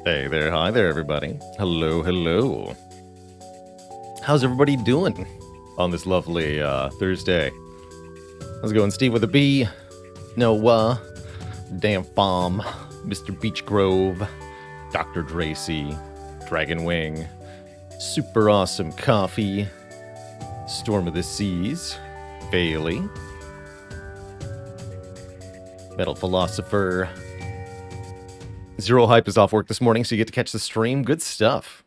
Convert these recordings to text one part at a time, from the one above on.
Hey there, hi there, everybody. Hello, hello. How's everybody doing on this lovely Thursday? How's it going, Steve with a B? Noah, Dan Bomb, Mr. Beach Grove, Dr. Dracy, Dragon Wing, Super Awesome Coffee, Storm of the Seas, Bailey, Metal Philosopher. Zero Hype is off work this morning, so you get to catch the stream. Good stuff.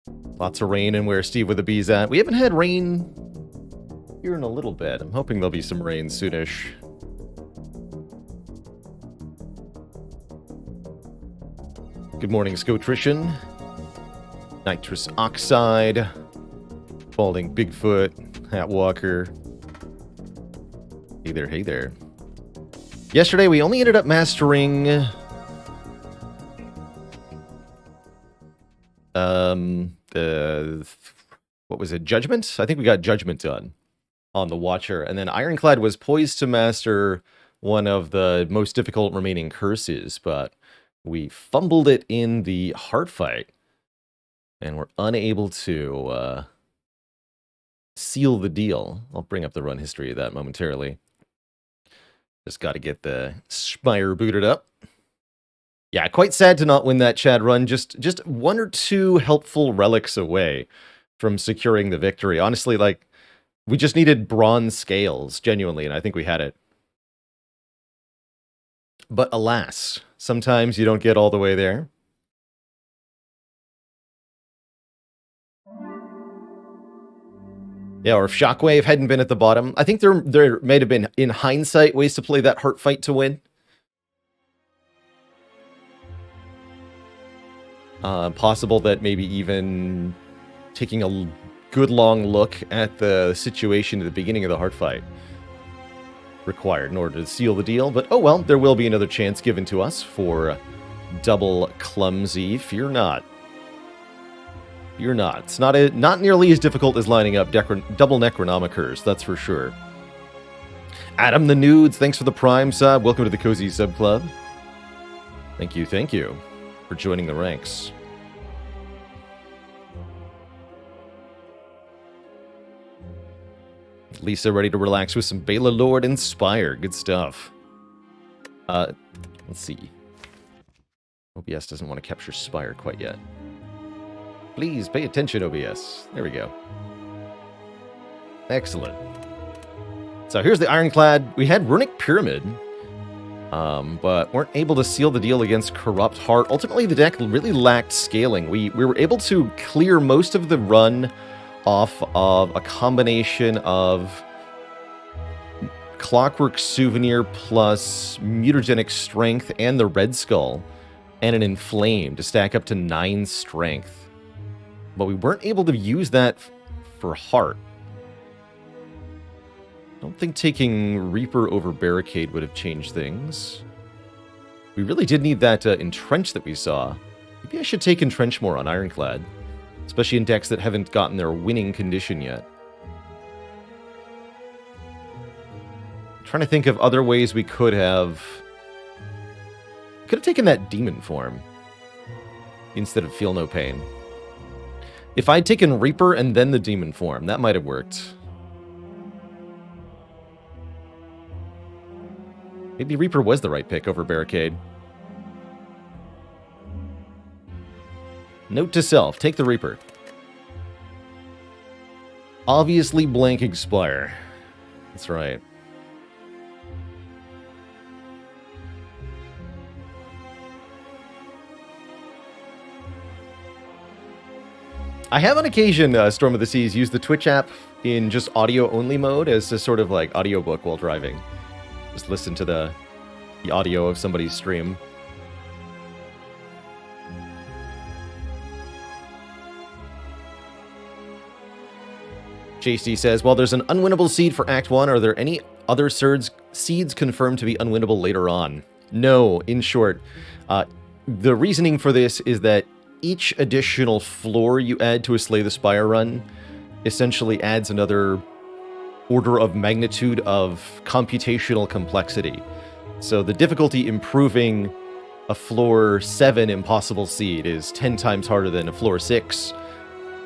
Lots of rain and where Steve with the B's at. We haven't had rain here in a little bit. I'm hoping there'll be some rain soonish. Good morning, Scotrition. Nitrous Oxide. Balding Bigfoot. Hat Walker. Hey there, hey there. Yesterday, we only ended up mastering what was it? Judgment? I think we got Judgment done on the Watcher, and then Ironclad was poised to master one of the most difficult remaining curses, but we fumbled it in the heart fight, and we're unable to seal the deal. I'll bring up the run history of that momentarily. Just got to get the Spire booted up. Yeah, quite sad to not win that Chad run. Just one or two helpful relics away from securing the victory. Honestly, like, we just needed bronze scales, genuinely, and I think we had it. But alas, sometimes you don't get all the way there. Yeah, or if Shockwave hadn't been at the bottom. I think there may have been, in hindsight, ways to play that heart fight to win. Possible that maybe even taking a good long look at the situation at the beginning of the heart fight required in order to seal the deal. But oh well, there will be another chance given to us for double clumsy. Fear not. You're not. It's not nearly as difficult as lining up double Necronomicers, that's for sure. Adam the Nudes, thanks for the Prime sub. Welcome to the Cozy Sub Club. Thank you for joining the ranks. Lisa ready to relax with some Bela Lord and Spire. Good stuff. Let's see. OBS doesn't want to capture Spire quite yet. Please pay attention, OBS. There we go. Excellent. So here's the Ironclad. We had Runic Pyramid, but weren't able to seal the deal against Corrupt Heart. Ultimately, the deck really lacked scaling. We were able to clear most of the run off of a combination of Clockwork Souvenir plus Mutagenic Strength and the Red Skull and an Inflame to stack up to 9 strength. But we weren't able to use that for Heart. I don't think taking Reaper over Barricade would have changed things. We really did need that Entrench that we saw. Maybe I should take Entrench more on Ironclad. Especially in decks that haven't gotten their winning condition yet. I'm trying to think of other ways we could have... Could have taken that Demon form instead of Feel No Pain. If I'd taken Reaper and then the Demon form, that might have worked. Maybe Reaper was the right pick over Barricade. Note to self, take the Reaper. Obviously blanking Spire. That's right. I have on occasion, Storm of the Seas, used the Twitch app in just audio-only mode as a sort of like audiobook while driving. Just listen to the audio of somebody's stream. JC says, while there's an unwinnable seed for Act 1, are there any other seeds confirmed to be unwinnable later on? No, in short. The reasoning for this is that each additional floor you add to a Slay the Spire run essentially adds another order of magnitude of computational complexity. So the difficulty improving a floor 7 impossible seed is 10 times harder than a floor 6,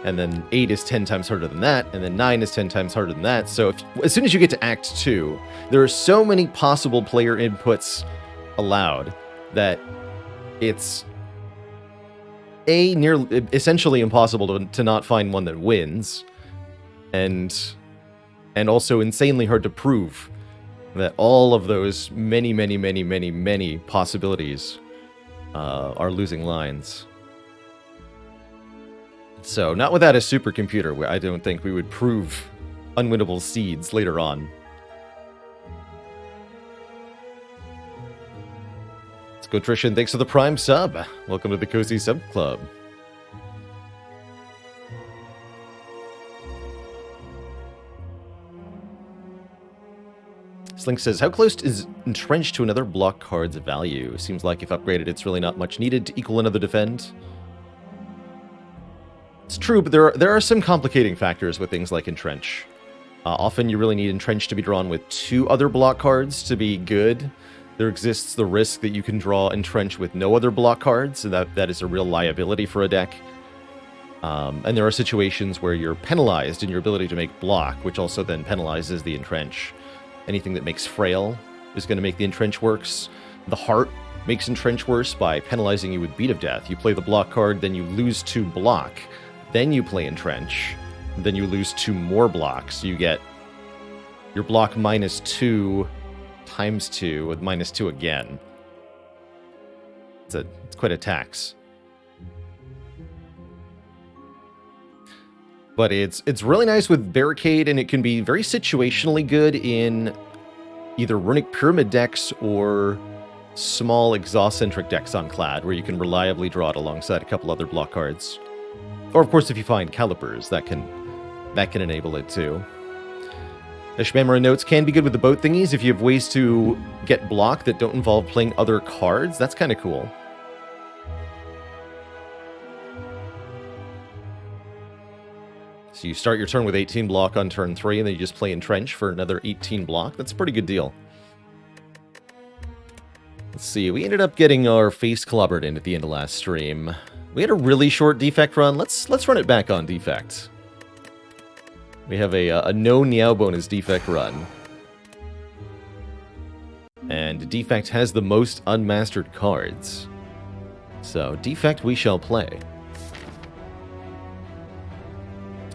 and then 8 is 10 times harder than that, and then 9 is 10 times harder than that. So as soon as you get to Act 2, there are so many possible player inputs allowed that it's essentially impossible to not find one that wins, and also insanely hard to prove that all of those many possibilities are losing lines. So, not without a supercomputer, I don't think we would prove unwinnable seeds later on. Let's go, Trishan. Thanks for the Prime sub. Welcome to the Cozy Sub Club. Slink says, how close is Entrenched to another block card's value? Seems like if upgraded, it's really not much needed to equal another defend. It's true, but there are some complicating factors with things like Entrench. Often you really need Entrench to be drawn with 2 other block cards to be good. There exists the risk that you can draw Entrench with no other block cards, and that is a real liability for a deck. And there are situations where you're penalized in your ability to make block, which also then penalizes the Entrench. Anything that makes Frail is going to make the Entrench worse. The Heart makes Entrench worse by penalizing you with Beat of Death. You play the block card, then you lose 2 block. Then you play Entrench. Then you lose 2 more blocks. You get your block -2 times 2 with -2 again. It's quite a tax. But it's really nice with Barricade, and it can be very situationally good in either Runic Pyramid decks or small Exhaust-centric decks on Clad, where you can reliably draw it alongside a couple other block cards. Or, of course, if you find Calipers, that can enable it too. Ishmamara notes can be good with the boat thingies if you have ways to get block that don't involve playing other cards. That's kind of cool. So you start your turn with 18 block on turn 3, and then you just play Entrench for another 18 block. That's a pretty good deal. Let's see, we ended up getting our face clobbered in at the end of last stream. We had a really short Defect run. Let's run it back on Defect. We have a no Niao bonus Defect run. And Defect has the most unmastered cards. So Defect we shall play.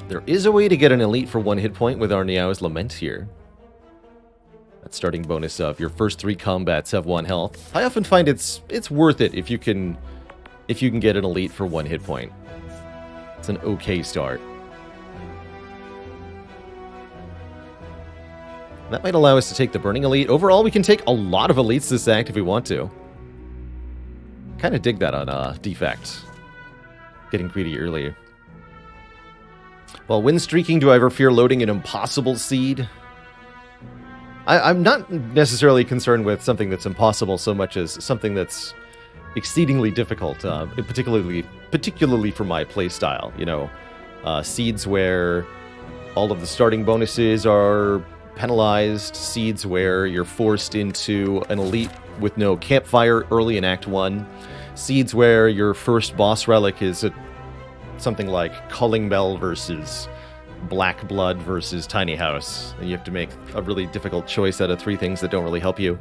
There is a way to get an elite for 1 hit point with our Niao's Lament here. That starting bonus of your first 3 combats have 1 health. I often find it's worth it if you can get an elite for 1 hit point. It's an okay start. That might allow us to take the Burning Elite. Overall, we can take a lot of elites this act if we want to. Kind of dig that on Defect. Getting greedy earlier. While win streaking, do I ever fear loading an impossible seed? I'm not necessarily concerned with something that's impossible so much as something that's exceedingly difficult, particularly for my playstyle. You know, seeds where all of the starting bonuses are penalized, seeds where you're forced into an elite with no campfire early in Act 1, seeds where your first boss relic is something like Calling Bell versus Black Blood versus Tiny House, and you have to make a really difficult choice out of 3 things that don't really help you.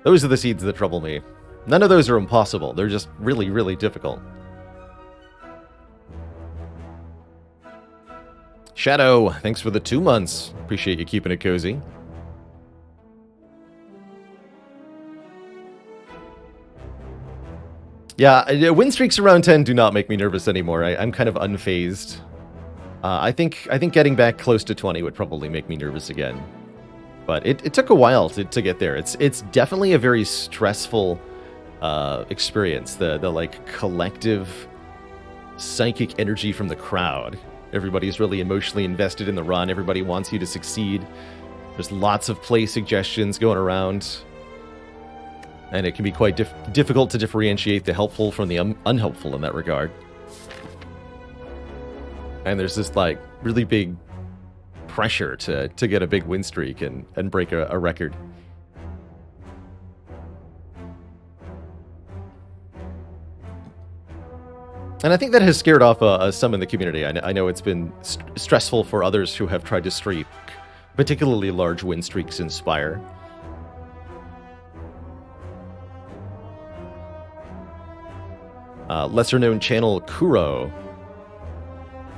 Those are the seeds that trouble me. None of those are impossible. They're just really, really difficult. Shadow, thanks for the 2 months. Appreciate you keeping it cozy. Yeah, win streaks around 10 do not make me nervous anymore. I'm kind of unfazed. I think getting back close to 20 would probably make me nervous again. But it took a while to get there. It's definitely a very stressful experience. The like collective psychic energy from the crowd. Everybody's really emotionally invested in the run. Everybody wants you to succeed. There's lots of play suggestions going around. And it can be quite difficult to differentiate the helpful from the unhelpful in that regard. And there's this like really big pressure to get a big win streak and break a record. And I think that has scared off some in the community. I know it's been stressful for others who have tried to streak particularly large win streaks in Spire. Lesser-known channel Kuro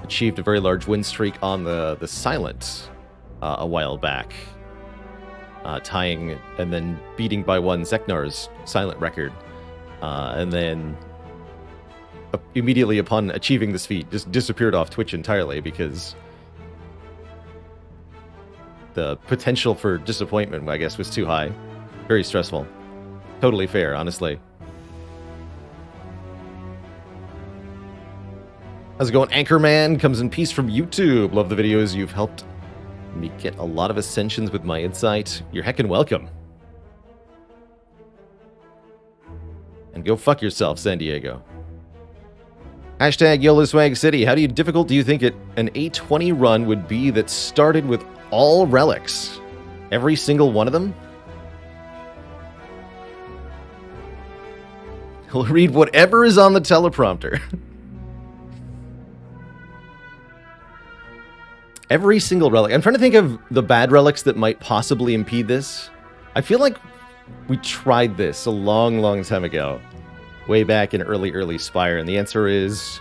achieved a very large win streak on the Silent a while back, tying and then beating by one Zeknar's Silent record. And then immediately upon achieving this feat, just disappeared off Twitch entirely because the potential for disappointment, I guess, was too high. Very stressful. Totally fair, honestly. How's it going? Anchorman comes in peace from YouTube. Love the videos. You've helped me get a lot of ascensions with my insight. You're heckin' welcome. And go fuck yourself, San Diego. Hashtag YOLO Swag City. How difficult do you think an A20 run would be that started with all relics? Every single one of them? He'll read whatever is on the teleprompter. Every single relic. I'm trying to think of the bad relics that might possibly impede this. I feel like we tried this a long, long time ago. Way back in early Spire, and the answer is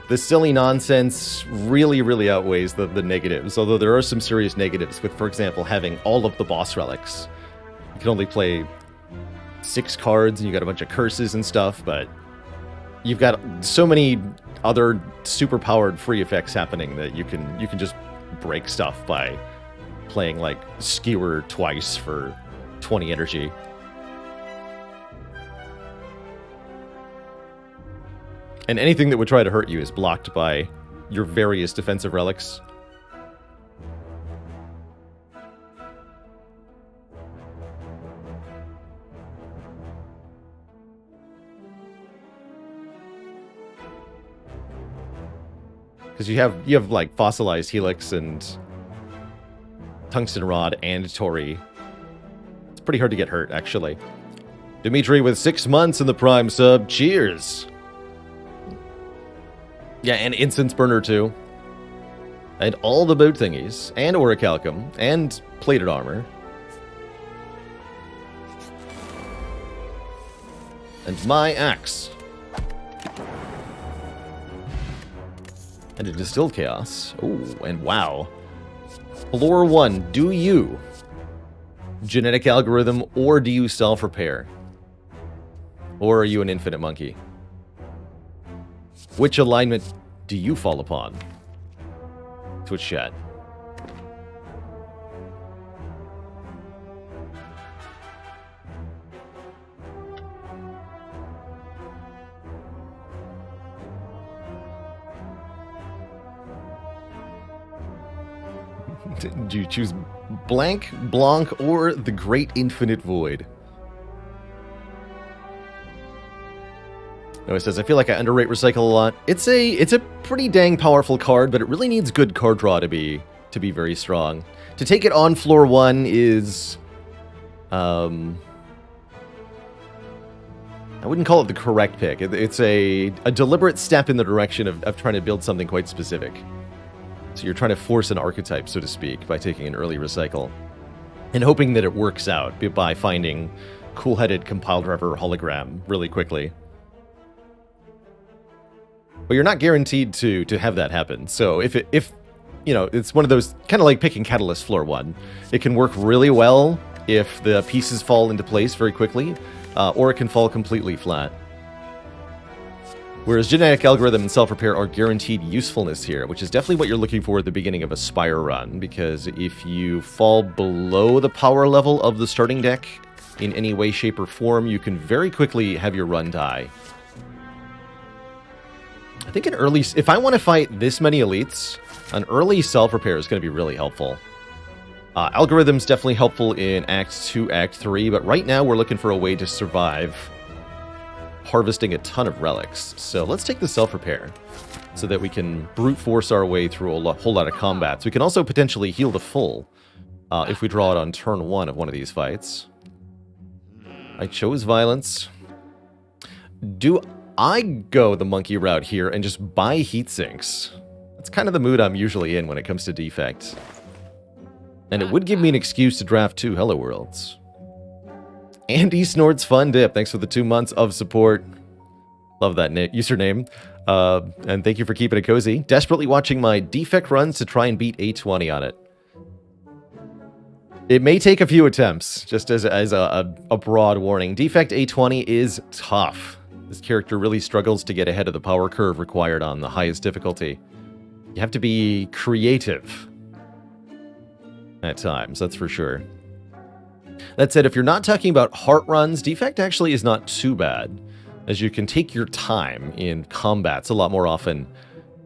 the silly nonsense really, really outweighs the negatives, although there are some serious negatives with, for example, having all of the boss relics. You can only play 6 cards, and you got a bunch of curses and stuff, but you've got so many other super-powered free effects happening that you can just break stuff by playing, like, Skewer twice for 20 energy. And anything that would try to hurt you is blocked by your various defensive relics. Because you have like Fossilized Helix and Tungsten Rod and Tori. It's pretty hard to get hurt, actually. Dimitri with 6 months in the Prime sub. Cheers! Yeah, and Incense Burner, too. And all the boat thingies. And Orichalcum. And Plated Armor. And my axe. And a Distilled Chaos. Oh, and wow. Floor 1, do you genetic algorithm or do you self-repair? Or are you an infinite monkey? Which alignment do you fall upon? Twitch chat. Do you choose Blank, Blanc, or the Great Infinite Void? No, it says, I feel like I underrate Recycle a lot. It's a pretty dang powerful card, but it really needs good card draw to be very strong. To take it on floor 1 is... I wouldn't call it the correct pick. It's a deliberate step in the direction of trying to build something quite specific. So you're trying to force an archetype, so to speak, by taking an early Recycle. And hoping that it works out by finding cool-headed compile driver hologram really quickly. But you're not guaranteed to have that happen. So if you know, it's one of those, kind of like picking Catalyst floor 1. It can work really well if the pieces fall into place very quickly, or it can fall completely flat. Whereas Genetic Algorithm and Self-Repair are guaranteed usefulness here, which is definitely what you're looking for at the beginning of a Spire run, because if you fall below the power level of the starting deck in any way, shape, or form, you can very quickly have your run die. I think an early... If I want to fight this many elites, an early Self-Repair is going to be really helpful. Algorithm's definitely helpful in Act 2, Act 3, but right now we're looking for a way to survive harvesting a ton of relics. So let's take the Self-Repair so that we can brute force our way through a whole lot of combats. We can also potentially heal to full if we draw it on turn 1 of one of these fights. I chose Violence. Do I go the monkey route here and just buy heat sinks. That's kind of the mood I'm usually in when it comes to Defect. And it would give me an excuse to draft 2 Hello Worlds. Andy Snorts Fun Dip, thanks for the 2 months of support. Love that username. And thank you for keeping it cozy. Desperately watching my Defect runs to try and beat A20 on it. It may take a few attempts, just as a broad warning. Defect A20 is tough. This character really struggles to get ahead of the power curve required on the highest difficulty. You have to be creative at times, that's for sure. That said, if you're not talking about heart runs, Defect actually is not too bad, as you can take your time in combats a lot more often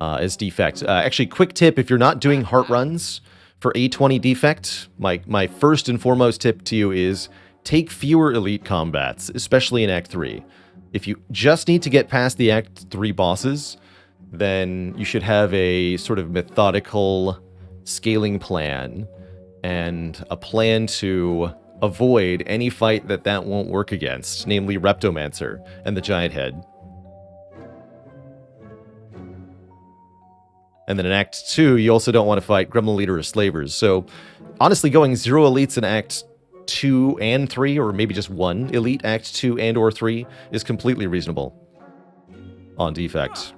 as Defect. Actually, quick tip, if you're not doing heart runs for A20 Defect, my first and foremost tip to you is take fewer elite combats, especially in Act 3. If you just need to get past the Act 3 bosses, then you should have a sort of methodical scaling plan and a plan to avoid any fight that won't work against, namely Reptomancer and the Giant Head. And then in Act 2, you also don't want to fight Gremlin Leader or Slavers. So, honestly, going 0 elites in Act 2 and 3, or maybe just 1 elite Act 2 and or 3, is completely reasonable on Defect.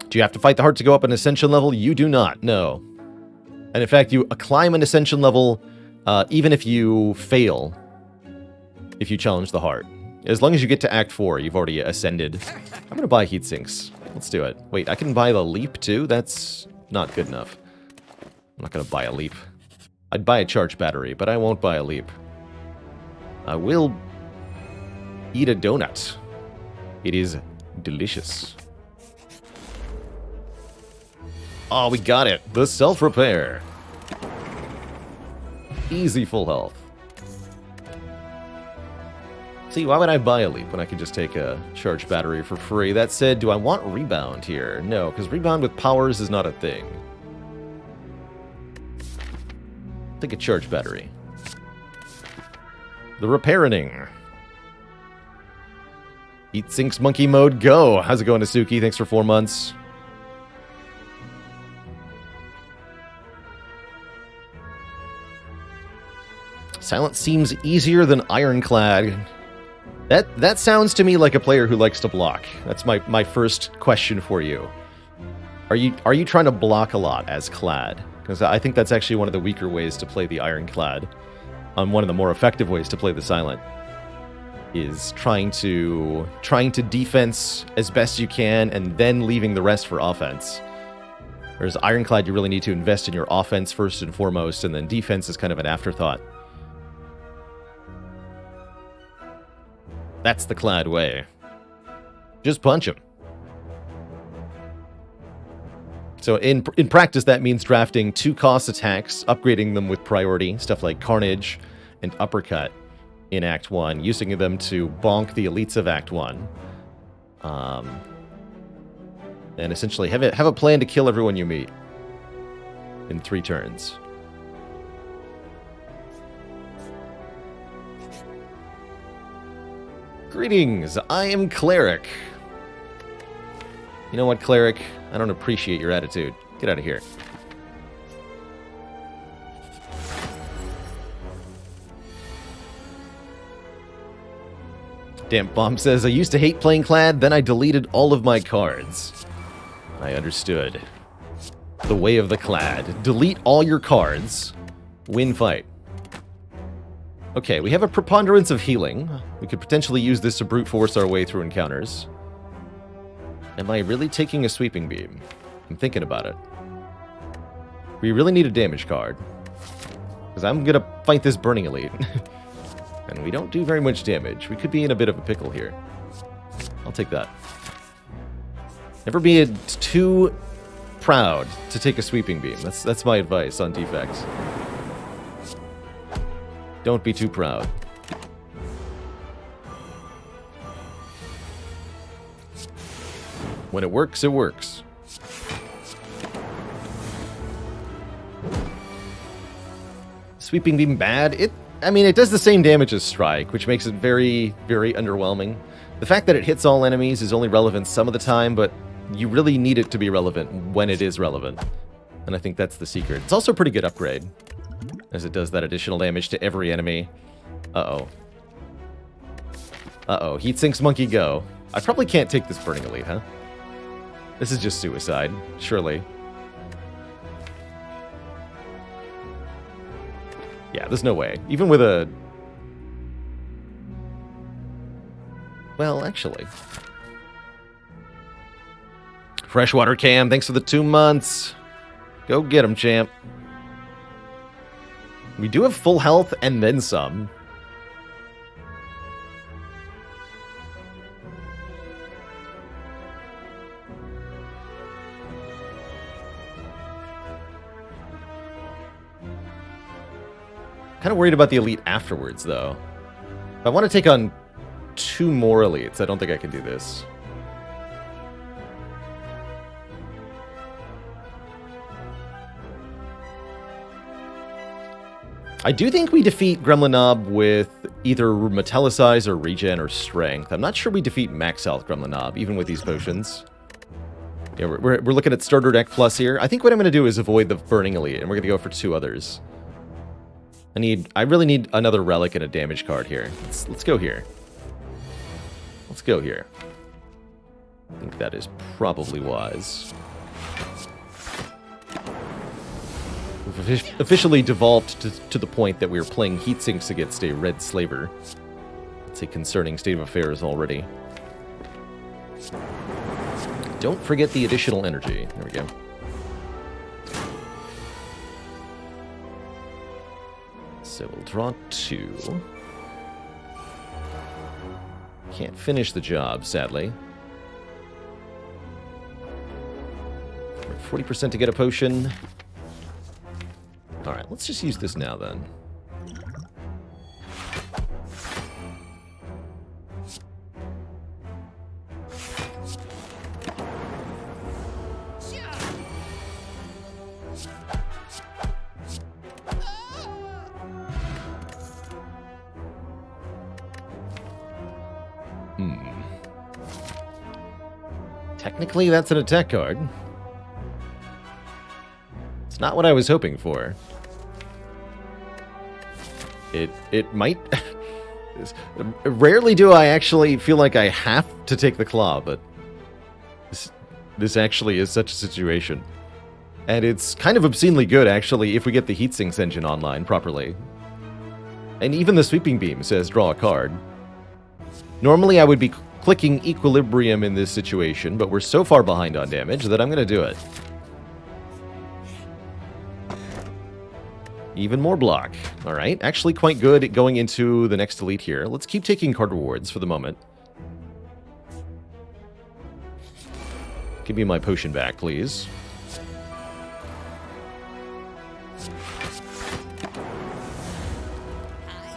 Do you have to fight the heart to go up an Ascension level? You do not, no. And in fact, you climb an Ascension level even if you fail, if you challenge the heart. As long as you get to Act 4, you've already ascended. I'm going to buy heat sinks. Let's do it. Wait, I can buy the leap too? That's not good enough. I'm not going to buy a leap. I'd buy a charge battery, but I won't buy a leap. I will eat a donut. It is delicious. Oh, we got it. The self-repair. Easy full health. See, why would I buy a leap when I could just take a charge battery for free? That said, do I want rebound here? No, because rebound with powers is not a thing. Take a charge battery. The repairing. Eat sinks monkey mode, go! How's it going, Asuki? Thanks for 4 months. Silent seems easier than Ironclad. That sounds to me like a player who likes to block. That's my first question for you. Are you trying to block a lot as Clad? Because I think that's actually one of the weaker ways to play the Ironclad. One of the more effective ways to play the Silent is trying to defense as best you can and then leaving the rest for offense. Whereas Ironclad, you really need to invest in your offense first and foremost, and then defense is kind of an afterthought. That's the Clad way. Just punch him. So in practice, that means drafting 2-cost attacks, upgrading them with priority, stuff like Carnage and Uppercut in Act 1, using them to bonk the elites of Act 1. And essentially have a plan to kill everyone you meet in 3 turns. Greetings, I am Cleric. You know what, Cleric? I don't appreciate your attitude. Get out of here. Damp Bomb says, I used to hate playing Clad, then I deleted all of my cards. I understood. The way of the Clad. Delete all your cards. Win fight. Okay, we have a preponderance of healing. We could potentially use this to brute force our way through encounters. Am I really taking a sweeping beam? I'm thinking about it. We really need a damage card. Because I'm going to fight this burning elite. And we don't do very much damage. We could be in a bit of a pickle here. I'll take that. Never be too proud to take a sweeping beam. That's my advice on Defect. Don't be too proud. When it works, it works. Sweeping beam bad? I mean, it does the same damage as Strike, which makes it very, very underwhelming. The fact that it hits all enemies is only relevant some of the time, but you really need it to be relevant when it is relevant. And I think that's the secret. It's also a pretty good upgrade, as it does that additional damage to every enemy. Uh-oh. Uh-oh. Heat sinks monkey go. I probably can't take this Burning Elite, huh? This is just suicide, surely. Yeah, there's no way. Even with a... Well, actually. Freshwater Cam, thanks for the 2 months. Go get him, champ. We do have full health and then some. Kind of worried about the elite afterwards, though. If I want to take on 2 more elites, I don't think I can do this. I do think we defeat Gremlinob with either Metallicize or Regen or Strength. I'm not sure we defeat Max Health Gremlinob, even with these potions. Yeah, we're looking at Starter Deck Plus here. I think what I'm going to do is avoid the Burning Elite, and we're going to go for 2 others. I really need another relic and a damage card here. Let's go here. Let's go here. I think that is probably wise. We've officially devolved to the point that we're playing heatsinks against a red slaver. It's a concerning state of affairs already. Don't forget the additional energy. There we go. So we'll draw 2. Can't finish the job, sadly. We're at 40% to get a potion. Alright, let's just use this now, then. Technically, that's an attack card. It's not what I was hoping for. It might... Rarely do I actually feel like I have to take the claw, but this actually is such a situation. And it's kind of obscenely good, actually, if we get the Heatsinks engine online properly. And even the Sweeping Beam says draw a card. Normally I would be clicking Equilibrium in this situation, but we're so far behind on damage that I'm going to do it. Even more block. Alright, actually quite good at going into the next elite here. Let's keep taking card rewards for the moment. Give me my potion back, please.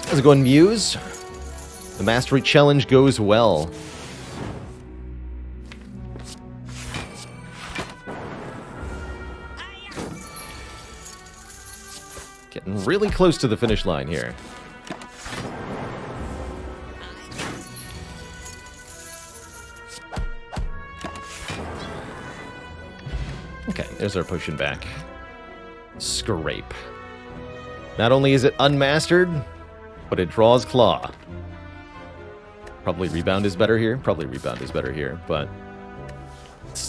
How's it going, Muse? The Mastery Challenge goes well. Getting really close to the finish line here. Okay, there's our potion back. Scrape. Not only is it unmastered, but it draws claw. Probably rebound is better here. Probably rebound is better here, but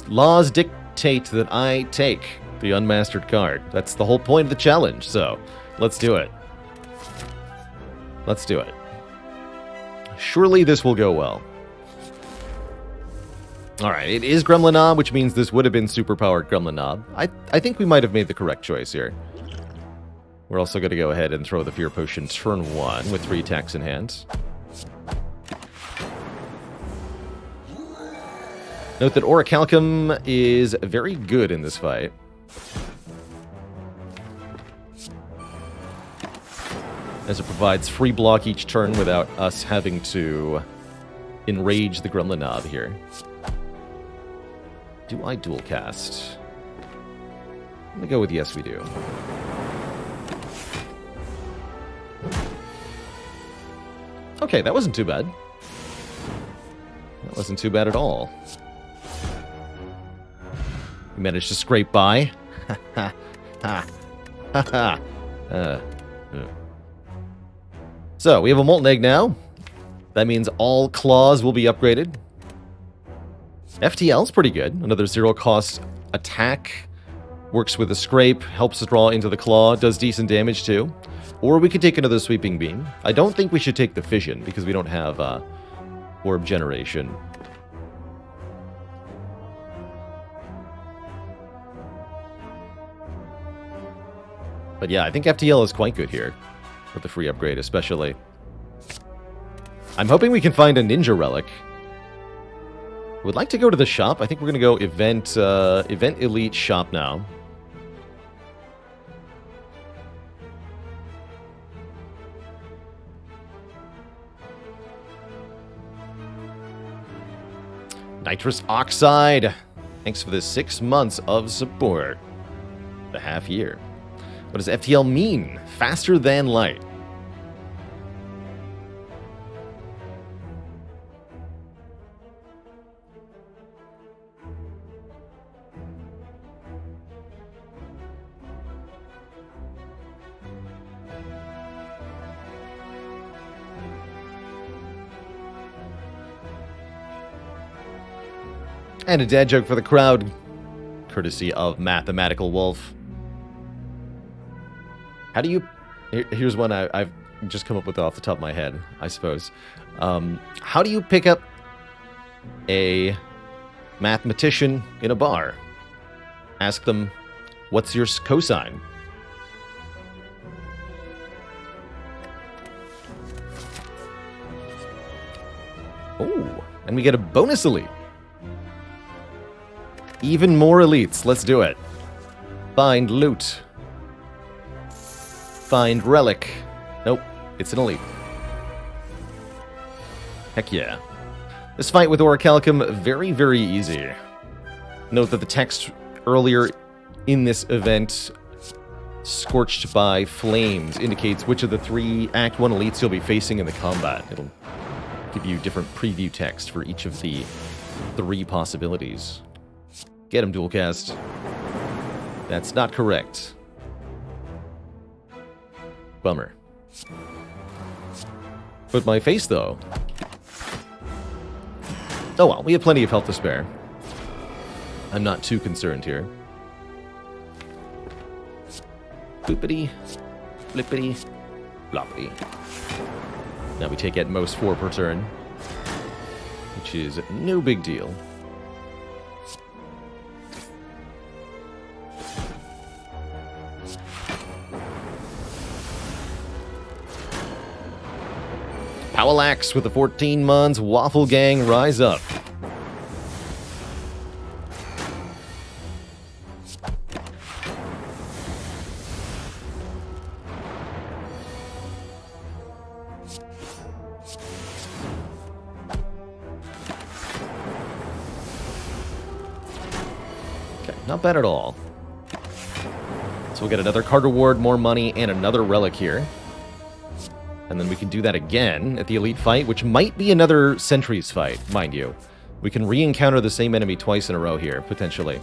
laws dictate that I take the unmastered card. That's the whole point of the challenge, so let's do it. Let's do it. Surely this will go well. Alright, it is Gremlinob, which means this would have been superpowered Gremlinob. I think we might have made the correct choice here. We're also going to go ahead and throw the Fear Potion turn 1 with 3 attacks in hand. Note that Orichalcum is very good in this fight. As it provides free block each turn without us having to enrage the Gremlinob here. Do I dual cast? I'm gonna go with yes, we do. Okay, that wasn't too bad. That wasn't too bad at all. We managed to scrape by. Ha ha ha ha ha. So, we have a molten egg now. That means all claws will be upgraded. FTL's pretty good. Another zero-cost attack. Works with a scrape, helps us draw into the claw, does decent damage too. Or we could take another sweeping beam. I don't think we should take the fission, because we don't have orb generation. But yeah, I think FTL is quite good here. With the free upgrade, especially. I'm hoping we can find a ninja relic. Would like to go to the shop. I think we're going to go event elite shop now. Nitrous oxide. Thanks for the 6 months of support. The half year. What does FTL mean? Faster than light. And a dad joke for the crowd, courtesy of Mathematical Wolf. How do you... Here's one I've just come up with off the top of my head, I suppose. How do you pick up a mathematician in a bar? Ask them, what's your cosine? Oh, and we get a bonus elite. Even more elites. Let's do it. Find loot. Find relic. Nope, it's an elite. Heck yeah. This fight with Orichalcum, very, very easy. Note that the text earlier in this event, Scorched by Flames, indicates which of the 3 Act 1 elites you'll be facing in the combat. It'll give you different preview text for each of the 3 possibilities. Get him, Dualcast. That's not correct. Bummer. But my face, though. Oh well, we have plenty of health to spare. I'm not too concerned here. Boopity, flippity, floppity. Now we take at most 4 per turn, which is no big deal. Powelax with the 14 months. Waffle Gang, rise up. Okay, not bad at all. So we'll get another card reward, more money, and another relic here. And then we can do that again at the elite fight, which might be another Sentries fight, mind you. We can re-encounter the same enemy twice in a row here, potentially.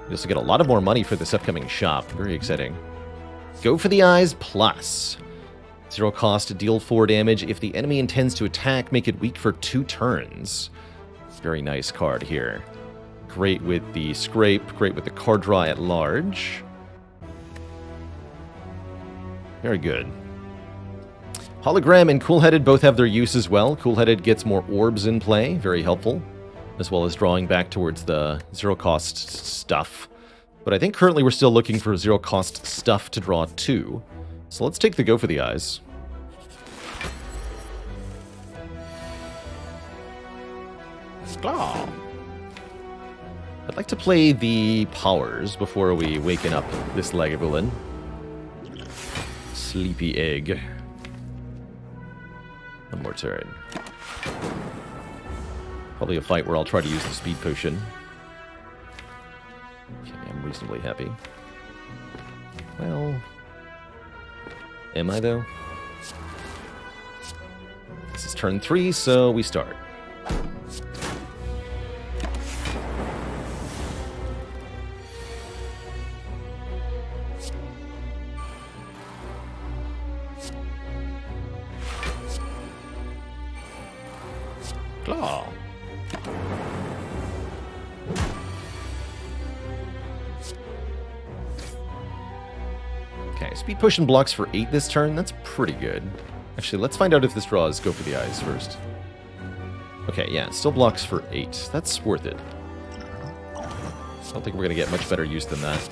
We also get a lot of more money for this upcoming shop. Very exciting. Go for the eyes, plus. 0 cost to deal 4 damage. If the enemy intends to attack, make it weak for 2 turns. Very nice card here. Great with the scrape, great with the card draw at large. Very good. Hologram and Cool-Headed both have their use as well. Cool-Headed gets more orbs in play, very helpful, as well as drawing back towards the 0 cost stuff. But I think currently we're still looking for 0 cost stuff to draw 2. So let's take the go for the eyes. Claw. I'd like to play the powers before we waken up this Lagavulin. Sleepy egg. One more turn. Probably a fight where I'll try to use the speed potion. Okay, I'm reasonably happy. Well... Am I, though? This is turn 3, so we start. Claw. Okay, speed push and blocks for 8 this turn. That's pretty good. Actually, let's find out if this draws Go for the Eyes first. Okay, yeah, still blocks for 8. That's worth it. I don't think we're going to get much better use than that.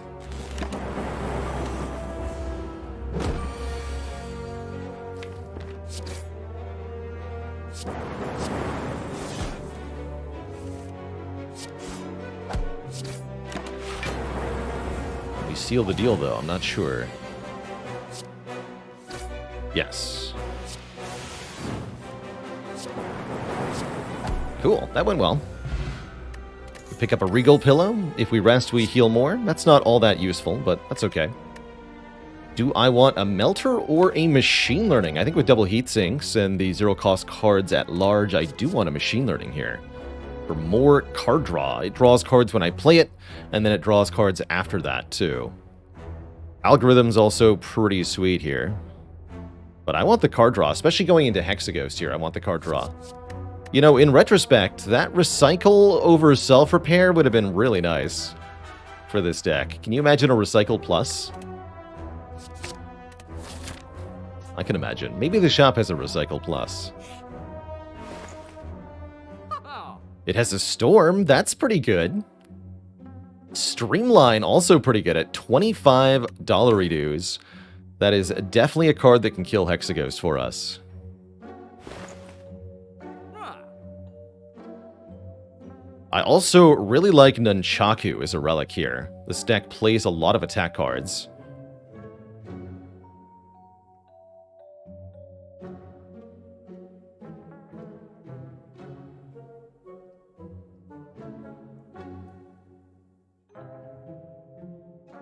We seal the deal, though. I'm not sure. Yes. Cool, that went well. We pick up a Regal Pillow. If we rest, we heal more. That's not all that useful, but that's okay. Do I want a Melter or a Machine Learning? I think with double heat sinks and the zero-cost cards at large, I do want a Machine Learning here. For more card draw. It draws cards when I play it, and then it draws cards after that, too. Algorithm's also pretty sweet here. But I want the card draw, especially going into Hexaghost here. I want the card draw. You know, in retrospect, that Recycle over Self-Repair would have been really nice for this deck. Can you imagine a Recycle Plus? I can imagine. Maybe the shop has a Recycle Plus. It has a Storm. That's pretty good. Streamline, also pretty good at $25 reduce. That is definitely a card that can kill Hexaghost for us. I also really like Nunchaku as a relic here. This deck plays a lot of attack cards.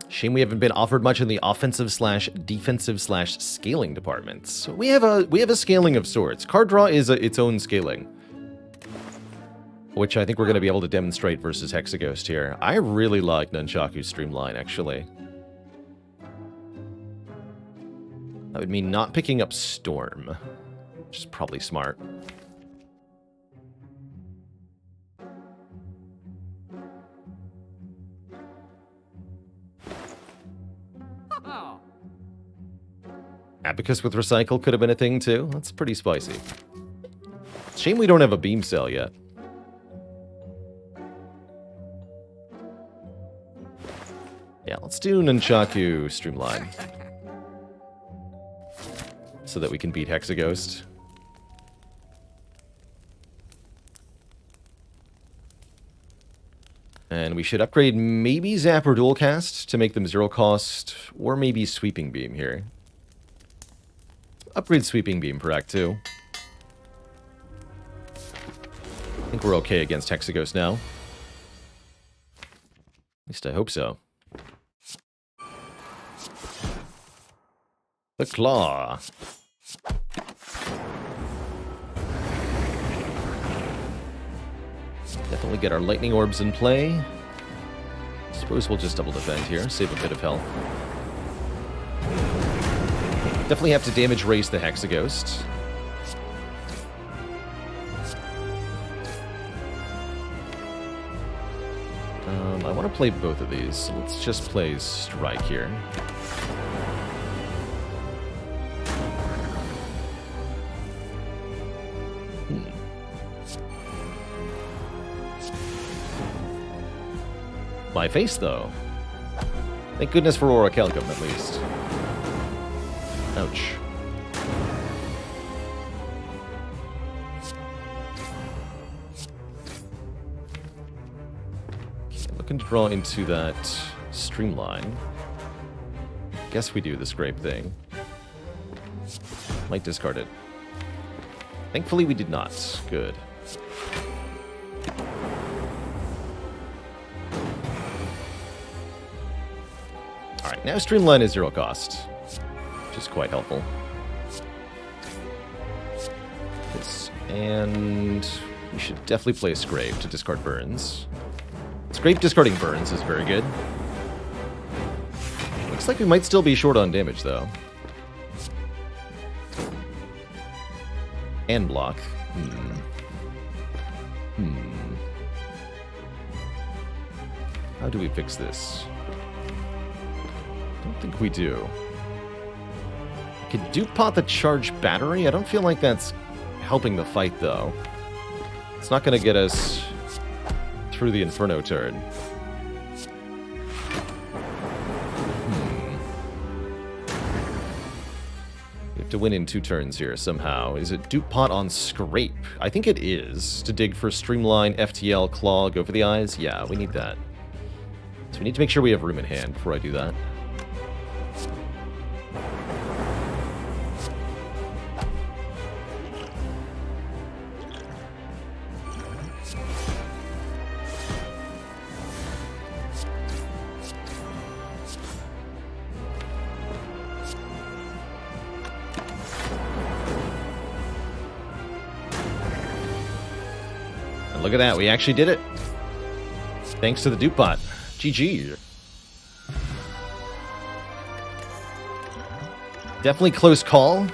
Shame we haven't been offered much in the offensive/defensive/scaling departments. So we have a scaling of sorts. Card draw is its own scaling, which I think we're going to be able to demonstrate versus Hexaghost here. I really like Nunchaku Streamline, actually. That would mean not picking up Storm, which is probably smart. Abacus with Recycle could have been a thing, too. That's pretty spicy. Shame we don't have a Beam Cell yet. Yeah, let's do Nunchaku Streamline. So that we can beat Hexaghost. And we should upgrade maybe Zap or Dualcast to make them zero cost, or maybe Sweeping Beam here. Upgrade Sweeping Beam for Act 2. I think we're okay against Hexaghost now. At least I hope so. The Claw. Definitely get our Lightning Orbs in play. Suppose we'll just double defend here, save a bit of health. Definitely have to damage raise the Hexaghost. I want to play both of these, so let's just play Strike here. My face, though. Thank goodness for Orichalcum, at least. Ouch. Okay, looking to draw into that Streamline. Guess we do the Scrape thing. Might discard it. Thankfully we did not. Good. Alright, now Streamline is zero cost, which is quite helpful. This And we should definitely play a Scrape to discard Burns. Scrape discarding Burns is very good. Looks like we might still be short on damage, though. And block. How do we fix this? Don't think we do. Can Duke Pot the charged battery? I don't feel like that's helping the fight, though. It's not going to get us through the Inferno turn. We have to win in 2 turns here somehow. Is it Duke Pot on Scrape? I think it is. To dig for Streamline, FTL, Claw, go for the eyes? Yeah, we need that. So we need to make sure we have room in hand before I do that. And look at that, we actually did it. Thanks to the Duke Pot. GG. Definitely close call.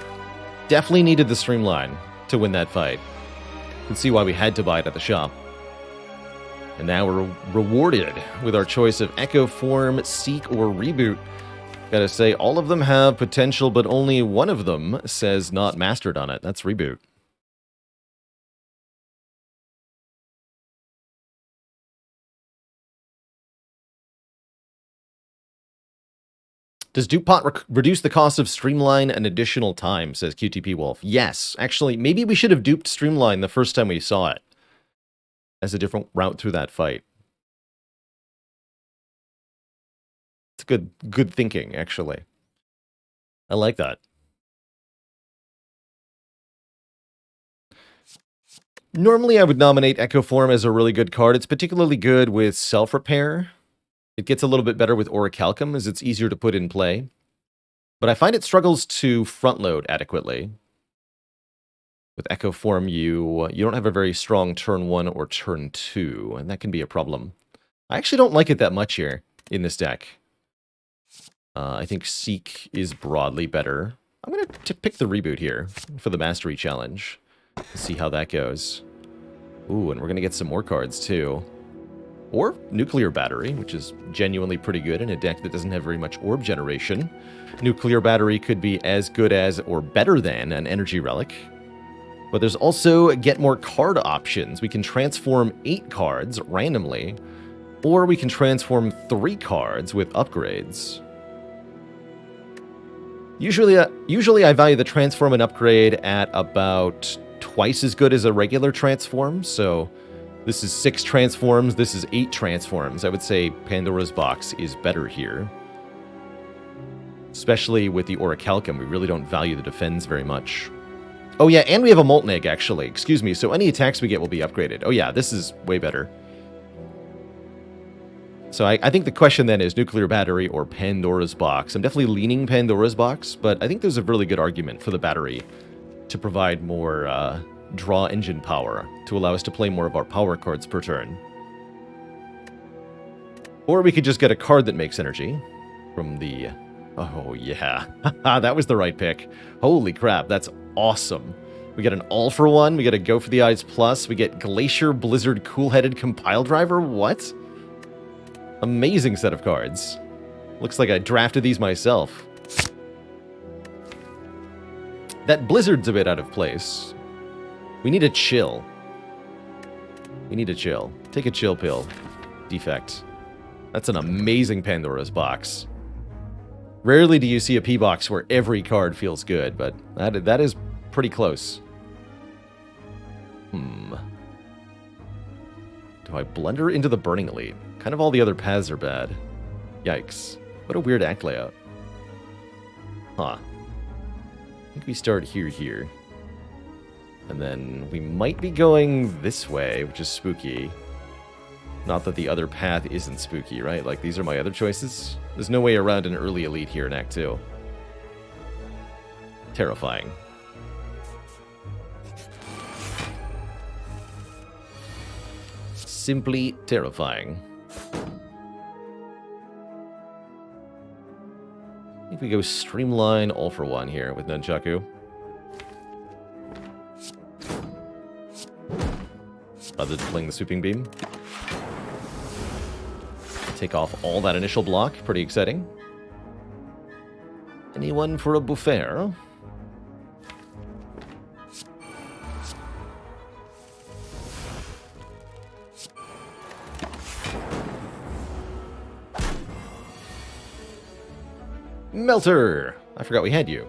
Definitely needed the Streamline to win that fight. You can see why we had to buy it at the shop. And now we're rewarded with our choice of Echo Form, Seek, or Reboot. Gotta say, all of them have potential, but only one of them says not mastered on it. That's Reboot. Does Duke Pot reduce the cost of Streamline an additional time, says QTP Wolf. Yes. Actually, maybe we should have duped Streamline the first time we saw it. As a different route through that fight. It's good thinking, actually. I like that. Normally, I would nominate Echo Form as a really good card. It's particularly good with Self-Repair. It gets a little bit better with Orichalcum, as it's easier to put in play. But I find it struggles to front-load adequately. With Echo Form, you don't have a very strong turn 1 or turn 2, and that can be a problem. I actually don't like it that much here in this deck. I think Seek is broadly better. I'm going to pick the Reboot here for the Mastery Challenge. See how that goes. Ooh, and we're going to get some more cards, too. Or Nuclear Battery, which is genuinely pretty good in a deck that doesn't have very much orb generation. Nuclear Battery could be as good as or better than an Energy Relic. But there's also get more card options. We can transform 8 cards randomly, or we can transform 3 cards with upgrades. Usually I value the transform and upgrade at about twice as good as a regular transform, so this is 6 transforms, this is 8 transforms. I would say Pandora's Box is better here. Especially with the Orichalcum, we really don't value the defense very much. Oh yeah, and we have a Molten Egg, actually. Excuse me, so any attacks we get will be upgraded. Oh yeah, this is way better. So I think the question then is Nuclear Battery or Pandora's Box. I'm definitely leaning Pandora's Box, but I think there's a really good argument for the battery to provide more draw engine power to allow us to play more of our power cards per turn. Or we could just get a card that makes energy from the... Oh, yeah. That was the right pick. Holy crap, that's awesome. We get an all-for-one, we get a Go for the Eyes Plus, we get Glacier, Blizzard, Cool-Headed, Compile Driver, what? Amazing set of cards. Looks like I drafted these myself. That Blizzard's a bit out of place. We need a chill. We need a chill. Take a chill pill. Defect. That's an amazing Pandora's Box. Rarely do you see a P-Box where every card feels good, but that is pretty close. Do I blunder into the Burning Elite? Kind of all the other paths are bad. Yikes. What a weird act layout. Huh. I think we start here. And then we might be going this way, which is spooky. Not that the other path isn't spooky, right? Like, these are my other choices. There's no way around an early Elite here in Act 2. Terrifying. simply terrifying. I think we go Streamline All for One here with Nunchaku. Rather than playing the Sweeping Beam. Take off all that initial block. Pretty exciting. Anyone for a Buffair? Melter! I forgot we had you.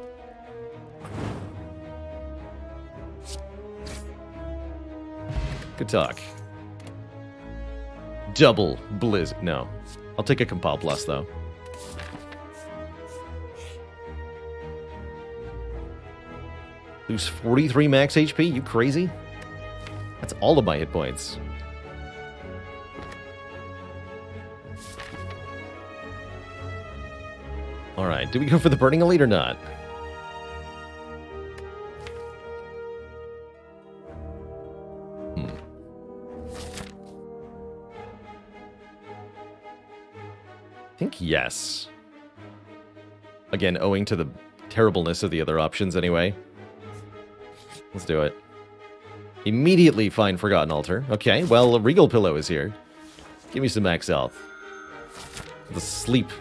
Good talk. Double Blizz. No. I'll take a Compile Plus, though. Lose 43 max HP? You crazy? That's all of my hit points. Alright, do we go for the Burning Elite or not? I think yes. Again, owing to the terribleness of the other options anyway. Let's do it. Immediately find Forgotten Altar. Okay, well, a Regal Pillow is here. Give me some max health. The sleep.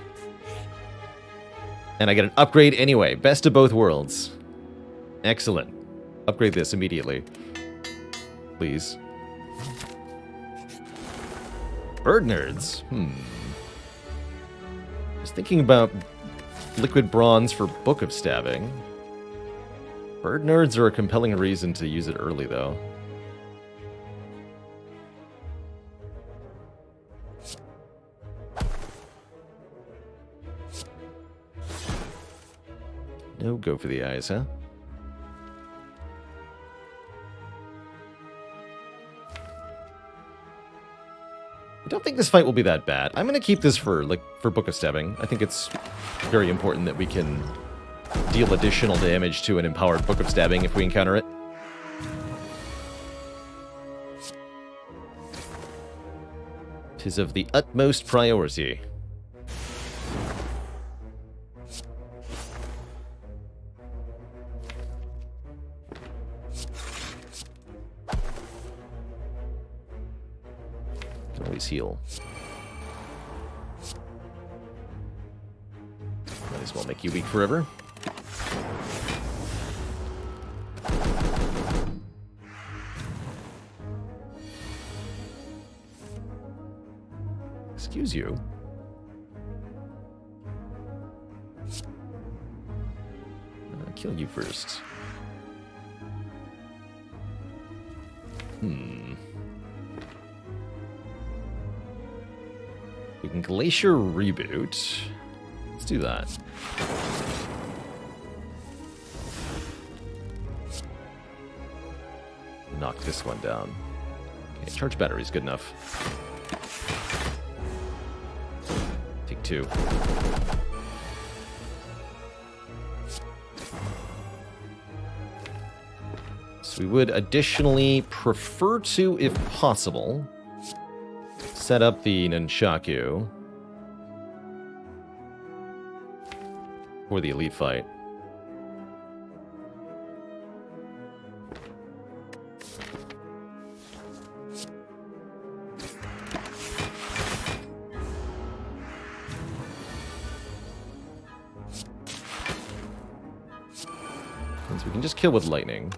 And I get an upgrade anyway. Best of both worlds. Excellent. Upgrade this immediately. Please. Bird Nerds. I was thinking about Liquid Bronze for Book of Stabbing. Bird Nerds are a compelling reason to use it early, though. No go for the eyes, huh? I don't think this fight will be that bad. I'm going to keep this for Book of Stabbing. I think it's very important that we can deal additional damage to an empowered Book of Stabbing if we encounter it. Tis of the utmost priority. Can always heal. Might as well make you weak forever. Excuse you. I'll kill you first. We can Glacier Reboot. Let's do that. Knock this one down. Okay, charge battery's good enough. Take two. So we would additionally prefer to, if possible, set up the Nunchaku for the elite fight. Since we can just kill with lightning.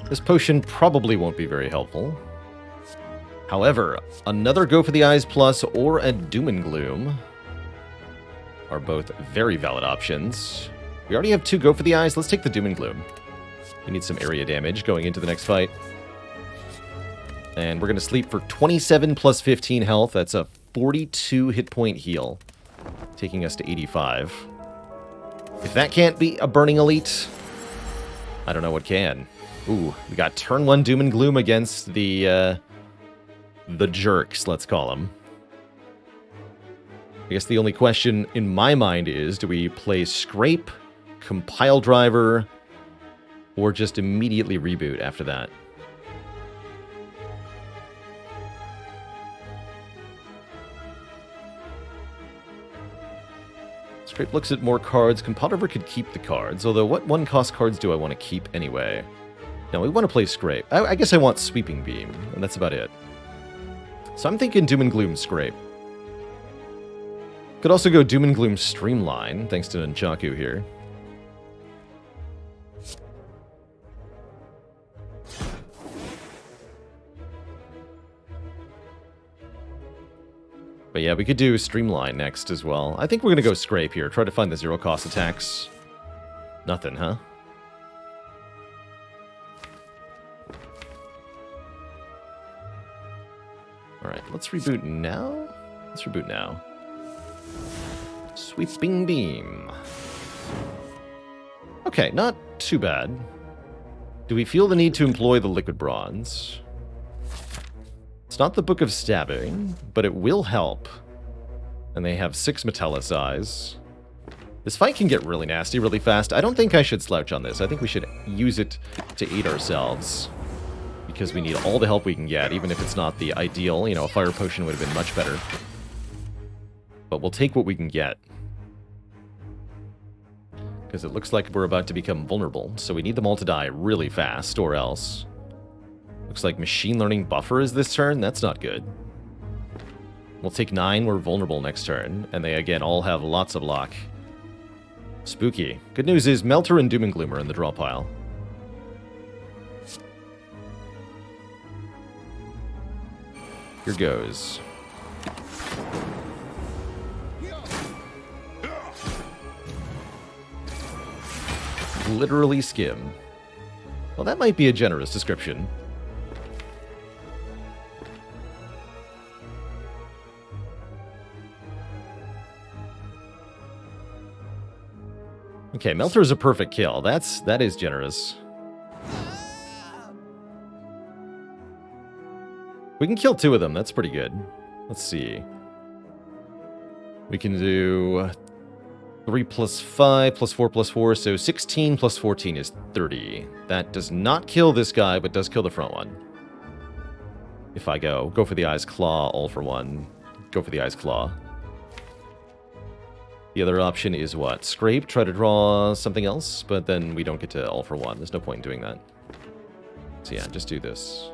This potion probably won't be very helpful. However, another Go for the Eyes Plus or a Doom and Gloom are both very valid options. We already have two Go for the Eyes. Let's take the Doom and Gloom. We need some area damage going into the next fight. And we're going to sleep for 27 plus 15 health. That's a 42 hit point heal, taking us to 85. If that can't be a Burning Elite, I don't know what can. Ooh, we got turn 1 Doom and Gloom against the jerks, let's call them. I guess the only question in my mind is, do we play Scrape, Compile Driver, or just immediately reboot after that? Scrape looks at more cards. Compile Driver could keep the cards, although what 1-cost cards do I want to keep anyway? No, we want to play Scrape. I guess I want Sweeping Beam, and that's about it. So I'm thinking Doom and Gloom Scrape. Could also go Doom and Gloom Streamline, thanks to Nunchaku here. But yeah, we could do Streamline next as well. I think we're going to go Scrape here. Try to find the 0-cost attacks. Nothing, huh? Alright, let's reboot now. Let's reboot now. Sweeping Beam. Okay, not too bad. Do we feel the need to employ the Liquid Bronze? It's not the Book of Stabbing, but it will help. And they have 6 Metellus Eyes. This fight can get really nasty really fast. I don't think I should slouch on this. I think we should use it to aid ourselves. Because we need all the help we can get, even if it's not the ideal. You know, a Fire Potion would have been much better. But we'll take what we can get. Because it looks like we're about to become vulnerable. So we need them all to die really fast, or else. Looks like Machine Learning Buffer is this turn. That's not good. We'll take 9. We're vulnerable next turn. And they, again, all have lots of luck. Spooky. Good news is Melter and Doom and Gloom are in the draw pile. Here goes. Literally skim. Well, that might be a generous description. Okay, Melter is a perfect kill. That is generous. We can kill 2 of them. That's pretty good. Let's see. We can do 3 plus 5 plus 4 plus 4, so 16 plus 14 is 30. That does not kill this guy, but does kill the front one. If I go for the Eye's Claw, all for 1. Go for the Eye's Claw. The other option is what? Scrape, try to draw something else, but then we don't get to all for 1. There's no point in doing that. So yeah, just do this.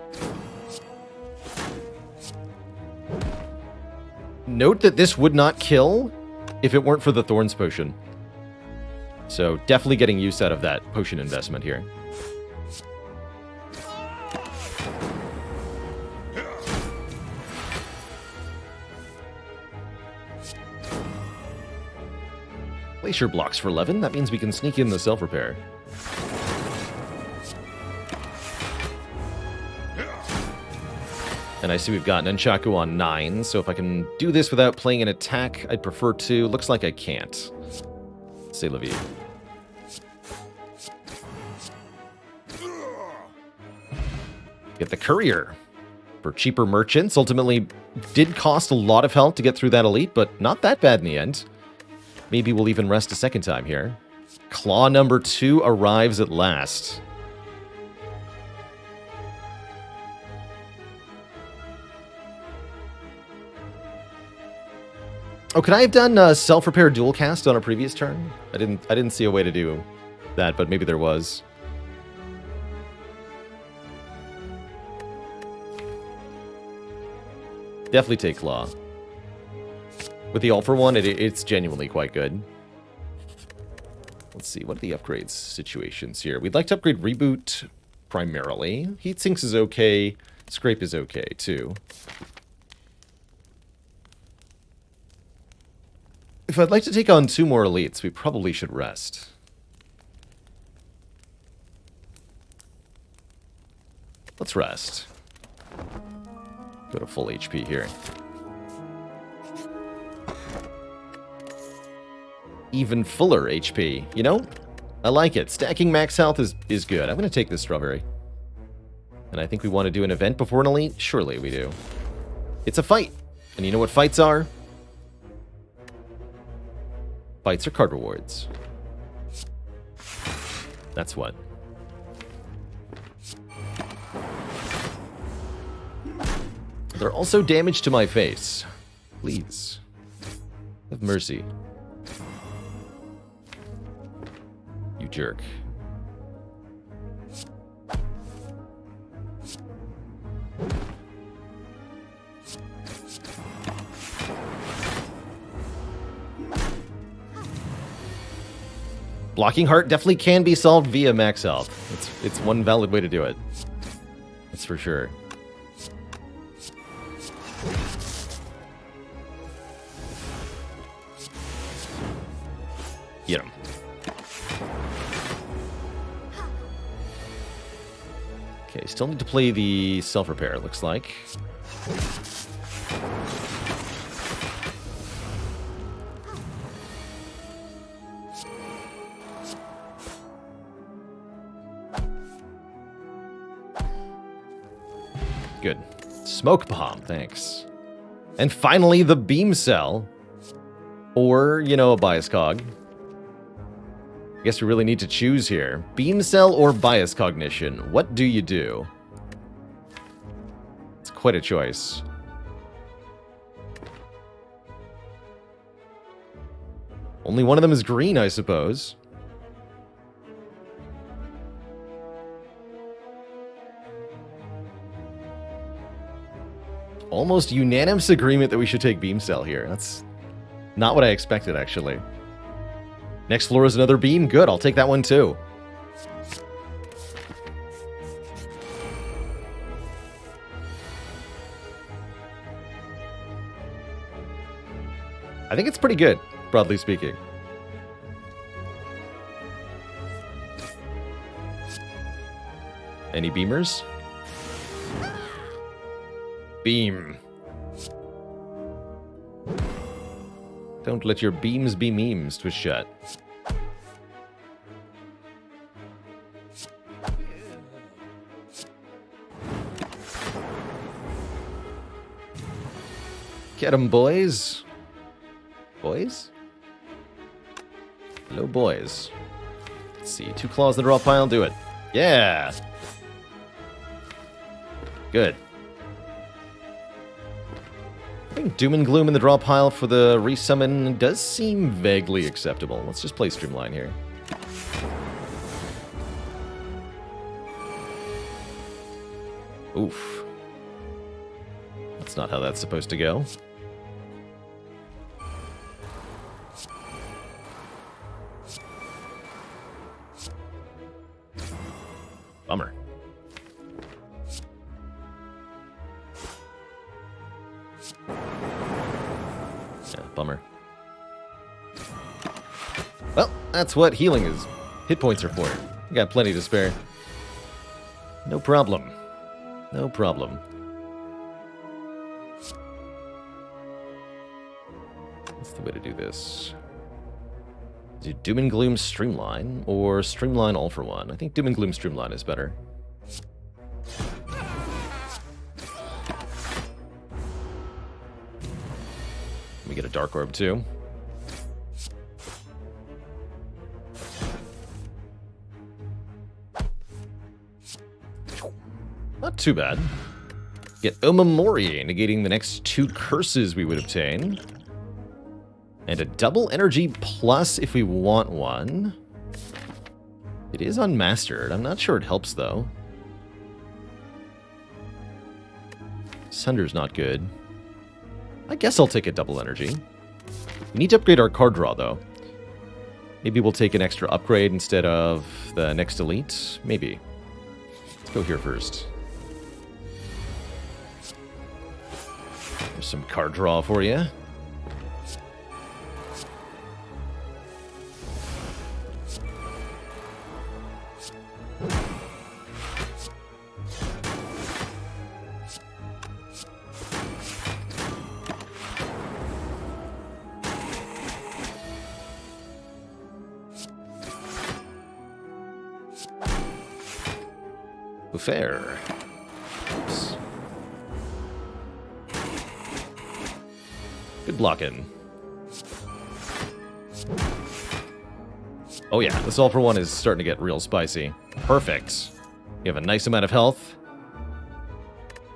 Note that this would not kill if it weren't for the Thorns Potion. So definitely getting use out of that potion investment here. Glacier blocks for 11. That means we can sneak in the self-repair. And I see we've got Nunchaku on 9, so if I can do this without playing an attack, I'd prefer to. Looks like I can't. C'est la vie. Get the Courier. For cheaper merchants, ultimately did cost a lot of health to get through that elite, but not that bad in the end. Maybe we'll even rest a second time here. Claw number 2 arrives at last. Oh, could I have done self-repair dual cast on a previous turn? I didn't see a way to do that, but maybe there was. Definitely take Claw. With the All for One, it's genuinely quite good. Let's see, what are the upgrades situations here? We'd like to upgrade Reboot primarily. Heat Sinks is okay. Scrape is okay, too. If I'd like to take on 2 more elites, we probably should rest. Let's rest. Go to full HP here. Even fuller HP. You know, I like it. Stacking max health is good. I'm going to take this strawberry. And I think we want to do an event before an elite? Surely we do. It's a fight. And you know what fights are? Fights are card rewards. That's what. They're also damage to my face. Please. Have mercy. You jerk. Blocking heart definitely can be solved via max health. It's one valid way to do it. That's for sure. Get him. Okay, still need to play the self-repair, it looks like. Good. Smoke bomb, thanks. And finally, the beam cell. Or, you know, a bias cog. I guess we really need to choose here. Beam cell or bias cognition? What do you do? It's quite a choice. Only one of them is green, I suppose. Almost unanimous agreement that we should take beam cell here. That's not what I expected, actually. Next floor is another beam. Good, I'll take that one too. I think it's pretty good, broadly speaking. Any beamers? Beam. Don't let your beams be memes, twist shut. Get 'em, boys. Boys? Hello, boys. Let's see. 2 claws in the draw pile. Do it. Yeah. Good. I think Doom and Gloom in the draw pile for the resummon does seem vaguely acceptable. Let's just play Streamline here. Oof. That's not how that's supposed to go. Bummer. Yeah, bummer. Well, that's what healing is. Hit points are for. You got plenty to spare. No problem. No problem. What's the way to do this? Do Doom and Gloom Streamline or Streamline All for One? I think Doom and Gloom Streamline is better. We get a Dark Orb too. Not too bad. Get Omamori, negating the next 2 curses we would obtain. And a double energy plus if we want one. It is unmastered. I'm not sure it helps, though. Sunder's not good. I guess I'll take a double energy. We need to upgrade our card draw, though. Maybe we'll take an extra upgrade instead of the next elite. Maybe. Let's go here first. There's some card draw for you. Fair. Good blocking. Oh yeah, this all for one is starting to get real spicy. Perfect. You have a nice amount of health.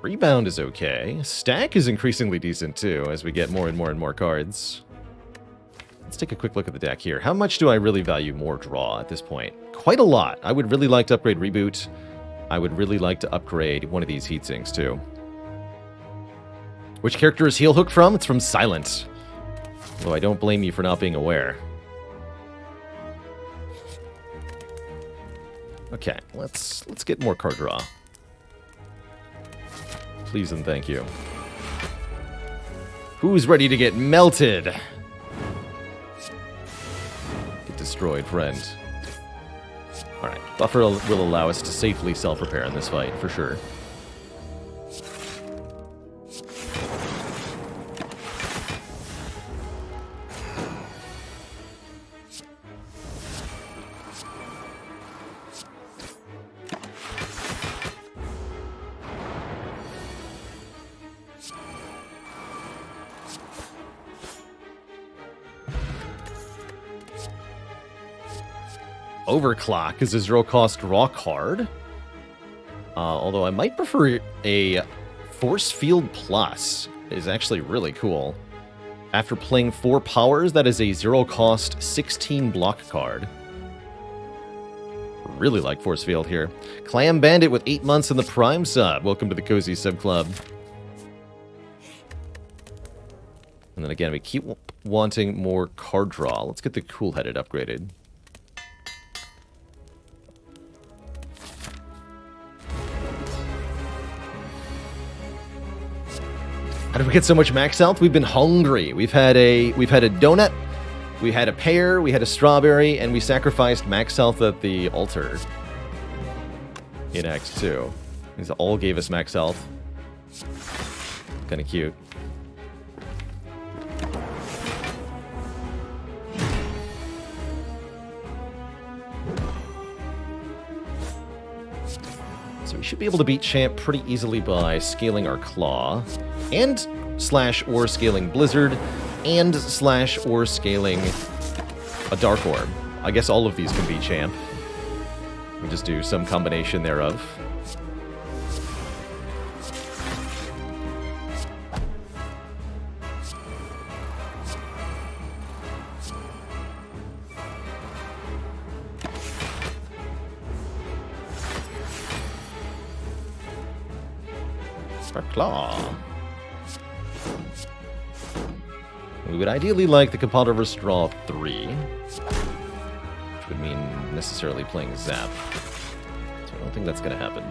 Rebound is okay. Stack is increasingly decent too, as we get more and more and more cards. Let's take a quick look at the deck here. How much do I really value more draw at this point? Quite a lot. I would really like to upgrade Reboot. I would really like to upgrade one of these heatsinks too. Which character is Heel Hook from? It's from Silent. Although I don't blame you for not being aware. Okay, let's get more card draw. Please and thank you. Who's ready to get melted? Get destroyed, friend. Alright, Buffer will allow us to safely self-repair in this fight, for sure. Overclock is a zero-cost draw card. Although I might prefer a Force Field Plus. It is actually really cool. After playing 4 powers, that is a zero-cost 16 block card. Really like Force Field here. Clam Bandit with 8 months in the Prime sub. Welcome to the Cozy Sub Club. And then again, we keep wanting more card draw. Let's get the Cool-Headed upgraded. How did we get so much max health? We've been hungry. We've had a donut, we had a pear, we had a strawberry, and we sacrificed max health at the altar in Act 2. These all gave us max health. Kind of cute. So we should be able to beat Champ pretty easily by scaling our Claw, and / or scaling Blizzard, and / or scaling a Dark Orb. I guess all of these can beat Champ. We just do some combination thereof. Claw. We would ideally like the Compulsive Draw 3, which would mean necessarily playing Zap. So I don't think that's going to happen.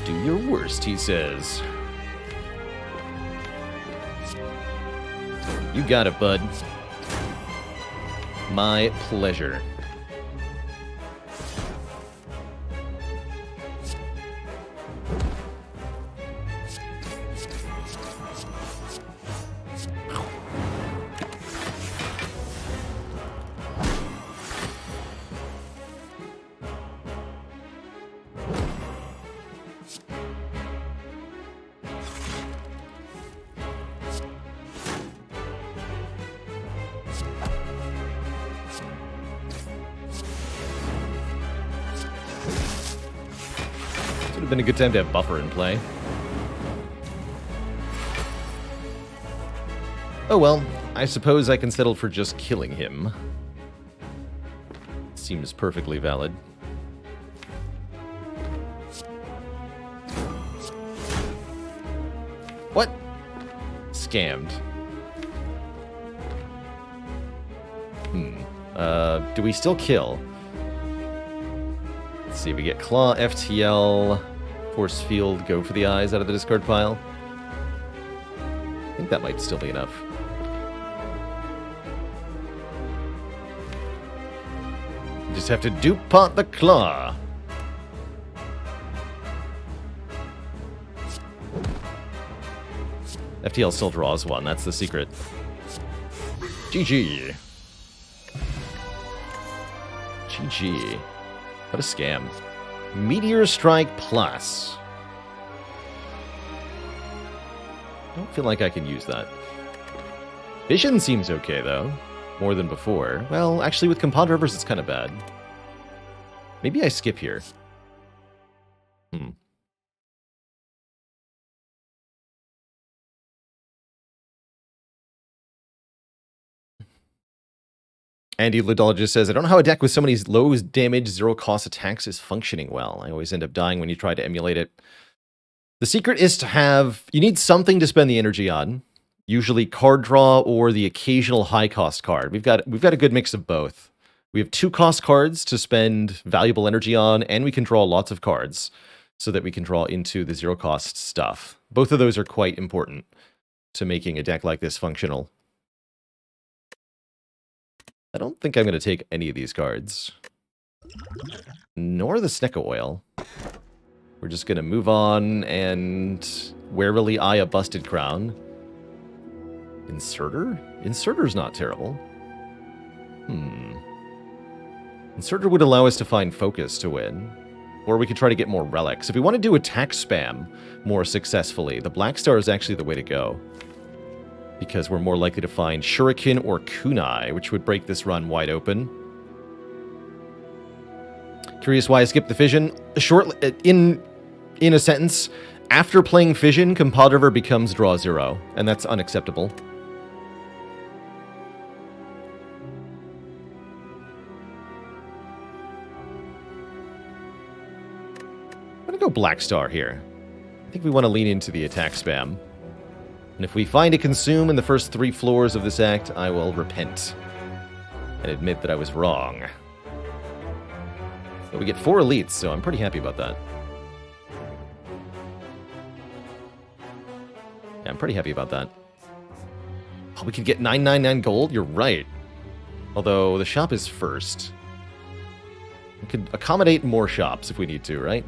Do your worst, he says. You got it, bud. My pleasure. Been a good time to have Buffer in play. Oh well, I suppose I can settle for just killing him. Seems perfectly valid. What? Scammed. Do we still kill? Let's see, we get Claw, FTL... Force Field, go for the eyes out of the discard pile. I think that might still be enough. You just have to dupe pot the Claw. FTL still draws one. That's the secret. GG. GG. What a scam. Meteor Strike Plus. Don't feel like I can use that. Vision seems okay, though. More than before. Well, actually, with Compadre Rivers, it's kind of bad. Maybe I skip here. Andy Ludologist says, I don't know how a deck with so many low damage, zero cost attacks is functioning well. I always end up dying when you try to emulate it. The secret is to have... You need something to spend the energy on. Usually card draw or the occasional high cost card. We've got a good mix of both. We have 2 cost cards to spend valuable energy on, and we can draw lots of cards so that we can draw into the zero cost stuff. Both of those are quite important to making a deck like this functional. I don't think I'm going to take any of these cards. Nor the Snecko Oil. We're just going to move on and warily eye a Busted Crown. Inserter? Inserter's not terrible. Inserter would allow us to find focus to win. Or we could try to get more relics. If we want to do attack spam more successfully, the Black Star is actually the way to go. Because we're more likely to find Shuriken or Kunai, which would break this run wide open. Curious why I skipped the Fission? In a sentence, after playing Fission, Compadre River becomes draw 0, and that's unacceptable. I'm gonna go Black Star here. I think we want to lean into the attack spam. And if we find a consume in the first 3 floors of this act, I will repent and admit that I was wrong. But we get 4 elites, so I'm pretty happy about that. Yeah, I'm pretty happy about that. Oh, we could get 999 gold? You're right. Although, the shop is first. We could accommodate more shops if we need to, right?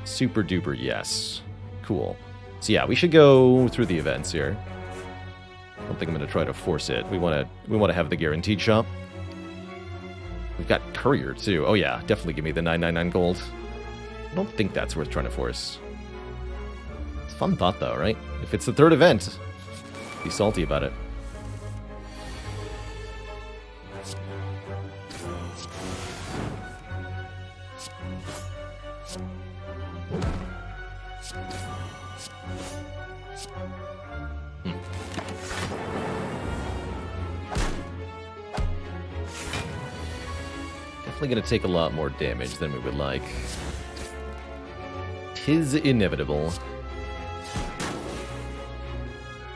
Super duper yes. Cool. So yeah, we should go through the events here. I don't think I'm going to try to force it. We want to have the guaranteed shop. We've got courier too. Oh yeah, definitely give me the 999 gold. I don't think that's worth trying to force. It's a fun thought though, right? If it's the 3rd event, be salty about it. Going to take a lot more damage than we would like. 'Tis inevitable.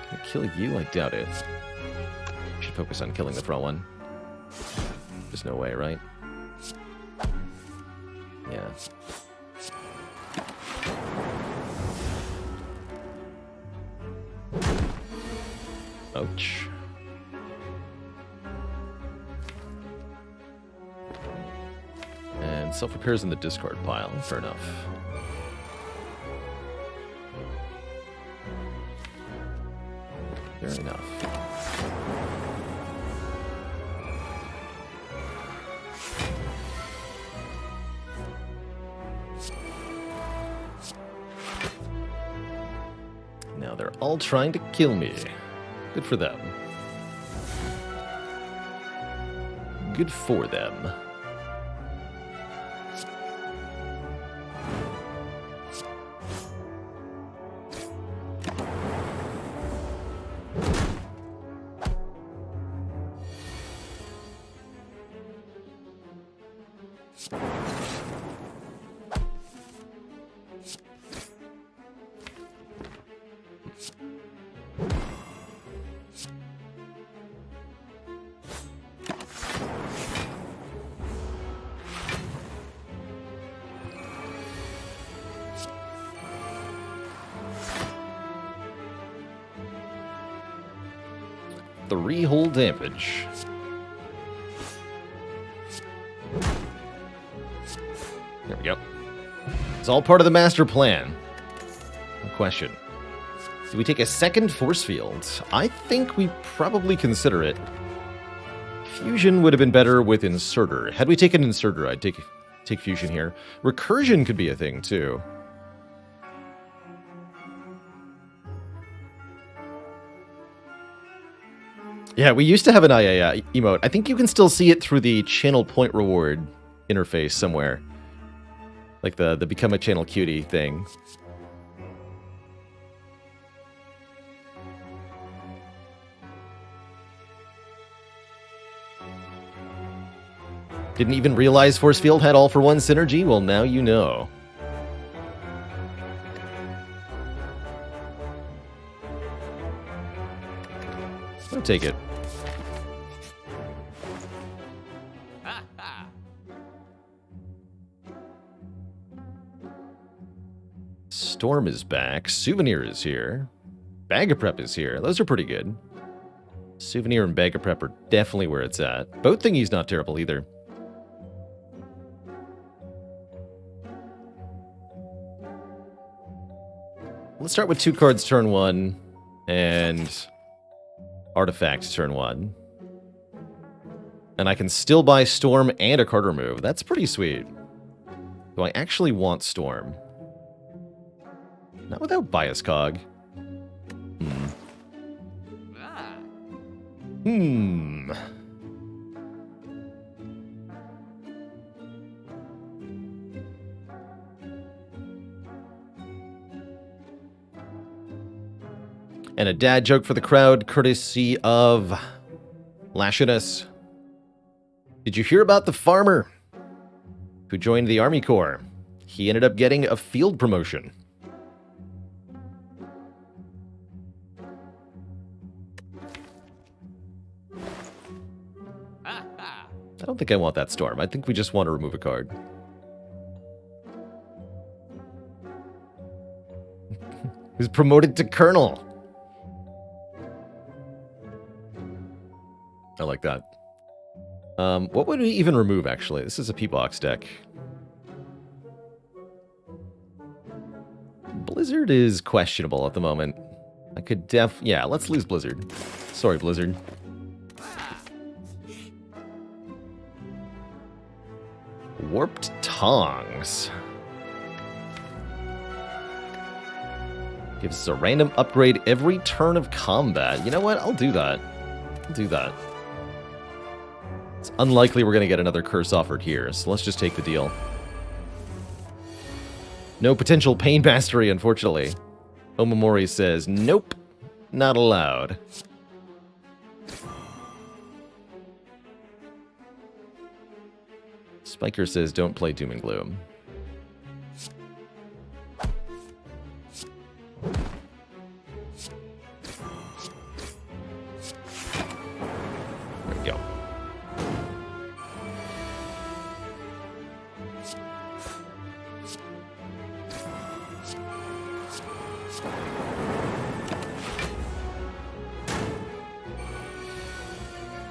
Can I kill you? I doubt it. Should focus on killing the front one. There's no way, right? Yeah. Ouch. And self-repairs in the discard pile. Fair enough. Fair enough. Now they're all trying to kill me. Good for them. Good for them. Three whole damage. There we go. It's all part of the master plan. No question. Do we take a second force field? I think we probably consider it. Fusion would have been better with Inserter. Had we taken Inserter, I'd take Fusion here. Recursion could be a thing, too. Yeah, we used to have an IA emote. I think you can still see it through the channel point reward interface somewhere. Like the become a channel cutie thing. Didn't even realize Force Field had all for one synergy? Well, now you know. I'll take it. Storm is back. Souvenir is here. Bag of Prep is here. Those are pretty good. Souvenir and Bag of Prep are definitely where it's at. Boat Thingy's not terrible either. Let's start with 2 cards turn 1 and Artifact turn 1. And I can still buy Storm and a card remove. That's pretty sweet. Do I actually want Storm? Not without Bias Cog. And a dad joke for the crowd, courtesy of Lashinus. Did you hear about the farmer who joined the Army Corps? He ended up getting a field promotion. I don't think I want that Storm. I think we just want to remove a card. He's promoted to Colonel. I like that. What would we even remove, actually? This is a P-Box deck. Blizzard is questionable at the moment. I could yeah, let's lose Blizzard. Sorry, Blizzard. Warped Tongs. Gives us a random upgrade every turn of combat. You know what? I'll do that. I'll do that. It's unlikely we're going to get another curse offered here, so let's just take the deal. No potential pain mastery, unfortunately. Omamori says, nope, not allowed. Spiker says, don't play Doom and Gloom. There we go.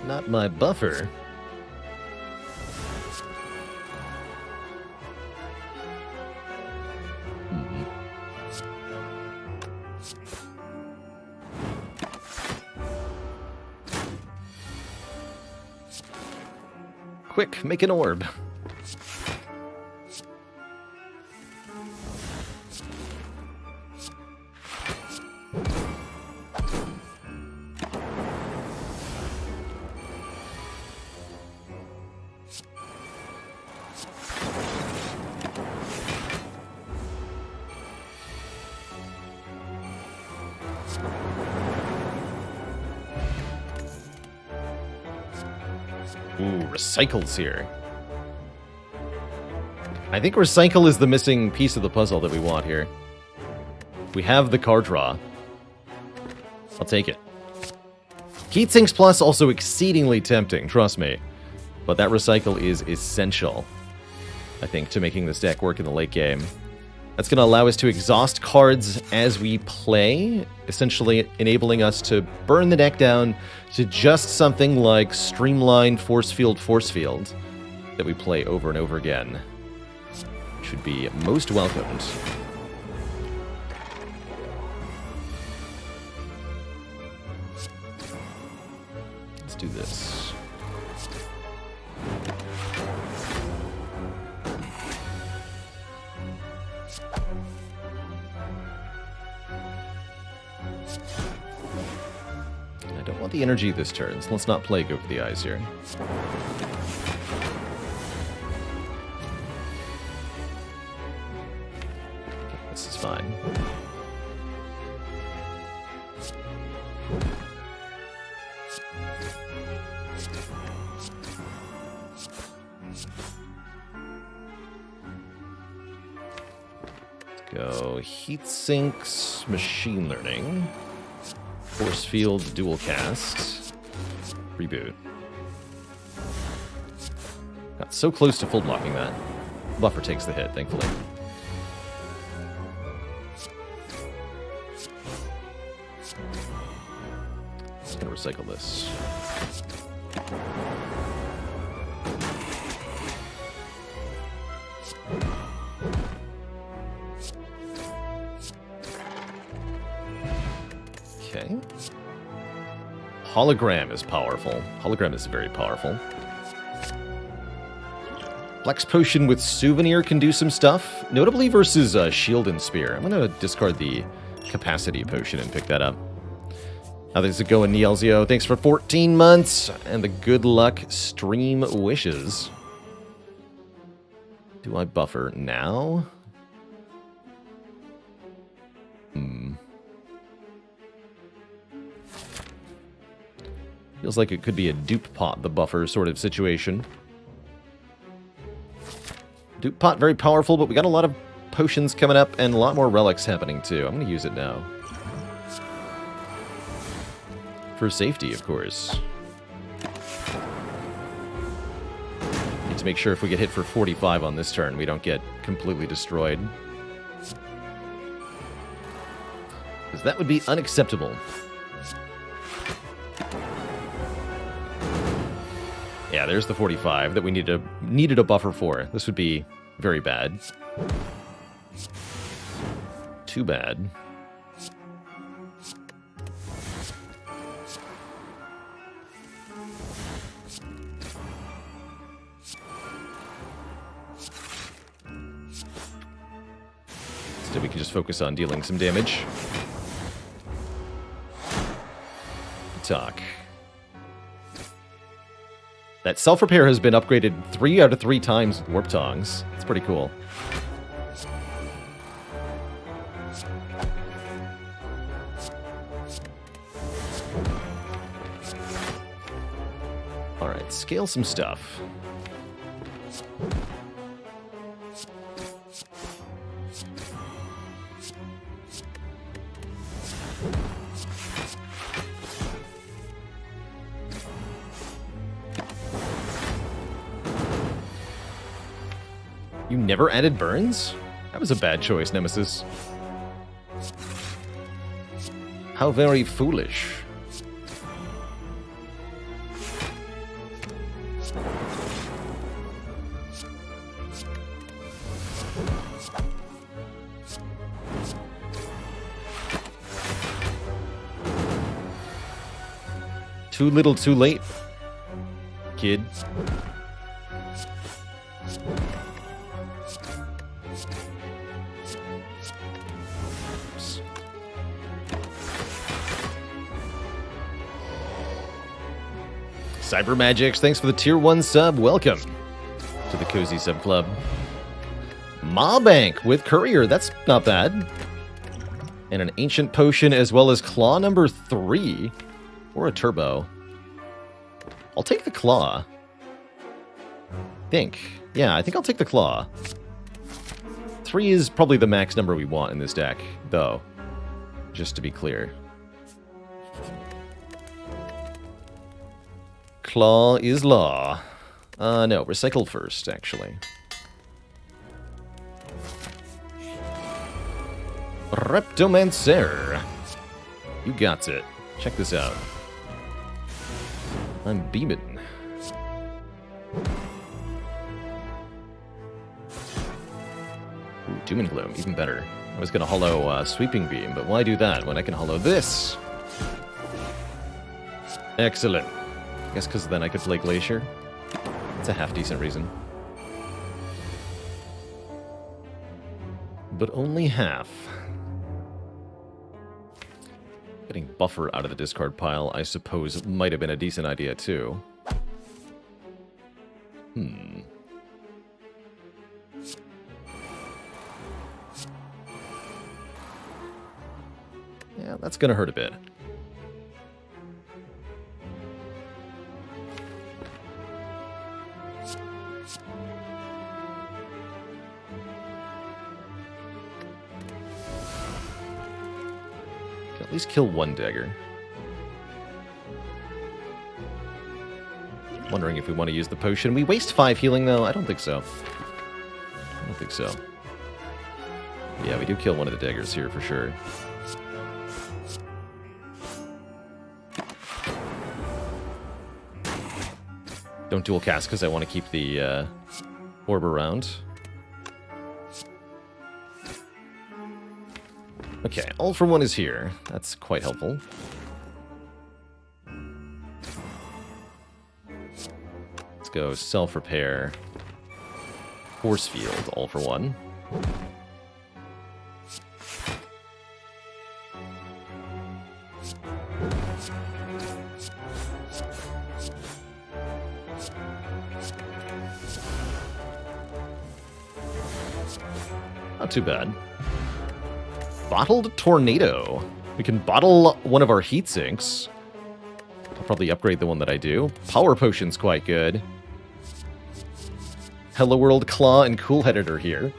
Not my buffer. Quick, make an orb. Ooh, Recycle's here. I think Recycle is the missing piece of the puzzle that we want here. We have the card draw. I'll take it. Heatsinks Plus also exceedingly tempting, trust me. But that Recycle is essential, I think, to making this deck work in the late game. That's going to allow us to exhaust cards as we play, essentially enabling us to burn the deck down to just something like Streamlined Force Field that we play over and over again. Should be most welcomed. do this. I don't want the energy this turn, so let's not plague over the eyes here. This is fine. Go heat sinks, machine learning, force field, dual cast, reboot. Got so close to full blocking that. Buffer takes the hit, thankfully. Just gonna recycle this. Okay. Hologram is powerful. Hologram is very powerful. Flex Potion with Souvenir can do some stuff, notably versus Shield and Spear. I'm going to discard the Capacity Potion and pick that up. How does it go in Nielzio? Thanks for 14 months and the good luck stream wishes. Do I buffer now? Feels like it could be a dupe pot, the buffer sort of situation. Dupe pot, very powerful, but we got a lot of potions coming up and a lot more relics happening too. I'm going to use it now. For safety, of course. Need to make sure if we get hit for 45 on this turn, we don't get completely destroyed. Because that would be unacceptable. Yeah, there's the 45 that we needed a buffer for. This would be very bad. Too bad. Instead, we can just focus on dealing some damage. Talk. That self-repair has been upgraded 3 out of 3 times with Warp Tongs. It's pretty cool. Alright, scale some stuff. You never added burns? That was a bad choice, Nemesis. How very foolish. Too little, too late, kid. Cyber Magics, thanks for the tier 1 sub. Welcome to the Cozy Sub Club. Mabank with Courier, that's not bad. And an Ancient Potion as well as Claw number 3. Or a Turbo. I'll take the Claw. Yeah, I think I'll take the Claw. 3 is probably the max number we want in this deck, though. Just to be clear. Claw is law. No, recycle first, actually. Reptomancer. You got it. Check this out. I'm beaming. Ooh, Doom and Gloom, even better. I was going to hollow Sweeping Beam, but why do that when I can hollow this? Excellent. I guess because then I could play Glacier. It's a half-decent reason. But only half. Getting Buffer out of the discard pile, I suppose, might have been a decent idea, too. Yeah, that's gonna hurt a bit. Can at least kill one dagger. Wondering if we want to use the potion. We waste 5 healing, though? I don't think so. I don't think so. Yeah, we do kill one of the daggers here for sure. Don't dual cast because I want to keep the orb around. Okay, All for One is here. That's quite helpful. Let's go self-repair. Force Field, All for One. Not too bad. Bottled Tornado. We can bottle one of our heat sinks. I'll probably upgrade the one that I do. Power Potion's quite good. Hello World Claw and Cool Headed are here.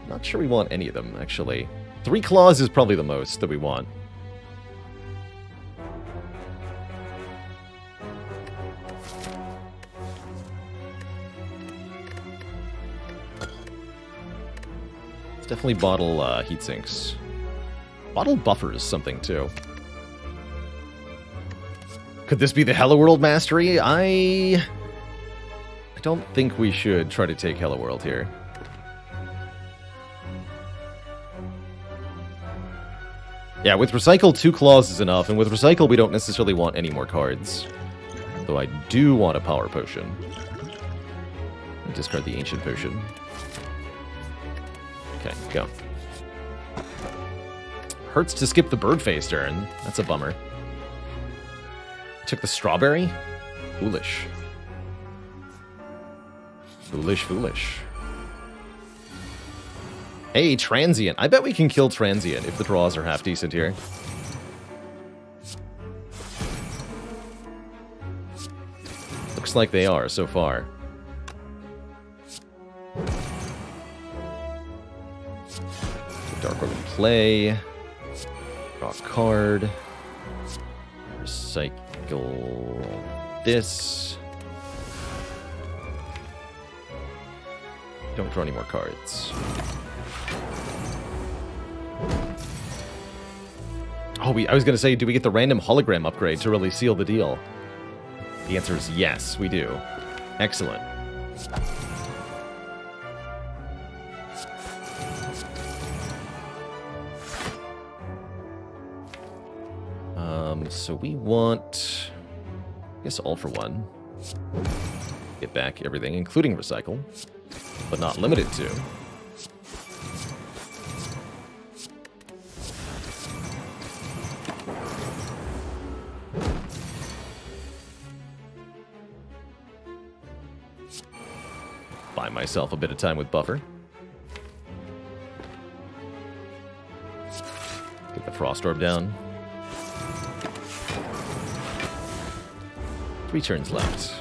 Not sure we want any of them, actually. 3 claws is probably the most that we want. Definitely bottle heat sinks. Bottle buffers something too. Could this be the Hello World Mastery? I don't think we should try to take Hello World here. Yeah, with Recycle, 2 claws is enough, and with Recycle we don't necessarily want any more cards. Though I do want a Power Potion. I'll discard the Ancient Potion. Okay, go. Hurts to skip the Birdface turn. That's a bummer. Took the Strawberry? Foolish. Foolish, foolish. Hey, Transient. I bet we can kill Transient if the draws are half decent here. Looks like they are so far. Dark Orb in play. Draw a card. Recycle this. Don't draw any more cards. Oh, I was going to say, do we get the random hologram upgrade to really seal the deal? The answer is yes, we do. Excellent. So we want, I guess, All for One. Get back everything, including Recycle, but not limited to. Buy myself a bit of time with Buffer. Get the Frost Orb down. 3 turns left.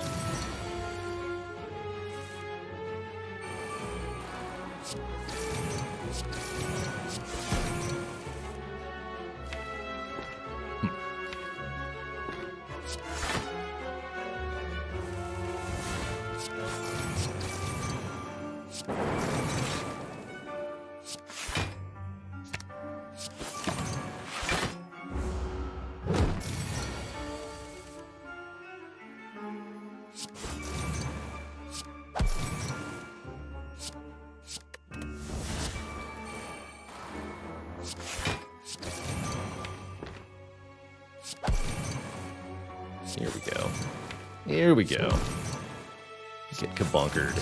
Here we go. Here we go. Get kabonkered.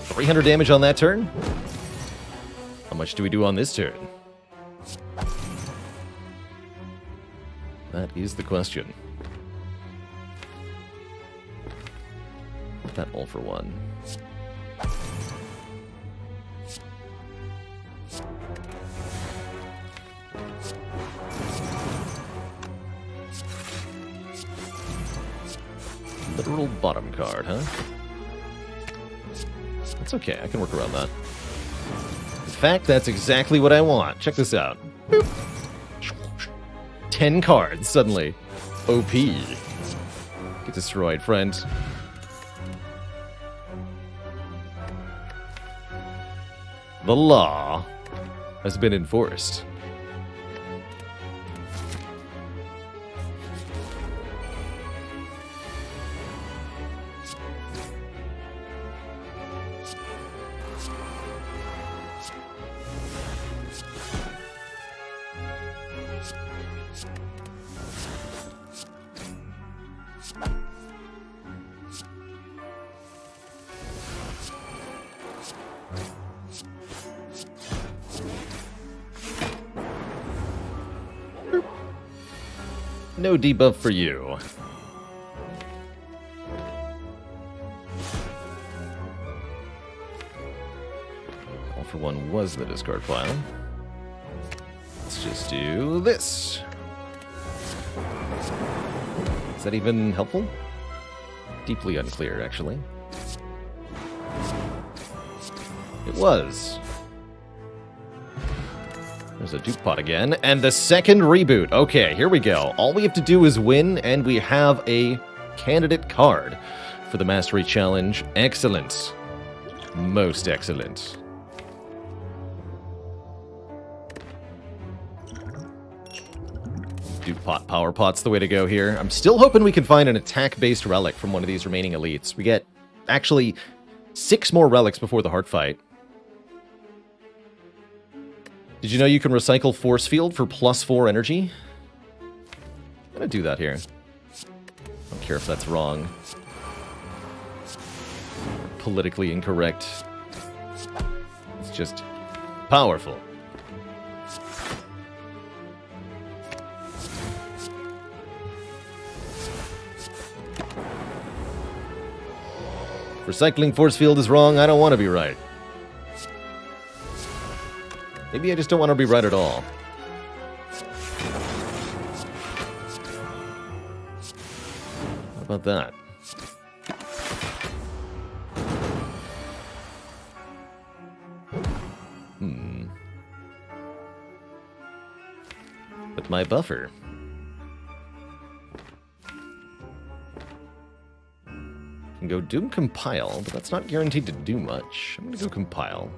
$300 damage on that turn? How much do we do on this turn? That is the question. That all for one. Literal bottom card, huh? That's okay, I can work around that. In fact, that's exactly what I want. Check this out. Boop. 10 cards, suddenly. OP. Get destroyed, friend. The law has been enforced. No debuff for you. All for one was the discard pile. Let's just do this. Is that even helpful? Deeply unclear, actually. It was. There's a Duke Pot again, and the second reboot. Okay, here we go. All we have to do is win, and we have a candidate card for the Mastery Challenge. Excellent. Most excellent. Duke Pot, Power Pot's the way to go here. I'm still hoping we can find an attack-based relic from one of these remaining elites. We get, actually, 6 more relics before the Heart Fight. Did you know you can recycle Force Field for +4 energy? I'm gonna do that here. Don't care if that's wrong. Politically incorrect. It's just powerful. Recycling Force Field is wrong. I don't want to be right. Maybe I just don't want to be right at all. How about that? But my buffer. I can go Doom Compile, but that's not guaranteed to do much. I'm going to go Compile.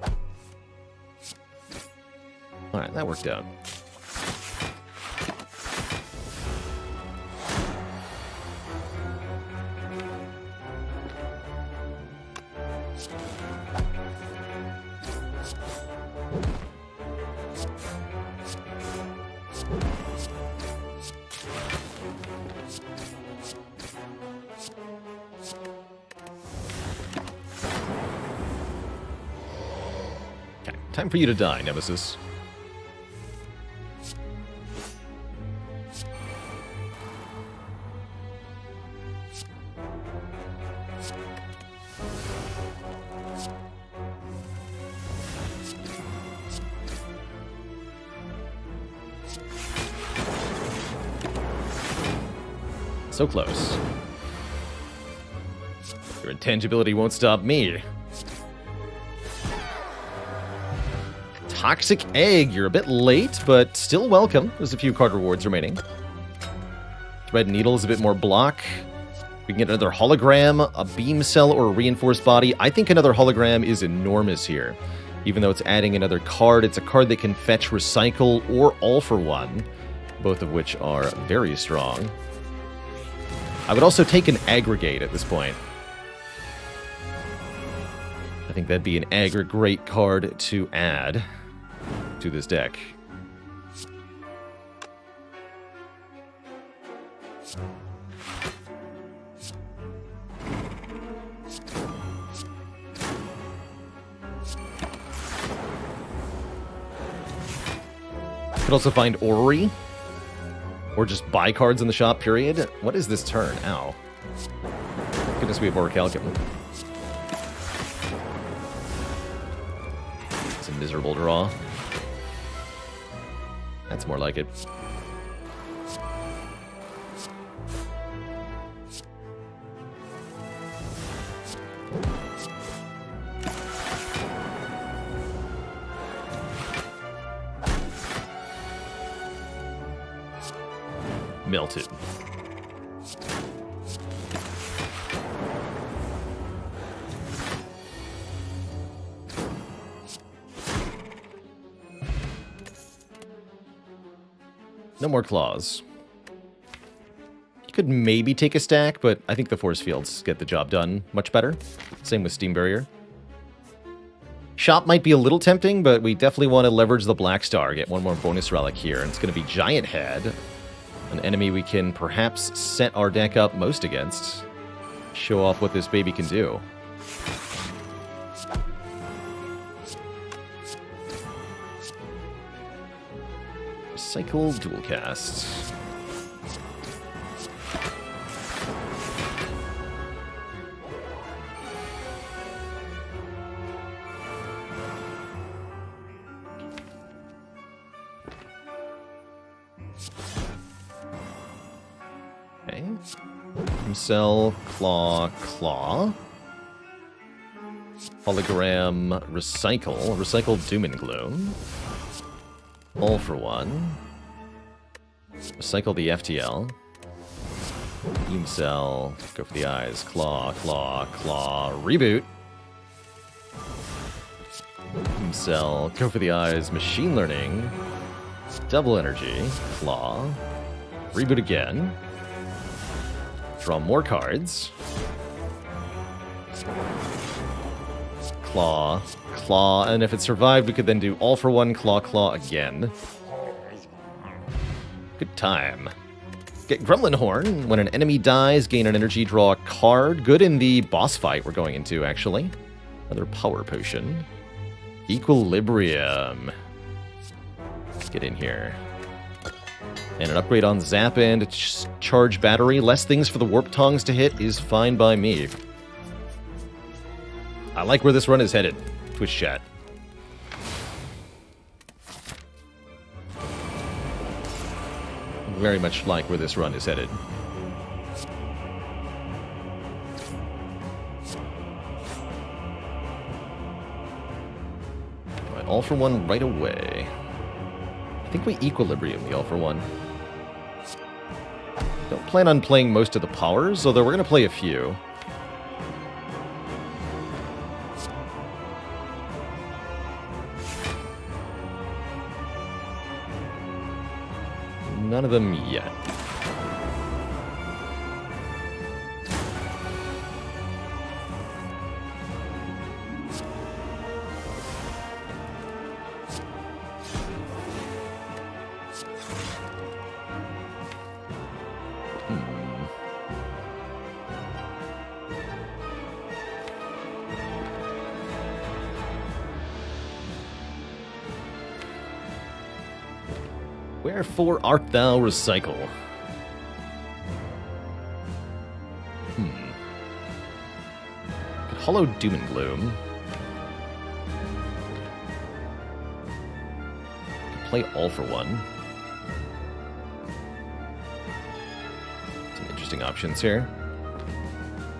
Alright, that worked out. Okay, time for you to die, Nemesis. So close. Your intangibility won't stop me. Toxic Egg, you're a bit late, but still welcome. There's a few card rewards remaining. Thread Needle is a bit more block. We can get another hologram, a beam cell, or a reinforced body. I think another hologram is enormous here. Even though it's adding another card, it's a card that can fetch, recycle, or all for one. Both of which are very strong. I would also take an aggregate at this point. I think that'd be an aggregate card to add to this deck. Could also find Orrery. Or just buy cards in the shop, period. What is this turn? Ow. Goodness, we have Orichalcum. It's a miserable draw. That's more like it. Melted. No more claws. You could maybe take a stack, but I think the force fields get the job done much better. Same with Steam Barrier. Shop might be a little tempting, but we definitely want to leverage the Black Star, get one more bonus relic here, and it's going to be Giant Head. An enemy we can perhaps set our deck up most against. Show off what this baby can do. Recycle dual cast. Okay. Cell, claw, claw. Hologram, recycle. Recycle Doom and Gloom. All for one. Recycle the FTL. Cell. Go for the eyes. Claw, claw, claw. Reboot. Cell. Go for the eyes. Machine Learning. Double energy. Claw. Reboot again. Draw more cards. Claw, claw, and if it survived, we could then do all for one, claw, claw again. Good time. Get Gremlin Horn. When an enemy dies, gain an energy, draw a card. Good in the boss fight we're going into, actually. Another power potion. Equilibrium. Let's get in here. And an upgrade on Zap and Charge Battery. Less things for the Warp Tongs to hit is fine by me. I like where this run is headed. Twitch chat. Very much like where this run is headed. Right, all for one right away. I think we Equilibrium the all for one. Don't plan on playing most of the powers, although we're going to play a few. None of them yet. Wherefore art thou recycle? Could hollow Doom and Gloom. Could play all for one. Some interesting options here.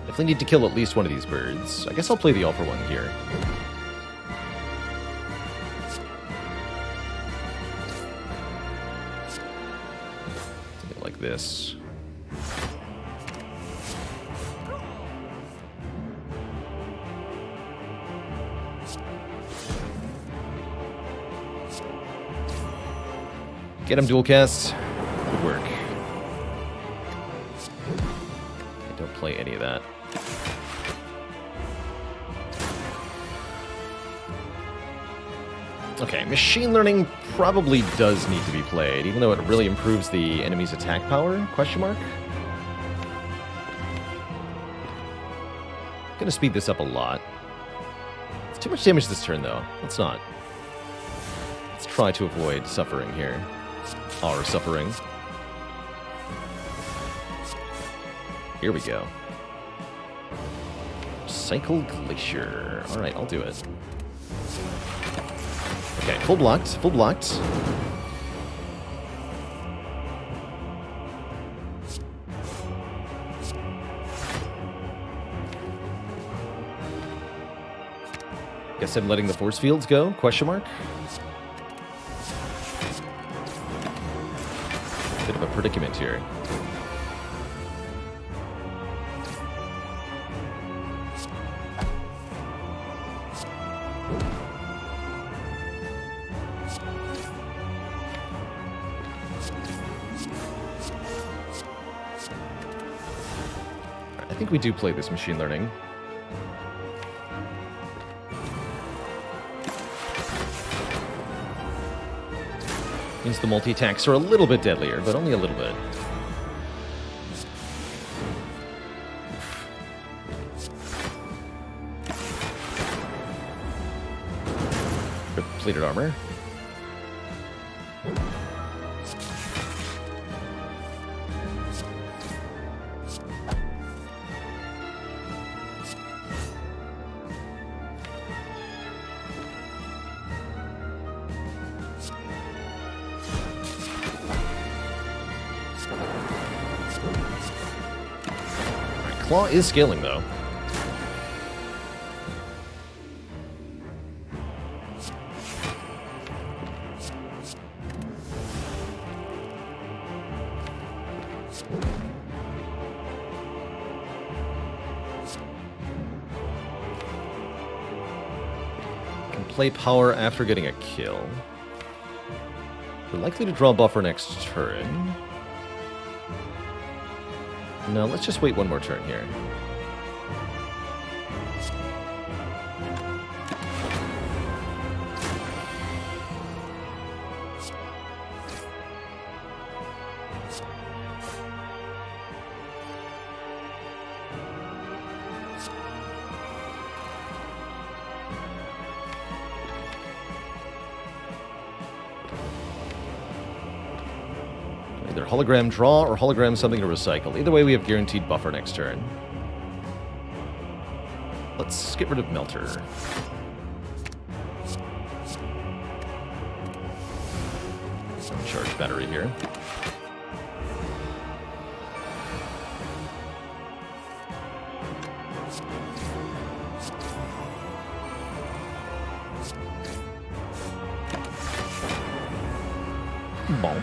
Definitely need to kill at least one of these birds. I guess I'll play the all for one here. This. Get him dual cast. Good work. play any of that. Okay, machine learning probably does need to be played, even though it really improves the enemy's attack power, question mark? Gonna speed this up a lot. It's too much damage this turn, though. Let's not. Let's try to avoid suffering here. Our suffering. Here we go. Cycle Glacier. Alright, I'll do it. Okay, full blocked, full blocked. Guess I'm letting the force fields go, question mark? Bit of a predicament here. I think we do play this machine learning. Means the multi-attacks are a little bit deadlier, but only a little bit. Plated armor. Claw is scaling, though. Can play power after getting a kill. We're likely to draw buffer next turn. No, let's just wait one more turn here. Either hologram draw or hologram something to recycle. Either way, we have guaranteed buffer next turn. Let's get rid of Melter. Charge battery here. Bonk.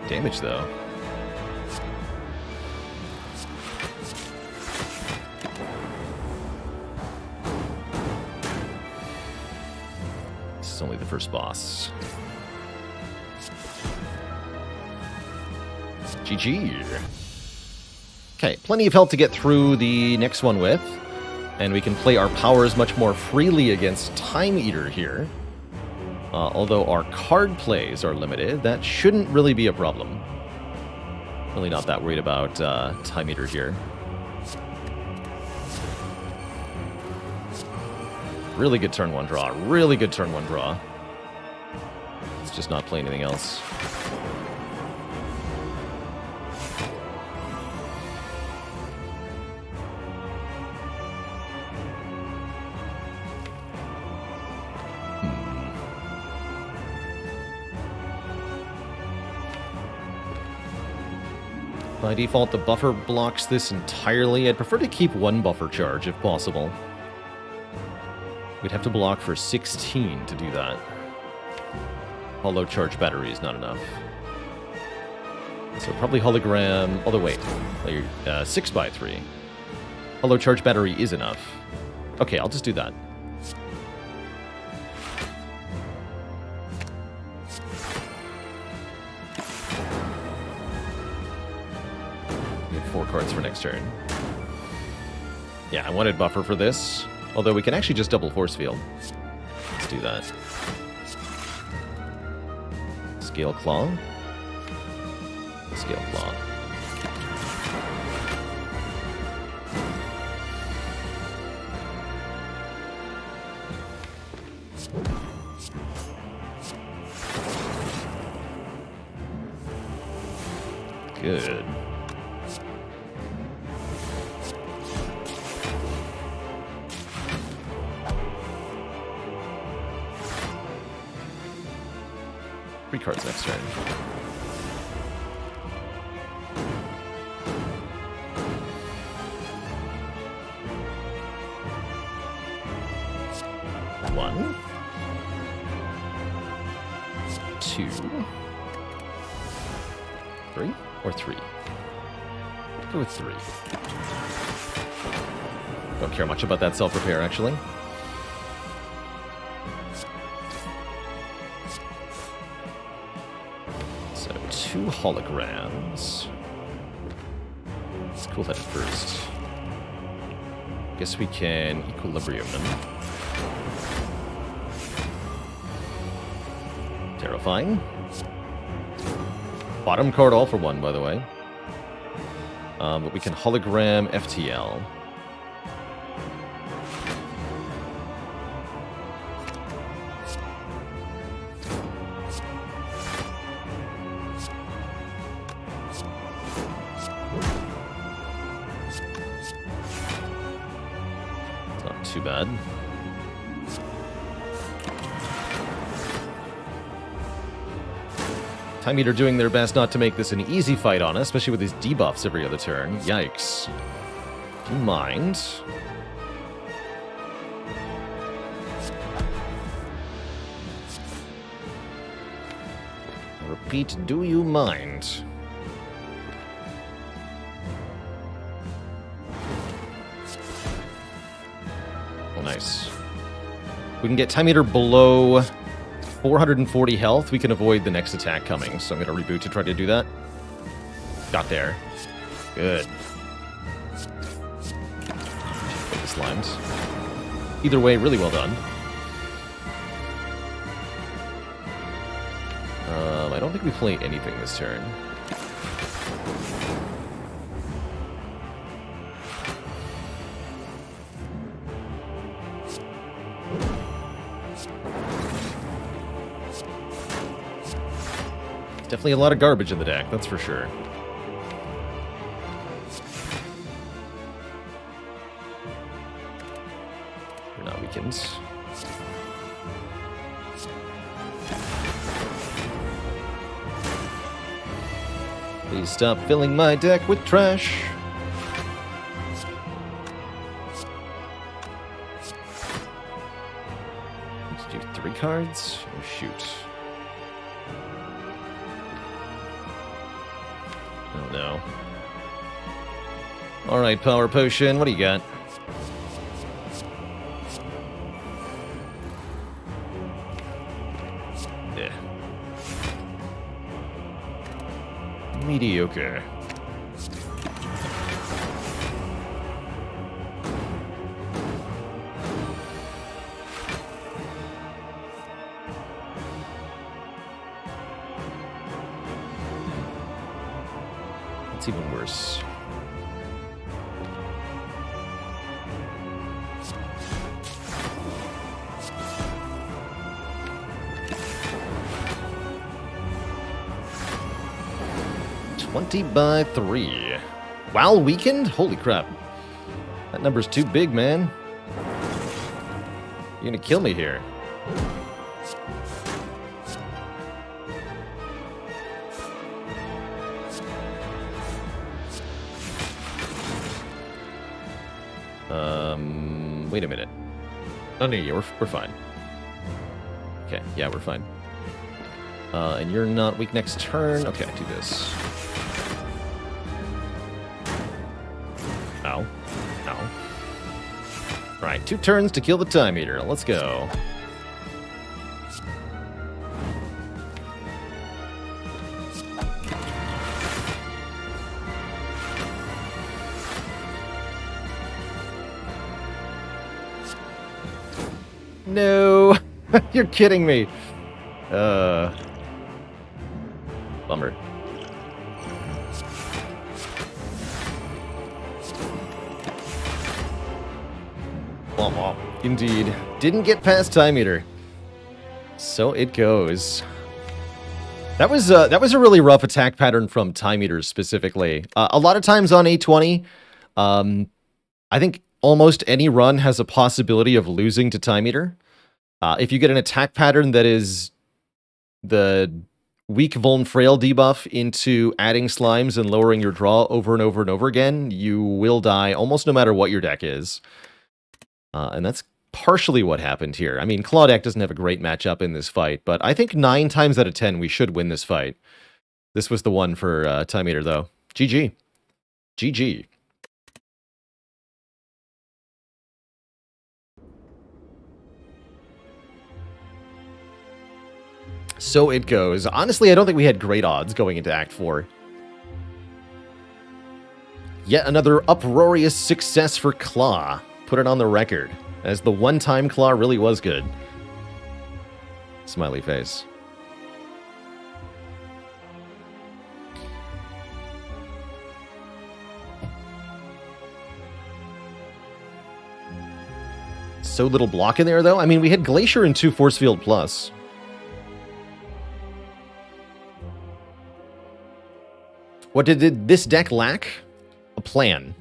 Damage, though. This is only the first boss. GG. Okay, plenty of health to get through the next one with. And we can play our powers much more freely against Time Eater here. Although our card plays are limited, that shouldn't really be a problem. Really not that worried about Time Eater here. Really good turn one draw. Really good turn one draw. Let's just not play anything else. By default, the buffer blocks this entirely. I'd prefer to keep one buffer charge if possible. We'd have to block for 16 to do that. Hollow charge battery is not enough. So probably hologram... Although wait, 6x3. Hollow charge battery is enough. Okay, I'll just do that. We have 4 cards for next turn. Yeah, I wanted buffer for this. Although we can actually just double force field. Let's do that. Scale Claw. Scale Claw. Good. Three cards next turn. One. 2. 3 or 3? Go with 3. Don't care much about that self-repair, actually. So, 2 holograms. Let's cool that at first. Guess we can equilibrium them. Terrifying. Bottom card all for 1, by the way. But we can hologram FTL. It's not too bad. Time Eater doing their best not to make this an easy fight on us, especially with these debuffs every other turn. Yikes. Do you mind? Repeat, do you mind? Oh, nice. We can get Time Eater below 440 health, we can avoid the next attack coming, so I'm going to reboot to try to do that. Got there. Good. Get this slimed. Either way, really well done. I don't think we play anything this turn. Definitely a lot of garbage in the deck, that's for sure. You're not weakened. Please stop filling my deck with trash. Let's do 3 cards. Oh, shoot. Oh no. Alright, Power Potion, what do you got? Yeah. Mediocre. It's even worse. $20/3. Wow, weakened? Holy crap. That number's too big, man. You're gonna kill me here. Wait a minute. Oh, no, yeah, we're fine. Okay, yeah, we're fine. And you're not weak next turn. Okay, do this. Ow. Ow. Right, 2 turns to kill the Time Eater. Let's go. No! You're kidding me! Bummer. Womp womp. Indeed. Didn't get past Time Eater. So it goes. That was a really rough attack pattern from Time Eaters specifically. A lot of times on A20, I think almost any run has a possibility of losing to Time Eater. If you get an attack pattern that is the weak Vuln Frail debuff into adding slimes and lowering your draw over and over and over again, you will die almost no matter what your deck is. And that's partially what happened here. I mean, Claw deck doesn't have a great matchup in this fight, but I think 9 times out of 10 we should win this fight. This was the one for Time Eater, though. GG. GG. So it goes. Honestly, I don't think we had great odds going into Act 4. Yet another uproarious success for Claw. Put it on the record, as the one-time Claw really was good. Smiley face. So little block in there, though. I mean, we had Glacier and 2 Force Field Plus. What did this deck lack? A plan.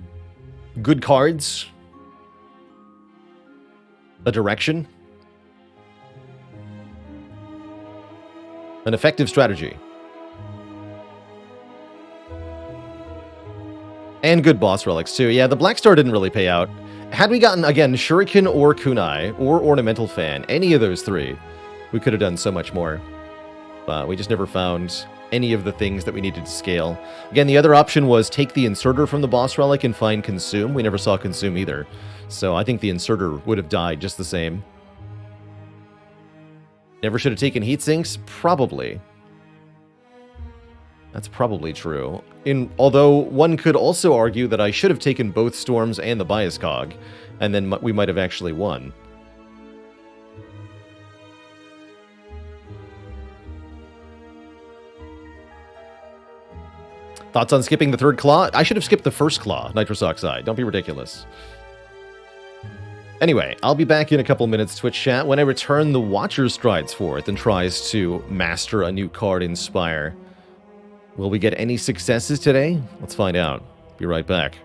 Good cards. A direction. An effective strategy. And good boss relics, too. Yeah, the Black Star didn't really pay out. Had we gotten, again, Shuriken or Kunai, or Ornamental Fan, any of those 3, we could have done so much more. But we just never found any of the things that we needed to scale. Again, the other option was take the Inserter from the boss relic and find Consume. We never saw Consume either. So I think the Inserter would have died just the same. Never should have taken Heat Sinks? Probably. That's probably true. Although one could also argue that I should have taken both Storms and the Bias Cog, and then we might have actually won. Thoughts on skipping the 3rd Claw? I should have skipped the 1st Claw, Nitrous Oxide. Don't be ridiculous. Anyway, I'll be back in a couple minutes, Twitch chat. When I return, the Watcher strides forth and tries to master a new card in Spire. Will we get any successes today? Let's find out. Be right back.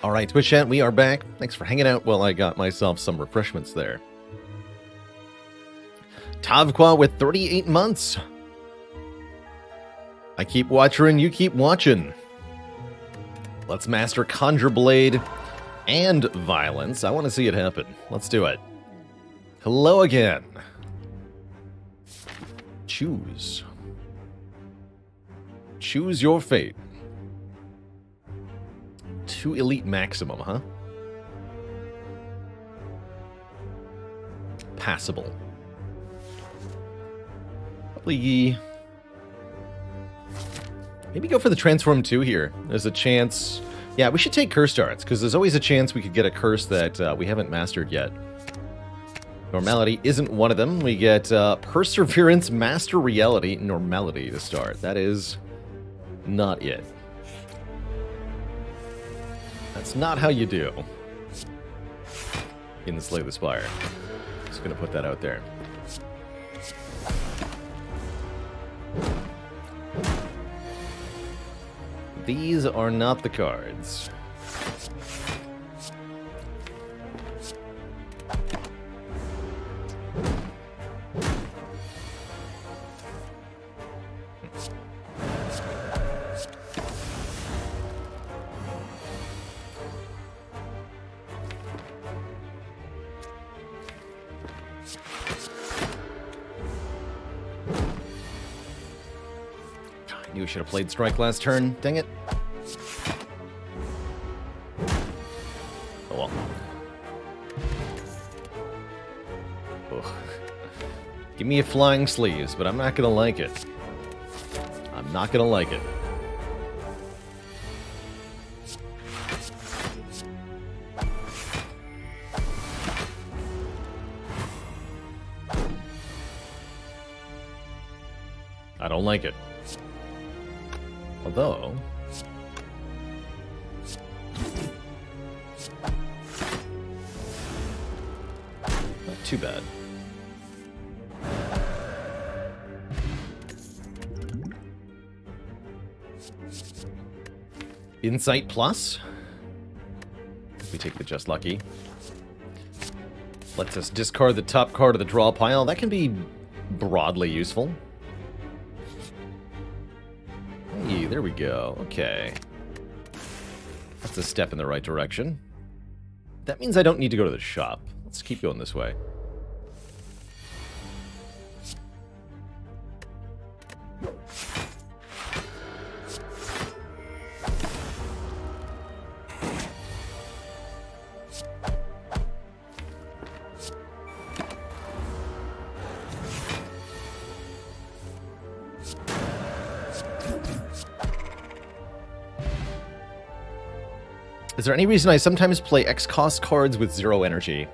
All right, Twitch chat, we are back. Thanks for hanging out while I got myself some refreshments there. Tavqua with 38 months. I keep watching, you keep watching. Let's master Conjure Blade and Violence. I want to see it happen. Let's do it. Hello again. Choose. Choose your fate. 2 elite maximum, huh? Passable. Probably... maybe go for the Transform 2 here. There's a chance... yeah, we should take Curse Darts, because there's always a chance we could get a curse that we haven't mastered yet. Normality isn't one of them. We get Perseverance, Master Reality, Normality to start. That is not it. That's not how you do in the Slay the Spire. Just gonna put that out there. These are not the cards. I knew we should have played Strike last turn. Dang it. Oh well. Ugh. Give me a Flying Sleeves, but I'm not gonna like it. I'm not gonna like it. I don't like it. Although... not too bad. Insight Plus. We take the Just Lucky. Lets us discard the top card of the draw pile. That can be broadly useful. Hey, there we go. Okay. That's a step in the right direction. That means I don't need to go to the shop. Let's keep going this way. Is there any reason I sometimes play X-Cost cards with 0 energy?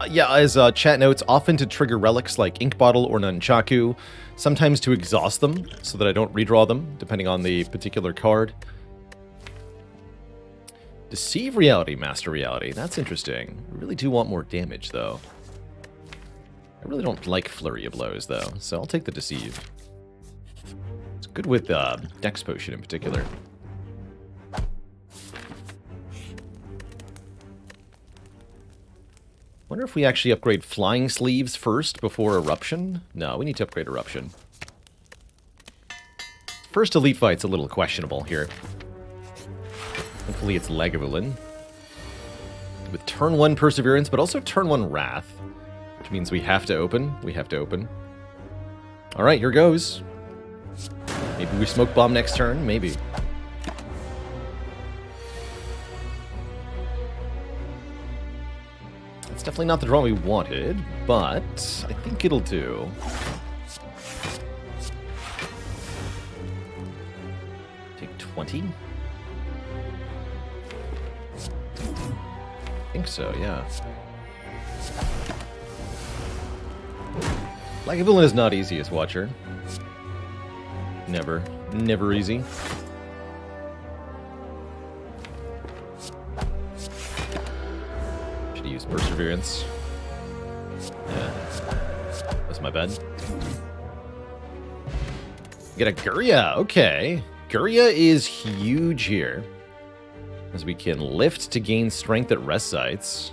Yeah, as chat notes, often to trigger relics like Ink Bottle or Nunchaku, sometimes to exhaust them so that I don't redraw them, depending on the particular card. Deceive Reality, Master Reality. That's interesting. I really do want more damage, though. I really don't like Flurry of Blows, though, so I'll take the Deceive. It's good with Dex Potion in particular. Wonder if we actually upgrade Flying Sleeves first before Eruption? No, we need to upgrade Eruption. First Elite Fight's a little questionable here. Hopefully it's Lagavulin. With turn 1 Perseverance, but also turn 1 Wrath. Which means we have to open. We have to open. Alright, here goes. Maybe we Smoke Bomb next turn, maybe. It's definitely not the draw we wanted, but I think it'll do. Take 20? I think so, yeah. Lagavulin is not easy as Watcher. Never. Never easy. Use Perseverance. Yeah. That's my bad. Get a Guria. Okay. Guria is huge here. As we can lift to gain strength at rest sites.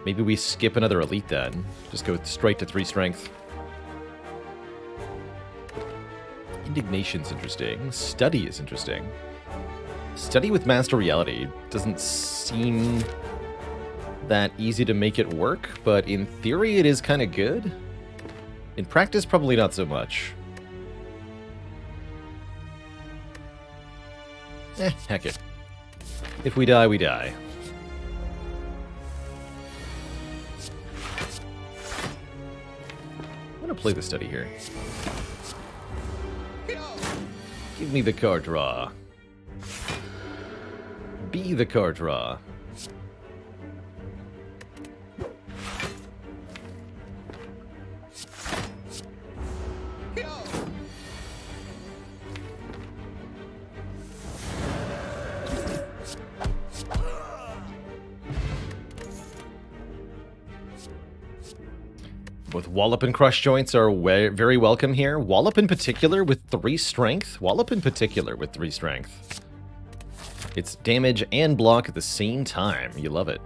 Maybe we skip another elite then. Just go straight to 3 strength. Indignation's interesting. Study is interesting. Study with Master Reality doesn't seem that easy to make it work, but in theory it is kind of good. In practice, probably not so much. Heck it. If we die, we die. I'm gonna play the study here. Give me the card draw. Be the card draw. Both Wallop and Crush Joints are very welcome here. Wallop in particular with 3 strength. Wallop in particular with 3 strength. It's damage and block at the same time. You love it.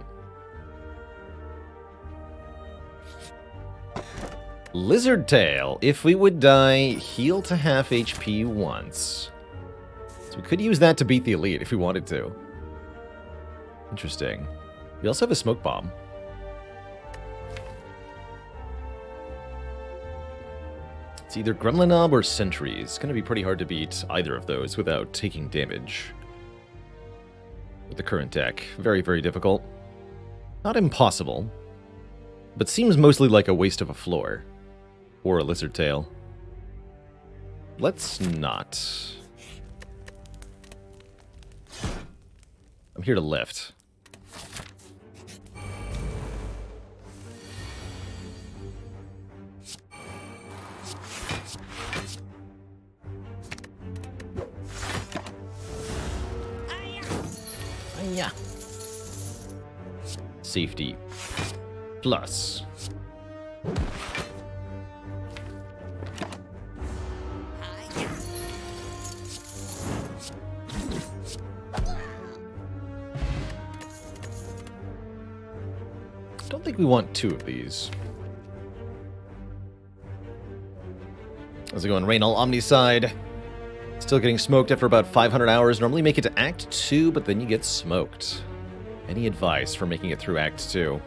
Lizard Tail. If we would die, heal to half HP once. So we could use that to beat the elite if we wanted to. Interesting. We also have a smoke bomb. It's either Gremlinob or Sentries. It's going to be pretty hard to beat either of those without taking damage. With the current deck. Very, very difficult. Not impossible. But seems mostly like a waste of a floor. Or a Lizard Tail. Let's not. I'm here to lift. Yeah. Safety. Plus. Don't think we want 2 of these. How's it going, Raynal? Omniside. Still getting smoked after about 500 hours. Normally make it to Act 2, but then you get smoked. Any advice for making it through Act 2?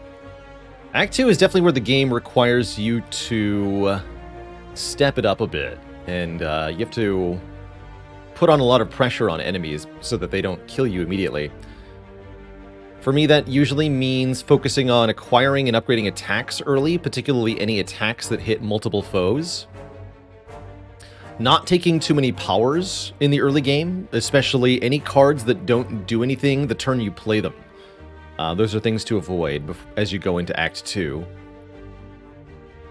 Act 2 is definitely where the game requires you to step it up a bit. And you have to put on a lot of pressure on enemies so that they don't kill you immediately. For me, that usually means focusing on acquiring and upgrading attacks early, particularly any attacks that hit multiple foes. Not taking too many powers in the early game, especially any cards that don't do anything the turn you play them. Those are things to avoid as you go into Act 2.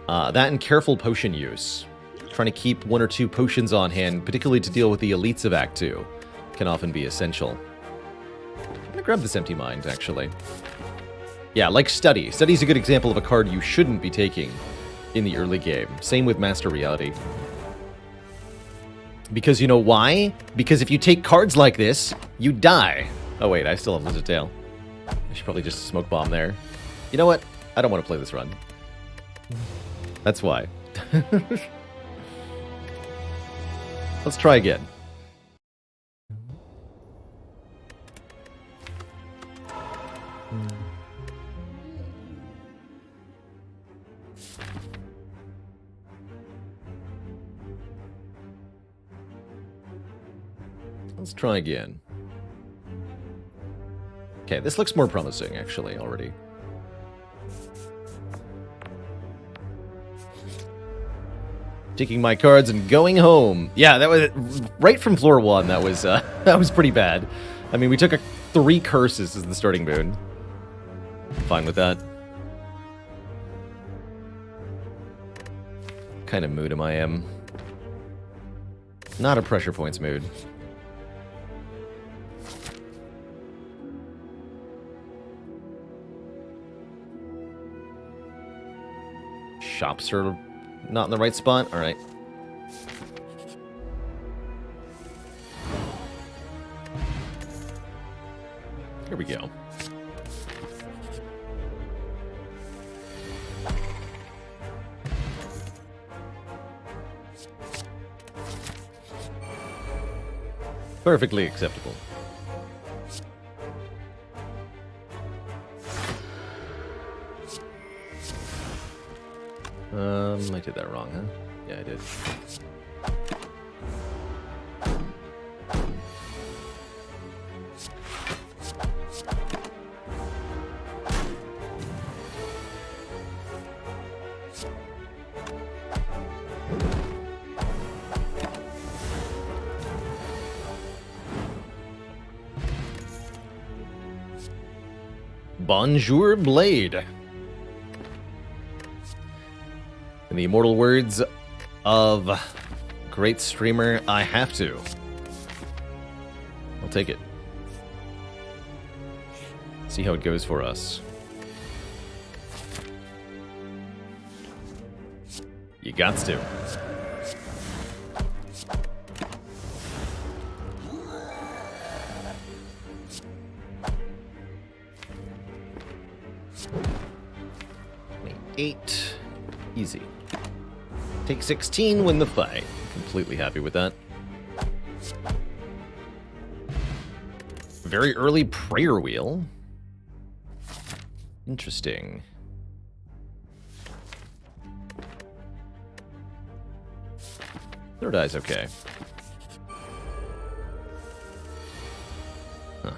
That and careful potion use. Trying to keep 1 or 2 potions on hand, particularly to deal with the elites of Act 2, can often be essential. I'm going to grab this Empty Mind, actually. Yeah, like Study. Study's a good example of a card you shouldn't be taking in the early game. Same with Master Reality. Because you know why? Because if you take cards like this, you die. Oh wait, I still have Lizard Tail. I should probably just smoke bomb there. You know what? I don't want to play this run. That's why. Let's try again. Let's try again. Okay, this looks more promising, actually, already. Taking my cards and going home. Yeah, that was right from floor 1. That was that was pretty bad. I mean, we took 3 curses as the starting boon. I'm fine with that. What kind of mood am I in? Not a pressure points mood. Shops are not in the right spot? Alright. Here we go. Perfectly acceptable. I did that wrong, huh? Yeah, I did. Bonjour, Blade. In the immortal words of great streamer, I have to. I'll take it. See how it goes for us. You gots to. Eight. Easy. Take 16, win the fight. Completely happy with that. Very early prayer wheel. Interesting. Third eye's okay. Huh.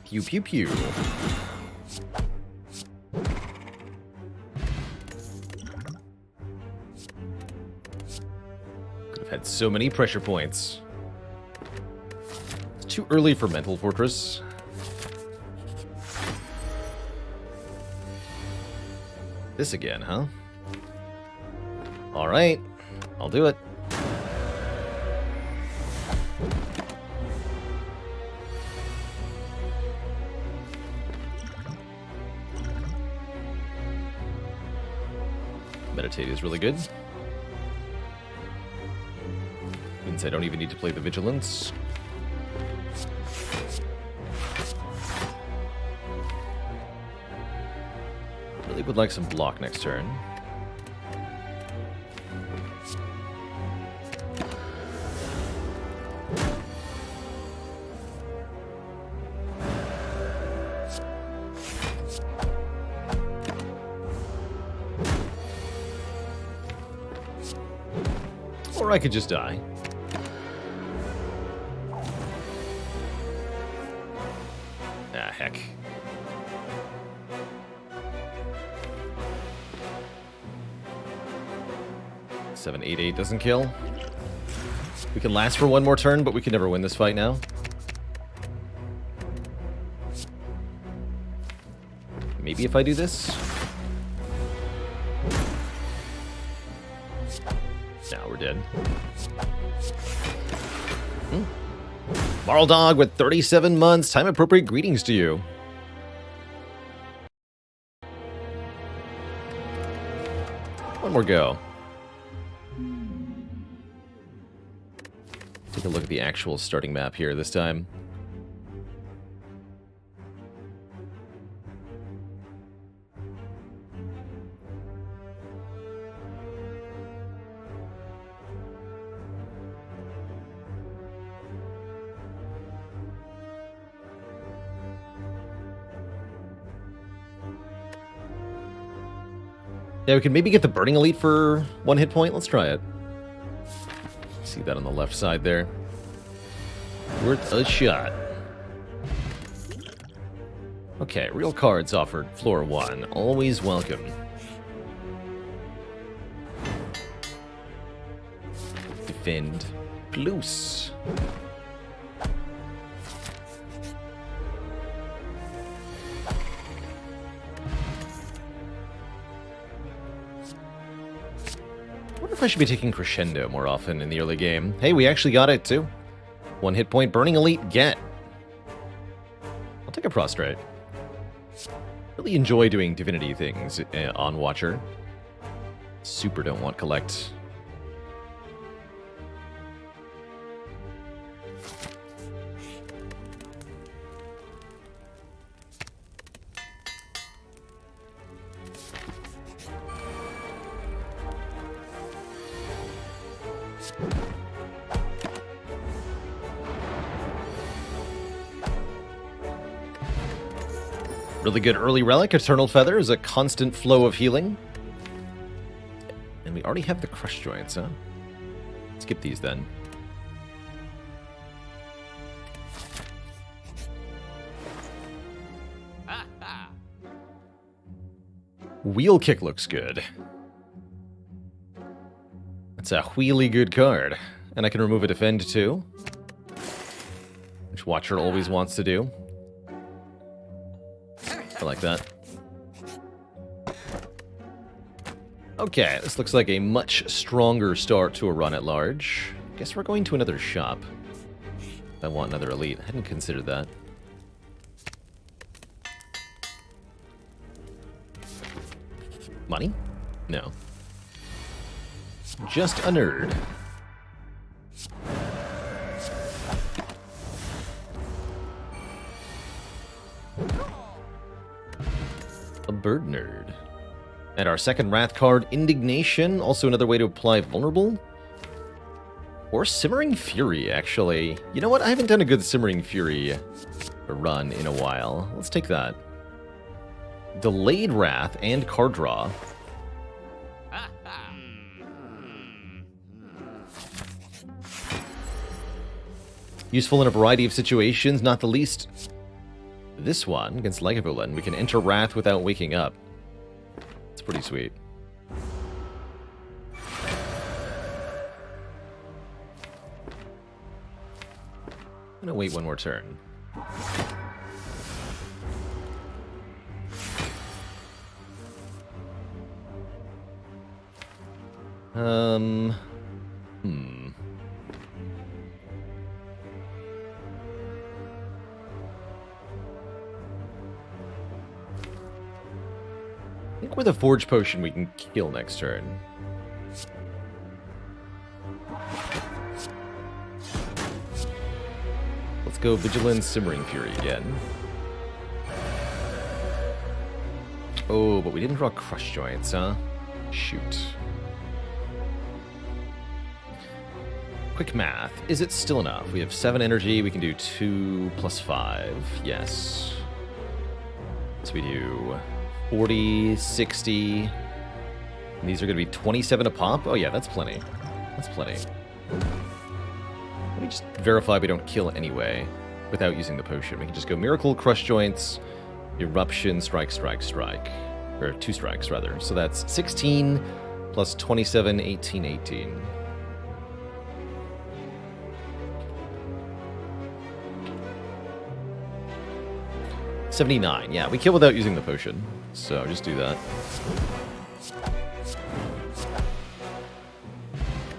Pew, pew, pew. Could have had so many pressure points. It's too early for Mental Fortress. This again, huh? Alright, I'll do it. Meditate is really good. Means I don't even need to play the Vigilance. Really would like some block next turn. Or I could just die. Ah, heck. Seven, 8, doesn't kill. We can last for one more turn, but we can never win this fight now. Maybe if I do this? Now we're dead. Marl Dog with 37 months. Time appropriate greetings to you. One more go. Take a look at the actual starting map here this time. Yeah, we can maybe get the Burning Elite for 1 hit point. Let's try it. See that on the left side there. Worth a shot. Okay, real cards offered. Floor 1. Always welcome. Defend. Plus. I wonder if I should be taking Crescendo more often in the early game. Hey, we actually got it too. 1 hit point, Burning Elite, get. I'll take a Prostrate. Really enjoy doing divinity things on Watcher. Super don't want Collect. Really good early relic. Eternal Feather is a constant flow of healing. And we already have the Crush Joints, huh? Skip these then. Wheel Kick looks good. That's a wheelie good card. And I can remove a Defend too, which Watcher always wants to do. I like that. Okay, this looks like a much stronger start to a run at large. Guess we're going to another shop. I want another elite. I hadn't considered that. Money? No. Just a nerd. A bird nerd. And our second Wrath card, Indignation, also another way to apply Vulnerable. Or Simmering Fury, actually. You know what? I haven't done a good Simmering Fury run in a while. Let's take that. Delayed Wrath and card draw. Useful in a variety of situations, not the least this one against Lagavulin. We can enter Wrath without waking up. It's pretty sweet. I'm gonna wait one more turn. I think with a Forge Potion we can kill next turn. Let's go Vigilance, Simmering Fury again. Oh, but we didn't draw Crush Joints, huh? Shoot. Quick math. Is it still enough? We have 7 energy. We can do 2 plus 5. Yes. So we do 40, 60. And these are going to be 27 a pop? Oh yeah, that's plenty. That's plenty. Let me just verify we don't kill anyway without using the potion. We can just go Miracle, Crush Joints, Eruption, Strike, Strike, Strike. Or 2 strikes, rather. So that's 16 plus 27, 18, 18. $79. Yeah, we kill without using the potion. So just do that.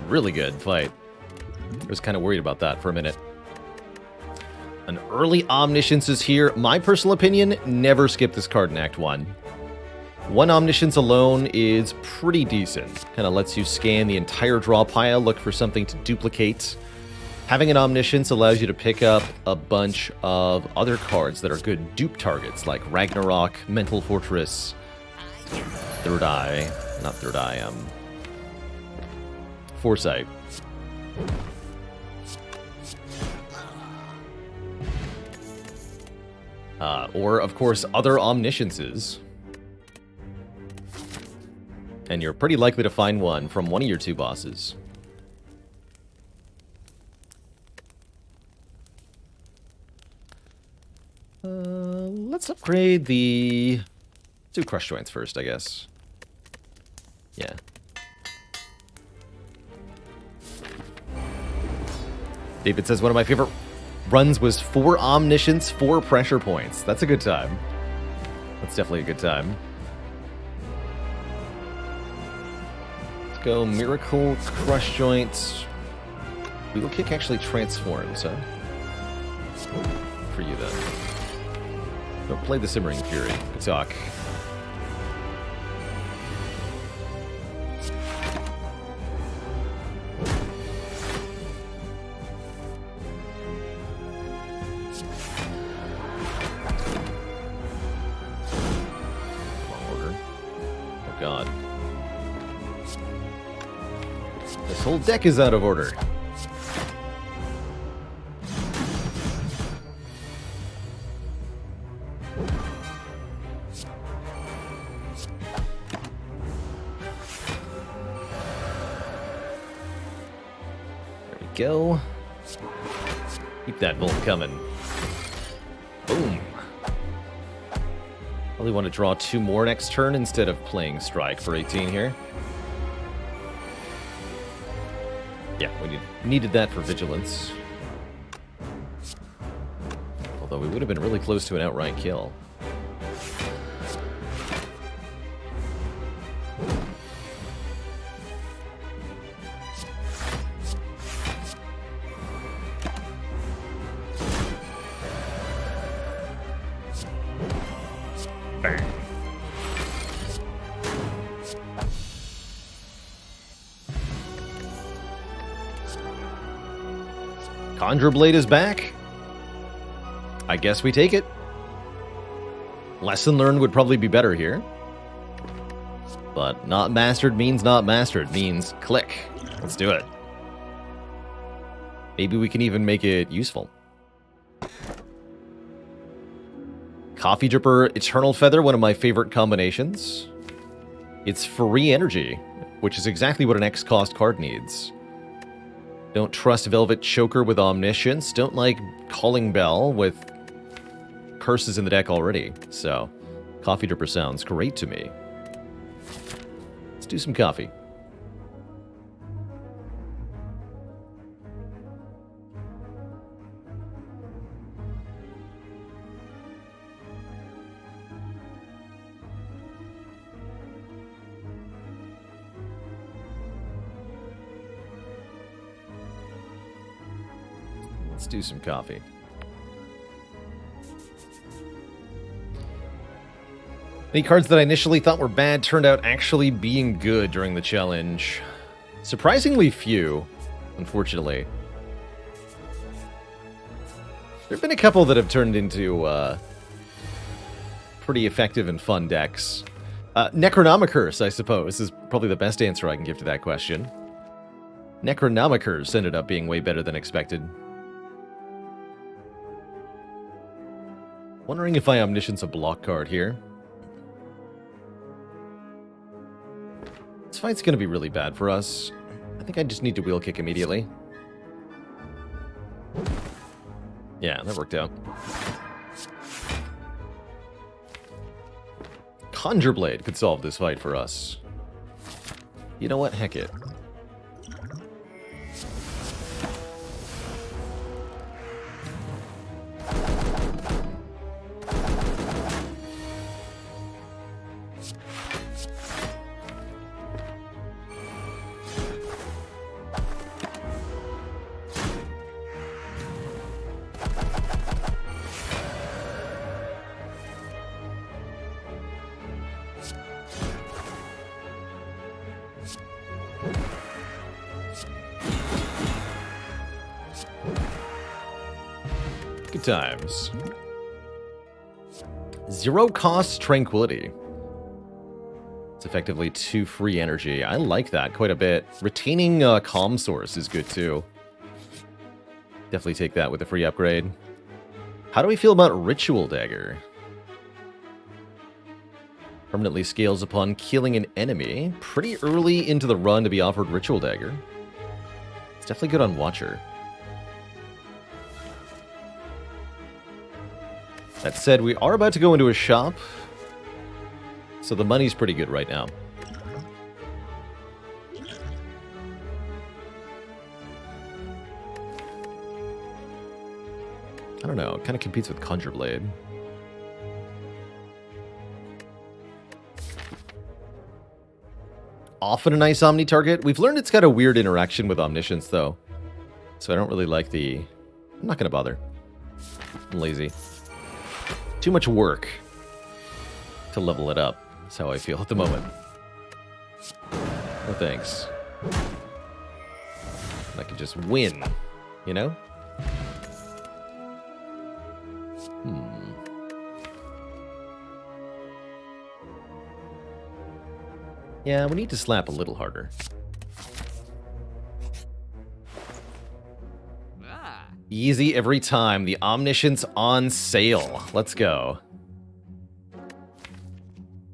Really good fight. I was kind of worried about that for a minute. An early Omniscience is here. My personal opinion, never skip this card in Act 1. 1 Omniscience alone is pretty decent. Kind of lets you scan the entire draw pile, look for something to duplicate. Having an Omniscience allows you to pick up a bunch of other cards that are good dupe targets, like Ragnarok, Mental Fortress, Third Eye, not Third Eye, Foresight. Or, of course, other Omnisciences. And you're pretty likely to find one from one of your 2 bosses. Let's upgrade the... Let's do crush joints first, I guess. Yeah. David says one of my favorite runs was 4 omniscience, 4 pressure points. That's a good time. That's definitely a good time. Let's go Miracle, Crush Joint. Wheel Kick actually transforms, huh? For you, then. Don't play the Simmering Fury. Good talk. God. This whole deck is out of order. There we go. Keep that bolt coming. Boom. Probably want to draw 2 more next turn instead of playing Strike for 18 here. Yeah, we needed that for Vigilance. Although we would have been really close to an outright kill. Conjure Blade is back. I guess we take it. Lesson learned would probably be better here. But not mastered means not mastered. Means click. Let's do it. Maybe we can even make it useful. Coffee Dripper, Eternal Feather, one of my favorite combinations. It's free energy, which is exactly what an X-cost card needs. Don't trust Velvet Choker with Omniscience. Don't like Calling Bell with curses in the deck already. So, Coffee Dripper sounds great to me. Let's do some coffee. Let's do some coffee. Any cards that I initially thought were bad turned out actually being good during the challenge. Surprisingly few, unfortunately. There have been a couple that have turned into pretty effective and fun decks. Necronomicurse, I suppose, is probably the best answer I can give to that question. Necronomicurse ended up being way better than expected. Wondering if I Omniscience a block card here. This fight's going to be really bad for us. I think I just need to Wheel Kick immediately. Yeah, that worked out. Conjure Blade could solve this fight for us. You know what? Heck it. Good times. 0 cost Tranquility. It's effectively 2 free energy. I like that quite a bit. Retaining Calm Source is good too. Definitely take that with a free upgrade. How do we feel about Ritual Dagger? Permanently scales upon killing an enemy. Pretty early into the run to be offered Ritual Dagger. It's definitely good on Watcher. That said, we are about to go into a shop, so the money's pretty good right now. I don't know, it kind of competes with Conjure Blade. Often a nice Omni target. We've learned it's got a weird interaction with Omniscience, though. So I don't really like the... I'm not going to bother. I'm lazy. Too much work to level it up. That's how I feel at the moment. No thanks. I can just win, you know? Yeah, we need to slap a little harder. Easy every time. The Omniscience on sale. Let's go.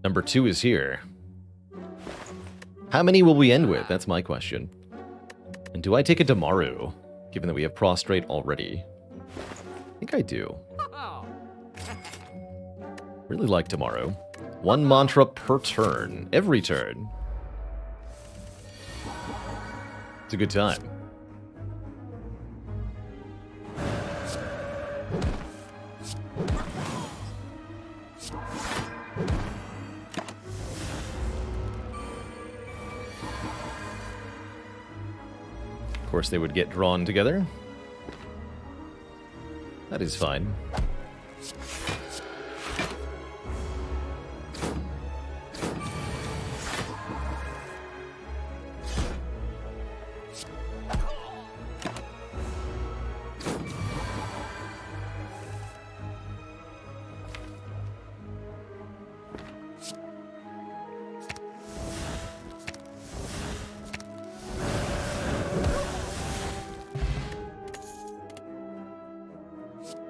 Number 2 is here. How many will we end with? That's my question. And do I take a Damaru, given that we have Prostrate already? I think I do. Really like Damaru. 1 mantra per turn. Every turn. It's a good time. Of course, they would get drawn together. That is fine.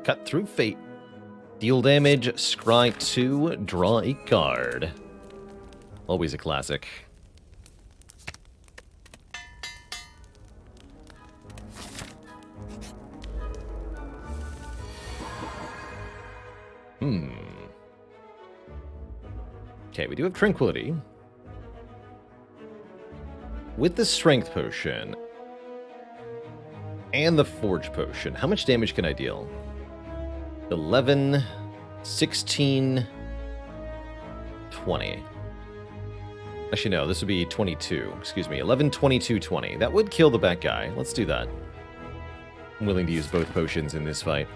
Cut through fate. Deal damage, scry 2, draw a card. Always a classic. Okay, we do have Tranquility. With the Strength Potion and the Forge Potion, how much damage can I deal? 11, 16, 20. Actually, no, this would be 22. Excuse me, 11, 22, 20. That would kill the bad guy. Let's do that. I'm willing to use both potions in this fight.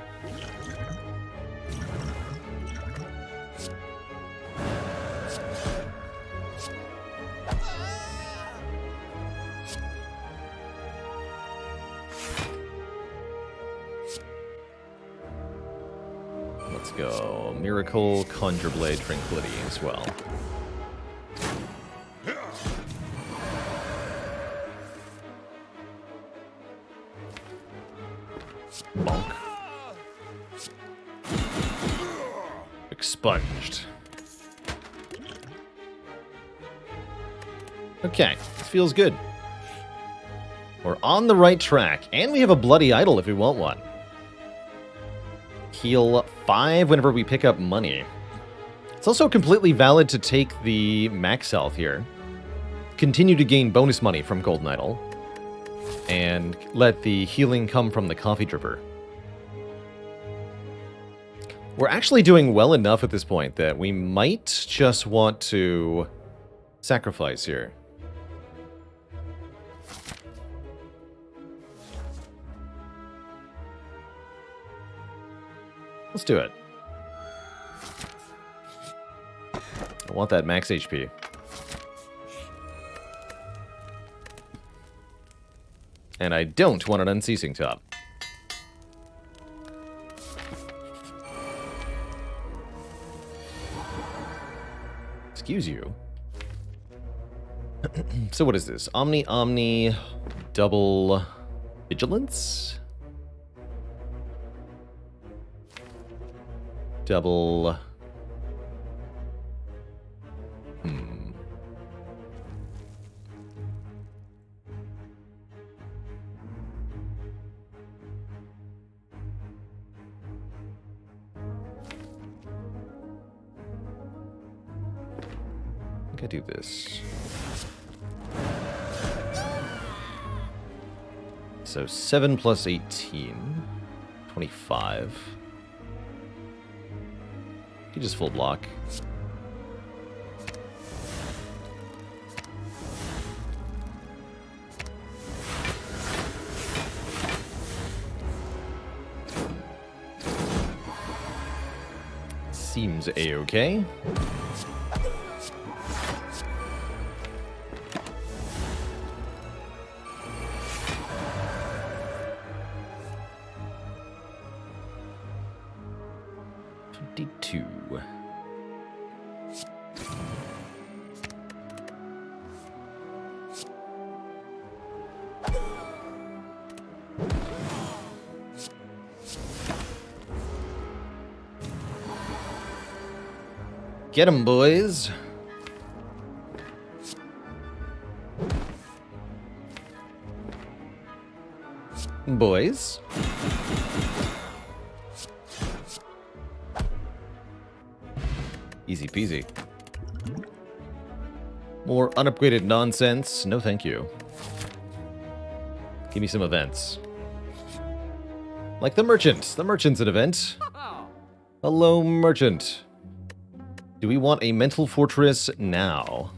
Let's go. Miracle, Conjure Blade, Tranquility as well. Bonk. Expunged. Okay, this feels good. We're on the right track, and we have a Bloody Idol if we want one. Heal 5 whenever we pick up money. It's also completely valid to take the max health here. Continue to gain bonus money from Golden Idol. And let the healing come from the Coffee Dripper. We're actually doing well enough at this point that we might just want to sacrifice here. Let's do it. I want that max HP. And I don't want an Unceasing Top. Excuse you. So what is this? Omni, double vigilance? Double... I do this? So 7 plus 18. 25. You just full block. Seems a-okay. Get 'em, boys. Boys. Easy peasy. More unupgraded nonsense. No thank you. Give me some events. Like the merchant. The merchant's an event. Hello, merchant. Do we want a mental fortress now?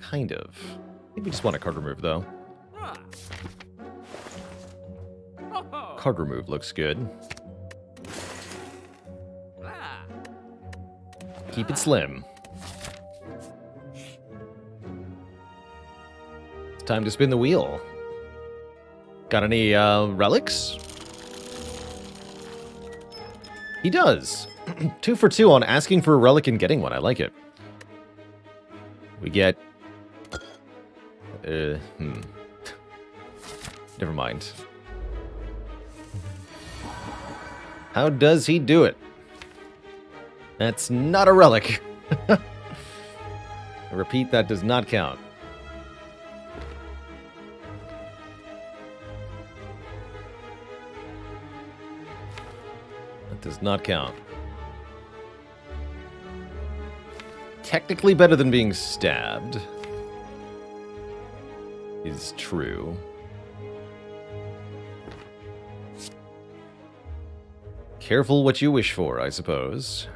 Kind of. I think we just want a card remove, though. Card remove looks good. Keep it slim. It's time to spin the wheel. Got any relics? He does. 2 for 2 on asking for a relic and getting one. I like it. We get... Never mind. How does he do it? That's not a relic. I repeat, that does not count. That does not count. Technically better than being stabbed. Is true. Careful what you wish for, I suppose.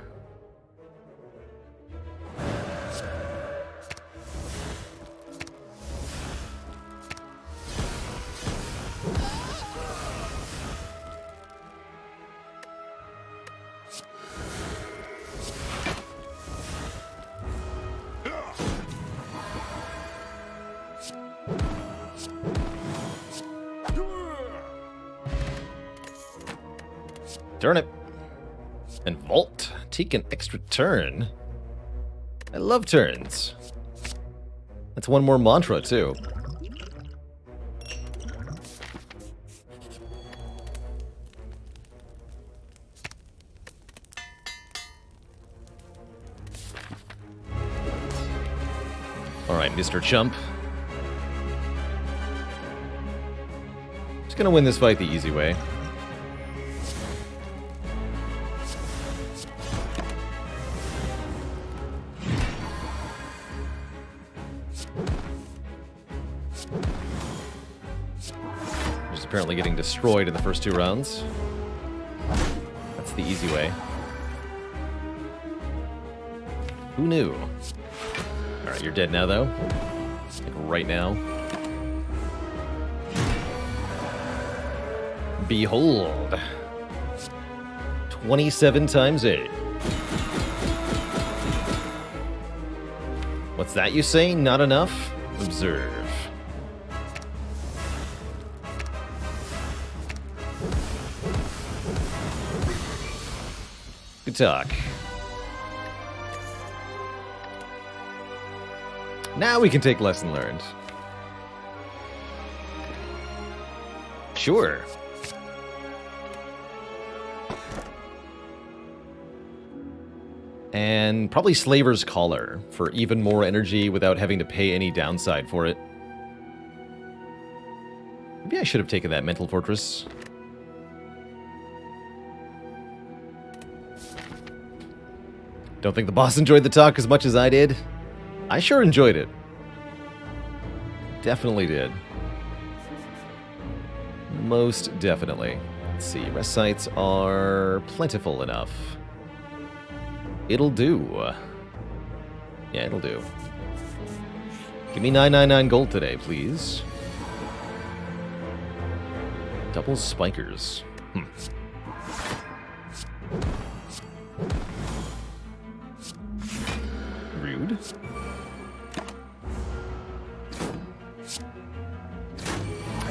Turnip. And Vault. Take an extra turn. I love turns. That's one more mantra, too. Alright, Mr. Chump. Just gonna win this fight the easy way. Apparently getting destroyed in the first 2 rounds. That's the easy way. Who knew? Alright, you're dead now, though. Like right now. Behold. 27 times 8. What's that you say? Not enough? Observe. Good talk. Now we can take lesson learned. Sure. And probably Slaver's Collar for even more energy without having to pay any downside for it. Maybe I should have taken that Mental Fortress. Don't think the boss enjoyed the talk as much as I did. I sure enjoyed it. Definitely did. Most definitely. Let's see, rest sites are plentiful enough. It'll do. Yeah, it'll do. Give me 999 gold today, please. Double spikers. Rude.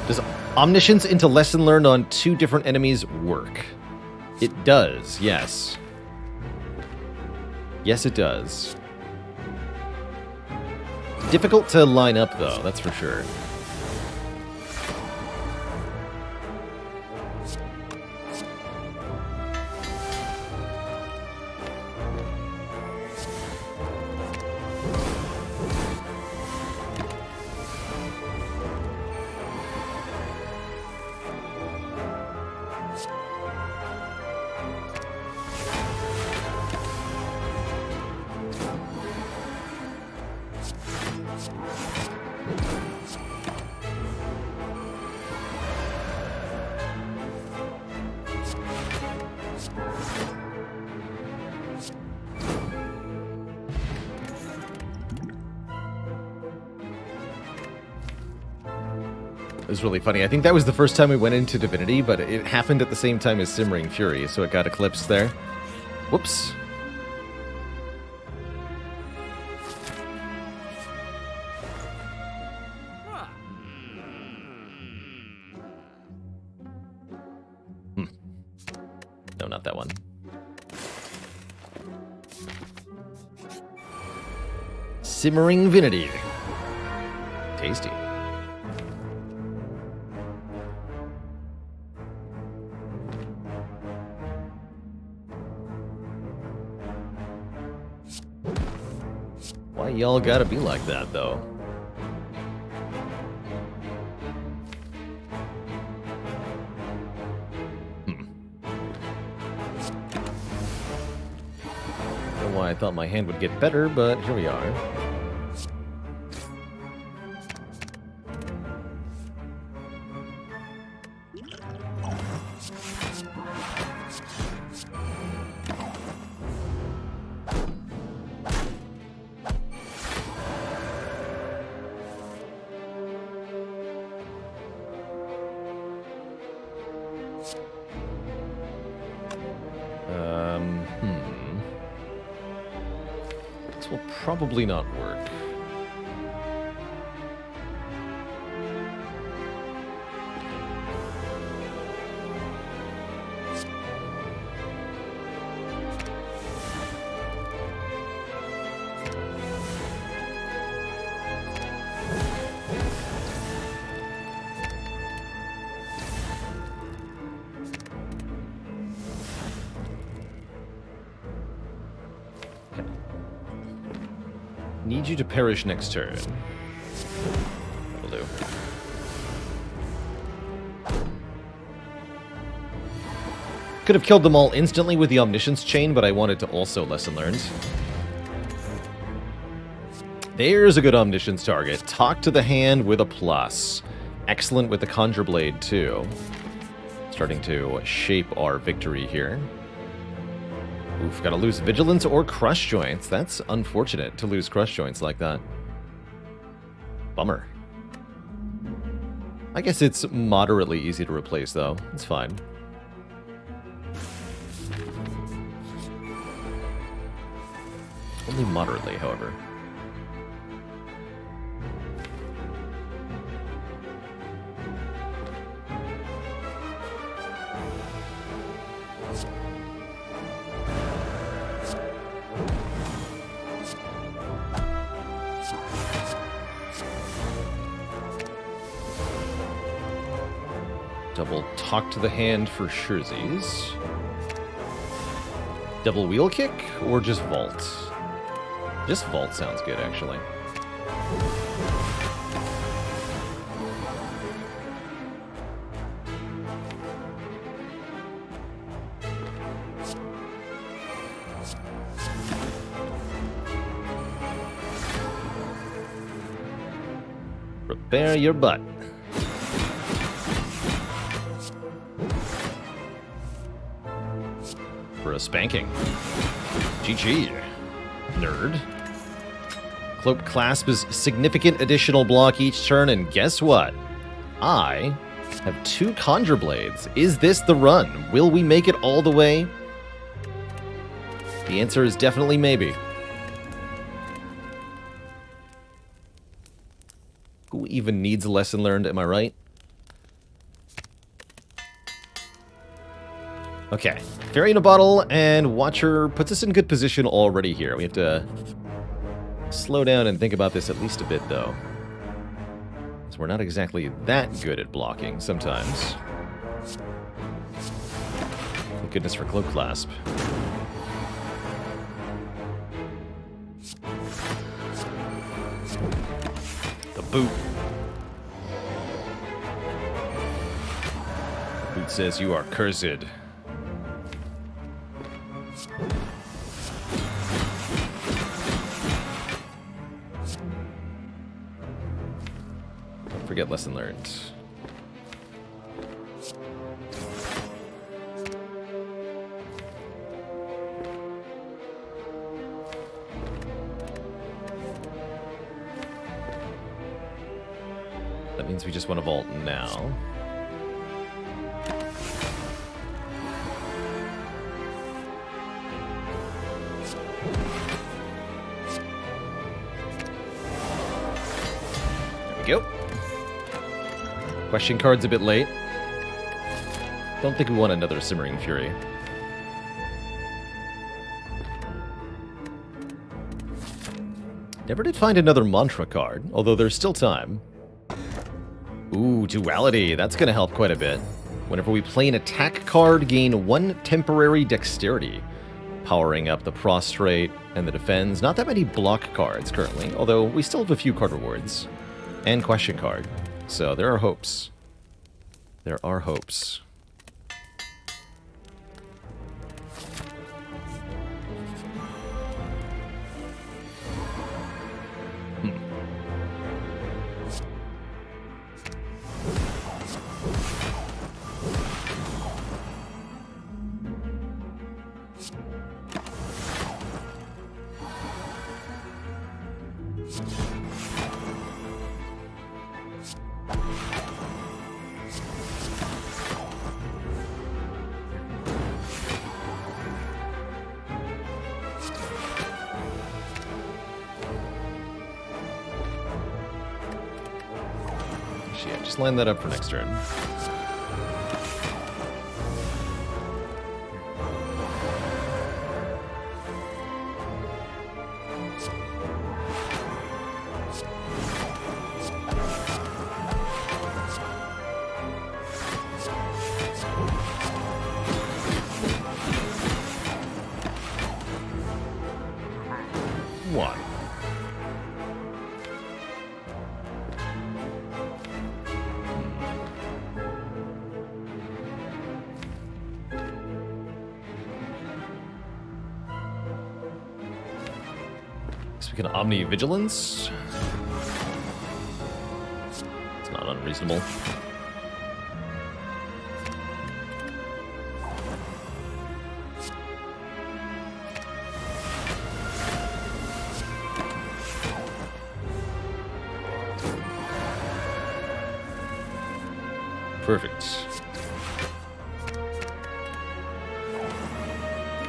Does omniscience into lesson learned on 2 different enemies work? It does, yes. Yes, it does. Difficult to line up, though, that's for sure. It was really funny. I think that was the first time we went into Divinity, but it happened at the same time as Simmering Fury, so it got eclipsed there. Whoops. No, not that one. Simmering Divinity. Tasty. Why y'all gotta be like that, though? I don't know why I thought my hand would get better, but here we are. This will probably not work. Need you to perish next turn. That'll do. Could have killed them all instantly with the Omniscience Chain, but I wanted to also lesson learned. There's a good Omniscience target. Talk to the hand with a plus. Excellent with the Conjure Blade, too. Starting to shape our victory here. Oof, gotta lose Vigilance or Crush Joints. That's unfortunate to lose Crush Joints like that. Bummer. I guess it's moderately easy to replace, though. It's fine. Only moderately, however. Double Talk to the Hand for Scherzies. Double Wheel Kick or just Vault? Just Vault sounds good, actually. Prepare your butt. For a spanking. GG. Nerd. Cloak Clasp is significant additional block each turn, and guess what? I have 2 Conjure Blades. Is this the run? Will we make it all the way? The answer is definitely maybe. Who even needs a lesson learned, am I right? Okay, Fairy in a Bottle and Watcher puts us in good position already here. We have to slow down and think about this at least a bit, though. So we're not exactly that good at blocking sometimes. Thank goodness for Cloak Clasp. The boot. The boot says you are cursed. Forget lesson learned. That means we just want to vault now. There we go. Question card's a bit late. Don't think we want another Simmering Fury. Never did find another Mantra card, although there's still time. Ooh, Duality. That's going to help quite a bit. Whenever we play an attack card, gain 1 temporary dexterity, powering up the Prostrate and the Defends. Not that many block cards currently, although we still have a few card rewards. And Question card. So there are hopes. There are hopes. Yeah, just line that up for next turn. One. We can Omni Vigilance. It's not unreasonable. Perfect.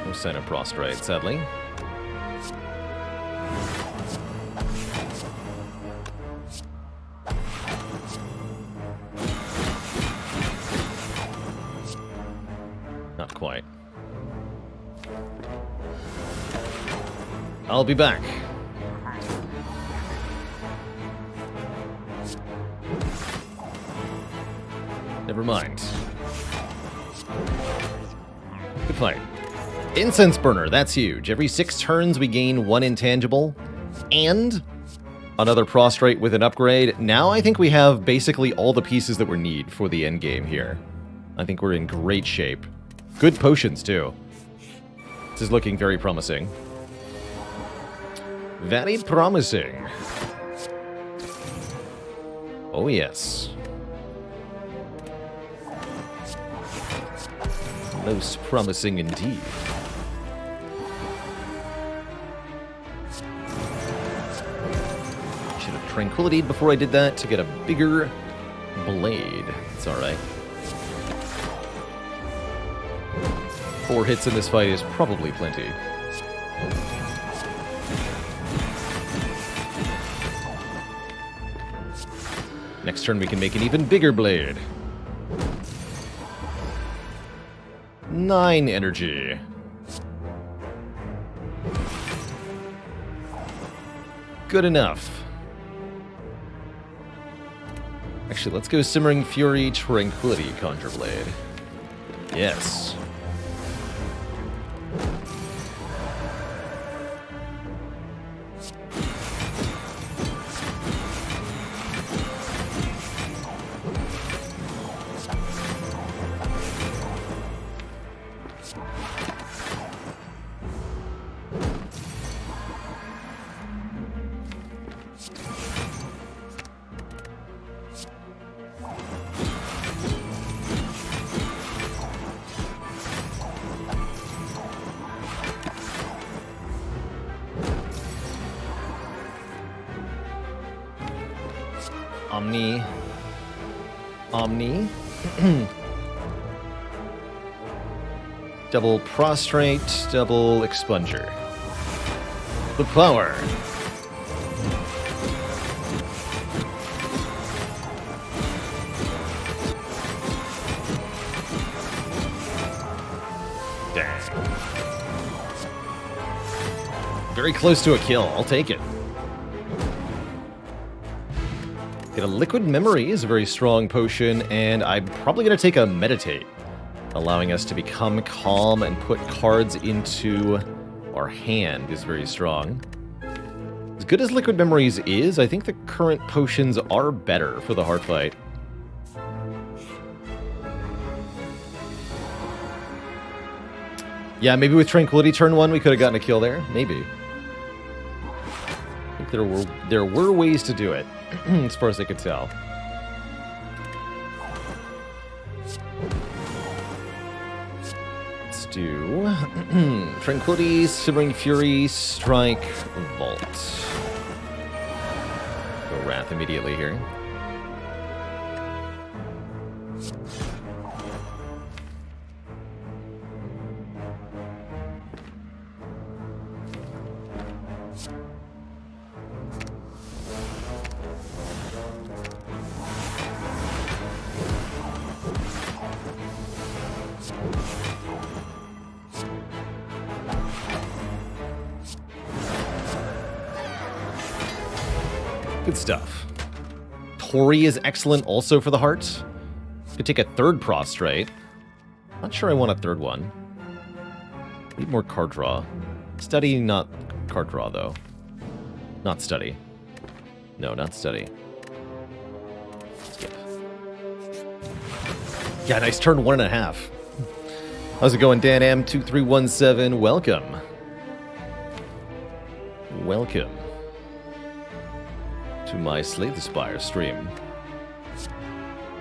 No sign of Prostrate, sadly. Not quite. I'll be back. Never mind. Good fight. Incense Burner, that's huge. Every 6 turns we gain 1 intangible and another Prostrate with an upgrade. Now I think we have basically all the pieces that we need for the end game here. I think we're in great shape. Good potions, too. This is looking very promising. Very promising. Oh, yes. Most promising indeed. Should have Tranquility before I did that to get a bigger blade. It's alright. 4 hits in this fight is probably plenty. Next turn we can make an even bigger blade. 9 energy. Good enough. Actually, let's go Simmering Fury, Tranquility, Conjure Blade. Yes. Omni. Double Prostrate, double Expunger. The power. Dang. Very close to a kill. I'll take it. Get a Liquid Memory is a very strong potion, and I'm probably going to take a Meditate, allowing us to become calm and put cards into our hand is very strong. As good as Liquid Memories is, I think the current potions are better for the hard fight. Yeah, maybe with Tranquility turn 1 we could have gotten a kill there. Maybe. I think there were ways to do it, as far as I could tell. Let's do Tranquility, Simmering Fury, Strike, Vault. Go Wrath immediately here. Good stuff. Tori is excellent also for the heart. Could take a third Prostrate. Not sure I want a third one. Need more card draw. Study, not card draw, though. Not study. No, not study. Skip. Yeah, nice turn 1.5. How's it going, Dan M2317? Welcome. Welcome to my Slay the Spire stream.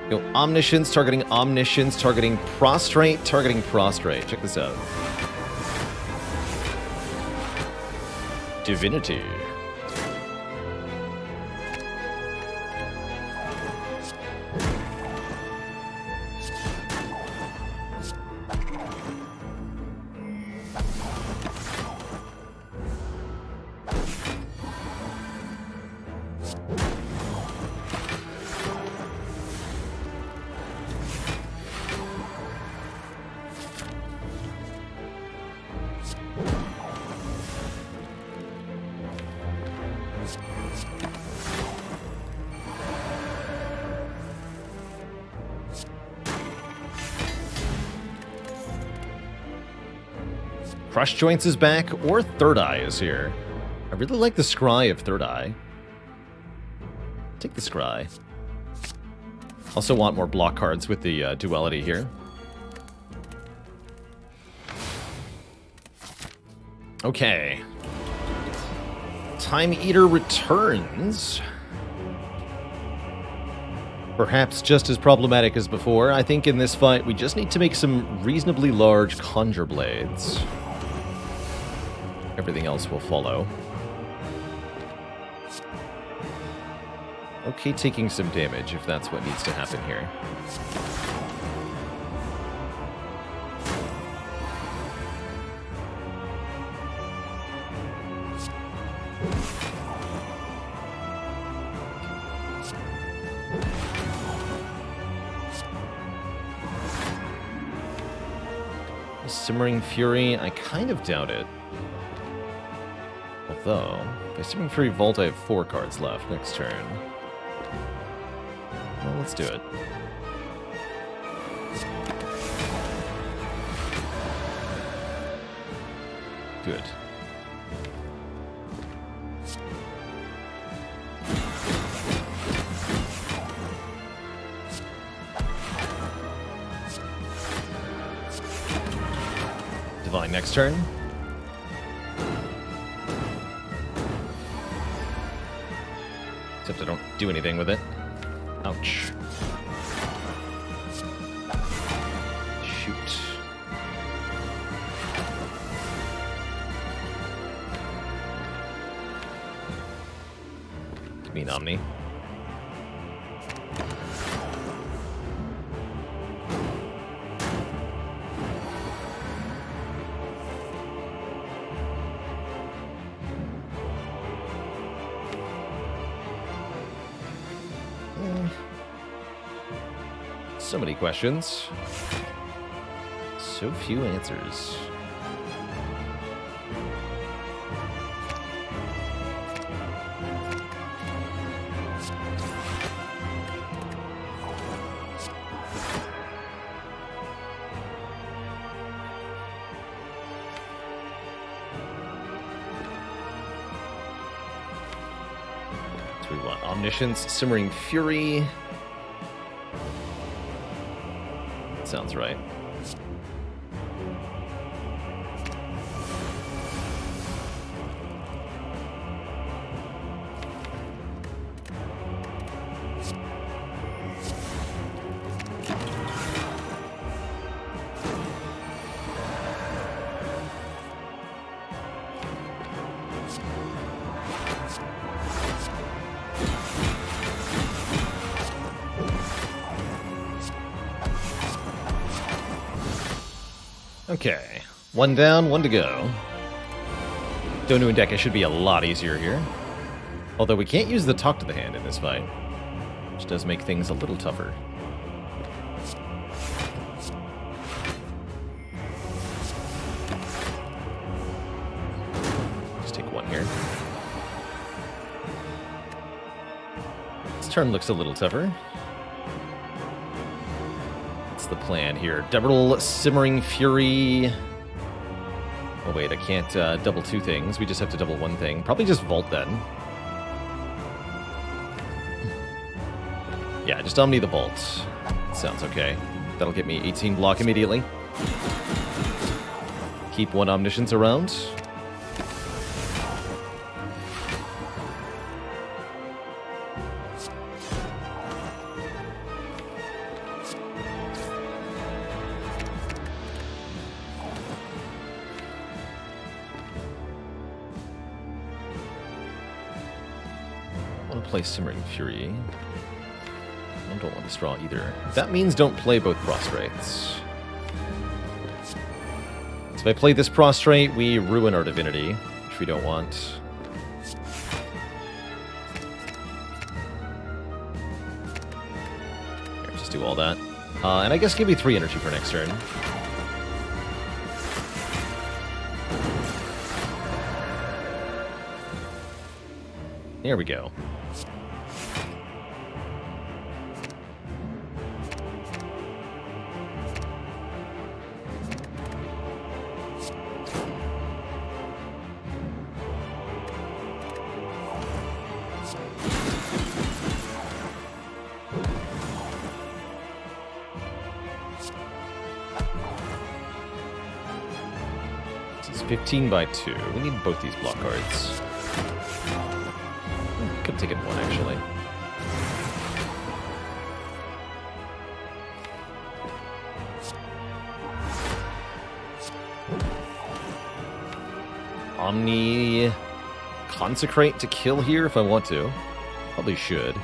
Go Omniscience, targeting Omniscience, targeting Prostrate, targeting Prostrate. Check this out. Divinity. Crush Joints is back, or Third Eye is here. I really like the Scry of Third Eye. Take the Scry. Also want more block cards with the Duality here. Okay. Time Eater returns. Perhaps just as problematic as before. I think in this fight we just need to make some reasonably large conjure blades. Everything else will follow. Okay, taking some damage if that's what needs to happen here. Simmering Fury, I kind of doubt it. Although, by Simmering Fury Vault, I have 4 cards left next turn. Well, let's do it. Good. Divine next turn. Except I don't do anything with it. Ouch. Shoot. Give me an Omni. So many questions. So few answers. So we want Omniscience, Simmering Fury. Sounds right. Okay, 1 down, 1 to go. Donu and Deka should be a lot easier here. Although we can't use the Talk to the Hand in this fight, which does make things a little tougher. Just take 1 here. This turn looks a little tougher. The plan here. Double Simmering Fury. Oh wait, I can't double 2 things. We just have to double 1 thing. Probably just Vault then. Yeah, just Omni the Vault. Sounds okay. That'll get me 18 block immediately. Keep 1 Omniscience around. Play Simmering Fury. I don't want to draw either. That means don't play both prostrates. So if I play this prostrate, we ruin our divinity, which we don't want. Here, just do all that. And I guess give me 3 energy for next turn. There we go. This is 15 by 2. We need both these block cards. Could have taken 1, actually. Omni Consecrate to kill here if I want to. Probably should.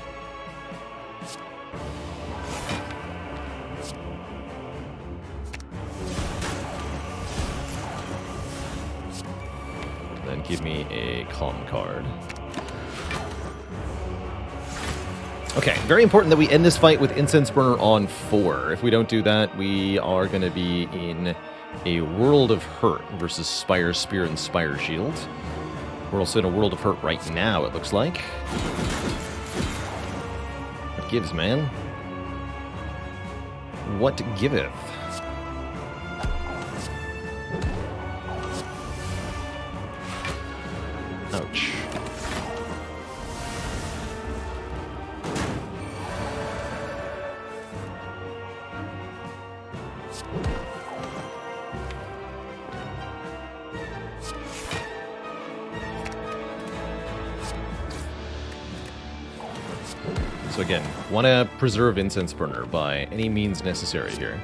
Then give me a Calm card. Okay, very important that we end this fight with Incense Burner on 4. If we don't do that, we are going to be in a World of Hurt versus Spire Spear and Spire Shield. We're also in a World of Hurt right now, it looks like. What gives, man? What giveth? Ouch. So again, want to preserve Incense Burner by any means necessary here.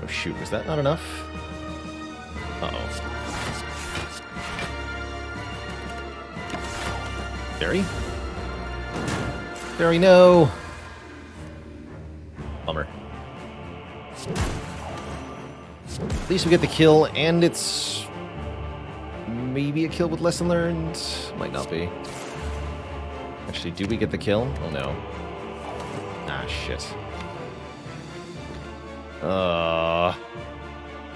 Oh shoot, was that not enough? Uh-oh. Barry? Barry, no! Bummer. At least we get the kill, and it's maybe a kill with lesson learned. Might not be. Actually, do we get the kill? Oh no. Ah, shit.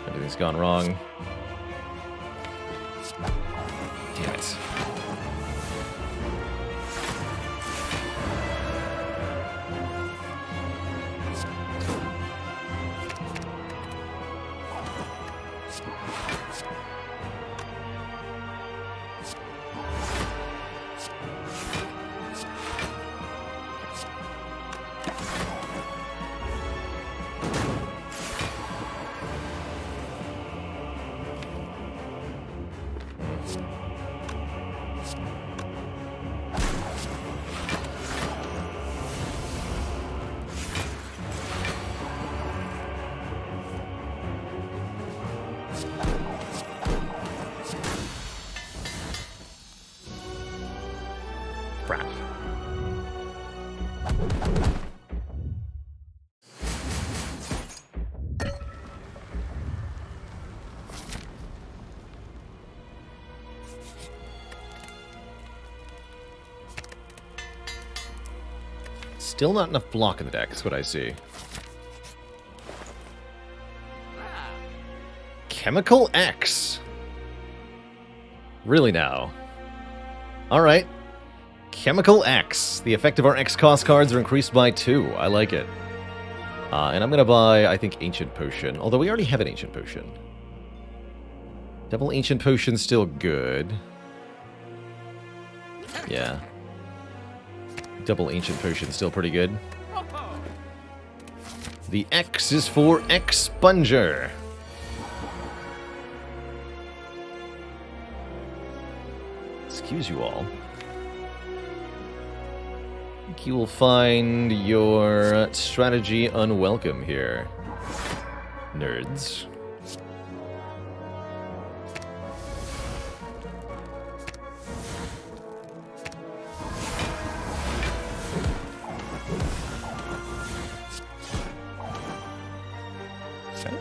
Everything's gone wrong. Damn it. Crap. Still not enough block in the deck, is what I see. Chemical X. Really now? Alright. Chemical X. The effect of our X cost cards are increased by 2. I like it. And I'm going to buy, I think, Ancient Potion. Although we already have an Ancient Potion. Double Ancient Potion still good. Yeah. Double Ancient Potion still pretty good. The X is for Expunger. Excuse you all. I think you will find your strategy unwelcome here, nerds. Okay.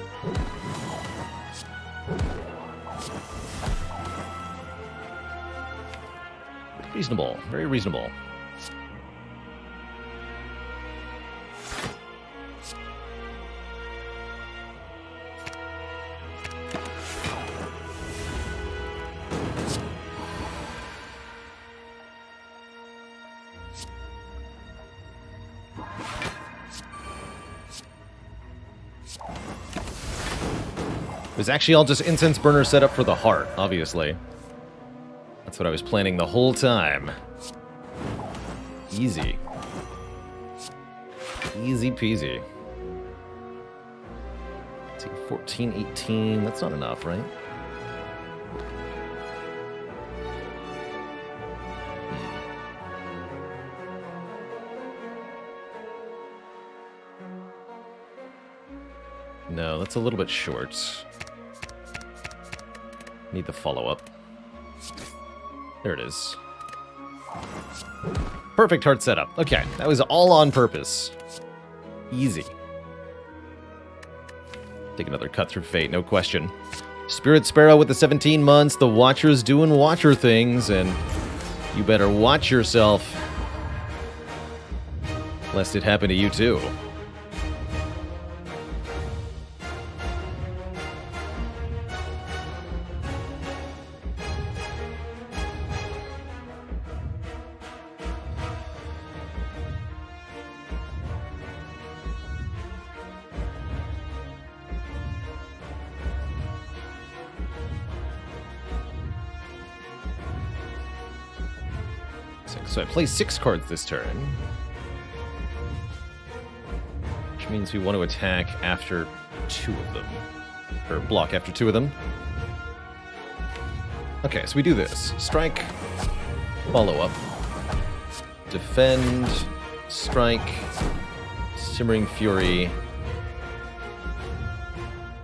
Reasonable, very reasonable. It was actually all just Incense Burner set up for the heart, obviously. That's what I was planning the whole time. Easy. Easy peasy. Let's see, 14, 18. That's not enough, right? No, that's a little bit short. Need the follow-up. There it is. Perfect heart setup. Okay, that was all on purpose. Easy. Take another cut through fate, no question. Spirit Sparrow with the 17 months. The Watcher's doing Watcher things, and you better watch yourself, lest it happen to you too. So I play 6 cards this turn, which means we want to attack after 2 of them, or block after 2 of them. Okay, so we do this. Strike, follow up, defend, strike, Simmering Fury,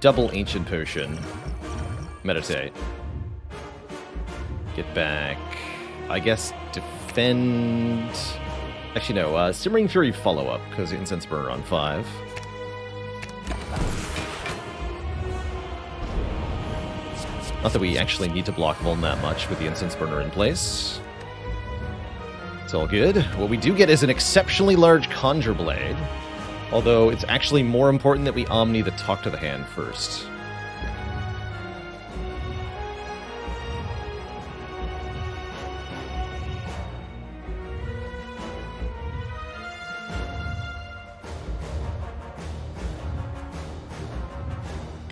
double Ancient Potion, meditate, get back, I guess defend... Actually, no, Simmering Fury follow-up, because Incense Burner on 5. Not that we actually need to block Vuln that much with the Incense Burner in place. It's all good. What we do get is an exceptionally large Conjure Blade, although it's actually more important that we Omni the Talk to the Hand first.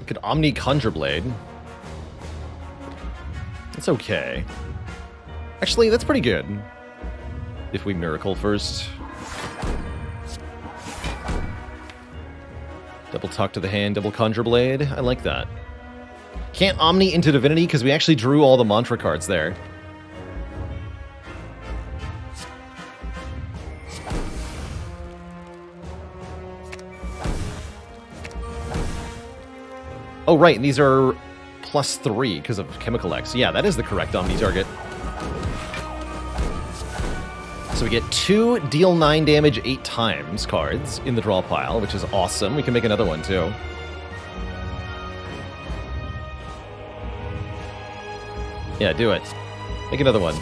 Could Omni Conjure Blade. It's okay. Actually, that's pretty good. If we Miracle first. Double Talk to the Hand, double Conjure Blade. I like that. Can't Omni into Divinity because we actually drew all the Mantra cards there. Oh, right, and these are +3 because of Chemical X. Yeah, that is the correct Omni target. So we get 2 deal 9 damage 8 times cards in the draw pile, which is awesome. We can make another one, too. Yeah, do it. Make another one.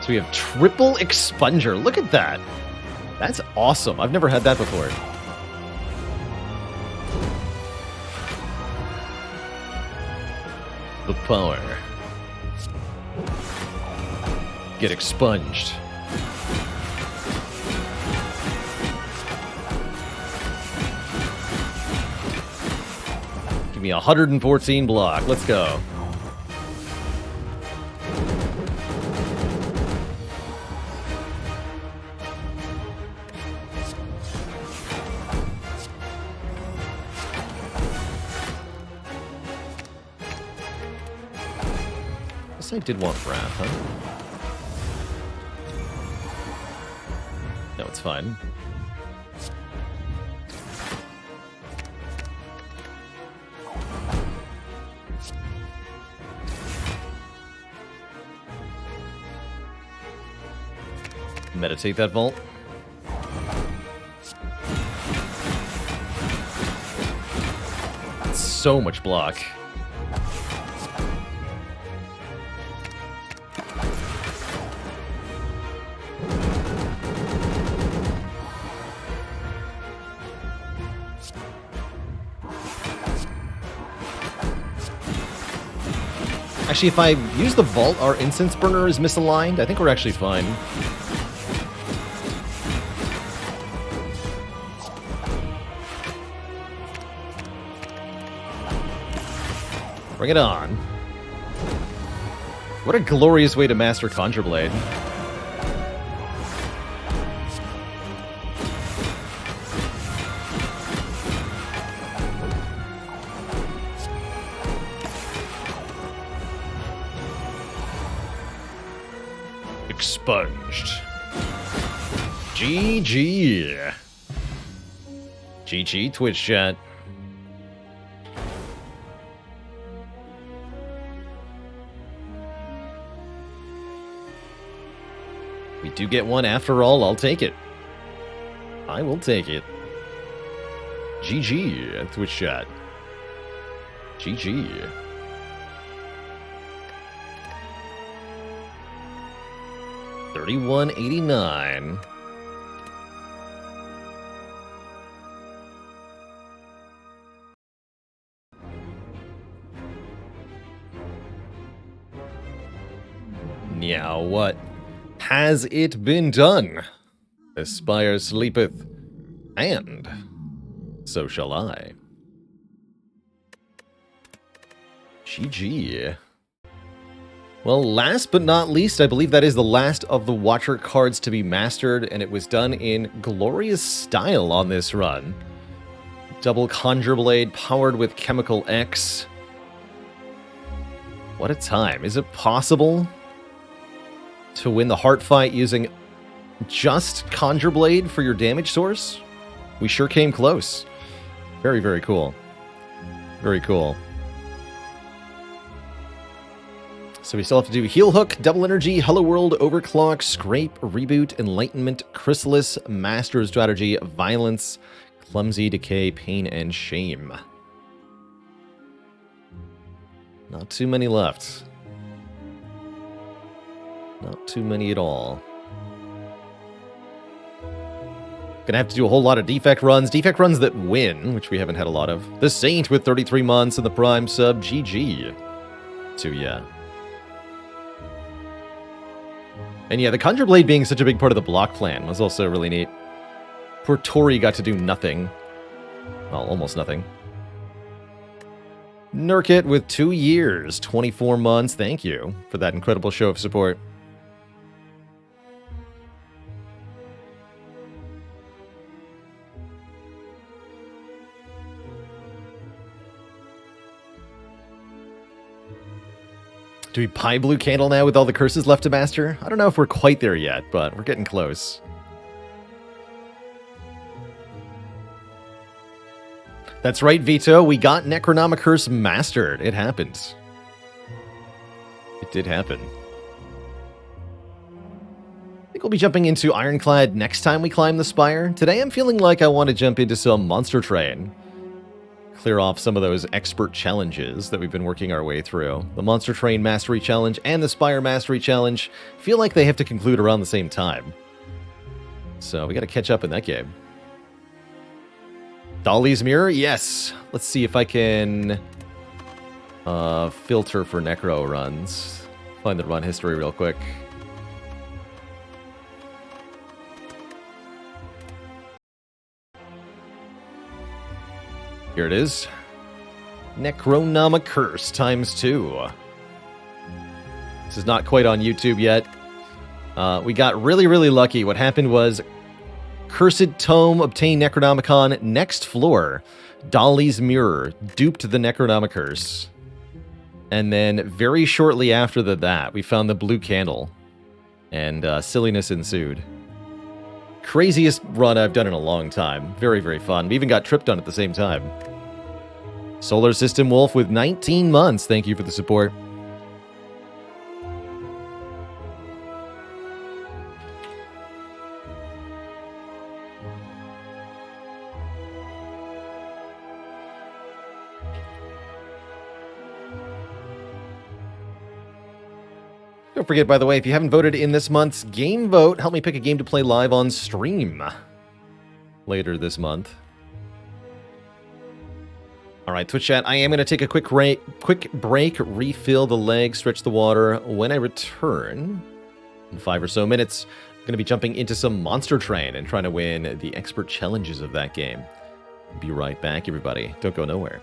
So we have triple Expunger. Look at that. That's awesome. I've never had that before. The power. Get expunged. Give me 114 block. Let's go. I did want Wrath, huh? No, it's fine. Meditate that vault. So much block. Actually, if I use the Vault, our Incense Burner is misaligned. I think we're actually fine. Bring it on. What a glorious way to master Conjure Blade. expunged. GG. GG, Twitch chat. We do get one after all. I'll take it. I will take it. GG, Twitch chat. GG. $31.89. Now what? Has it been done? The Spire sleepeth, and so shall I. GG. Well, last but not least, I believe that is the last of the Watcher cards to be mastered, and it was done in glorious style on this run. Double Conjure Blade powered with Chemical X. What a time. Is it possible to win the heart fight using just Conjure Blade for your damage source? We sure came close. Very, very cool. Very cool. So we still have to do Heal Hook, Double Energy, Hello World, Overclock, Scrape, Reboot, Enlightenment, Chrysalis, Master Strategy, Violence, Clumsy, Decay, Pain, and Shame. Not too many left. Not too many at all. Gonna have to do a whole lot of Defect runs that win, which we haven't had a lot of. The Saint with 33 months and the Prime sub, GG. So yeah. And yeah, the Conjure Blade being such a big part of the block plan was also really neat. Poor Tori got to do nothing. Well, almost nothing. Nurkit with 2 years, 24 months. Thank you for that incredible show of support. Do we buy Blue Candle now with all the curses left to master? I don't know if we're quite there yet, but we're getting close. That's right, Vito. We got Necronomicurse mastered. It happened. It did happen. I think we'll be jumping into Ironclad next time we climb the Spire. Today I'm feeling like I want to jump into some Monster Train. Clear off some of those expert challenges that we've been working our way through. The Monster Train Mastery Challenge and the Spire Mastery Challenge feel like they have to conclude around the same time. So we got to catch up in that game. Dolly's Mirror? Yes. Let's see if I can filter for Necro runs. Find the run history real quick. Here it is. Necronomicurse times 2. This is not quite on YouTube yet. We got really, really lucky. What happened was Cursed Tome obtained Necronomicon. Next floor, Dolly's Mirror duped the Necronomicurse. And then very shortly after that, we found the Blue Candle. And silliness ensued. Craziest run I've done in a long time. Very, very fun. We even got tripped on at the same time. Solar System Wolf with 19 months. Thank you for the support. Don't forget, by the way, if you haven't voted in this month's game vote, help me pick a game to play live on stream later this month. All right, Twitch chat, I am going to take a quick break, refill the leg, stretch the water. When I return, in 5 or so minutes, I'm going to be jumping into some Monster Train and trying to win the expert challenges of that game. Be right back, everybody. Don't go nowhere.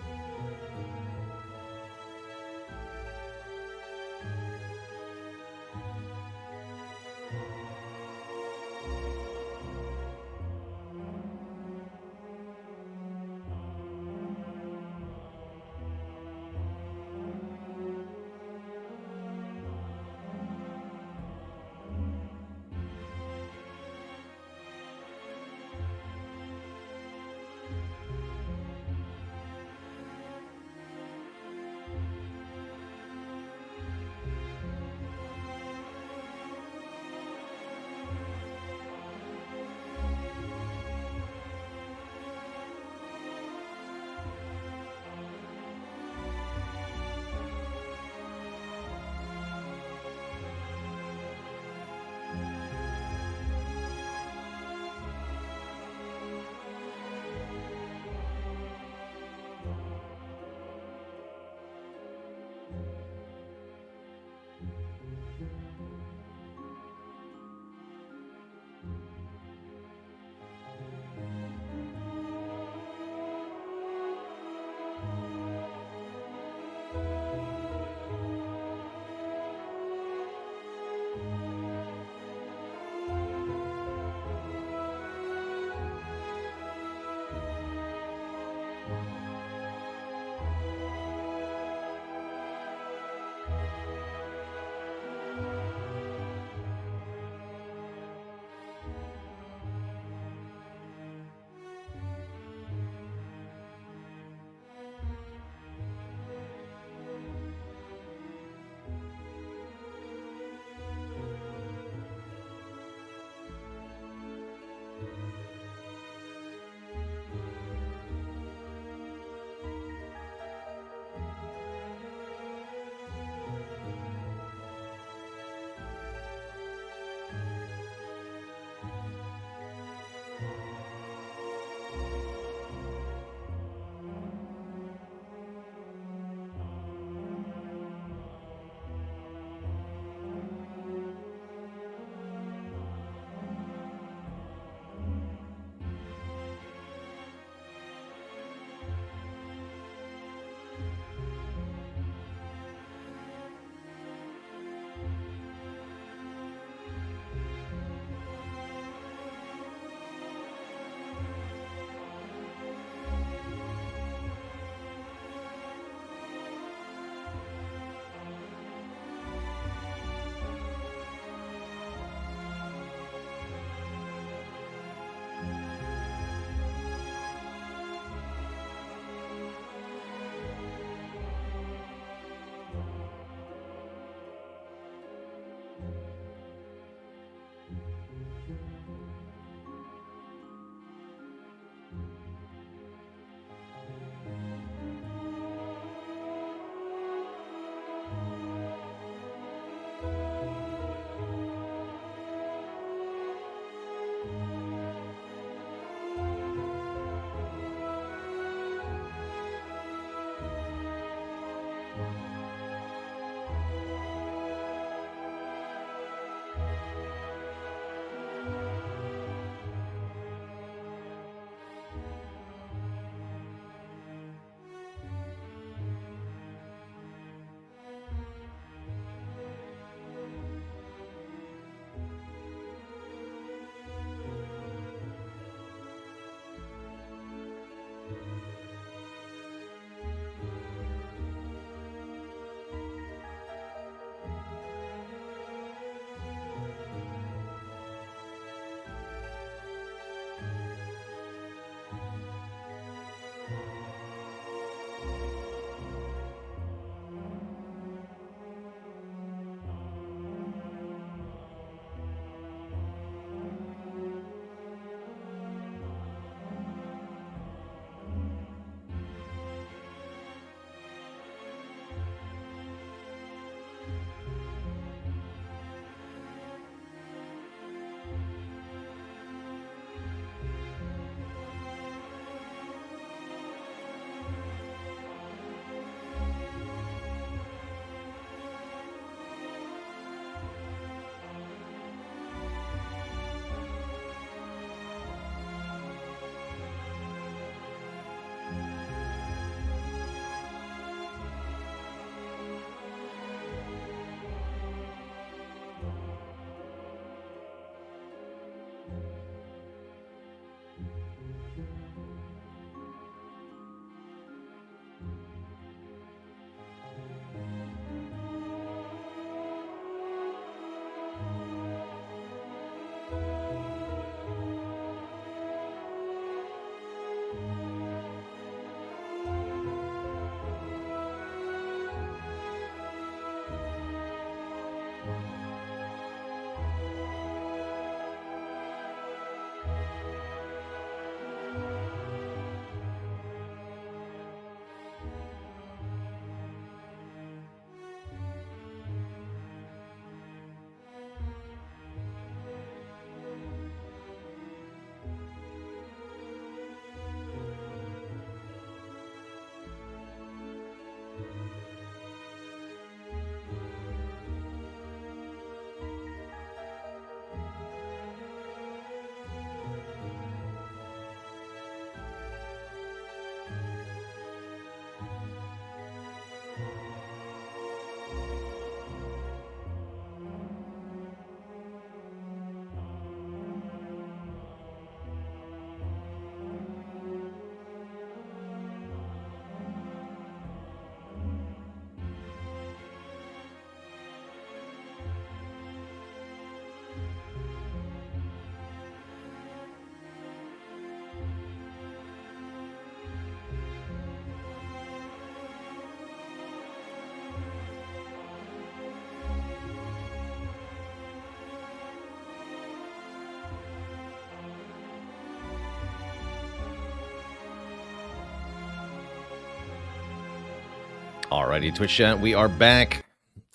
Alrighty, Twitch chat, we are back,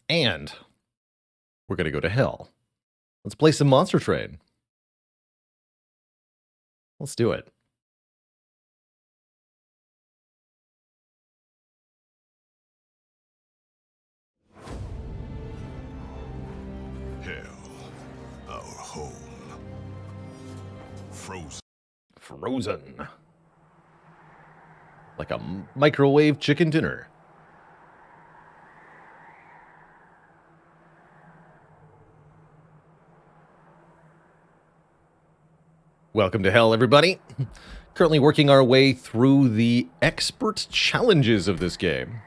and we're gonna go to hell. Let's play some Monster Train. Let's do it. Hell, our home. Frozen. Frozen. Like a microwave chicken dinner. Welcome to hell, everybody. Currently working our way through the expert challenges of this game,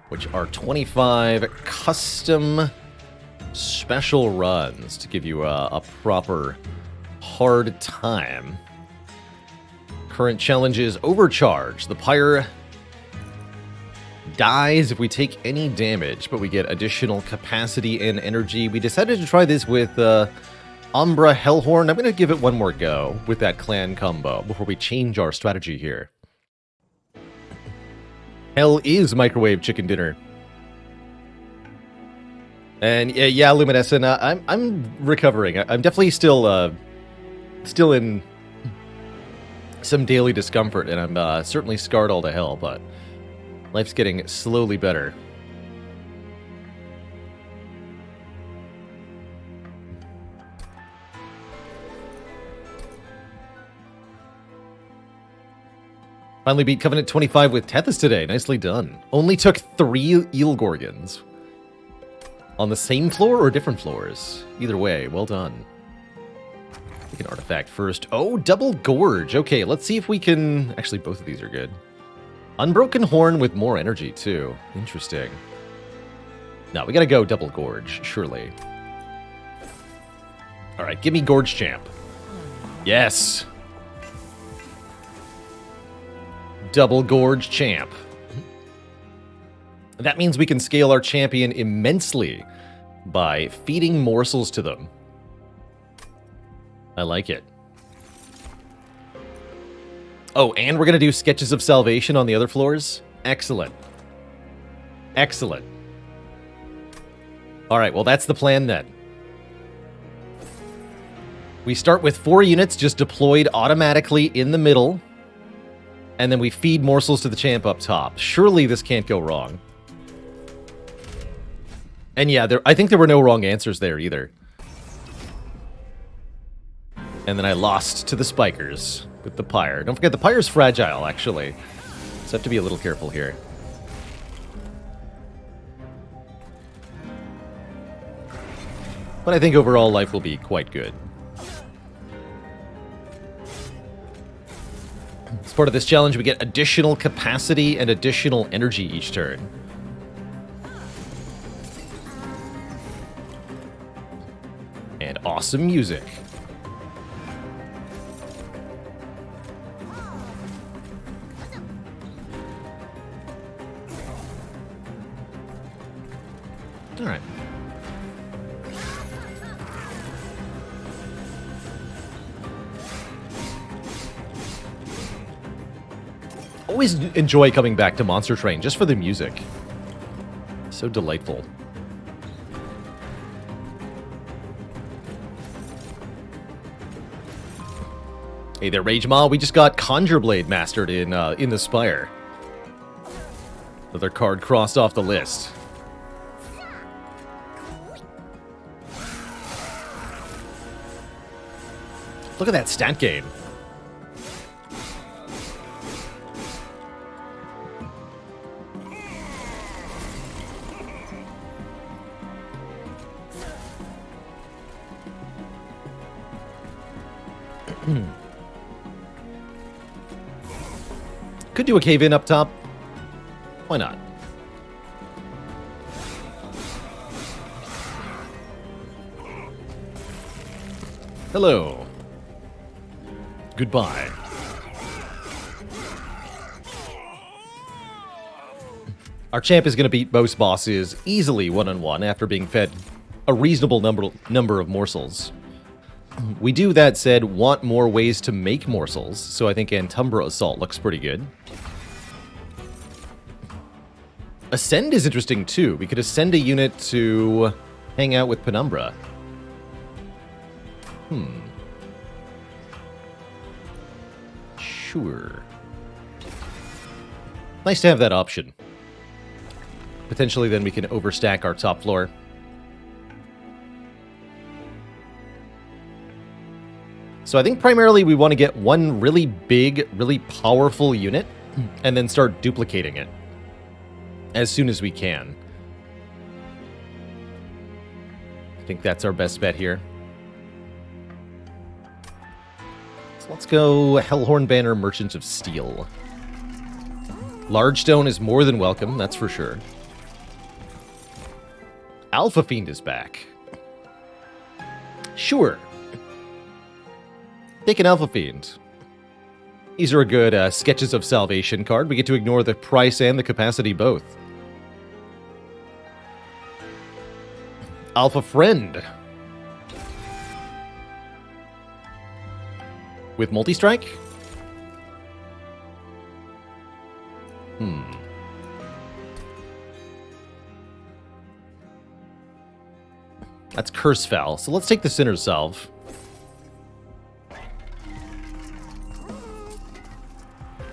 which are 25 custom special runs to give you a proper hard time. Current challenge is Overcharge. The Pyre dies if we take any damage, but we get additional capacity and energy. We decided to try this with Umbra Hellhorn. I'm going to give it one more go with that clan combo before we change our strategy here. Hell is microwave chicken dinner. And yeah, Luminescent, I'm recovering. I'm definitely still in some daily discomfort, and I'm certainly scarred all to hell, but life's getting slowly better. Finally beat Covenant 25 with Tethys today. Nicely done. Only took 3 Eel Gorgons. On the same floor or different floors? Either way, well done. Take an artifact first. Oh, Double Gorge. Okay, let's see if we can... Actually, both of these are good. Unbroken Horn with more energy, too. Interesting. No, we gotta go Double Gorge, surely. Alright, give me Gorge Champ. Yes! Double Gorge Champ. That means we can scale our champion immensely by feeding morsels to them. I like it. Oh, and we're going to do Sketches of Salvation on the other floors? Excellent. Excellent. Alright, well that's the plan then. We start with 4 units just deployed automatically in the middle. And then we feed morsels to the champ up top. Surely this can't go wrong. And yeah, I think there were no wrong answers there either. And then I lost to the spikers with the Pyre. Don't forget, the Pyre's fragile, actually. So I have to be a little careful here. But I think overall life will be quite good. As part of this challenge, we get additional capacity and additional energy each turn. And awesome music. All right. Always enjoy coming back to Monster Train just for the music. So delightful. Hey there, Rage Ma. We just got Conjure Blade mastered in the Spire. Another card crossed off the list. Look at that stat game. Could do a cave-in up top. Why not? Hello. Goodbye. Our champ is going to beat most bosses easily one-on-one after being fed a reasonable number of morsels. We do, that said, want more ways to make morsels, so I think Antumbra Assault looks pretty good. Ascend is interesting too. We could ascend a unit to hang out with Penumbra. Sure. Nice to have that option. Potentially then we can overstack our top floor. So I think primarily we want to get one really big, really powerful unit and then start duplicating it as soon as we can. I think that's our best bet here. So let's go Hellhorn Banner, Merchant of Steel. Large Stone is more than welcome, that's for sure. Alpha Fiend is back. Sure. Take an Alpha Fiend. These are a good Sketches of Salvation card. We get to ignore the price and the capacity both. Alpha Friend. With multi-strike? That's Curse Foul. So let's take the Sinner's Salve.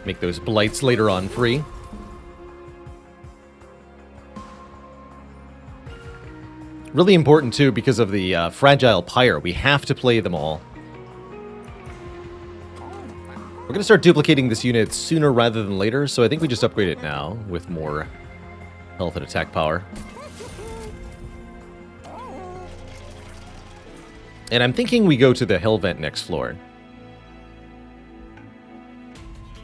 Make those blights later on free. Really important too because of the Fragile Pyre. We have to play them all. We're going to start duplicating this unit sooner rather than later, so I think we just upgrade it now with more health and attack power. And I'm thinking we go to the Hellvent next floor.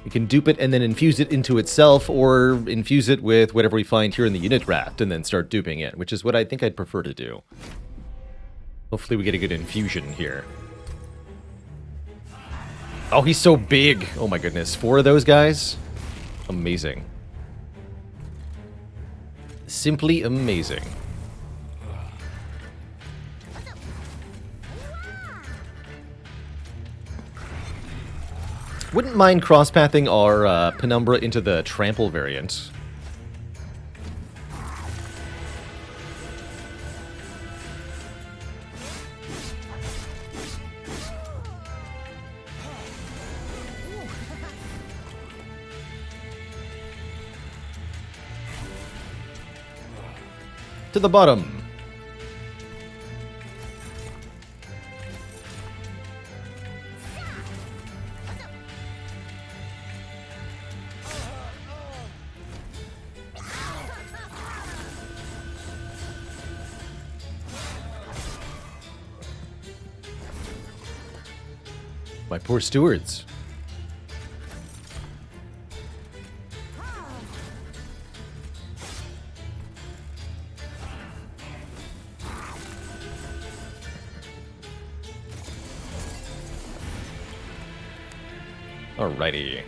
We can dupe it and then infuse it into itself, or infuse it with whatever we find here in the unit raft and then start duping it, which is what I think I'd prefer to do. Hopefully we get a good infusion here. Oh, he's so big! Oh my goodness, 4 of those guys? Amazing. Simply amazing. Wouldn't mind cross-pathing our Penumbra into the Trample variant. To the bottom. My poor stewards. Alrighty.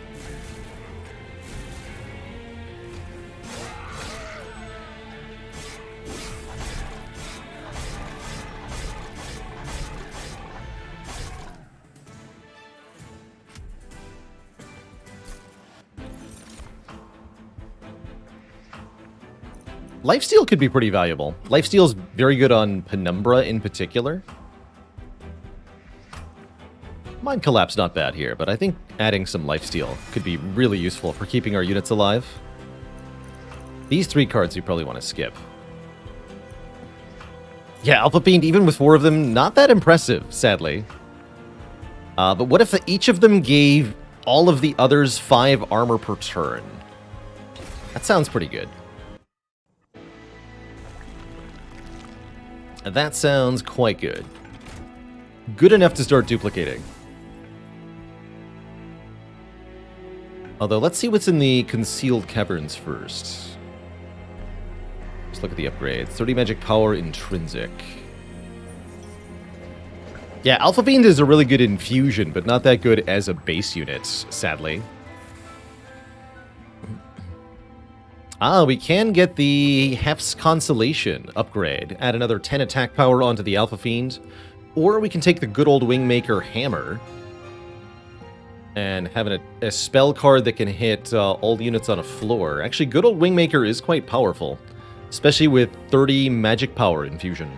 Lifesteal could be pretty valuable. Lifesteal's very good on Penumbra in particular. Mind Collapse not bad here, but I think adding some lifesteal could be really useful for keeping our units alive. These 3 cards you probably want to skip. Yeah, Alpha Fiend, even with 4 of them, not that impressive, sadly. But what if each of them gave all of the others 5 armor per turn? That sounds pretty good. That sounds quite good. Good enough to start duplicating. Although, let's see what's in the Concealed Caverns first. Let's look at the upgrades. 30 magic power intrinsic. Yeah, Alpha Fiend is a really good infusion, but not that good as a base unit, sadly. We can get the Hef's Consolation upgrade. Add another 10 attack power onto the Alpha Fiend. Or we can take the good old Wingmaker Hammer And having a spell card that can hit all units on a floor. Actually, good old Wingmaker is quite powerful, especially with 30 magic power infusion.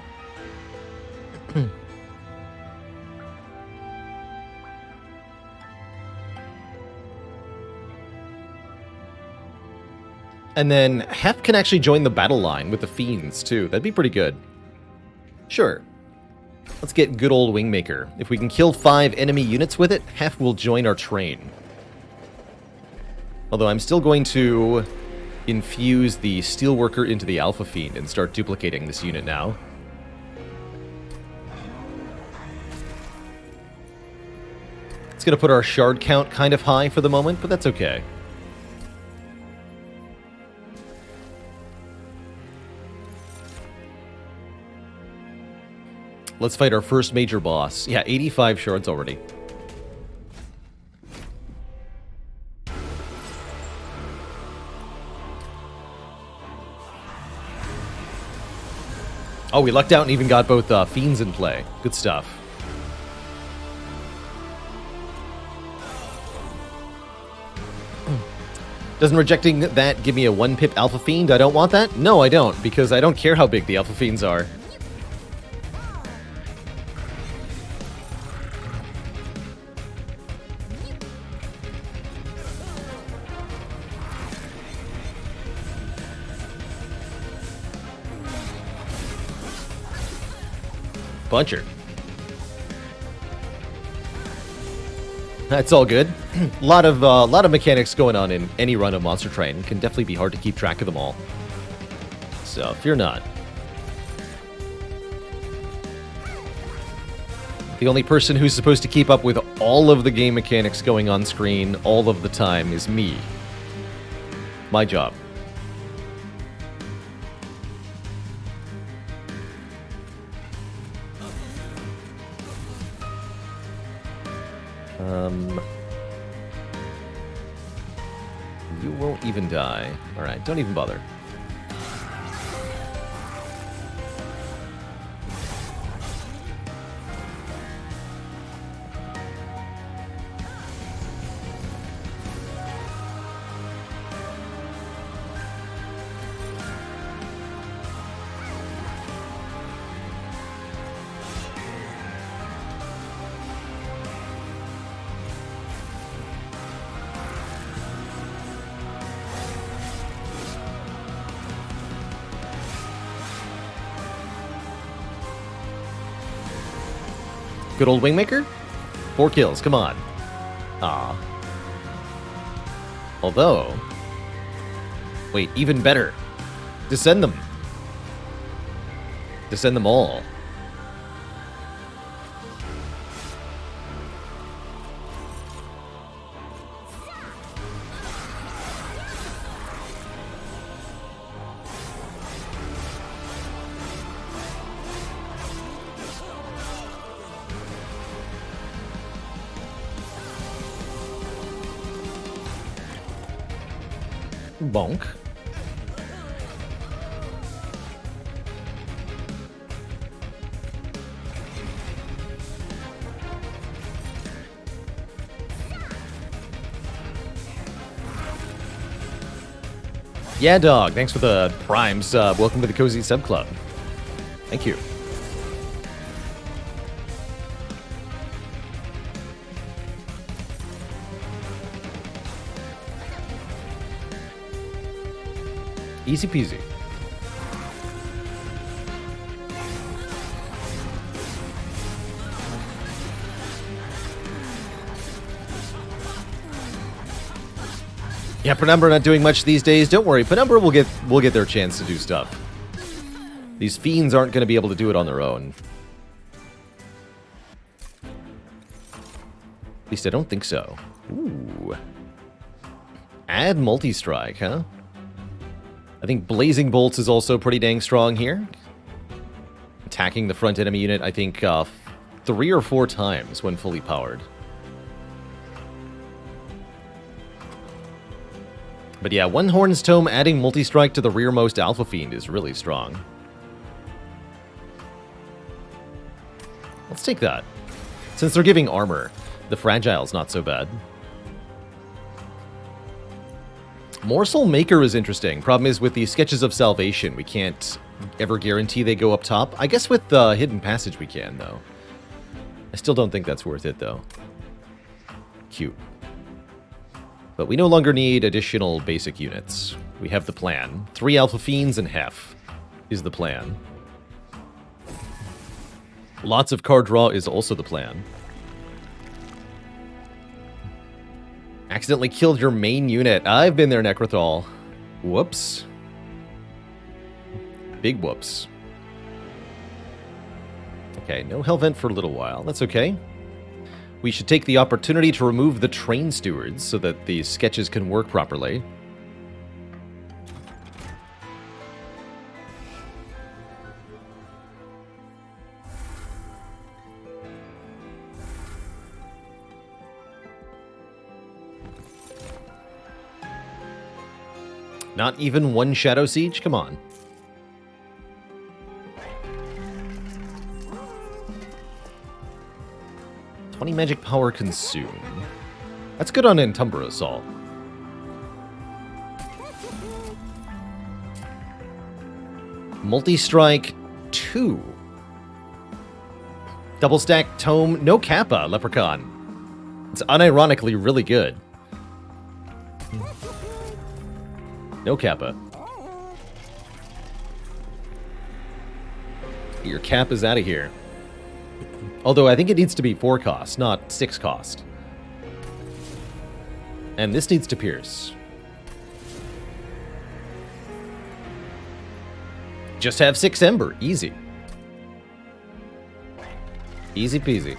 And then Hef can actually join the battle line with the Fiends, too. That'd be pretty good. Sure. Let's get good old Wingmaker. If we can kill 5 enemy units with it, Hef will join our train. Although I'm still going to infuse the Steelworker into the Alpha Fiend and start duplicating this unit now. It's going to put our shard count kind of high for the moment, but that's okay. Let's fight our first major boss. Yeah, 85 shards already. Oh, we lucked out and even got both Fiends in play. Good stuff. Doesn't rejecting that give me a 1-pip Alpha Fiend? I don't want that? No, I don't, because I don't care how big the Alpha Fiends are. Buncher. That's all good. A lot of mechanics going on in any run of Monster Train. Can definitely be hard to keep track of them all. So, fear not. The only person who's supposed to keep up with all of the game mechanics going on screen all of the time is me. My job. You won't even die. Alright, don't even bother. Good old Wingmaker? 4 kills, come on. Ah. Although... Wait, even better. Descend them. Descend them all. Bonk. Yeah, dog. Thanks for the Prime sub. Welcome to the Cozy Sub Club. Thank you. Easy peasy. Yeah, Penumbra not doing much these days. Don't worry, Penumbra will get their chance to do stuff. These fiends aren't going to be able to do it on their own. At least I don't think so. Ooh. Add multi-strike, huh? I think Blazing Bolts is also pretty dang strong here. Attacking the front enemy unit, I think, 3 or 4 times when fully powered. But yeah, One Horn's Tome adding multi-strike to the rearmost Alpha Fiend is really strong. Let's take that. Since they're giving armor, the Fragile's not so bad. Morsel Maker is interesting. Problem is, with the Sketches of Salvation, we can't ever guarantee they go up top. I guess with the Hidden Passage we can, though. I still don't think that's worth it, though. Cute. But we no longer need additional basic units. We have the plan. 3 Alpha Fiends and Hef is the plan. Lots of card draw is also the plan. Accidentally killed your main unit. I've been there, Necrothal. Whoops. Big whoops. Okay, no Hellvent for a little while. That's okay. We should take the opportunity to remove the Train Stewards so that the sketches can work properly. Not even one Shadow Siege? Come on. $20 magic power consumed. That's good on Entumbra Assault. Multi-strike 2. Double stack tome, no Kappa, Leprechaun. It's unironically really good. No Kappa. Your cap is out of here. Although I think it needs to be 4 cost, not 6 cost. And this needs to pierce. Just have 6 Ember. Easy. Easy peasy.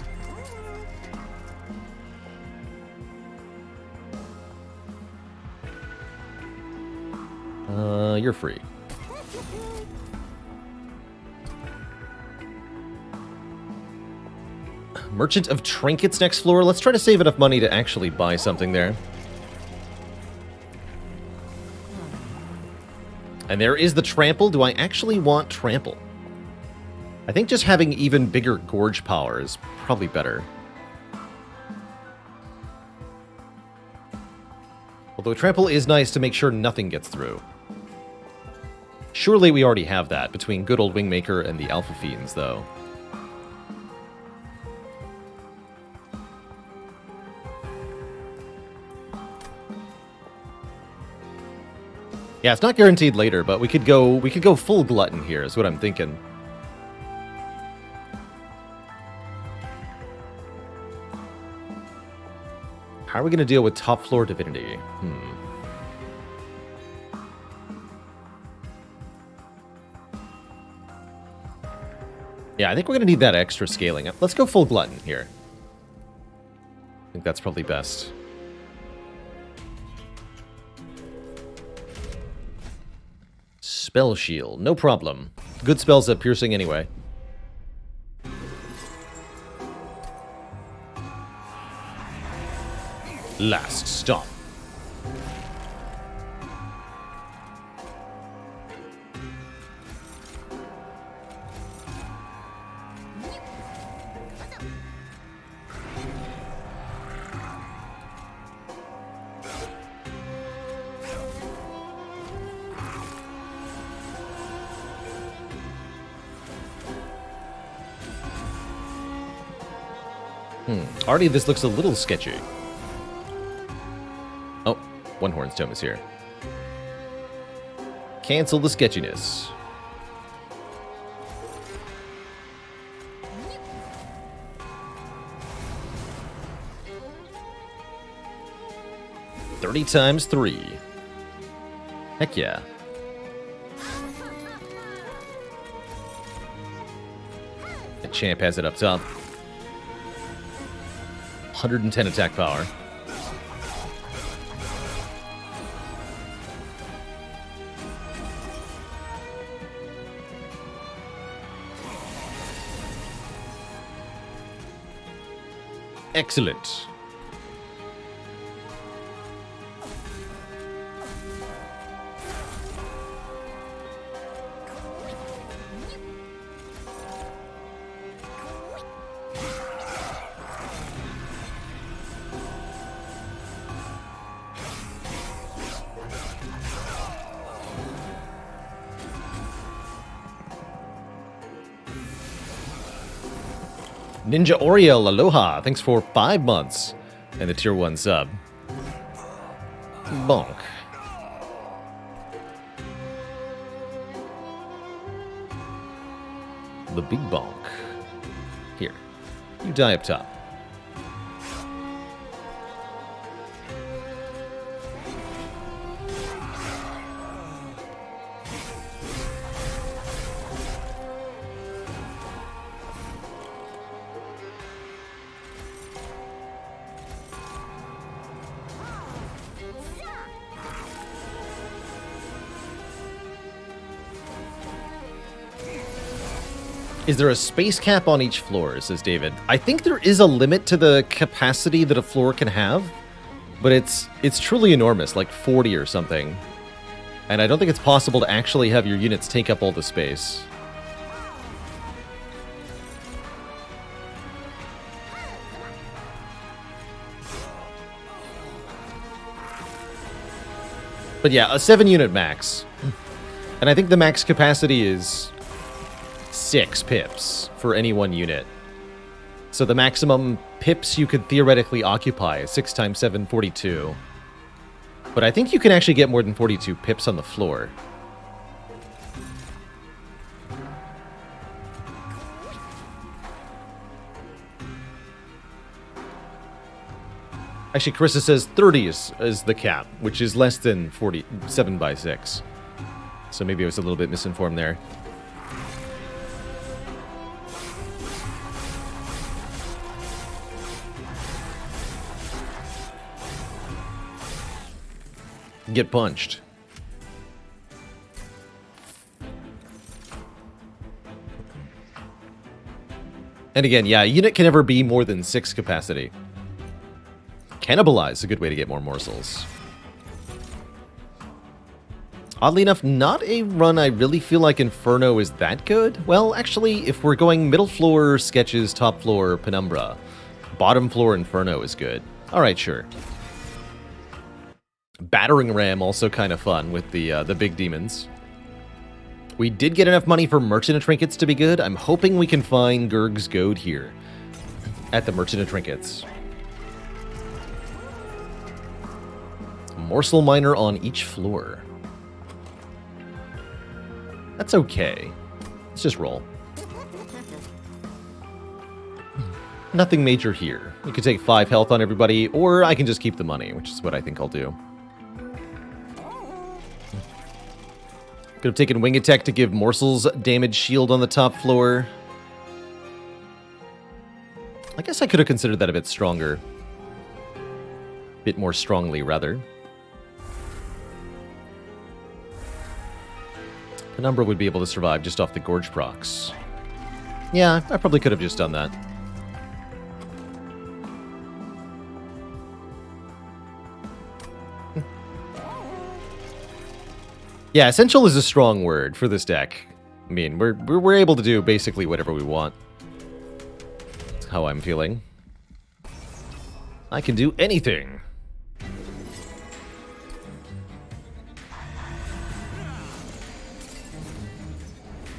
You're free. Merchant of Trinkets next floor. Let's try to save enough money to actually buy something there. And there is the Trample. Do I actually want Trample? I think just having even bigger Gorge power is probably better. Although Trample is nice to make sure nothing gets through. Surely we already have that between good old Wingmaker and the Alpha Fiends, though. Yeah, it's not guaranteed later, but we could go full Glutton here, is what I'm thinking. How are we going to deal with top floor Divinity? Yeah, I think we're going to need that extra scaling. Let's go full Glutton here. I think that's probably best. Spell Shield, no problem. Good spells at piercing anyway. Last stop. Already this looks a little sketchy. Oh, One Horn's Tome is here. Cancel the sketchiness. $30 times 3. Heck yeah. The champ has it up top. 110 attack power. Excellent. Ninja Oriel, aloha. Thanks for 5 months and the tier 1 sub. Bonk. The big bonk. Here. You die up top. Is there a space cap on each floor, says David. I think there is a limit to the capacity that a floor can have, but it's truly enormous, like 40 or something. And I don't think it's possible to actually have your units take up all the space. But yeah, a 7-unit max. And I think the max capacity is 6 pips for any one unit. So the maximum pips you could theoretically occupy is 6 times 7, 42. But I think you can actually get more than 42 pips on the floor. Actually, Carissa says 30 is the cap, which is less than 47 by 6. So maybe I was a little bit misinformed there. Get punched. And again, yeah, a unit can never be more than 6 capacity. Cannibalize is a good way to get more morsels. Oddly enough, not a run I really feel like Inferno is that good. Well, actually, if we're going middle floor, Sketches, top floor, Penumbra, bottom floor, Inferno is good. Alright, sure. Battering Ram also kind of fun with the big demons. We did get enough money for Merchant of Trinkets to be good. I'm hoping we can find Gurg's Goad here at the Merchant of Trinkets. Morsel Miner on each floor. That's okay. Let's just roll. Nothing major here. You can take 5 health on everybody, or I can just keep the money, which is what I think I'll do. Could have taken Wing Attack to give Morsels damage shield on the top floor. I guess I could have considered that a bit stronger. A bit more strongly, rather. Penumbra would be able to survive just off the Gorge procs. Yeah, I probably could have just done that. Yeah, essential is a strong word for this deck. I mean, we're able to do basically whatever we want. That's how I'm feeling. I can do anything.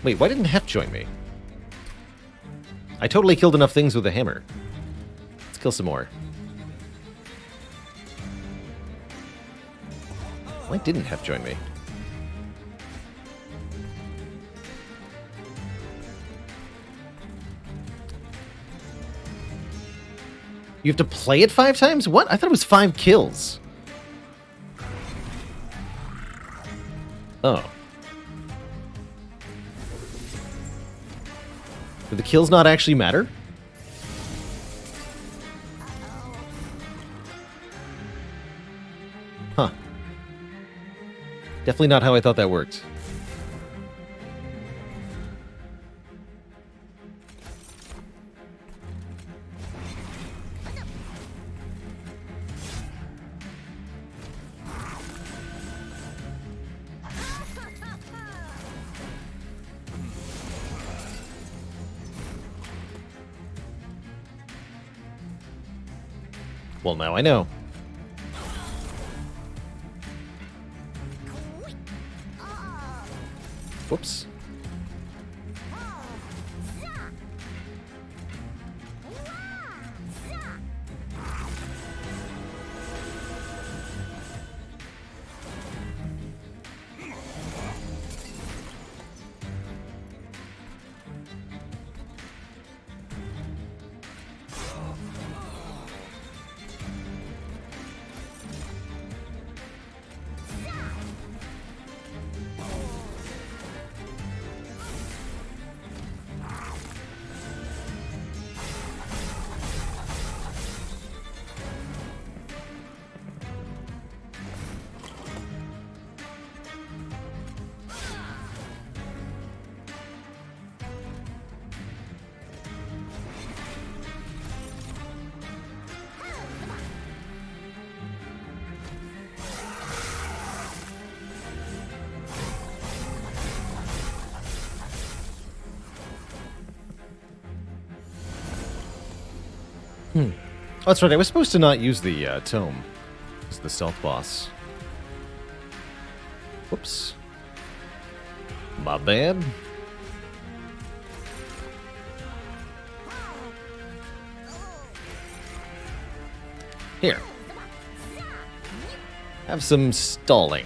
Wait, why didn't Hef join me? I totally killed enough things with a hammer. Let's kill some more. Why didn't Hef join me? You have to play it 5 times? What? I thought it was 5 kills. Oh. Do the kills not actually matter? Huh. Definitely not how I thought that worked. Well, now I know. Whoops. Oh, that's right. I was supposed to not use the tome. It's the stealth boss. Whoops. My bad. Here. Have some stalling.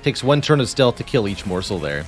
Takes one turn of stealth to kill each morsel there.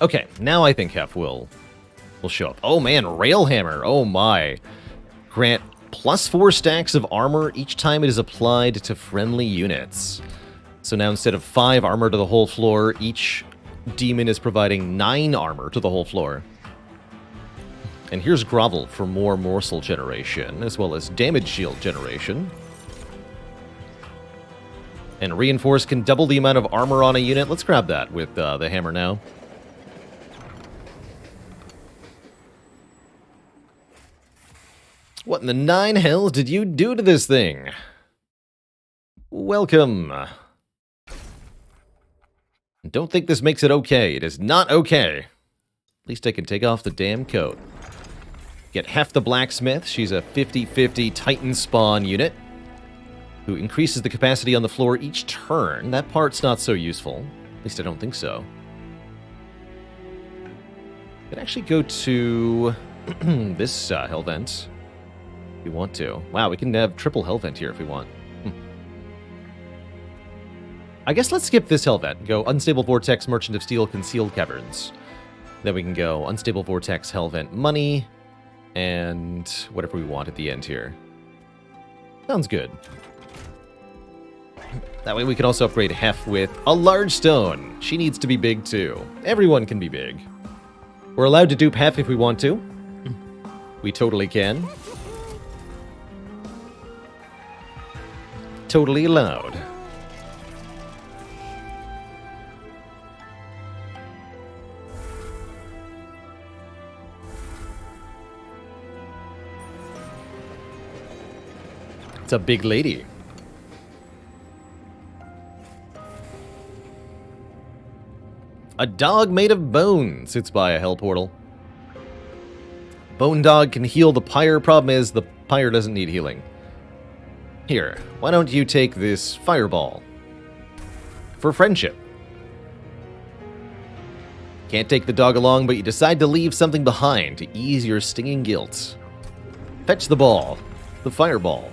Okay, now I think Hef will show up. Oh man, Railhammer. Oh my. Grant +4 stacks of armor each time it is applied to friendly units. So now instead of 5 armor to the whole floor, each demon is providing 9 armor to the whole floor. And here's Grovel for more morsel generation, as well as damage shield generation. And Reinforce can double the amount of armor on a unit. Let's grab that with the hammer now. What in the 9 hells did you do to this thing? Welcome. Don't think this makes it okay. It is not okay. At least I can take off the damn coat. Get Hef the Blacksmith. She's a 50-50 Titan spawn unit who increases the capacity on the floor each turn. That part's not so useful. At least I don't think so. Could actually go to this hell vent. If we want to. Wow, we can have triple hell vent here if we want. I guess let's skip this hell vent. Go Unstable Vortex, Merchant of Steel, Concealed Caverns. Then we can go Unstable Vortex, hell vent, Money, and whatever we want at the end here. Sounds good. That way we can also upgrade Hef with a large stone. She needs to be big too. Everyone can be big. We're allowed to dupe Hef if we want to. We totally can. Totally allowed. It's a big lady. A dog made of bone sits by a hell portal. Bone dog can heal the pyre. Problem is, the pyre doesn't need healing. Here, why don't you take this fireball? For friendship. Can't take the dog along, but you decide to leave something behind to ease your stinging guilt. Fetch the ball. The fireball.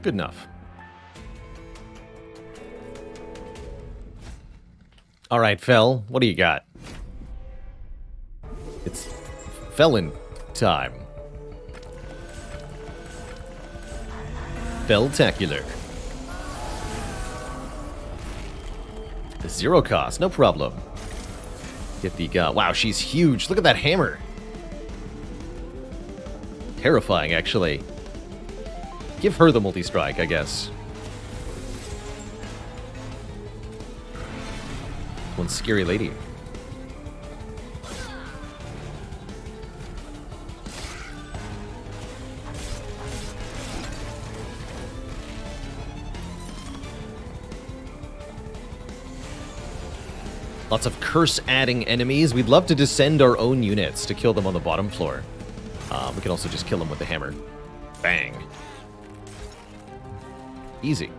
Good enough. All right, Fel, what do you got? It's Felon time. Feltacular. 0 cost, no problem. Get the gun. Wow, she's huge. Look at that hammer. Terrifying, actually. Give her the multi-strike, I guess. One scary lady. Lots of curse-adding enemies. We'd love to descend our own units to kill them on the bottom floor. We can also just kill them with the hammer. Bang. Easy.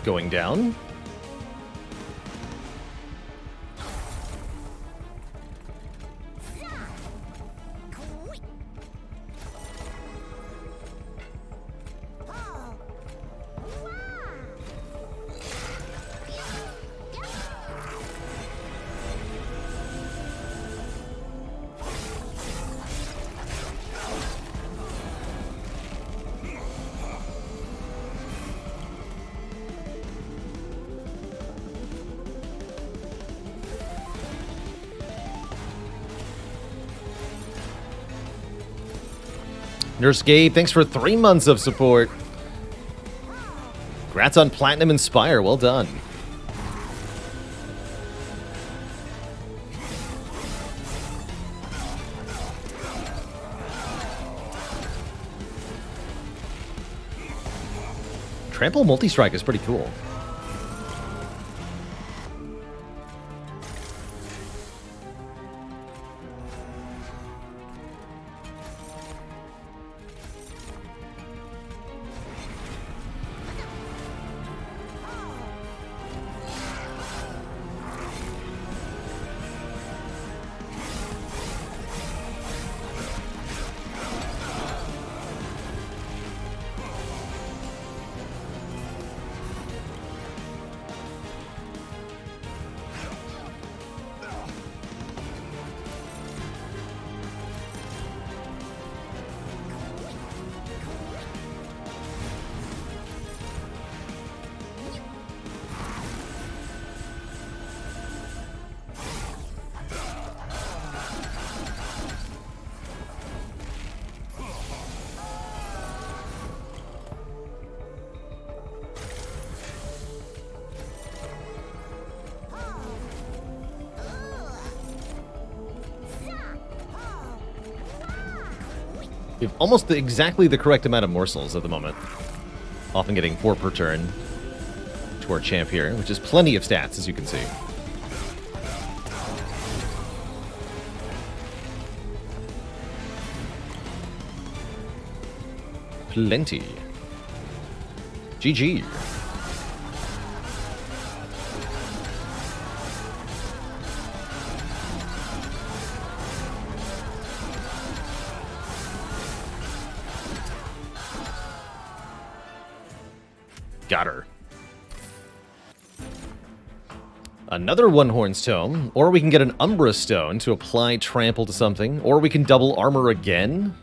going down. Nurse Gabe, thanks for 3 months of support. Congrats on Platinum and Spire, well done. Trample multi-strike is pretty cool. We have almost exactly the correct amount of morsels at the moment. Often getting 4 per turn to our champ here, which is plenty of stats, as you can see. Plenty. GG. Got her. Another One-Horn's Tome, or we can get an Umbra Stone to apply Trample to something, or we can double armor again.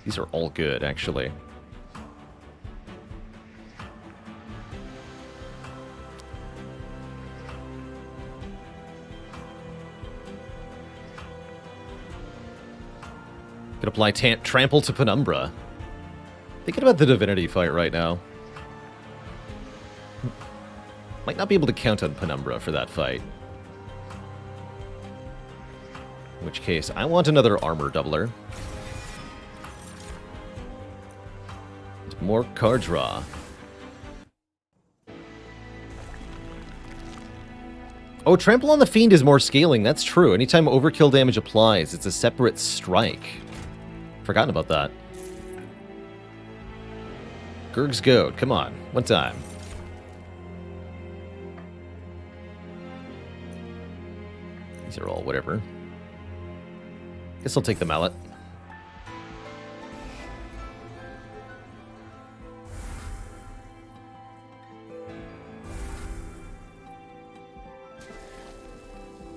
These are all good, actually. Could apply Trample to Penumbra. Thinking about the Divinity fight right now. Might not be able to count on Penumbra for that fight. In which case, I want another armor doubler. More card draw. Oh, Trample on the Fiend is more scaling. That's true. Anytime overkill damage applies, it's a separate strike. Forgotten about that. Gurg's Goad, come on, one time. These are all whatever. Guess I'll take the Mallet.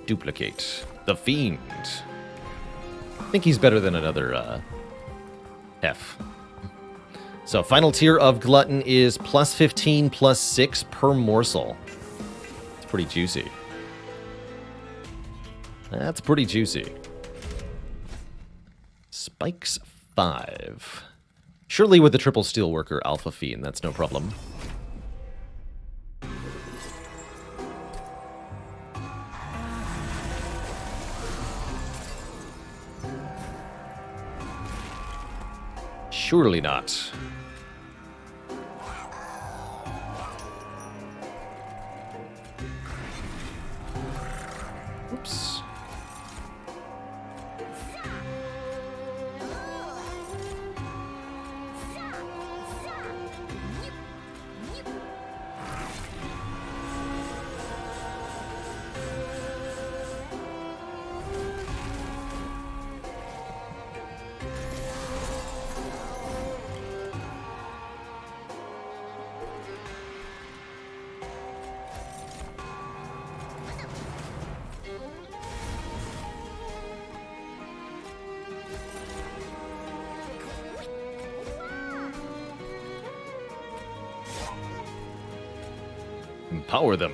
Duplicate. The Fiend. I think he's better than another, F. So, final tier of Glutton is plus 15, plus 6 per morsel. It's pretty juicy. That's pretty juicy. Spikes 5. Surely with the triple Steelworker Alpha Fiend, that's no problem. Surely not. Oops. Empower them.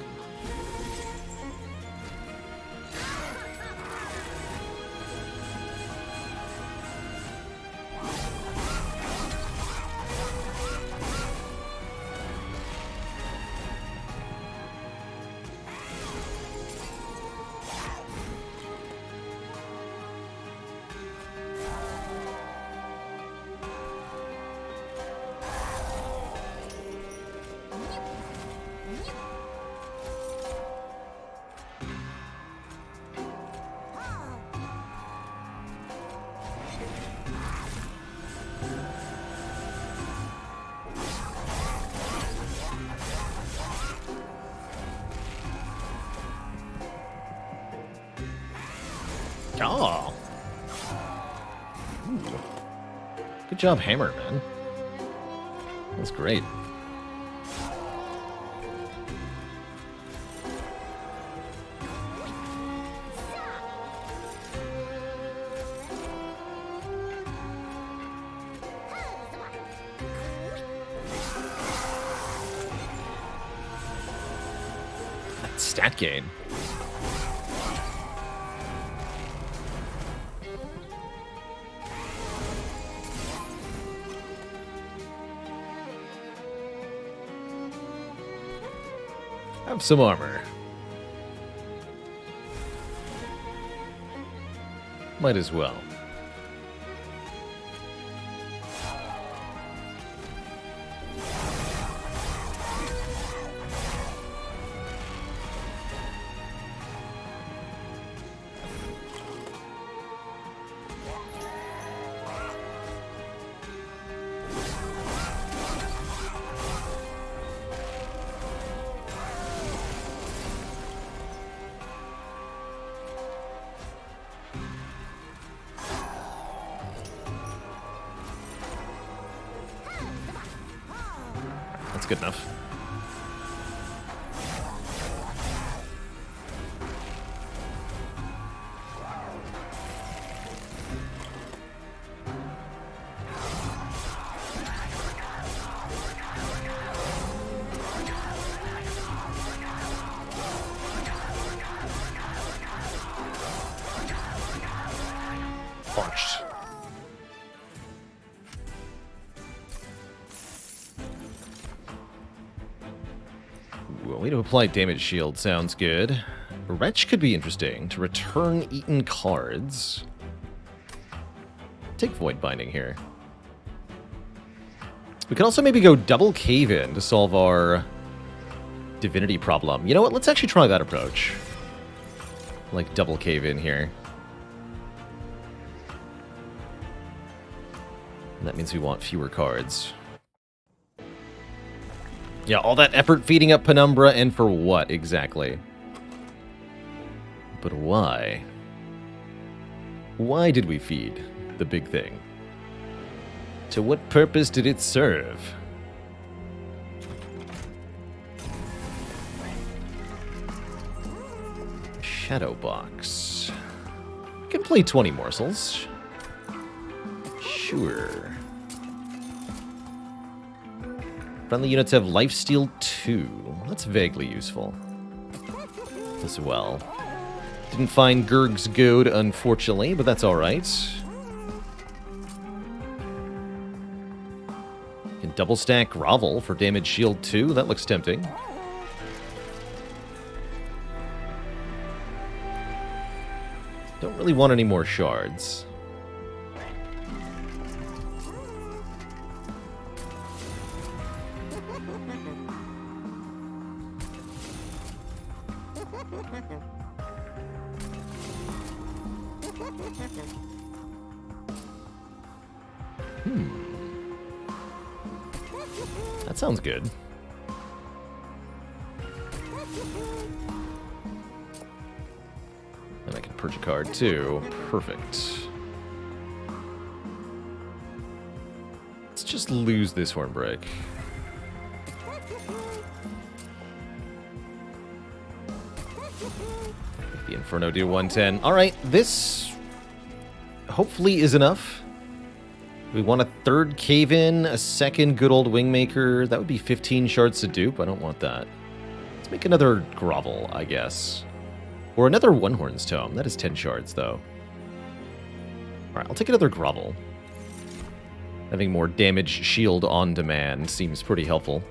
Oh. Ooh. Good job, Hammer, man. That's great. That stat gain. Have some armor. Might as well. That's good enough. Punched. Way to apply damage shield sounds good. Wretch could be interesting to return eaten cards. Take Void Binding here. We could also maybe go double Cave In to solve our divinity problem. You know what? Let's actually try that approach. Like double Cave In here. And that means we want fewer cards. Yeah, all that effort feeding up Penumbra, and for what exactly? But why? Why did we feed the big thing? To what purpose did it serve? Shadow Box. Can play 20 morsels. Sure. Friendly units have lifesteal 2. That's vaguely useful. As well. Didn't find Gurg's Goad, unfortunately, but that's alright. Can double stack Grovel for damage shield 2. That looks tempting. Don't really want any more shards. That sounds good. And I can purge a card too. Perfect. Let's just lose this Hornbreak. The Inferno do 110. Alright, this hopefully is enough. We want a third Cave-In, a second good old Wingmaker. That would be 15 shards to dupe. I don't want that. Let's Let's make another Grovel, I guess. Or another One Horn's Tome. That is 10 shards, though. Alright, I'll take another Grovel. Having more damage shield on demand seems pretty helpful.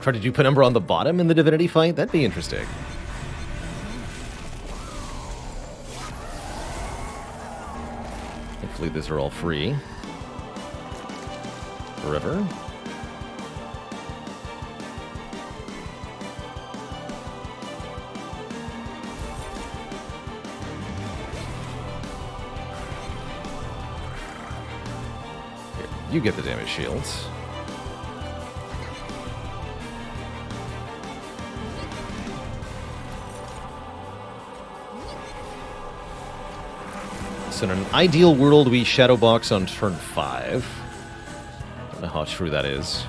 Try to do Penumbra on the bottom in the Divinity fight? That'd be interesting. Hopefully these are all free. Forever. Here, you get the damage shields. So in an ideal world, we Shadowbox on turn 5. Don't know how true that is.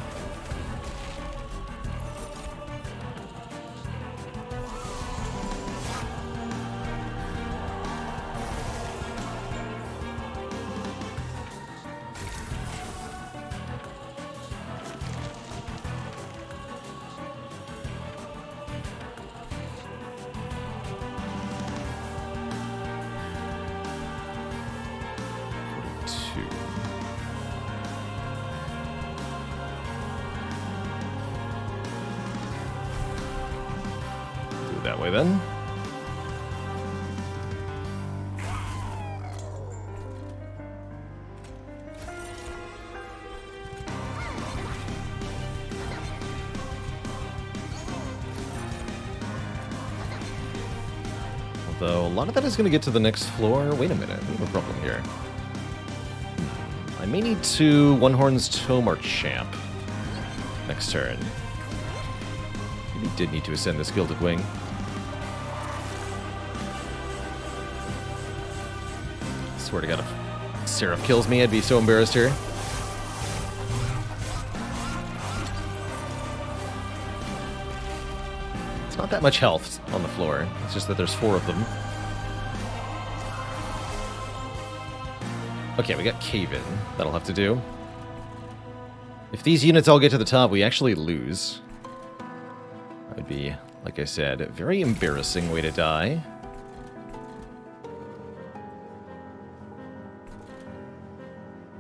That way then. Although a lot of that is going to get to the next floor. Wait a minute, we have a problem here. I may need to One Horn's Tome our champ next turn. Maybe did need to ascend this Gilded Wing. Swear to God, if Seraph kills me, I'd be so embarrassed here. It's not that much health on the floor. It's just that there's 4 of them. Okay, we got Cave In. That'll have to do. If these units all get to the top, we actually lose. That would be, like I said, a very embarrassing way to die.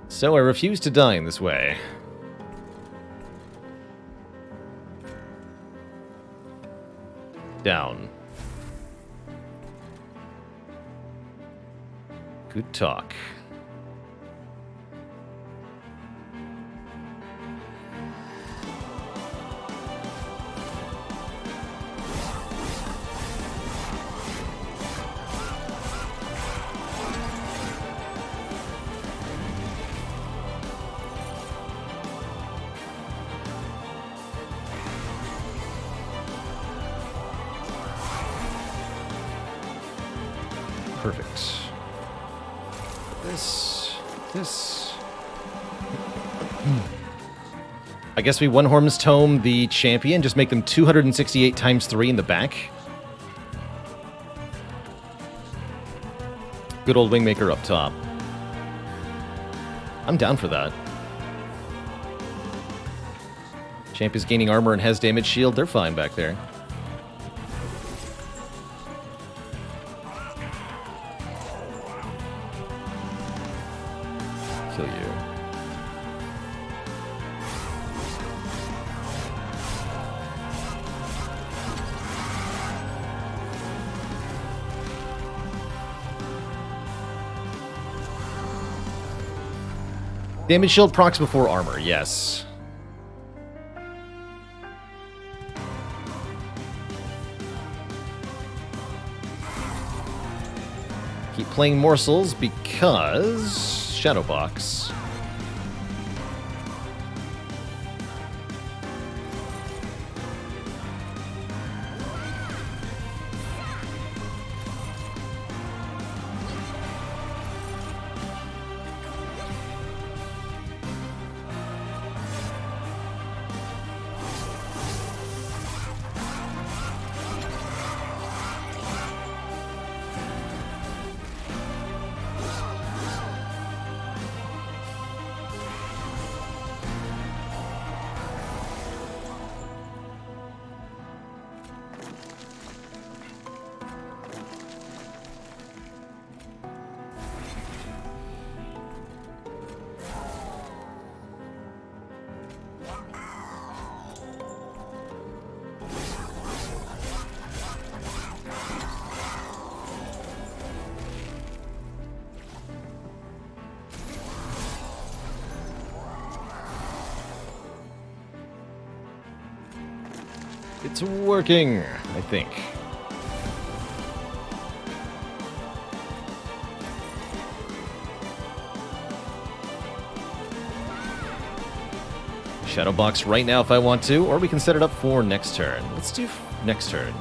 So I refuse to die in this way. Down. Good talk. Perfect. This. I guess we One Horn's Tome the champion, just make them 268 times 3 in the back. Good old Wingmaker up top. I'm down for that. Champ is gaining armor and has damage shield. They're fine back there. Kill you. Damage shield procs before armor, yes. Keep playing morsels because Shadowbox. It's working, I think. Shadow box right now if I want to, or we can set it up for next turn. Let's do next turn.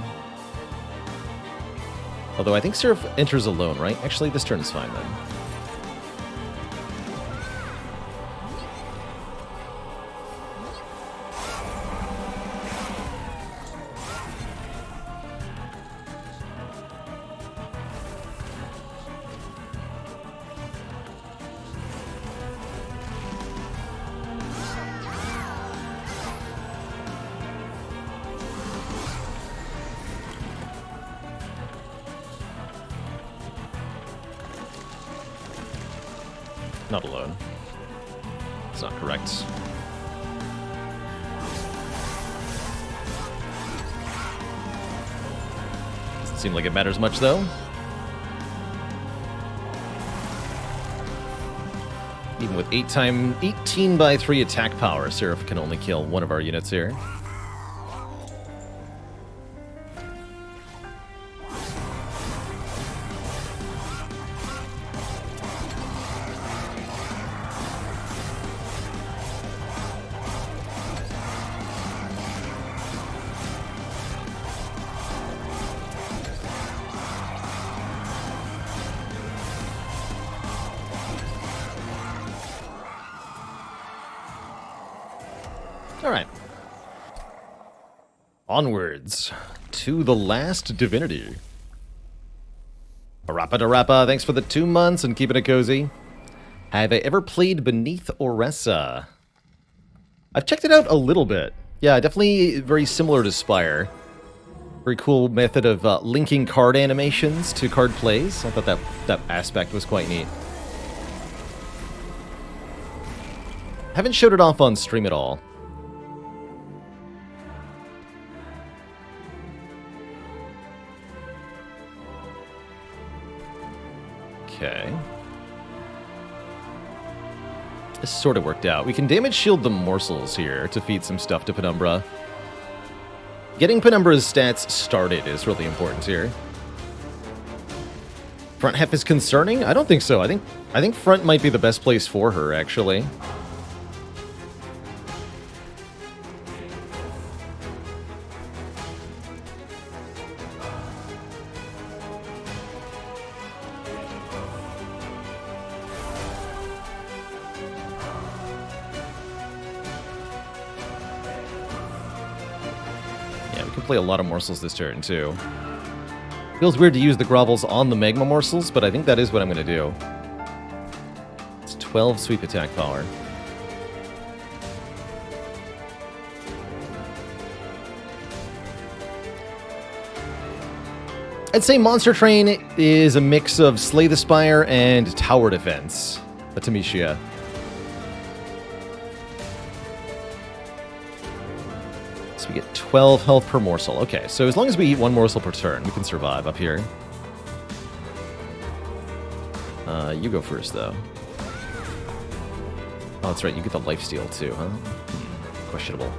Although I think Seraph enters alone, right? Actually, this turn is fine then. Not alone. It's not correct. Doesn't seem like it matters much, though. Even with 18 by 3 attack power, Seraph can only kill one of our units here. Alright. Onwards to the last divinity. Parappa, thanks for the 2 months and keeping it cozy. Have I ever played Beneath Oresa? I've checked it out a little bit. Yeah, definitely very similar to Spire. Very cool method of linking card animations to card plays. I thought that aspect was quite neat. Haven't showed it off on stream at all. Okay. This sort of worked out. We can damage shield the morsels here to feed some stuff to Penumbra. Getting Penumbra's stats started is really important here. Front half is concerning? I don't think so. I think front might be the best place for her, actually. Play a lot of morsels this turn, too. Feels weird to use the grovels on the magma morsels, but I think that is what I'm going to do. It's 12 sweep attack power. I'd say Monster Train is a mix of Slay the Spire and Tower Defense. Artemisia. So we get 12 health per morsel. Okay, so as long as we eat 1 morsel per turn, we can survive up here. You go first, though. Oh, that's right, you get the lifesteal, too, huh? Questionable.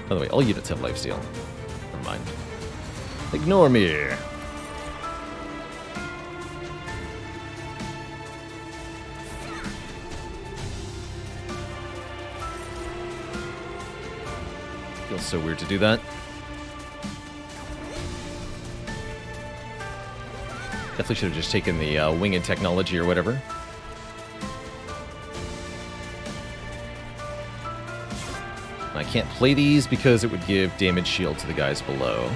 By the way, all units have lifesteal. Never mind. Ignore me. Feels so weird to do that. Definitely should have just taken the winged technology or whatever. I can't play these because it would give damage shield to the guys below.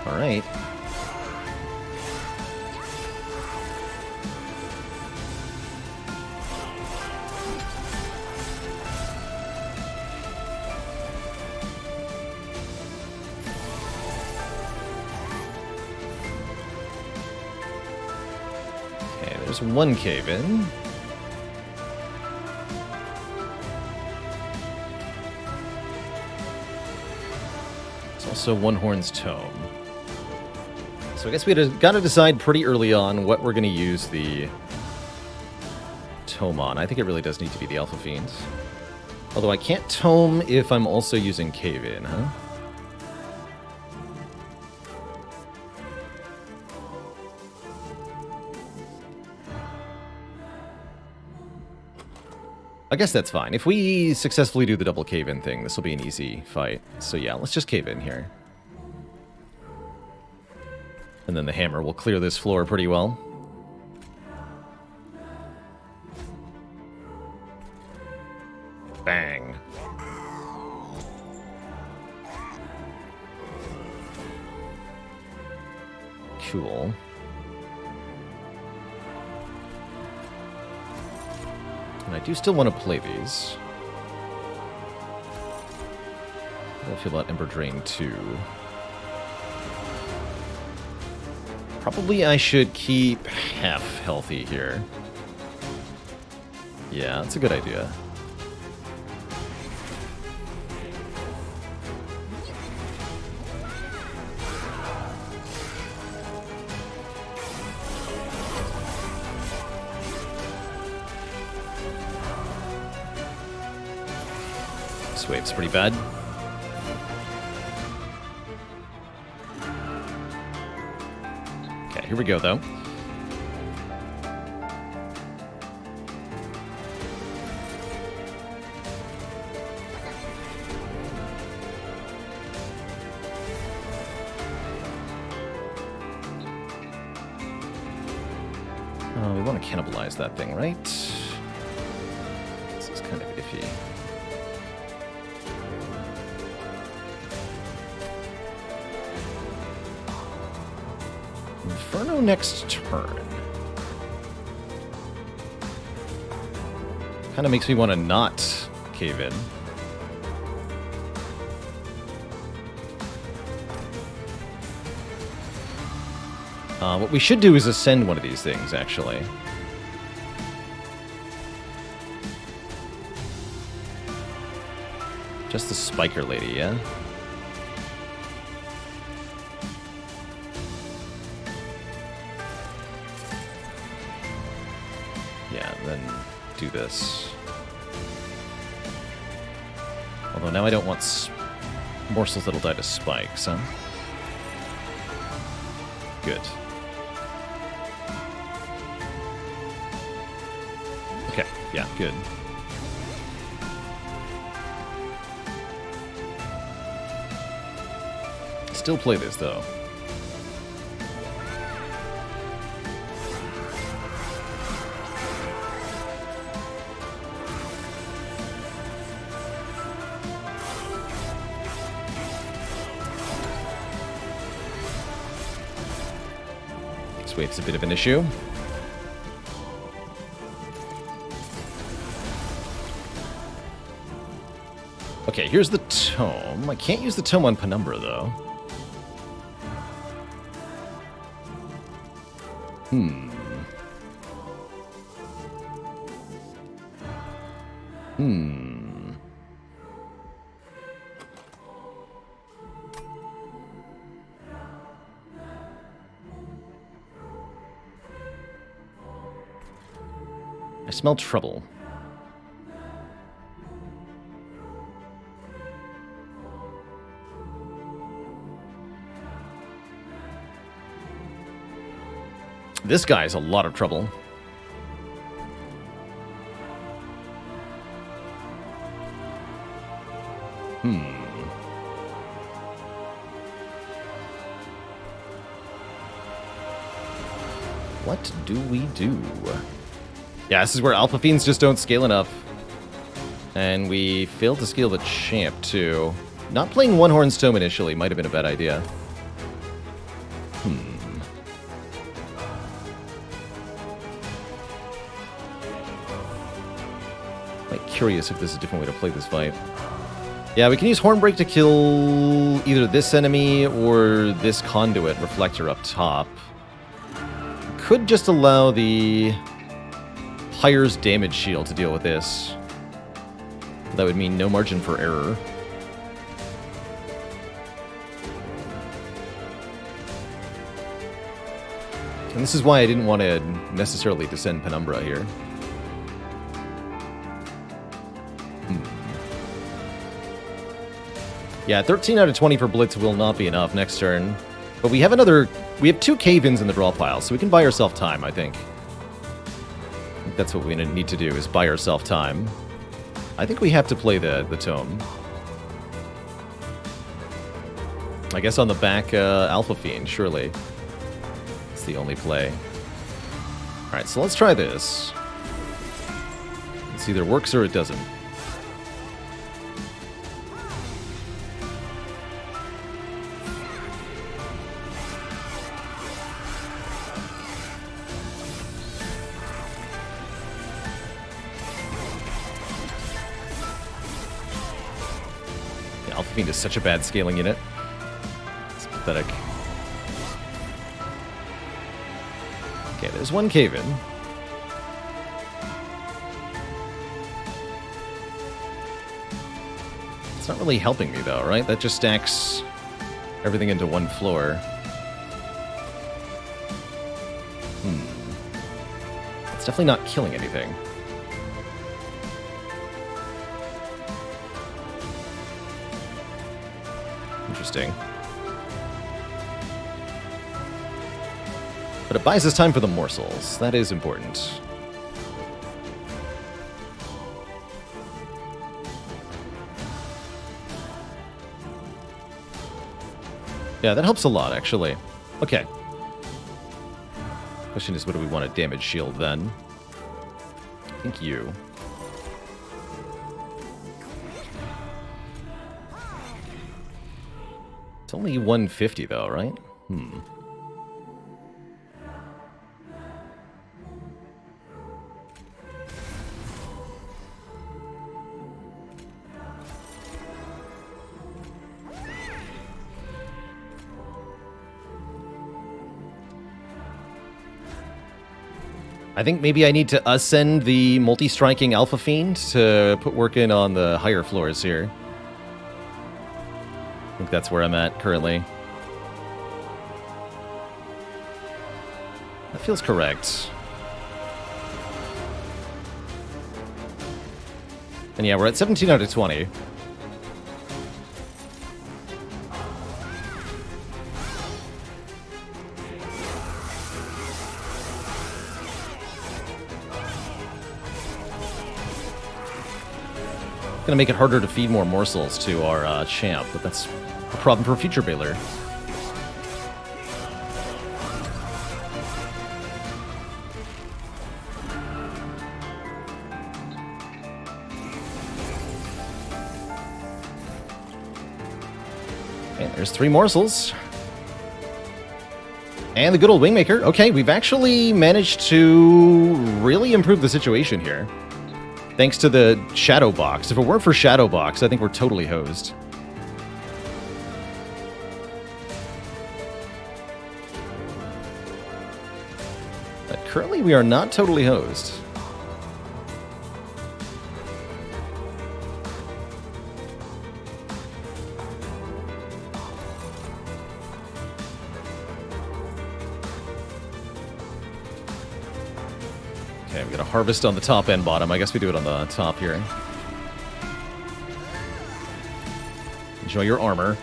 Alright. Okay, there's one cave in. There's also one Horn's Tome. So I guess we got to decide pretty early on what we're going to use the Tome on. I think it really does need to be the Alpha Fiend. Although I can't tome if I'm also using Cave-In, huh? I guess that's fine. If we successfully do the double cave-in thing, this will be an easy fight. So yeah, let's just cave in here. And then the hammer will clear this floor pretty well. Bang. Cool. And I do still want to play these. How do I feel about Ember Drain 2? Probably I should keep half healthy here. Yeah, that's a good idea. This wave's pretty bad. Okay, here we go, though. We want to cannibalize that thing, right? This is kind of iffy. Inferno next turn. Kind of makes me want to not cave in. What we should do is ascend one of these things, actually. Just the spiker lady, yeah? Yeah, then do this. Although now I don't want morsels that'll die to spikes, huh? Good. Okay, yeah, good. Still play this, though. This wave's a bit of an issue. Okay, here's the tome. I can't use the tome on Penumbra, though. I smell trouble. This guy's a lot of trouble. What do we do? Yeah, this is where Alpha Fiends just don't scale enough. And we failed to scale the champ, too. Not playing One Horn's Tome initially might have been a bad idea. I'm curious if there's a different way to play this fight. Yeah, we can use Hornbreak to kill either this enemy or this conduit reflector up top. Could just allow the Pyre's damage shield to deal with this. That would mean no margin for error. And this is why I didn't want to necessarily descend Penumbra here. Yeah, 13 out of 20 for Blitz will not be enough next turn. But we have another... We have 2 cave-ins in the draw pile, so we can buy ourselves time, I think. That's what we need to do, is buy ourselves time. I think we have to play the Tome. I guess on the back Alpha Fiend, surely. It's the only play. Alright, so let's try this. It either works or it doesn't. The Alpha Fiend is such a bad scaling unit. It's pathetic. Okay, there's one cave-in. It's not really helping me, though, right? That just stacks everything into one floor. It's definitely not killing anything. Interesting. But it buys us time for the morsels. That is important. Yeah, that helps a lot, actually. Okay. Question is, what do we want to damage shield, then? I think you. It's only 150, though, right? I think maybe I need to ascend the multi-striking Alpha Fiend to put work in on the higher floors here. I think that's where I'm at currently. That feels correct. And yeah, we're at 17 out of 20. Gonna make it harder to feed more morsels to our champ, but that's a problem for future Baylor. Okay, there's 3 morsels. And the good old Wingmaker. Okay, we've actually managed to really improve the situation here. Thanks to the Shadow Box. If it weren't for Shadow Box, I think we're totally hosed. But currently, we are not totally hosed. Okay, we got a harvest on the top and bottom. I guess we do it on the top here. Enjoy your armor.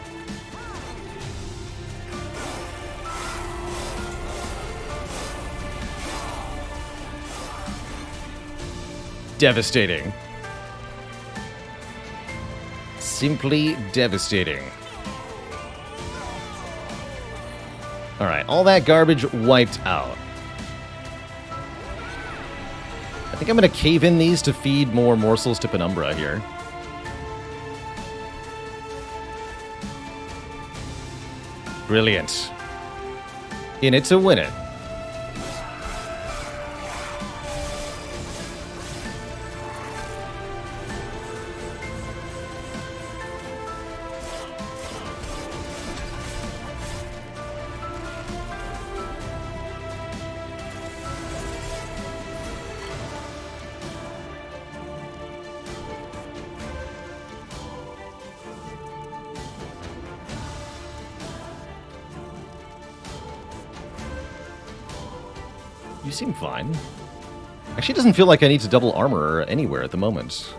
Devastating. Simply devastating. Alright, all that garbage wiped out. I think I'm going to cave in these to feed more morsels to Penumbra here. Brilliant. In it to win it. You seem fine. Actually, it doesn't feel like I need to double armor anywhere at the moment.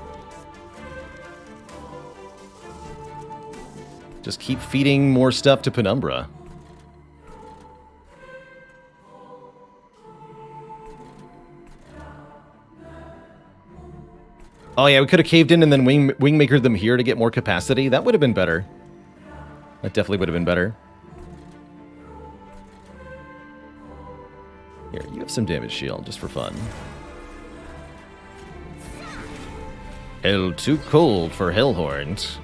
Just keep feeding more stuff to Penumbra. Oh yeah, we could have caved in and then wingmakered them here to get more capacity. That would have been better. That definitely would have been better. Here, you have some damage shield, just for fun. Hell too cold for Hellhorns.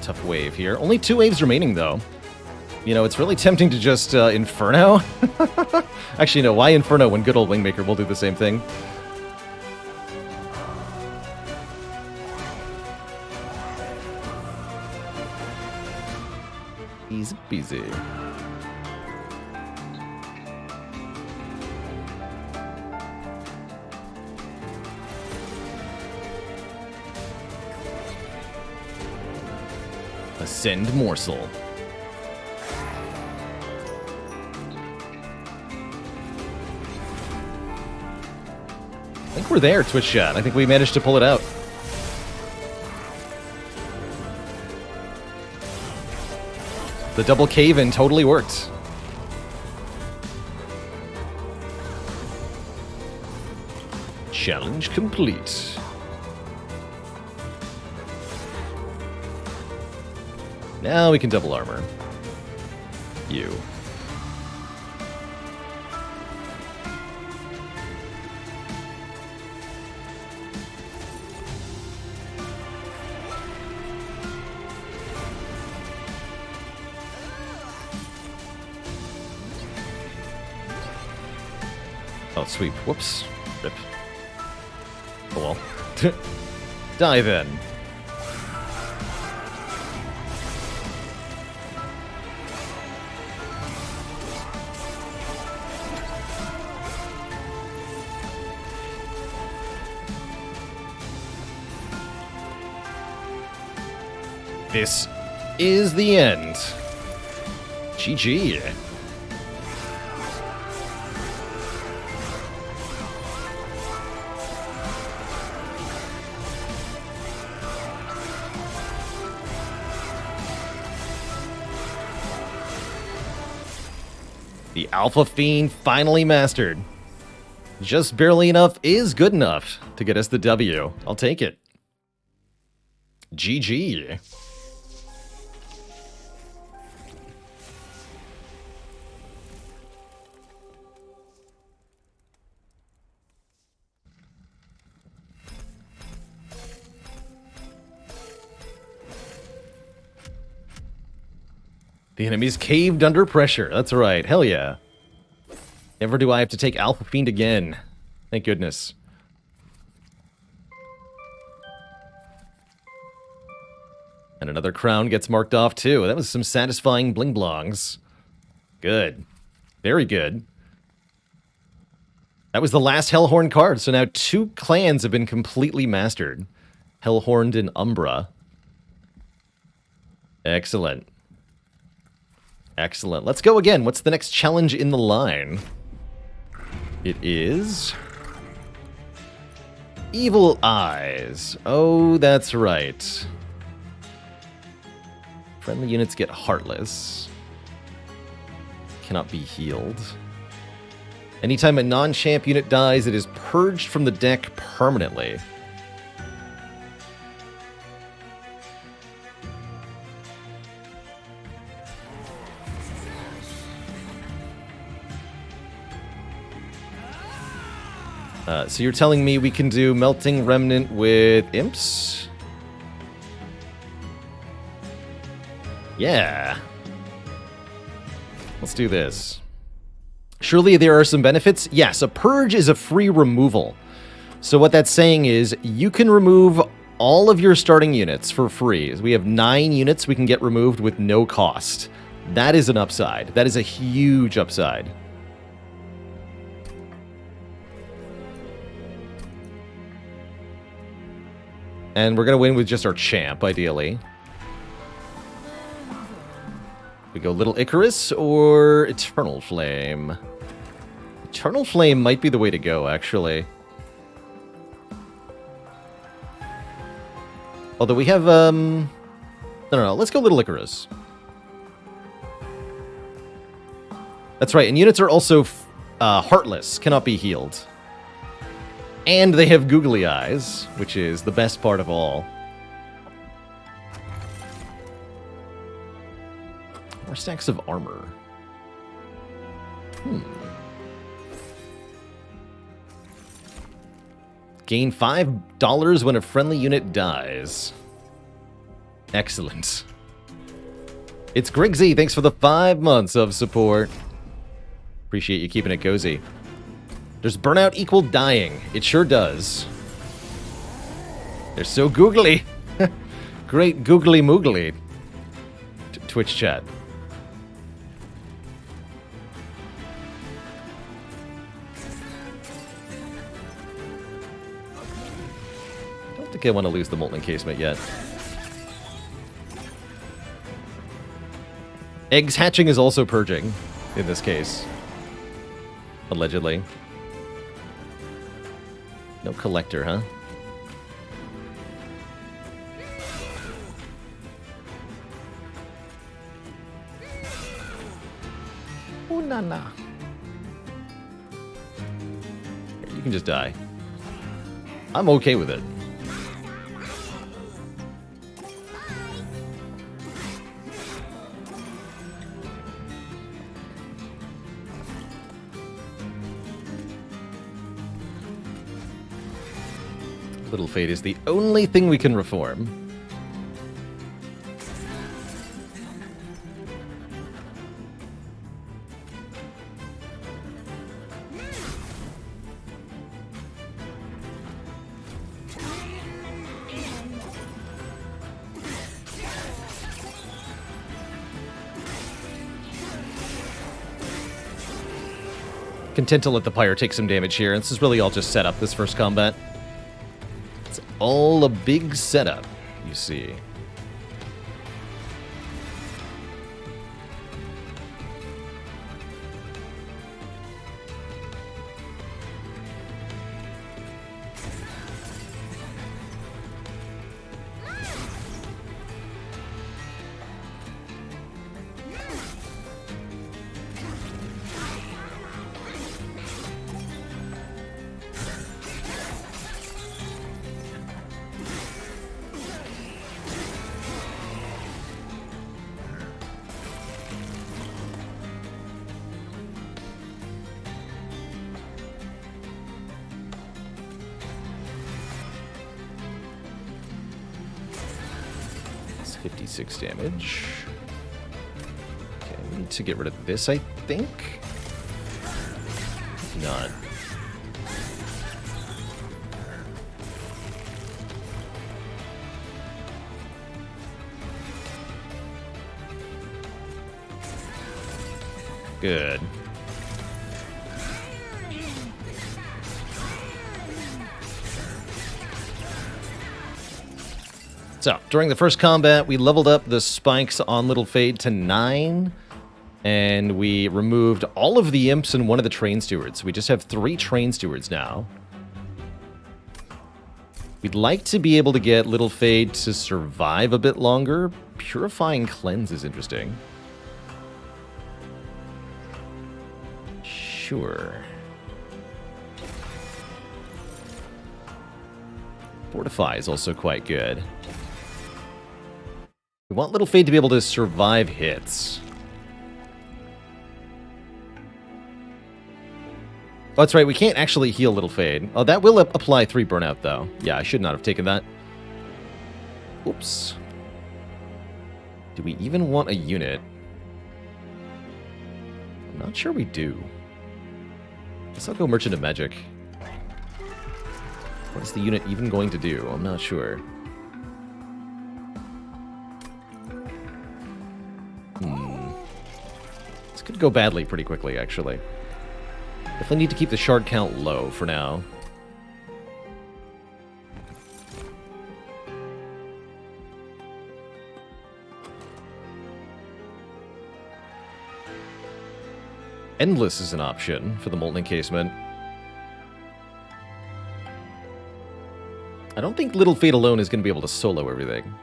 Tough wave here. Only 2 waves remaining, though. You know, it's really tempting to just Inferno. Actually, no, why Inferno when good old Wingmaker will do the same thing? Easy peasy. Ascend Morsel. I think we're there, Twitch chat. I think we managed to pull it out. The double cave-in totally worked. Challenge complete. Now we can double armor. You. Oh, sweep. Whoops. Rip. Oh well. Die then. This is the end. GG. The Alpha Fiend finally mastered. Just barely enough is good enough to get us the W. I'll take it. GG. The enemy's caved under pressure. That's right. Hell yeah. Never do I have to take Alpha Fiend again. Thank goodness. And another crown gets marked off too. That was some satisfying bling blongs. Good. Very good. That was the last Hellhorn card. So now 2 clans have been completely mastered. Hellhorned and Umbra. Excellent. Excellent. Let's go again. What's the next challenge in the line? It is... Evil Eyes. Oh, that's right. Friendly units get Heartless. Cannot be healed. Anytime a non-champ unit dies, it is purged from the deck permanently. So you're telling me we can do Melting Remnant with Imps? Yeah. Let's do this. Surely there are some benefits? Yes, a Purge is a free removal. So what that's saying is you can remove all of your starting units for free. We have 9 units we can get removed with no cost. That is an upside. That is a huge upside. And we're going to win with just our champ, ideally. We go Little Icarus or Eternal Flame. Eternal Flame might be the way to go, actually. Although we have, no, let's go Little Icarus. That's right, and units are also heartless, cannot be healed. And they have googly eyes, which is the best part of all. More stacks of armor. Gain $5 when a friendly unit dies. Excellent. It's Griggsy, thanks for the 5 months of support. Appreciate you keeping it cozy. Does burnout equal dying? It sure does. They're so googly. Great googly moogly. Twitch chat. Don't think I want to lose the molten encasement yet. Eggs hatching is also purging in this case. Allegedly. No collector, huh? Oh, na. You can just die. I'm okay with it. Little Fate is the only thing we can reform. Content to let the Pyre take some damage here, and this is really all just set up this first combat. It's all a big setup, you see. It's 56 damage. Okay, we need to get rid of this, I think. Not. Good. So, during the first combat, we leveled up the spikes on Little Fade to 9, and we removed all of the imps and one of the train stewards. We just have 3 train stewards now. We'd like to be able to get Little Fade to survive a bit longer. Purifying Cleanse is interesting. Sure. Fortify is also quite good. We want Little Fade to be able to survive hits. Oh, that's right, we can't actually heal Little Fade. Oh, that will apply 3 burnout, though. Yeah, I should not have taken that. Oops. Do we even want a unit? I'm not sure we do. Guess I'll go Merchant of Magic. What's the unit even going to do? I'm not sure. This could go badly pretty quickly, actually. Definitely need to keep the shard count low for now. Endless is an option for the Molten Encasement. I don't think Little Fate alone is going to be able to solo everything.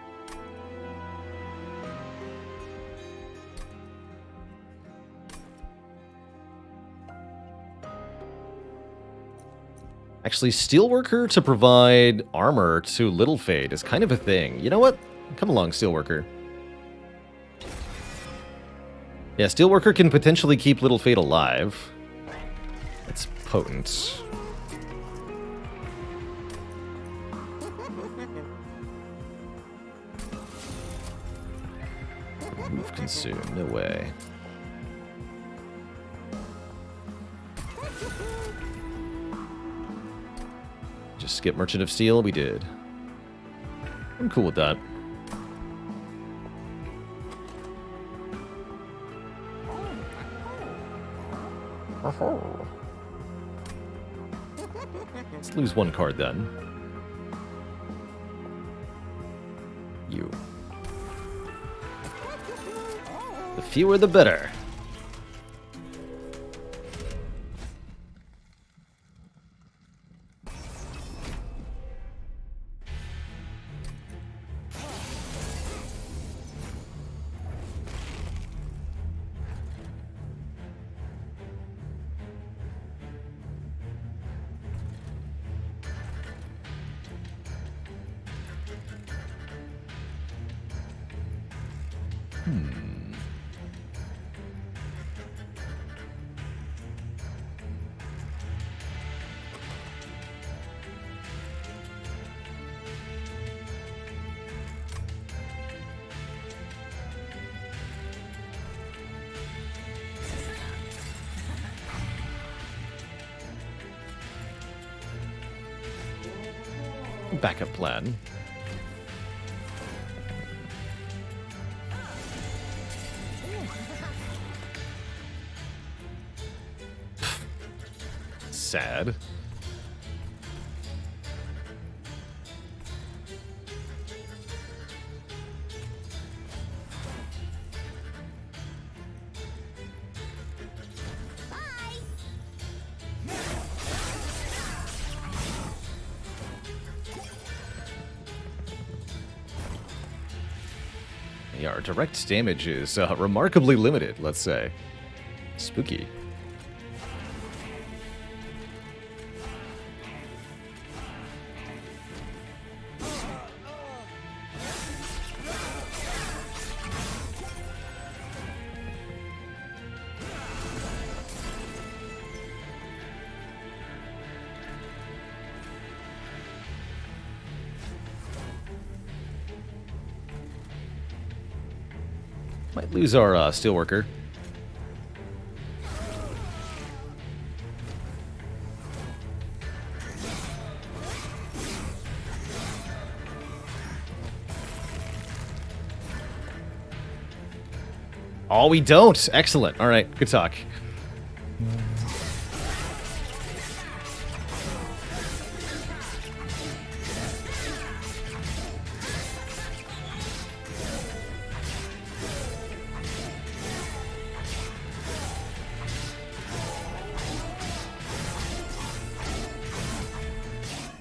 Actually, Steelworker to provide armor to Little Fate is kind of a thing. You know what? Come along, Steelworker. Yeah, Steelworker can potentially keep Little Fate alive. It's potent. Remove consume, no way. Just skip Merchant of Steel, we did. I'm cool with that. Let's lose one card then. You. The fewer the better. Backup plan. Sad. Yeah, our direct damage is remarkably limited, let's say. Spooky. Might lose our Steelworker. Oh, we don't! Excellent. All right, good talk.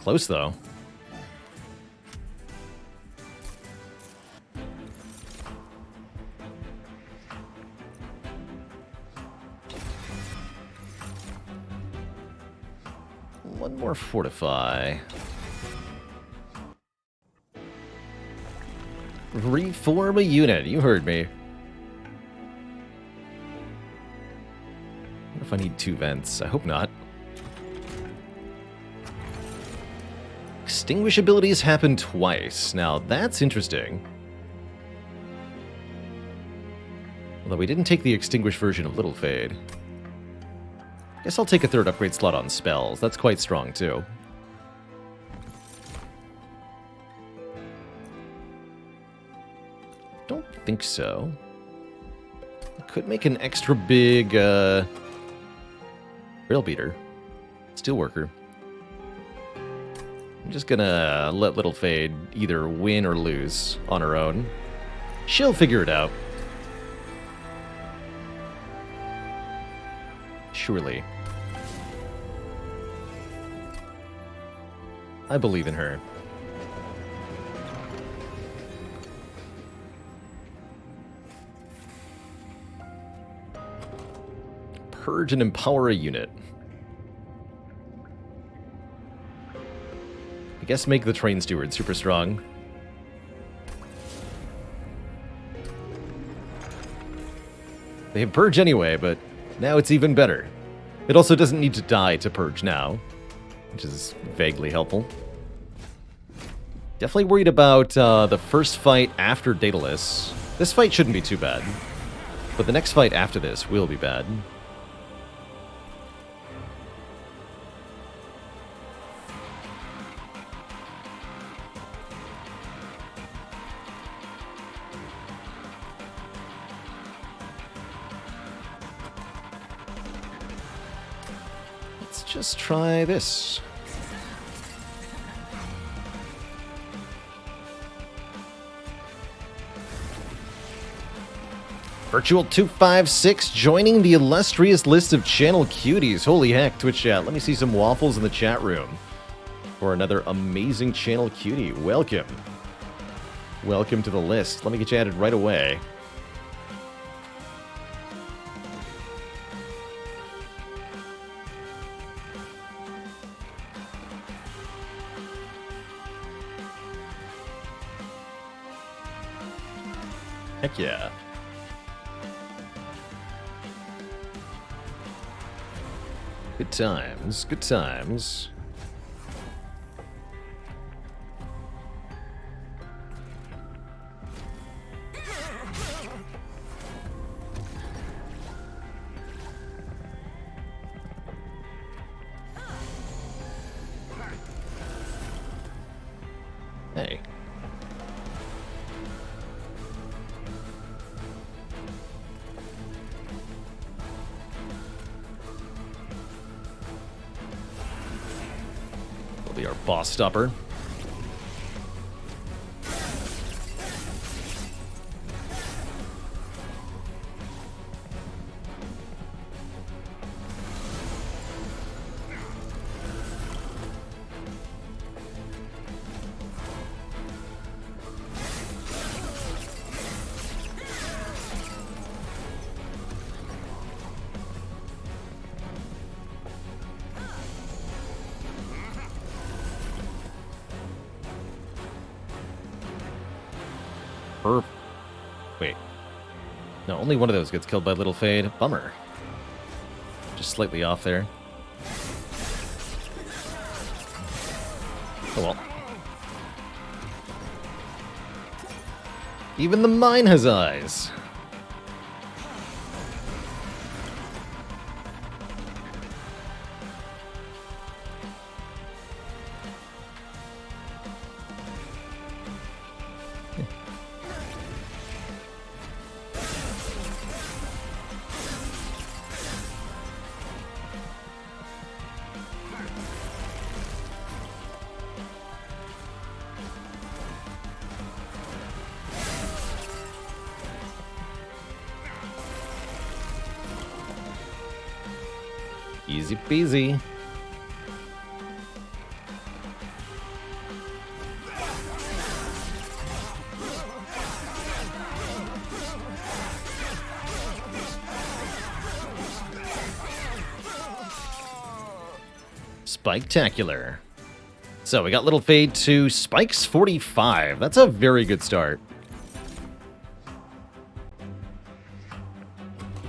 Close, though. One more fortify. Reform a unit. You heard me. What if I need 2 vents? I hope not. Extinguish abilities happen twice. Now, that's interesting. Although we didn't take the extinguish version of Little Fade. Guess I'll take a 3rd upgrade slot on spells. That's quite strong, too. Don't think so. Could make an extra big, Rail Beater. Steelworker. I'm just gonna let Little Fade either win or lose on her own. She'll figure it out. surely. I believe in her. Purge and empower a unit. I guess make the train steward super strong. They have purge anyway, but now it's even better. It also doesn't need to die to purge now, which is vaguely helpful. Definitely worried about the first fight after Daedalus. This fight shouldn't be too bad, but the next fight after this will be bad. Let's just try this. Virtual256 joining the illustrious list of channel cuties. Holy heck, Twitch chat. Let me see some waffles in the chat room for another amazing channel cutie. Welcome. Welcome to the list. Let me get you added right away. Heck yeah. Good times, good times. Hey. Be our boss stopper. Wait. No, only one of those gets killed by Little Fade. Bummer. Just slightly off there. Oh well. Even the mine has eyes. Easy peasy. Spike-tacular. So we got Little Fade to Spike's 45. That's a very good start.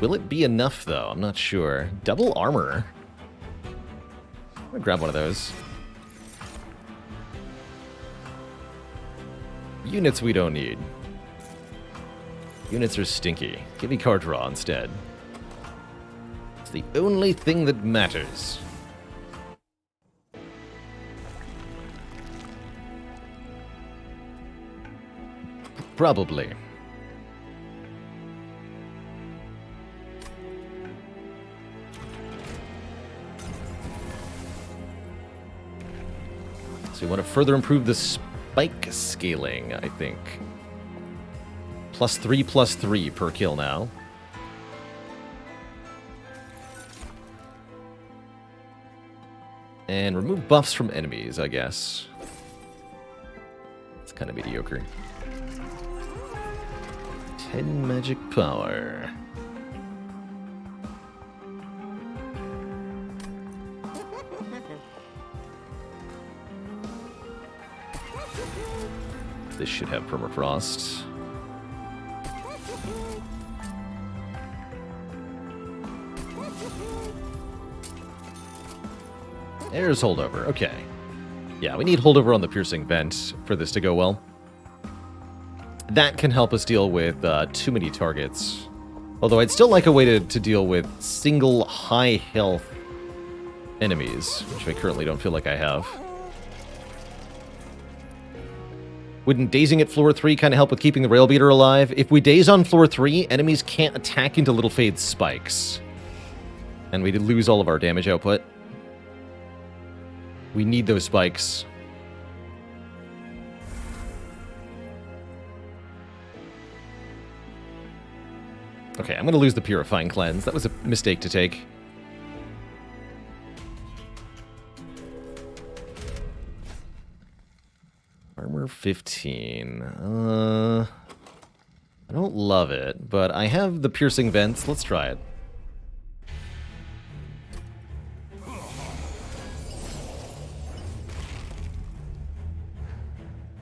Will it be enough, though? I'm not sure. Double armor. I'm gonna grab one of those. Units we don't need. Units are stinky. Give me card draw instead. It's the only thing that matters. Probably. So we want to further improve the spike scaling, I think. +3/+3 per kill now. And remove buffs from enemies, I guess. It's kind of mediocre. 10 magic power. This should have permafrost. There's holdover. Okay. Yeah, we need holdover on the piercing vent for this to go well. That can help us deal with too many targets. Although I'd still like a way to deal with single high health enemies, which I currently don't feel like I have. Wouldn't dazing at floor 3 kind of help with keeping the rail beater alive? If we daze on floor 3, enemies can't attack into Little Fade's spikes. And we'd lose all of our damage output. We need those spikes. Okay, I'm going to lose the Purifying Cleanse. That was a mistake to take. Armor 15. I don't love it, but I have the Piercing Vents. Let's try it.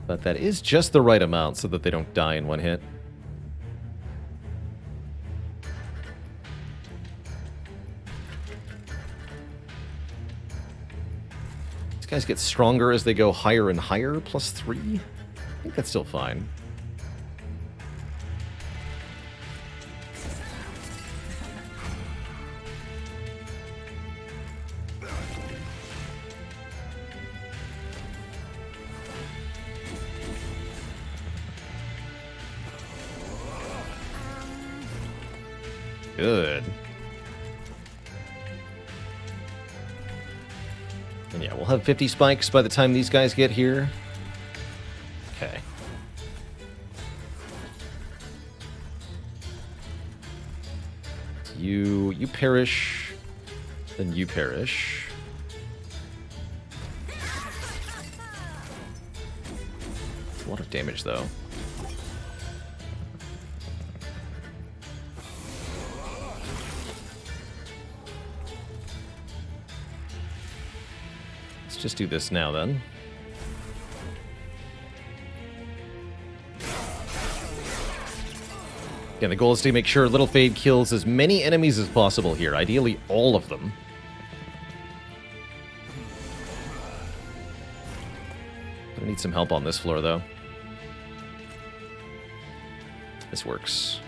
But that is just the right amount so that they don't die in one hit. These guys get stronger as they go higher and higher, plus 3? I think that's still fine. Good. And yeah, we'll have 50 spikes by the time these guys get here. Okay. You perish, then you perish. A lot of damage, though. Let's just do this now, then. Again, the goal is to make sure Little Fade kills as many enemies as possible here, ideally all of them. I need some help on this floor, though. This works.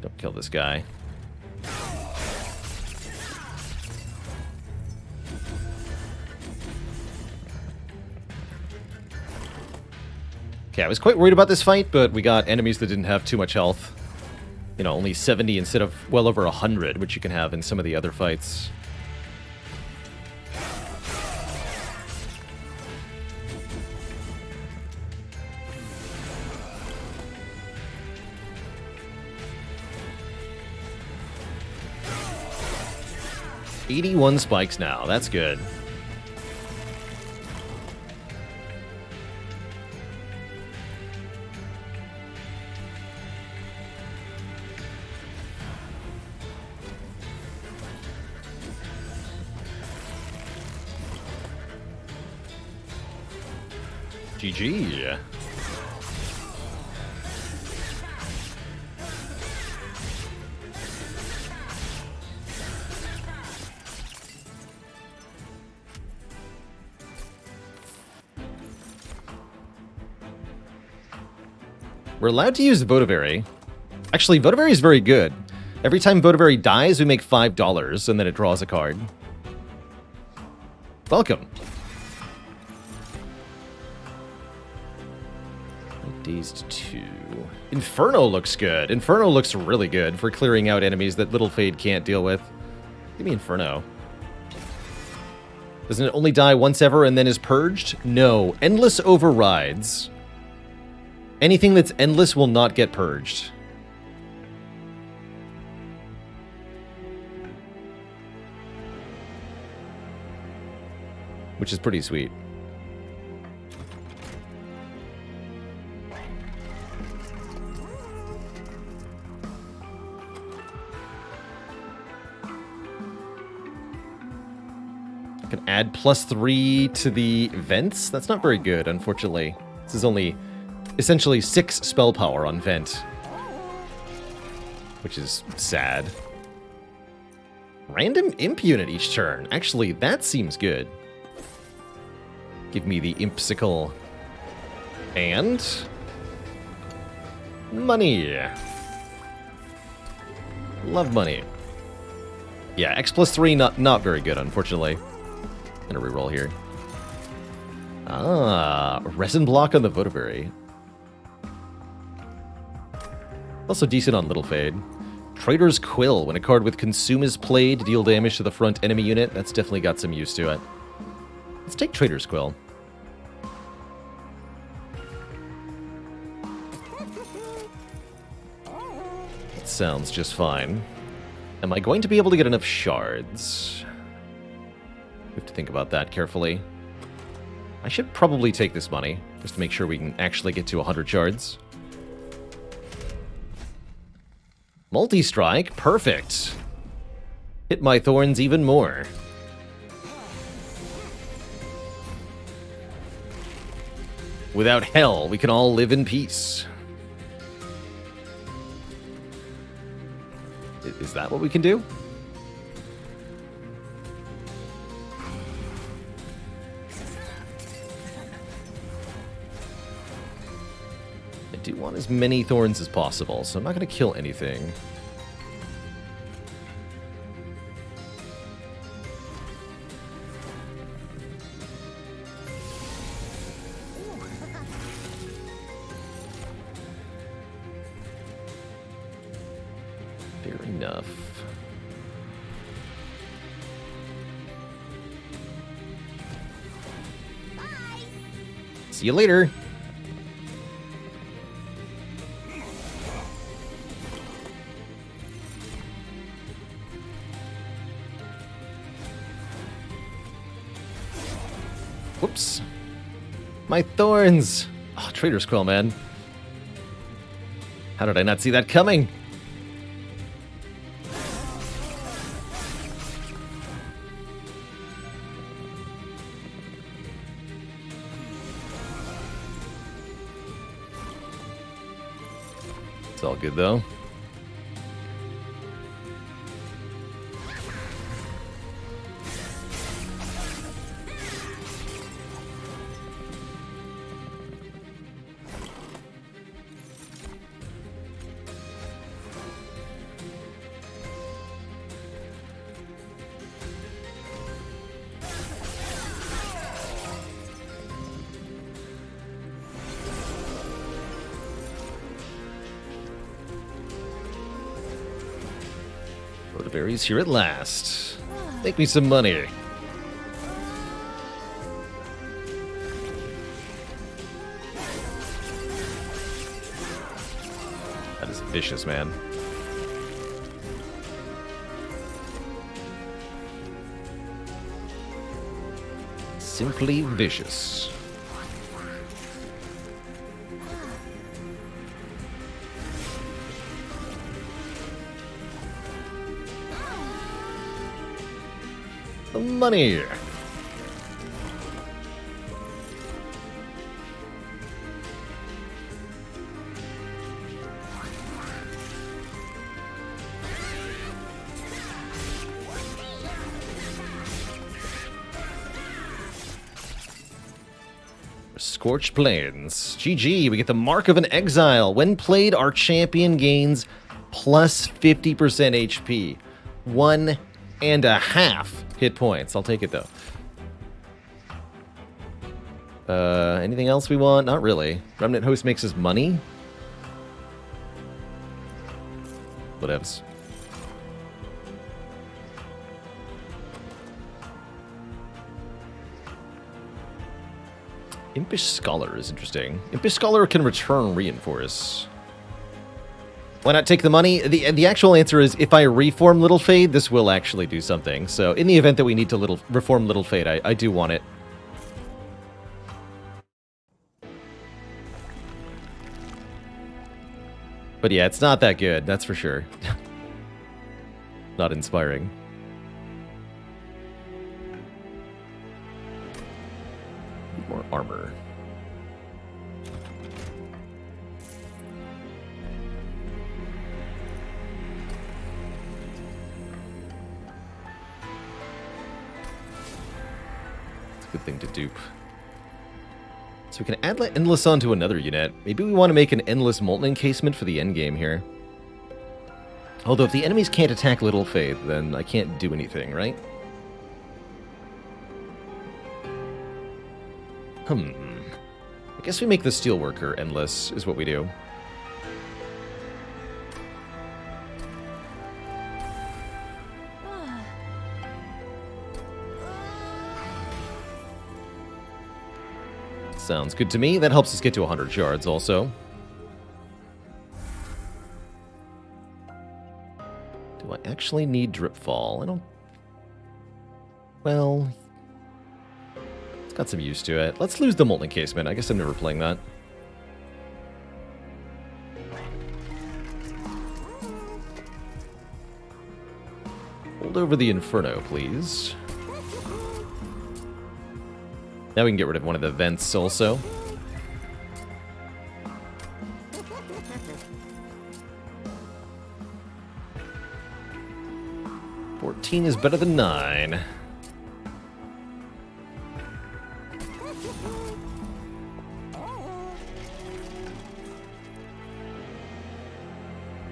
Don't kill this guy. Okay, I was quite worried about this fight, but we got enemies that didn't have too much health. You know, only 70 instead of well over 100, which you can have in some of the other fights. '81 spikes now. That's good. GG. We're allowed to use Votavary. Actually, Votavary is very good. Every time Votavary dies, we make $5, and then it draws a card. Welcome. Dazed 2. Inferno looks good. Inferno looks really good for clearing out enemies that Little Fade can't deal with. Give me Inferno. Doesn't it only die once ever and then is purged? No. Endless overrides. Anything that's endless will not get purged. Which is pretty sweet. I can add +3 to the vents. That's not very good, unfortunately. This is only essentially 6 spell power on vent. Which is sad. Random imp unit each turn. Actually, that seems good. Give me the impsicle. And money. Love money. Yeah, X +3, not very good, unfortunately. Gonna reroll here. Ah, resin block on the Votiberry. Also decent on Little Fade. Trader's Quill. When a card with Consume is played, deal damage to the front enemy unit. That's definitely got some use to it. Let's take Trader's Quill. That sounds just fine. Am I going to be able to get enough shards? We have to think about that carefully. I should probably take this money, just to make sure we can actually get to 100 shards. Multi-strike, perfect. Hit my thorns even more. Without hell, we can all live in peace. Is that what we can do? I do want as many thorns as possible, so I'm not going to kill anything. Fair enough. Bye. See you later. Whoops. My thorns! Oh, Trader's Quill, man. How did I not see that coming? It's all good, though. Berries here at last. Make me some money. That is vicious, man. Simply vicious. Money. Scorched Plains. GG, we get the Mark of an Exile. When played, our champion gains plus 50% HP. 1.5 hit points. I'll take it, though. Anything else we want? Not really. Remnant Host makes us money? Whatevs. Impish Scholar is interesting. Impish Scholar can return Reinforce. Why not take the money? The actual answer is if I reform Little Fade, this will actually do something. So in the event that we need to reform Little Fade, I do want it. But yeah, it's not that good, that's for sure. Not inspiring. More armor. It's a good thing to dupe. So we can add Endless onto another unit. Maybe we want to make an Endless Molten Encasement for the endgame here. Although if the enemies can't attack Little Fade, then I can't do anything, right? I guess we make the Steelworker Endless, is what we do. Sounds good to me. That helps us get to 100 shards also. Do I actually need Dripfall? I don't... Well... It's got some use to it. Let's lose the Molten Encasement. I guess I'm never playing that. Hold over the Inferno, please. Now we can get rid of one of the vents also. $14 is better than 9.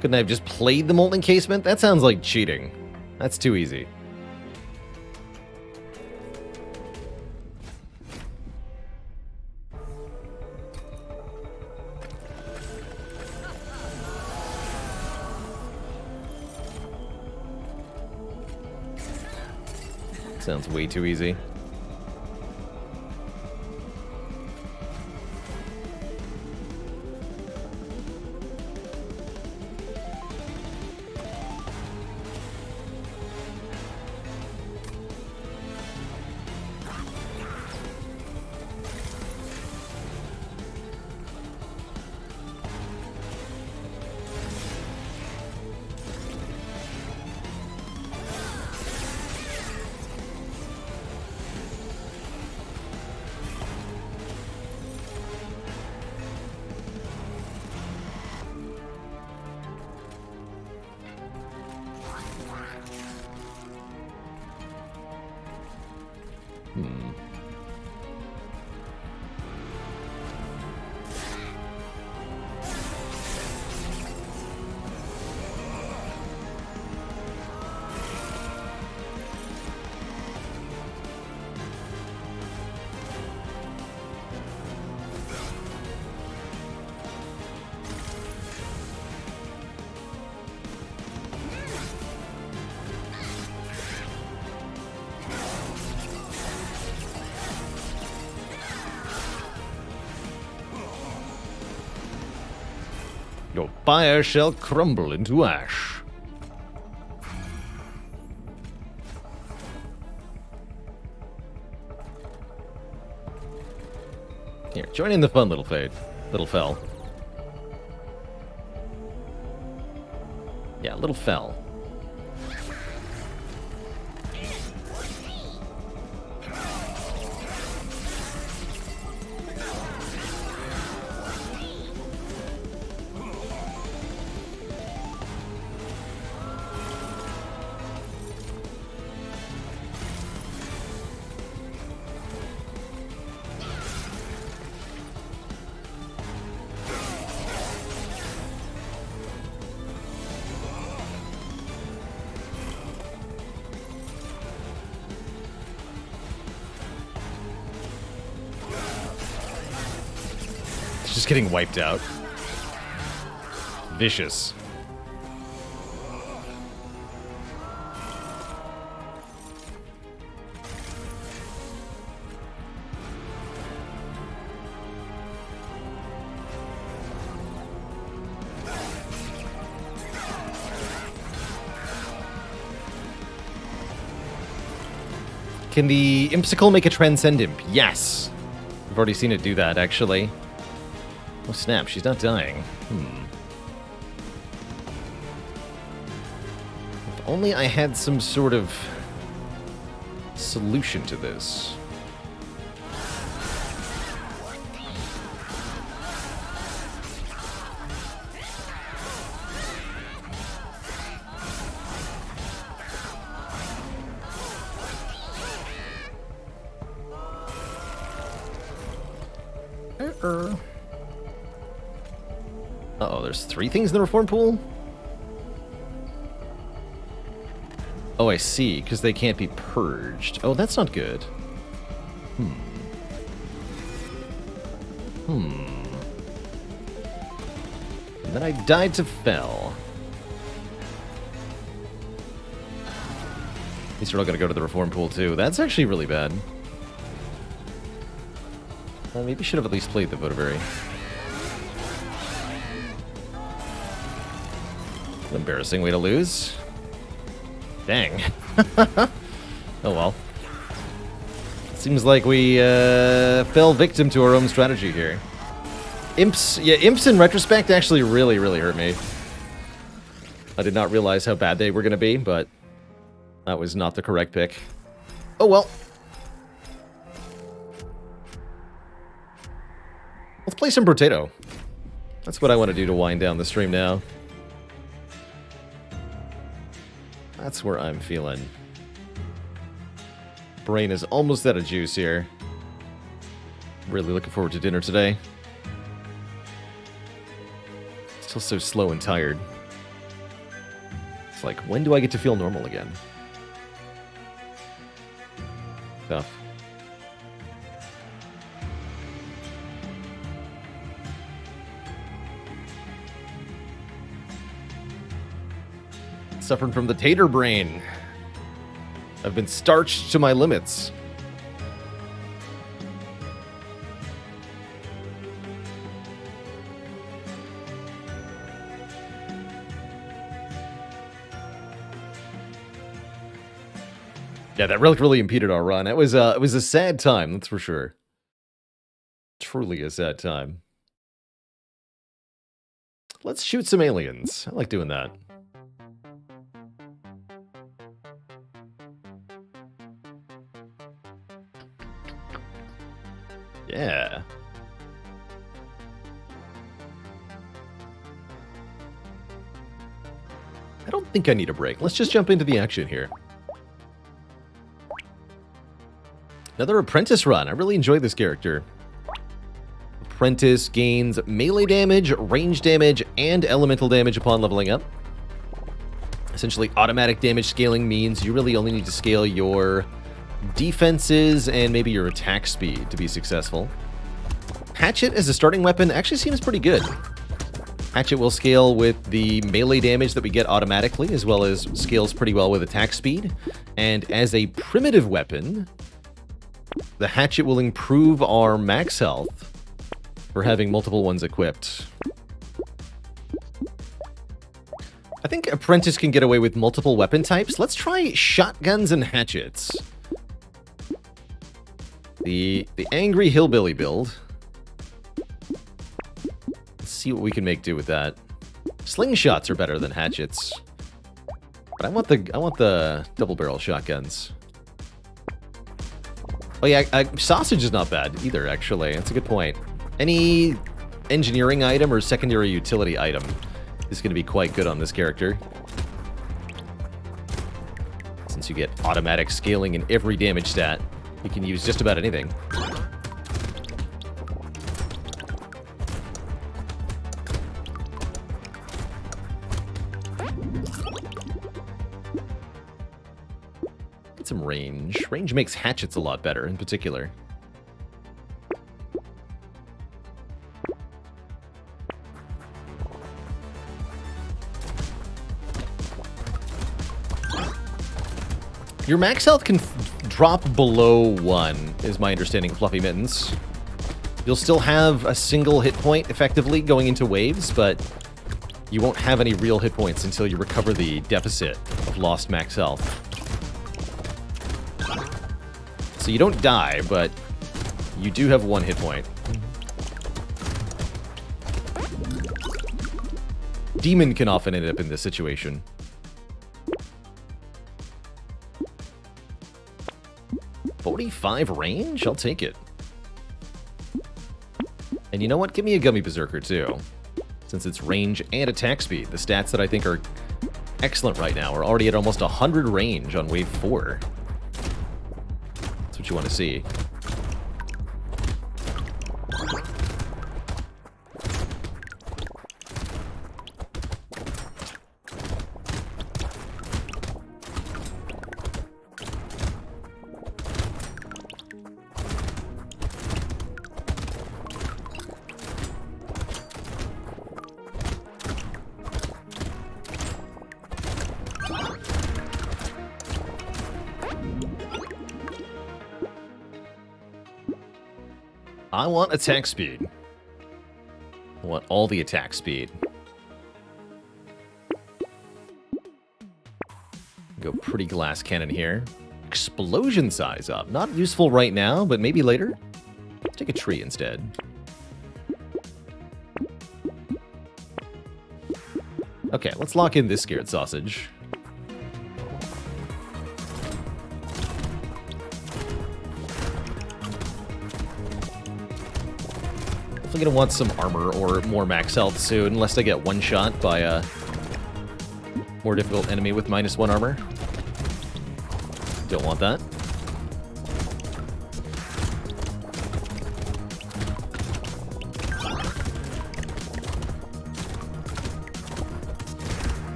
Couldn't I have just played the Molten Encasement? That sounds like cheating. That's too easy. Sounds way too easy. Your fire shall crumble into ash. Here, join in the fun, Little Fade. Little Fell. Yeah, Little Fell. Just getting wiped out. Vicious. Can the Impsicle make a Transcend Imp? Yes. We've already seen it do that, actually. Oh, snap. She's not dying. If only I had some sort of solution to this. Uh-oh, there's 3 things in the reform pool? Oh, I see, because they can't be purged. Oh, that's not good. And then I died to Fel. These are all gonna go to the reform pool, too. That's actually really bad. Well, maybe should have at least played the Votivary. Embarrassing way to lose. Dang. Oh well. Seems like we fell victim to our own strategy here. Imps in retrospect actually really, really hurt me. I did not realize how bad they were going to be, but that was not the correct pick. Oh well. Let's play some Brotato. That's what I want to do to wind down the stream now. That's where I'm feeling. Brain is almost out of juice here. Really looking forward to dinner today. Still so slow and tired. It's like, when do I get to feel normal again? Tough. Suffering from the tater brain. I've been starched to my limits. Yeah, that relic really impeded our run. It was a sad time, that's for sure. Truly a sad time. Let's shoot some aliens. I like doing that. Yeah. I don't think I need a break. Let's just jump into the action here. Another Apprentice run. I really enjoy this character. Apprentice gains melee damage, range damage, and elemental damage upon leveling up. Essentially, automatic damage scaling means you really only need to scale your defenses and maybe your attack speed to be successful. Hatchet as a starting weapon actually seems pretty good. Hatchet will scale with the melee damage that we get automatically, as well as scales pretty well with attack speed. And as a primitive weapon, the hatchet will improve our max health for having multiple ones equipped. I think Apprentice can get away with multiple weapon types. Let's try shotguns and hatchets. The Angry Hillbilly build. Let's see what we can make do with that. Slingshots are better than hatchets. But I want the double barrel shotguns. Oh yeah, sausage is not bad either, actually. That's a good point. Any engineering item or secondary utility item is going to be quite good on this character. Since you get automatic scaling in every damage stat, you can use just about anything. Get some range. Range makes hatchets a lot better, in particular. Your max health can drop below 1, is my understanding, Fluffy Mittens. You'll still have a single hit point, effectively, going into waves, but you won't have any real hit points until you recover the deficit of lost max health. So you don't die, but you do have 1 hit point. Demon can often end up in this situation. .45 range? I'll take it. And you know what? Give me a Gummy Berserker, too. Since it's range and attack speed. The stats that I think are excellent right now. We're already at almost 100 range on wave 4. That's what you want to see. I want attack speed. I want all the attack speed. Go pretty glass cannon here. Explosion size up. Not useful right now, but maybe later. Let's take a tree instead. Okay, let's lock in this scared sausage. Definitely gonna want some armor or more max health soon, unless I get one-shot by a more difficult enemy with -1 armor. Don't want that.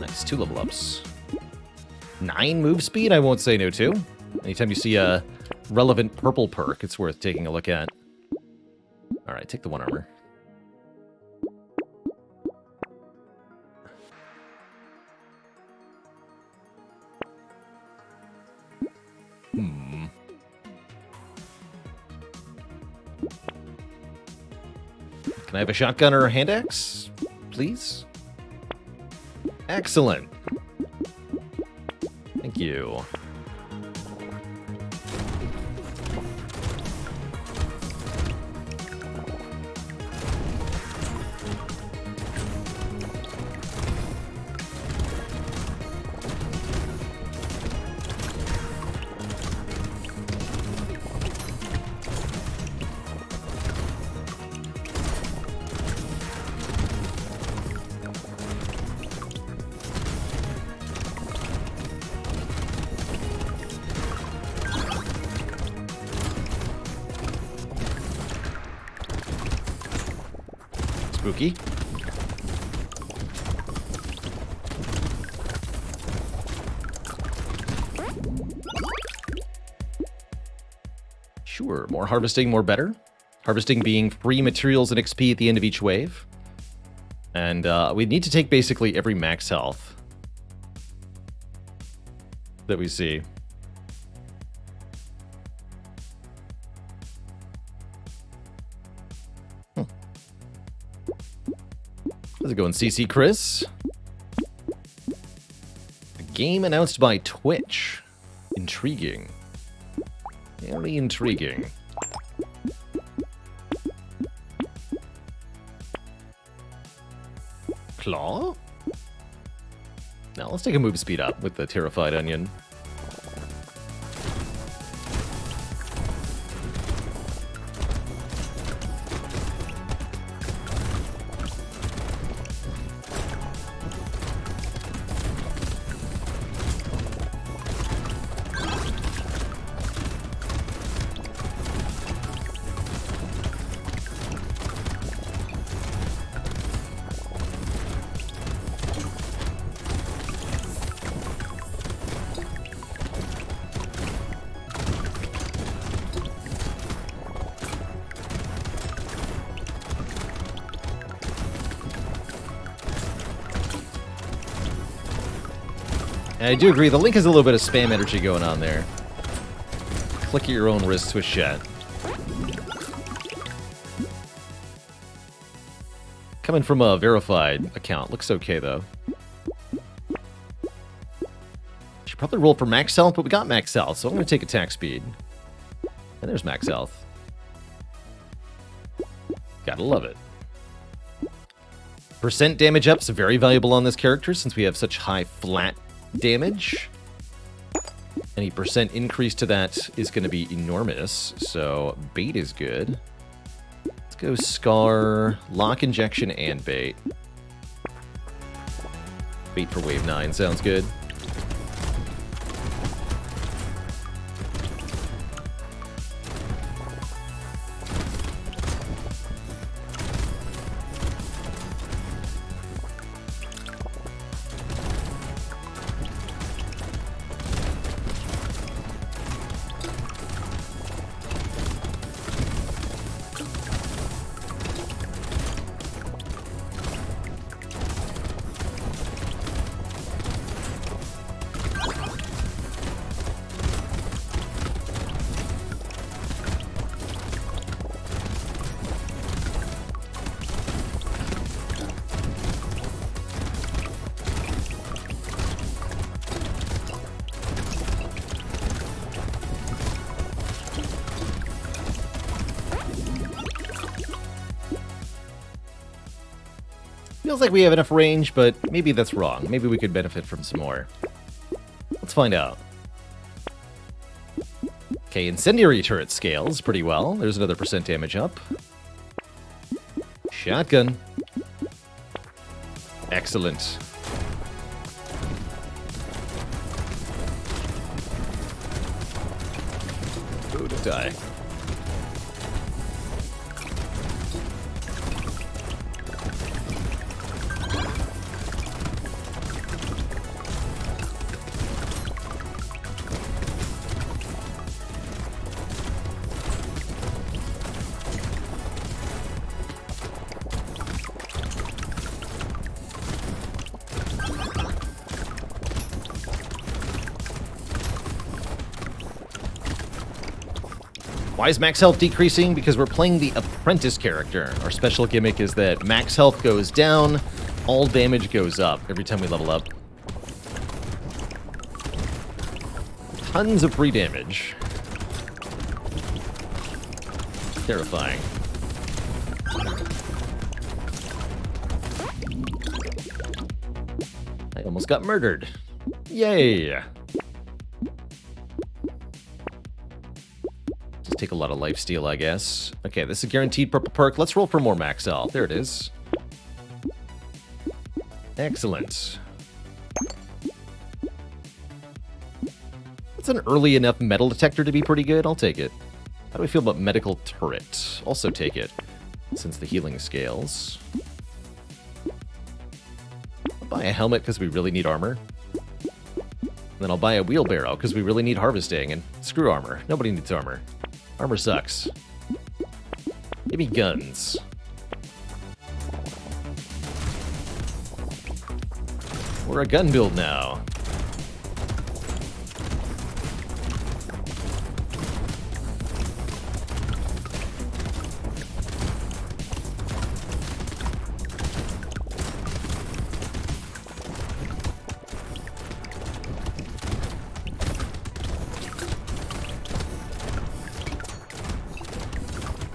Nice, 2 level ups. 9 move speed, I won't say no to. Anytime you see a relevant purple perk, it's worth taking a look at. Alright, take the 1 armor. Can I have a shotgun or a hand axe, please? Excellent. Thank you. Spooky. Sure, more harvesting, more better. Harvesting being free materials and XP at the end of each wave. And we need to take basically every max health that we see. How's it going, CC Chris? A game announced by Twitch. Intriguing. Very intriguing. Claw? Now let's take a move speed up with the Terrified Onion. And I do agree, the Link has a little bit of spam energy going on there. Click at your own wrist, twist chat. Coming from a verified account. Looks okay, though. Should probably roll for max health, but we got max health, so I'm going to take attack speed. And there's max health. Gotta love it. Percent damage up's very valuable on this character since we have such high flat damage. Any percent increase to that is going to be enormous, so bait is good. Let's go Scar, Lock Injection, and bait. Bait for wave 9 sounds good. Feels like we have enough range, but maybe that's wrong. Maybe we could benefit from some more. Let's find out. Okay, incendiary turret scales pretty well. There's another percent damage up. Shotgun. Excellent. Ooh, don't die. Why is max health decreasing? Because we're playing the apprentice character. Our special gimmick is that max health goes down, all damage goes up every time we level up. Tons of free damage. Terrifying. I almost got murdered. Yay! Take a lot of lifesteal, I guess. Okay, this is a guaranteed purple perk. Let's roll for more max health. There it is. Excellent. That's an early enough metal detector to be pretty good. I'll take it. How do we feel about medical turret? Also take it, since the healing scales. I'll buy a helmet because we really need armor. And then I'll buy a wheelbarrow because we really need harvesting, and screw armor. Nobody needs armor. Armor sucks. Give me guns. We're a gun build now.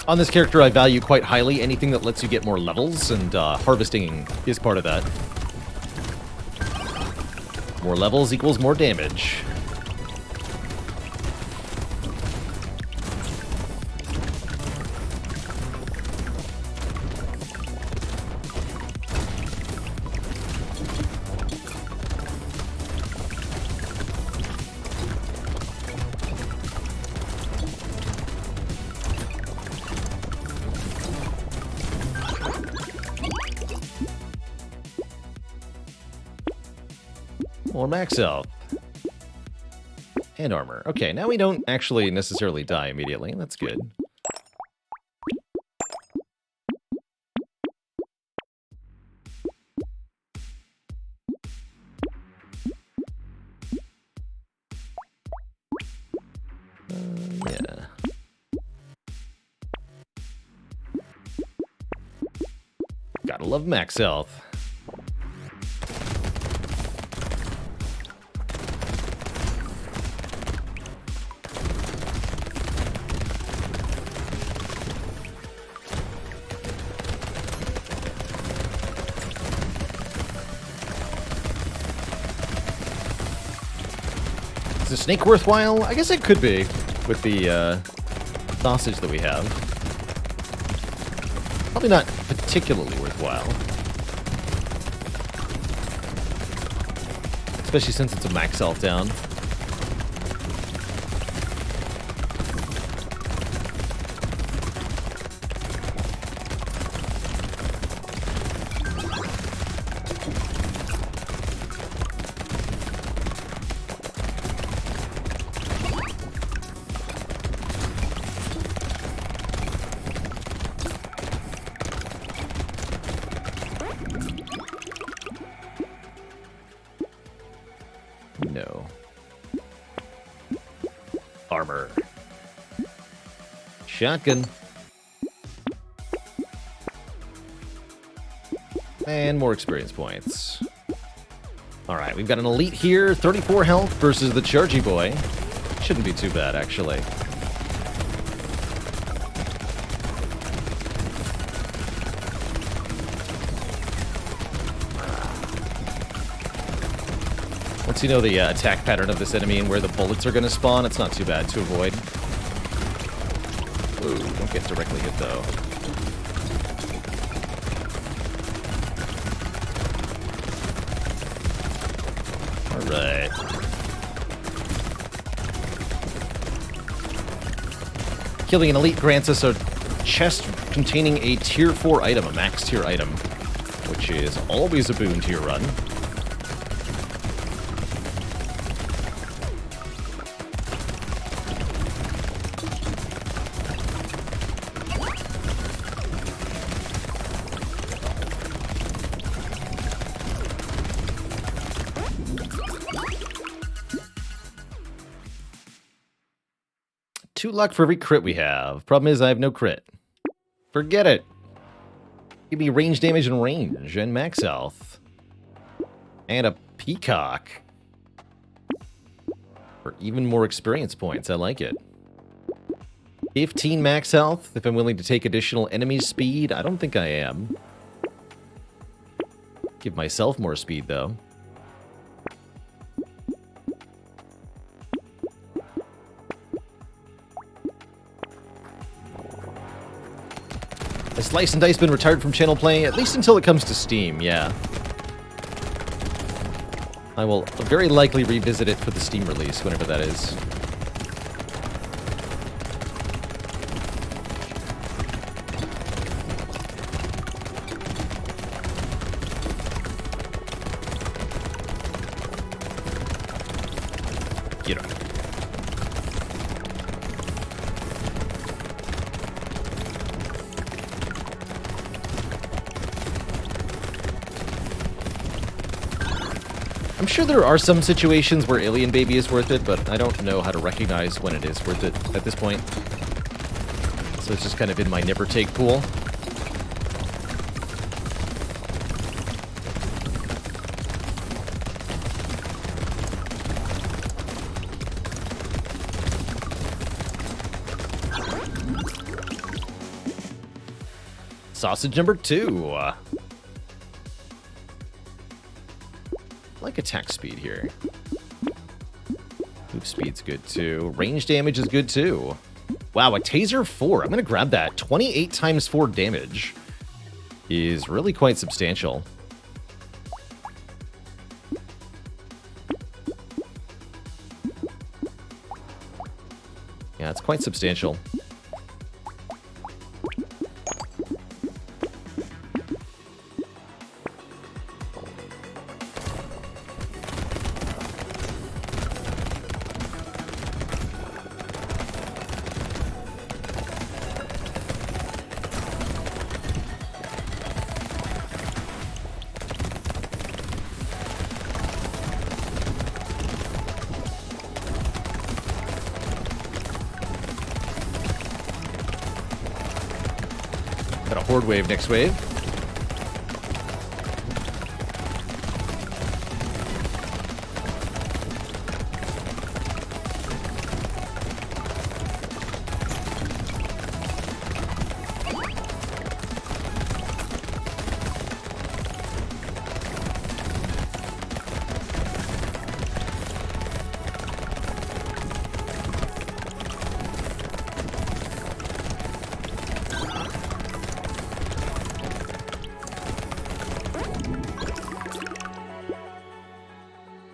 On this character, I value quite highly anything that lets you get more levels, and harvesting is part of that. More levels equals more damage. More max health. And armor. Okay, now we don't actually necessarily die immediately. That's good. Yeah. Gotta Gotta love max health. Is the snake worthwhile? I guess it could be, with the sausage that we have. Probably not particularly worthwhile. Especially since it's a max health down. No. Armor. Shotgun. And more experience points. Alright, we've got an elite here, 34 health versus the Chargy Boy. Shouldn't be too bad, actually. Once you know the attack pattern of this enemy and where the bullets are going to spawn, it's not too bad to avoid. Ooh, don't get directly hit, though. Alright. Killing an elite grants us a chest containing a tier 4 item, a max tier item, which is always a boon to your run. Two luck for every crit we have. Problem is, I have no crit. Forget it. Give me range damage and range, and max health. And a peacock. For even more experience points, I like it. 15 max health, if I'm willing to take additional enemy speed. I don't think I am. Give myself more speed, though. Has Slice and Dice been retired from channel play? At least until it comes to Steam, yeah. I will very likely revisit it for the Steam release, whenever that is. Get him. I'm sure there are some situations where Alien Baby is worth it, but I don't know how to recognize when it is worth it at this point. So it's just kind of in my never take pool. Sausage number 2. Like attack speed here. Move speed's good too. Range damage is good too. Wow, a taser 4. I'm gonna grab that. 28 times 4 damage is really quite substantial. Yeah, it's quite substantial. Got a horde wave next wave.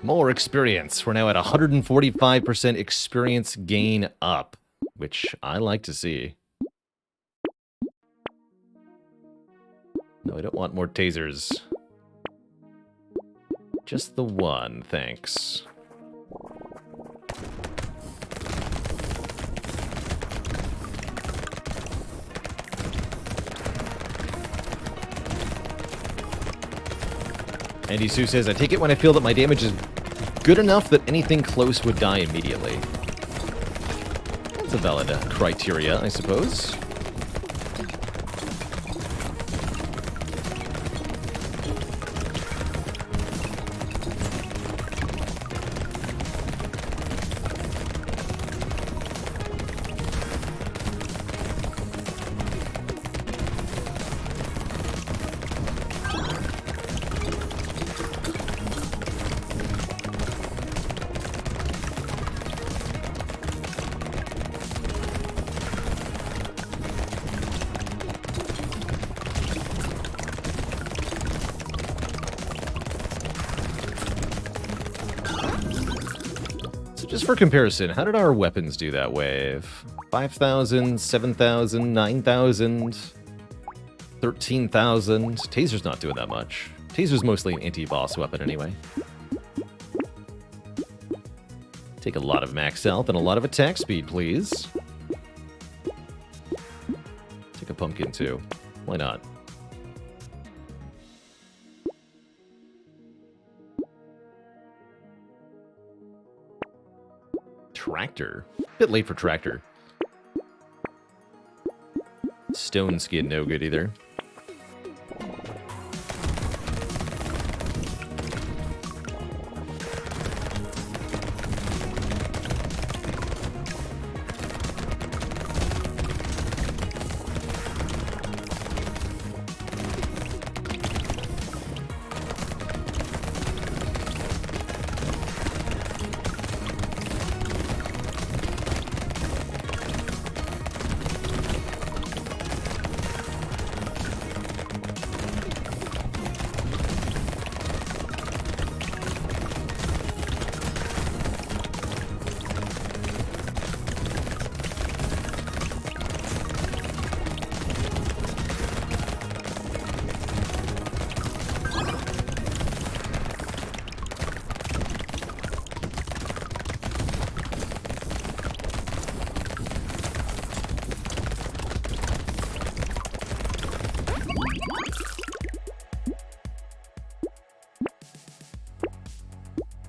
More experience. We're now at 145% experience gain up, which I like to see. No, I don't want more tasers. Just the one, thanks. Andy Sue says, I take it when I feel that my damage is good enough that anything close would die immediately. That's a valid criteria, I suppose. Just for comparison, how did our weapons do that wave? 5,000, 7,000, 9,000, 13,000. Taser's not doing that much. Taser's mostly an anti-boss weapon anyway. Take a lot of max health and a lot of attack speed, please. Take a pumpkin too. Why not? Tractor? Bit late for tractor. Stone skin, no good either.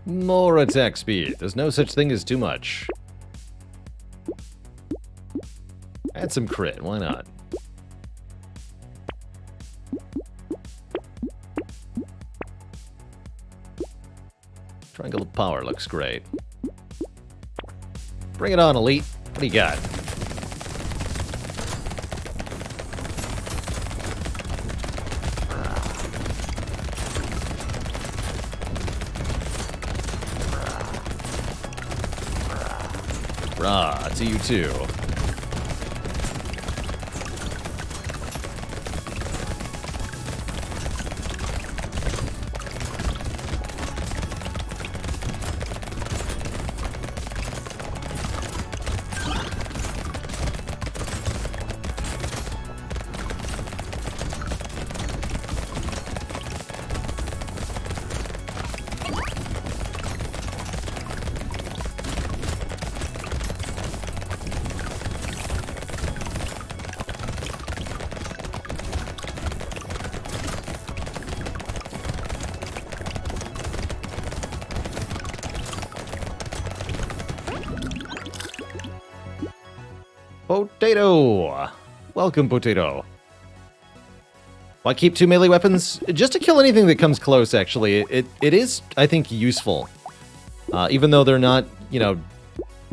More attack speed. There's no such thing as too much. Add some crit, why not? Triangle of power looks great. Bring it on, Elite. What do you got? Rah, to you too. Brotato! Welcome, Brotato. Why keep two melee weapons? Just to kill anything that comes close, actually. It is, I think, useful. Even though they're not, you know,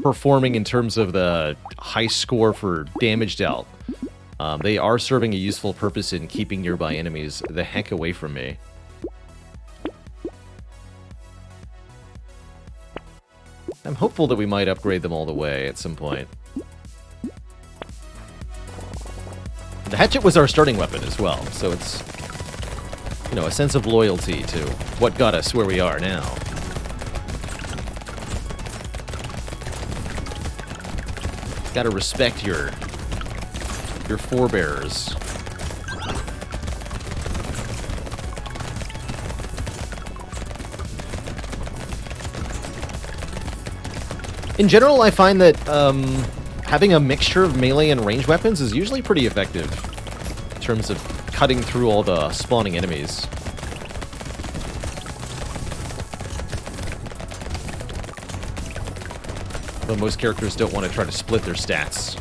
performing in terms of the high score for damage dealt. They are serving a useful purpose in keeping nearby enemies the heck away from me. I'm hopeful that we might upgrade them all the way at some point. The hatchet was our starting weapon as well, so it's, you know, a sense of loyalty to what got us where we are now. Gotta respect your forebears. In general, I find that having a mixture of melee and ranged weapons is usually pretty effective in terms of cutting through all the spawning enemies. Though most characters don't want to try to split their stats.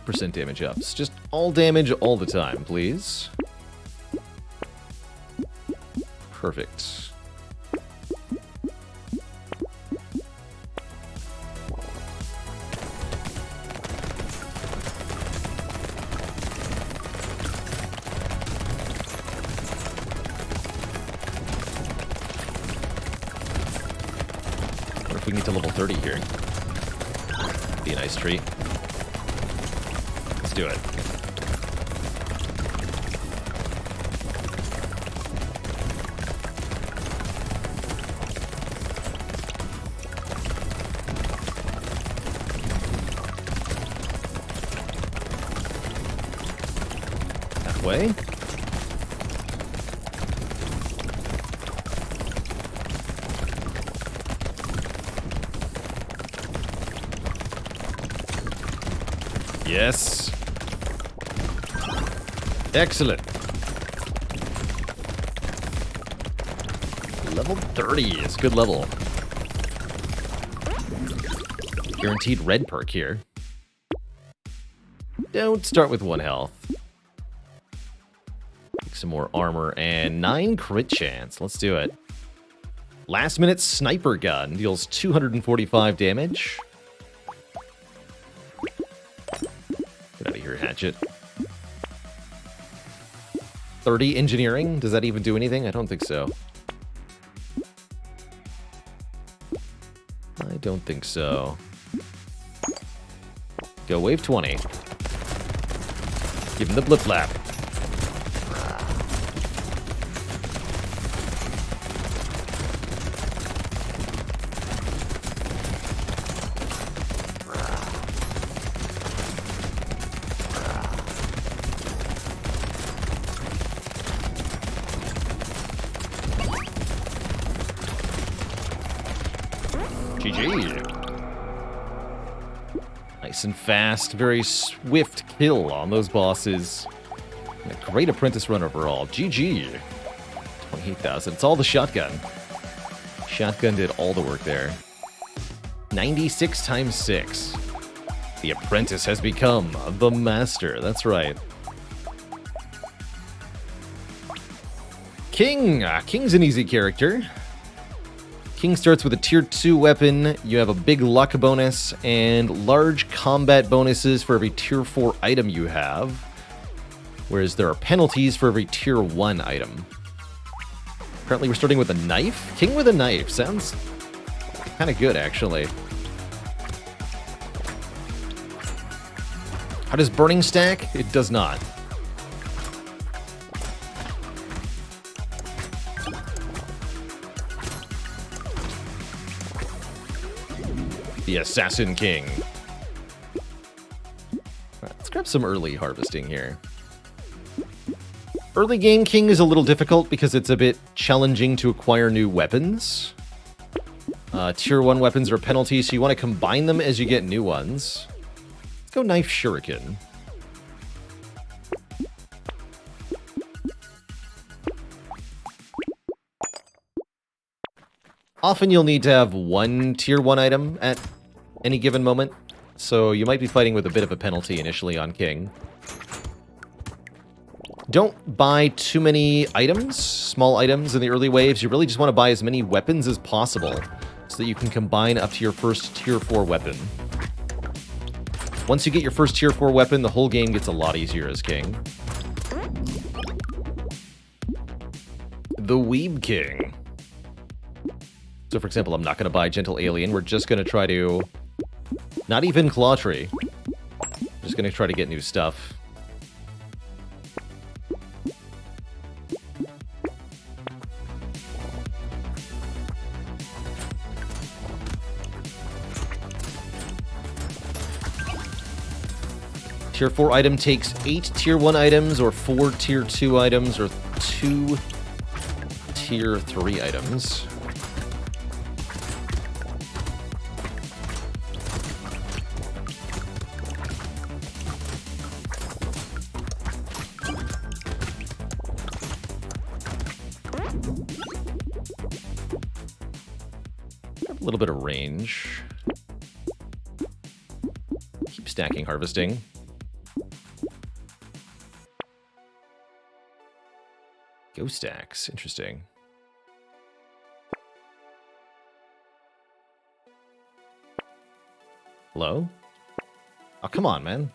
Percent damage ups. Just all damage all the time, please. Perfect. What if we get to level 30 here? Be a nice treat. Let's do it. Halfway. Yes. Excellent. Level 30 is a good level. Guaranteed red perk here. Don't start with 1 health. Take some more armor and 9 crit chance. Let's do it. Last minute sniper gun deals 245 damage. Get out of here, hatchet. 30 engineering? Does that even do anything? I don't think so. I don't think so. Go wave 20. Give him the blip flap. GG. Nice and fast, very swift kill on those bosses. And a great apprentice run overall. GG. 28,000. It's all the shotgun. Shotgun did all the work there. 96 times 6. The apprentice has become the master. That's right. King. King's an easy character. King starts with a tier 2 weapon. You have a big luck bonus and large combat bonuses for every tier 4 item you have. Whereas there are penalties for every tier 1 item. Apparently we're starting with a knife? King with a knife. Sounds kind of good, actually. How does burning stack? It does not. The Assassin King. Right, let's grab some early harvesting here. Early game King is a little difficult because it's a bit challenging to acquire new weapons. Tier 1 weapons are penalties, so you want to combine them as you get new ones. Let's go Knife Shuriken. Often you'll need to have one tier 1 item at any given moment, so you might be fighting with a bit of a penalty initially on King. Don't buy too many items, small items in the early waves. You really just want to buy as many weapons as possible so that you can combine up to your first tier 4 weapon. Once you get your first tier 4 weapon, the whole game gets a lot easier as King. the Weeb King. So, for example, I'm not going to buy Gentle Alien. We're just going to try to... Not even Claw Tree. Just going to try to get new stuff. Tier 4 item takes 8 Tier 1 items, or 4 Tier 2 items, or 2 Tier 3 items. A little bit of range. Keep stacking harvesting. Ghost stacks, interesting. Hello? Oh, come on, man.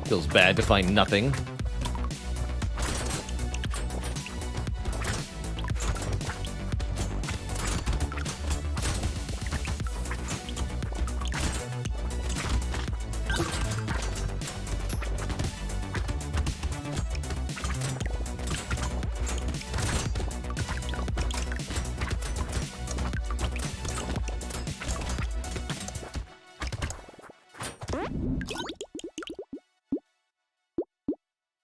Feels bad to find nothing.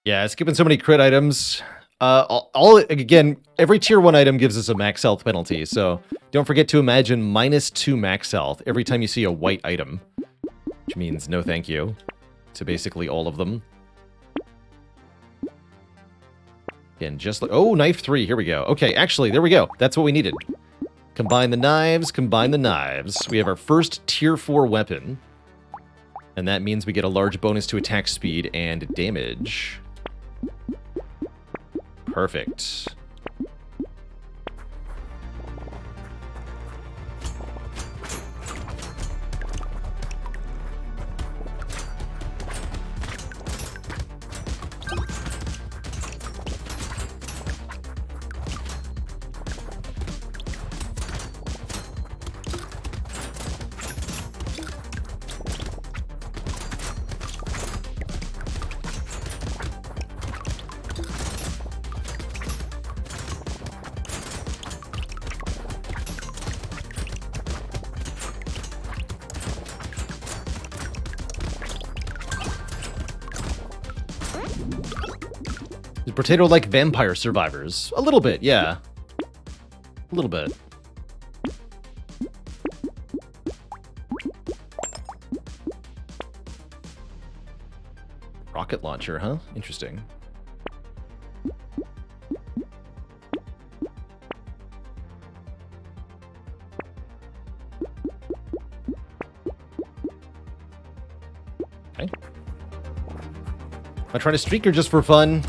Yeah, skipping so many crit items. Again, every tier 1 item gives us a max health penalty, so don't forget to imagine -2 max health every time you see a white item, which means no thank you to basically all of them. Again, just like... Oh, knife 3, here we go. Okay, actually, there we go. That's what we needed. Combine the knives, combine the knives. We have our first tier 4 weapon, and that means we get a large bonus to attack speed and damage. Perfect. Is Brotato like vampire survivors? A little bit, yeah. A little bit. Rocket launcher, huh? Interesting. Okay. Am I trying to streak or just for fun?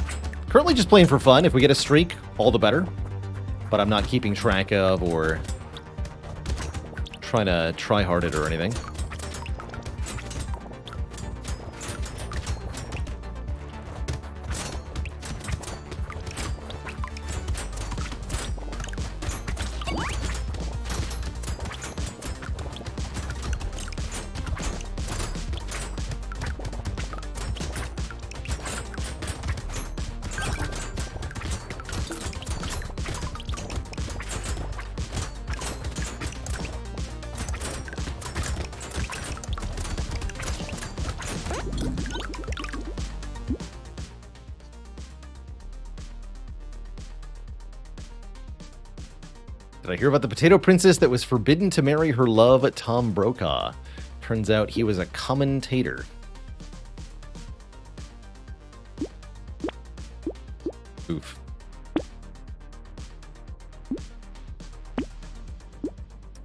Currently just playing for fun. If we get a streak, all the better. But I'm not keeping track of or trying to try hard it or anything. Did I hear about the potato princess that was forbidden to marry her love, Tom Brokaw? Turns out he was a commentator. Oof.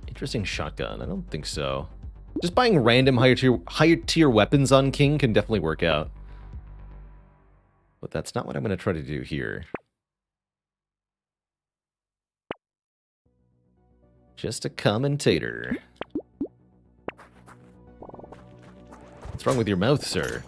Interesting shotgun. I don't think so. Just buying random higher tier weapons on King can definitely work out. But that's not what I'm going to try to do here. Just a commentator. What's wrong with your mouth, sir?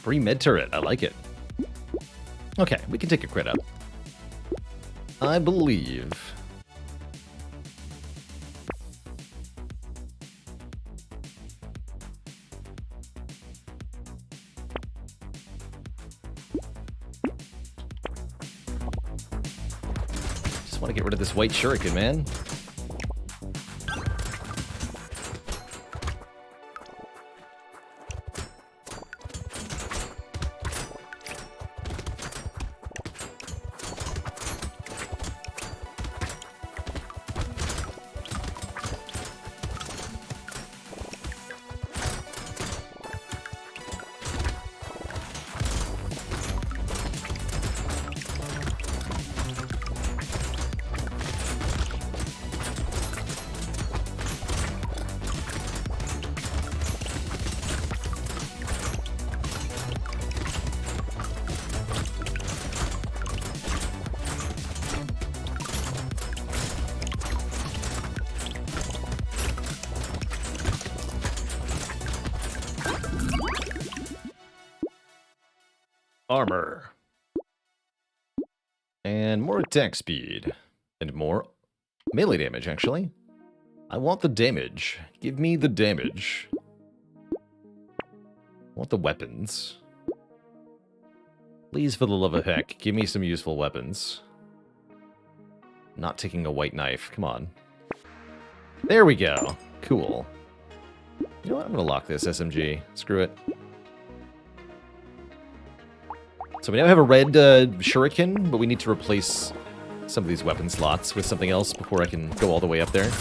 Free mid turret. I like it. Okay, we can take a crit up. I believe. Just want to get rid of this white shuriken, man. Armor. And more attack speed. And more melee damage, actually. I want the damage. Give me the damage. I want the weapons. Please, for the love of heck, give me some useful weapons. Not taking a white knife. Come on. There we go. Cool. You know what? I'm going to lock this SMG. Screw it. So we now have a red shuriken, but we need to replace some of these weapon slots with something else before I can go all the way up there.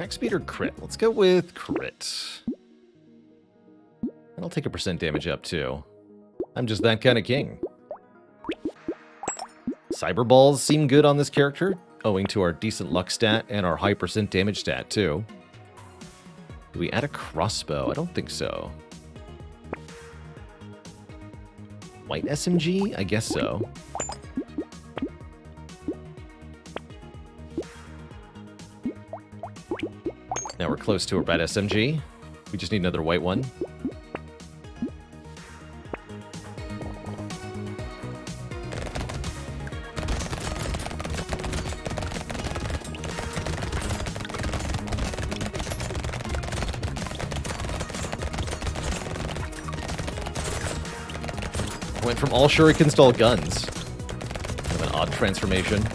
Attack speed or crit? Let's go with crit. And I'll take a % damage up too. I'm just that kind of king. Cyber balls seem good on this character, owing to our decent luck stat and our high % damage stat too. Do we add a crossbow? I don't think so. White SMG? I guess so. Now we're close to a red SMG. We just need another white one. Went from all shurikens to all guns. Kind of an odd transformation.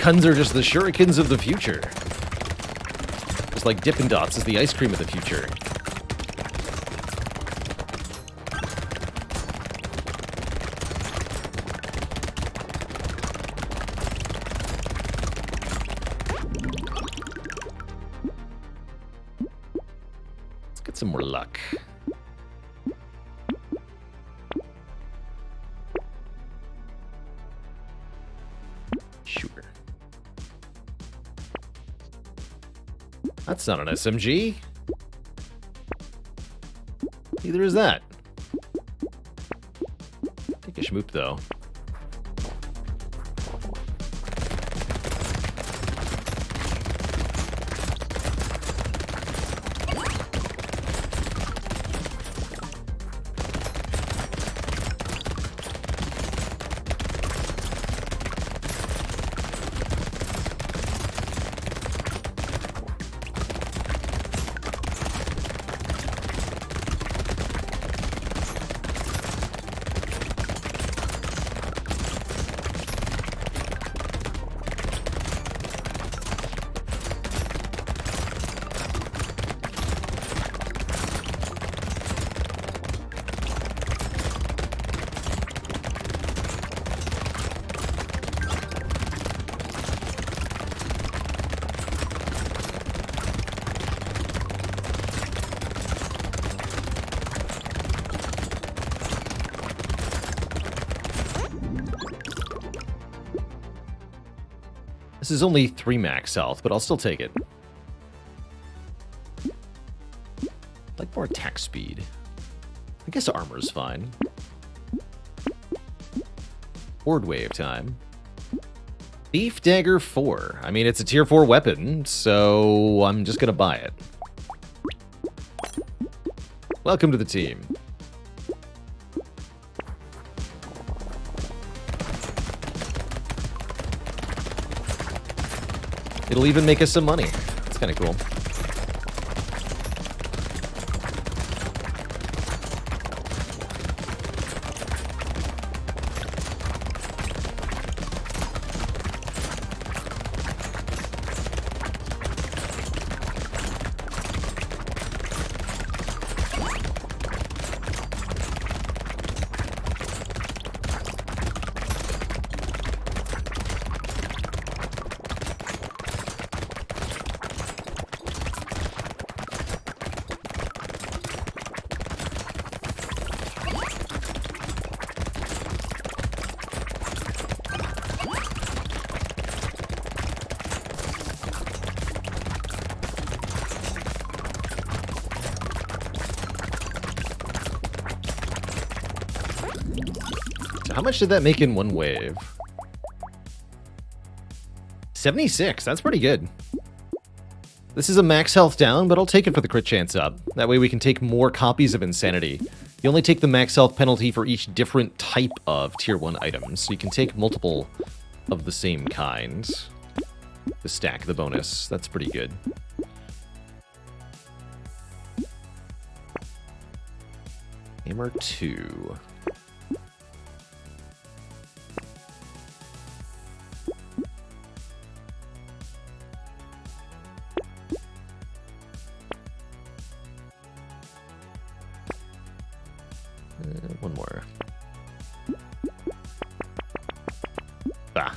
Kuns are just the shurikens of the future. Just like Dippin' Dots is the ice cream of the future. Let's get some more luck. Shooter. That's not an SMG. Neither is that. Take a schmoop, though. This is only 3 max health, but I'll still take it. Like more attack speed. I guess armor's fine. Horde wave time. Thief Dagger 4. I mean, it's a tier 4 weapon, so I'm just gonna buy it. Welcome to the team. It'll even make us some money. It's kind of cool. How much did that make in one wave? 76, that's pretty good. This is a max health down, but I'll take it for the crit chance up. That way we can take more copies of Insanity. You only take the max health penalty for each different type of tier 1 items, so you can take multiple of the same kind to stack the bonus. That's pretty good. Hammer 2. One more. Ah.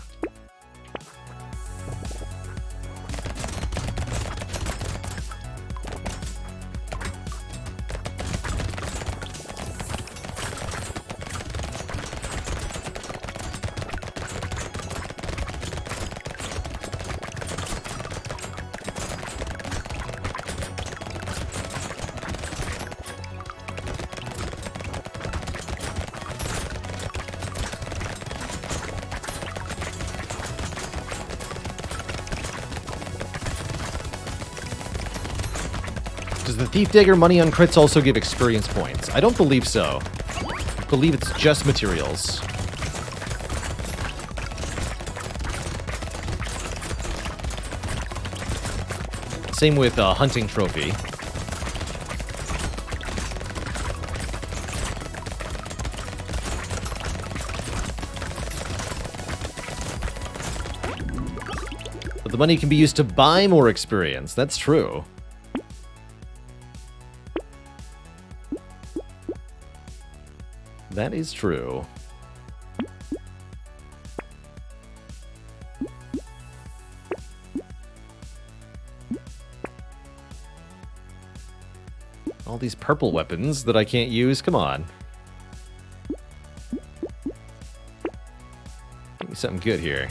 Does the Thief Dagger money on crits also give experience points? I don't believe so. I believe it's just materials. Same with Hunting Trophy. the money can be used to buy more experience. That's true. That is true. All these purple weapons that I can't use, come on. Give me something good here.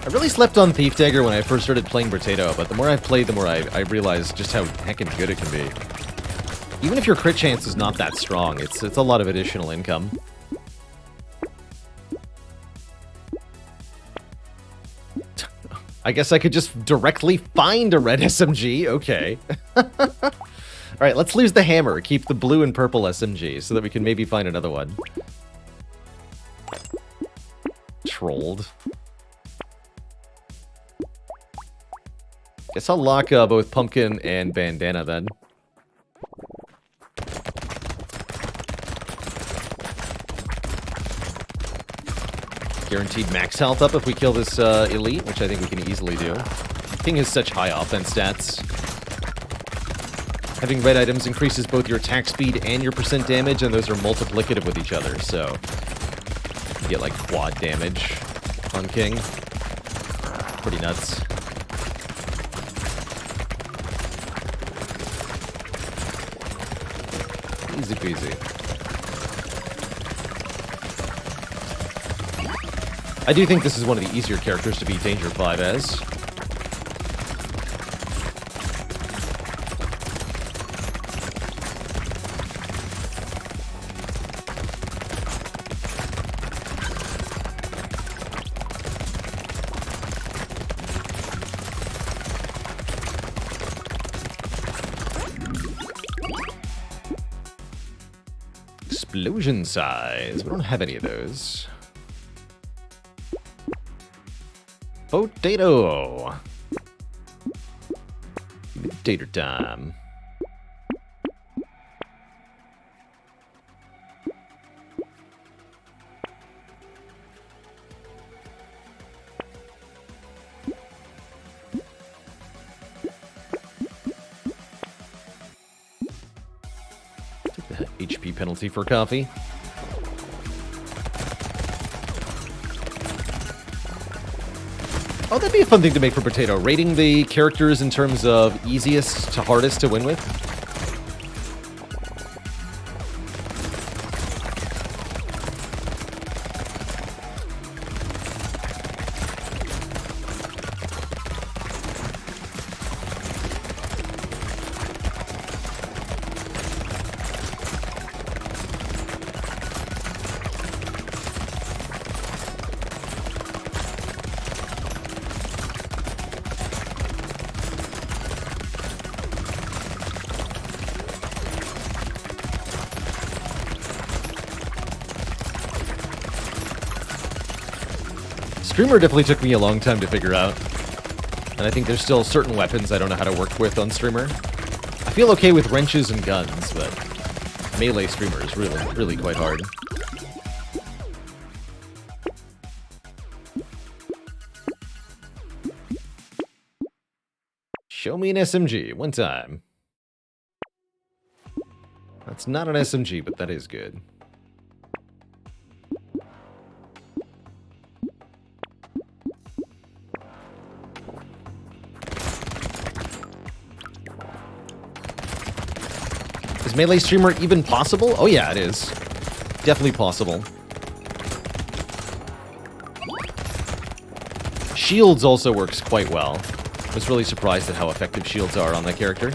I really slept on Thief Dagger when I first started playing Brotato, but the more I've played, the more I realize just how heckin' good it can be. Even if your crit chance is not that strong, it's a lot of additional income. I guess I could just directly find a red SMG. Okay. Alright, let's lose the hammer. Keep the blue and purple SMG so that we can maybe find another one. Trolled. Guess I'll lock both Pumpkin and Bandana then. Guaranteed max health up if we kill this elite, which I think we can easily do. King has such high offense stats. Having red items increases both your attack speed and your percent damage, and those are multiplicative with each other, so you get like quad damage on King. Pretty nuts. Easy peasy. I do think this is one of the easier characters to beat Danger 5 as. Explosion size. We don't have any of those. Brotato. Tater time. HP penalty for coffee. Oh, that'd be a fun thing to make for Brotato. Rating the characters in terms of easiest to hardest to win with. Streamer definitely took me a long time to figure out. And I think there's still certain weapons I don't know how to work with on Streamer. I feel okay with wrenches and guns, but melee Streamer is really quite hard. Show me an SMG, one time. That's not an SMG, but that is good. Is melee streamer even possible? Oh yeah, it is. Definitely possible. Shields also works quite well. I was really surprised at how effective shields are on that character.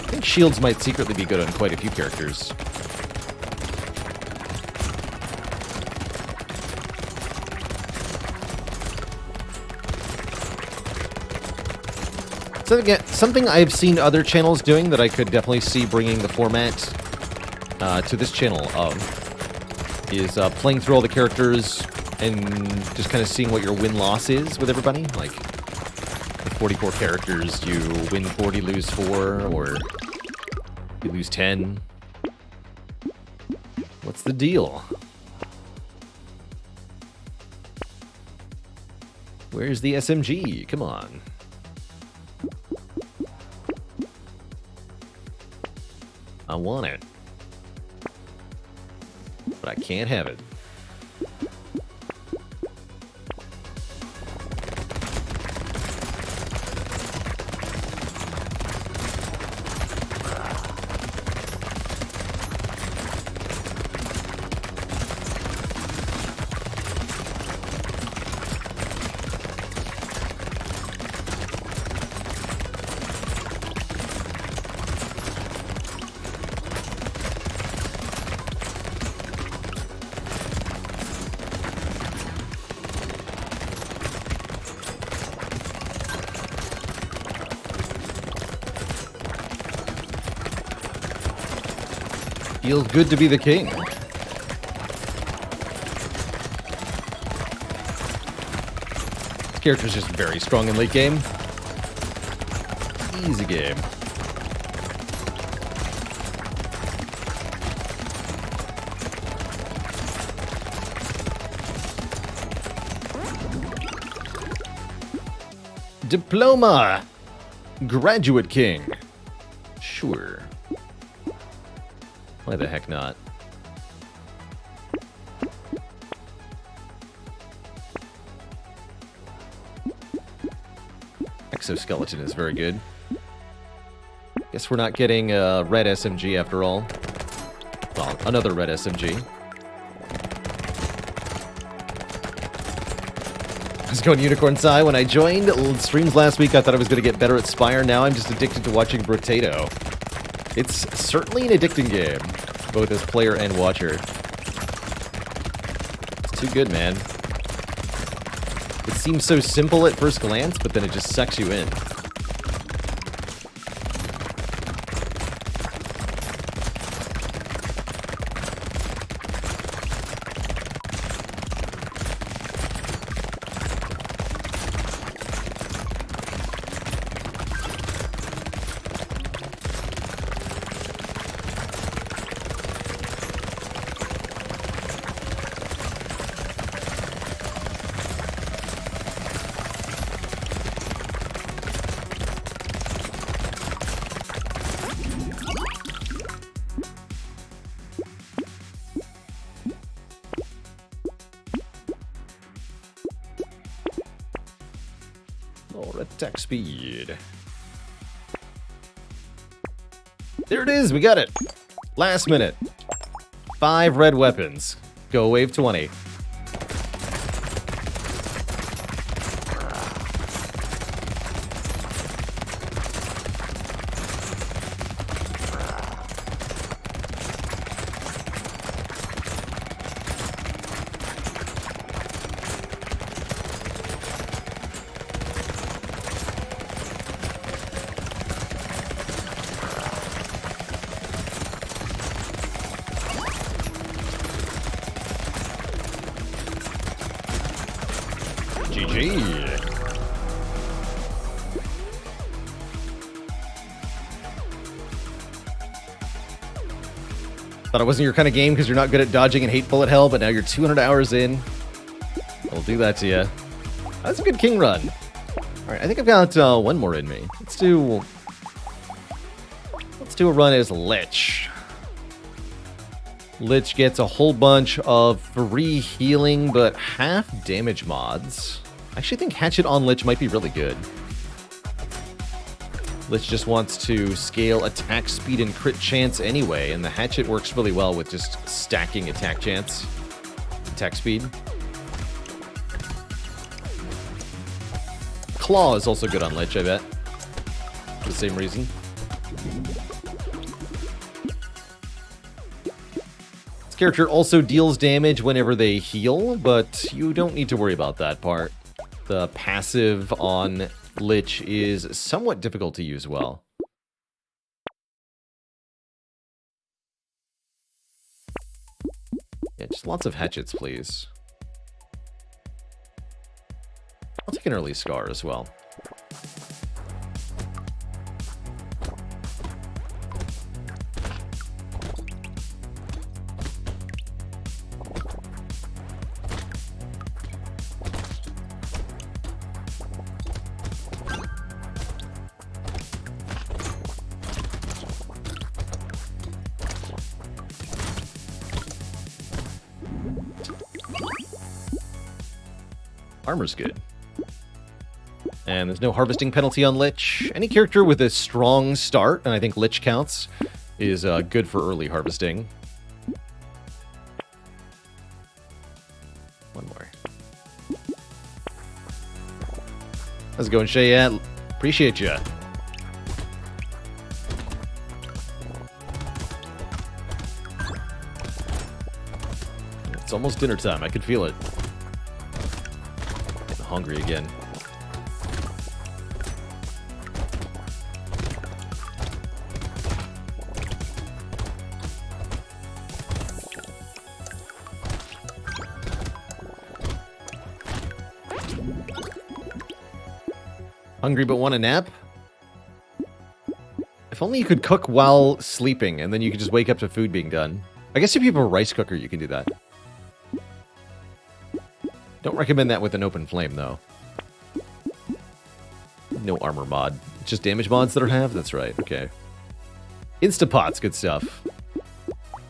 I think shields might secretly be good on quite a few characters. So again, something I've seen other channels doing that I could definitely see bringing the format to this channel is playing through all the characters and just kind of seeing what your win-loss is with everybody. Like, with 44 characters, you win 40, lose 4, or you lose 10. What's the deal? Where's the SMG? Come on. I want it. But I can't have it. Feels good to be the king. This character's just very strong in late game. Easy game. Diploma! Graduate King. Sure. Why the heck not? Exoskeleton is very good. Guess we're not getting a red SMG after all. Well, another red SMG. I was going Unicorn Sai when I joined streams last week. I thought I was going to get better at Spire. Now I'm just addicted to watching Brotato. It's certainly an addicting game, both as player and watcher. It's too good, man. It seems so simple at first glance, but then it just sucks you in. Attack speed. There it is, we got it. Last minute. 5 red weapons. Go wave 20. GG. Thought it wasn't your kind of game because you're not good at dodging and hate bullet hell, but now you're 200 hours in. I'll do that to you. That's a good king run. All right, I think I've got one more in me. Let's do a run as Lich. Lich gets a whole bunch of free healing, but half damage mods. I actually think Hatchet on Lich might be really good. Lich just wants to scale attack speed and crit chance anyway, and the hatchet works really well with just stacking attack chance, attack speed. Claw is also good on Lich, I bet. For the same reason. This character also deals damage whenever they heal, but you don't need to worry about that part. The passive on Lich is somewhat difficult to use well. Yeah, just lots of hatchets, please. I'll take an early Scar as well. Armor's good. And there's no harvesting penalty on Lich. Any character with a strong start, and I think Lich counts, is good for early harvesting. One more. How's it going, Shayat? Appreciate ya. It's almost dinner time. I can feel it. Getting hungry again. Hungry but want a nap? If only you could cook while sleeping, and then you could just wake up to food being done. I guess if you have a rice cooker, you can do that. Don't recommend that with an open flame, though. No armor mod. It's just damage mods that are have? That's right, okay. Instapots, good stuff.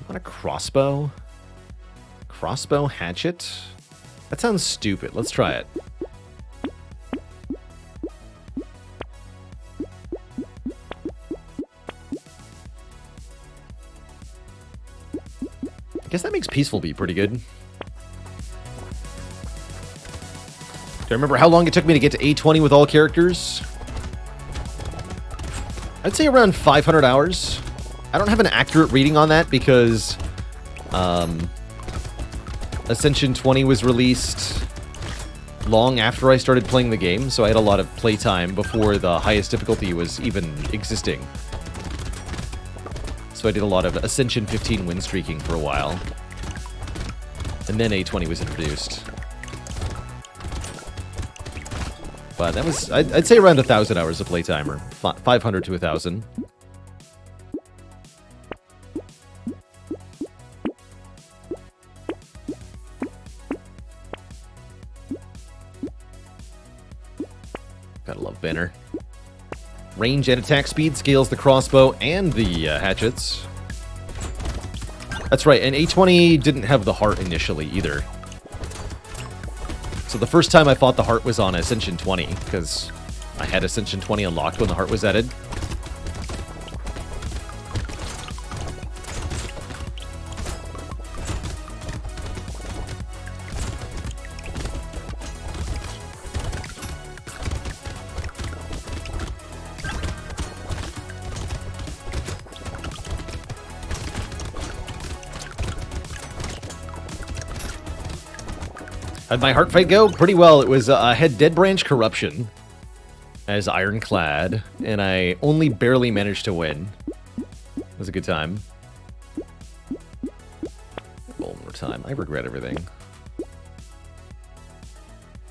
Want a crossbow? Crossbow hatchet? That sounds stupid. Let's try it. I guess that makes Peaceful be pretty good. Do I remember how long it took me to get to A20 with all characters? I'd say around 500 hours. I don't have an accurate reading on that because Ascension 20 was released long after I started playing the game, so I had a lot of playtime before the highest difficulty was even existing. So I did a lot of Ascension 15 win streaking for a while. And then A20 was introduced. But that was, I'd say around 1,000 hours of playtime, or 500 to 1,000. Gotta love Banner. Range and attack speed scales the crossbow and the hatchets. That's right, and A20 didn't have the heart initially either. So the first time I fought the heart was on Ascension 20, because I had Ascension 20 unlocked when the heart was added. How'd my heart fight go? Pretty well. It was, I had Dead Branch Corruption as Ironclad, and I only barely managed to win. It was a good time. One more time. I regret everything.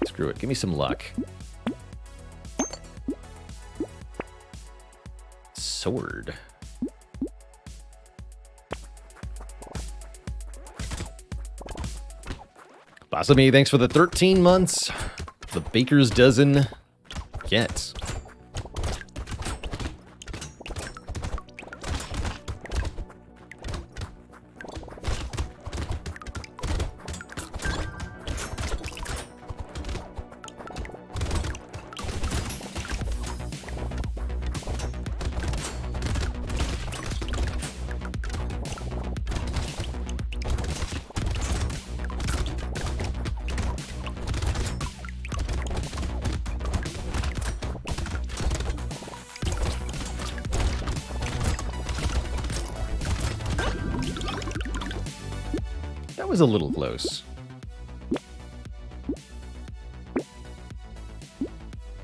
Screw it. Give me some luck. Sword. Basami, thanks for the 13 months. The baker's dozen yet. was a little close.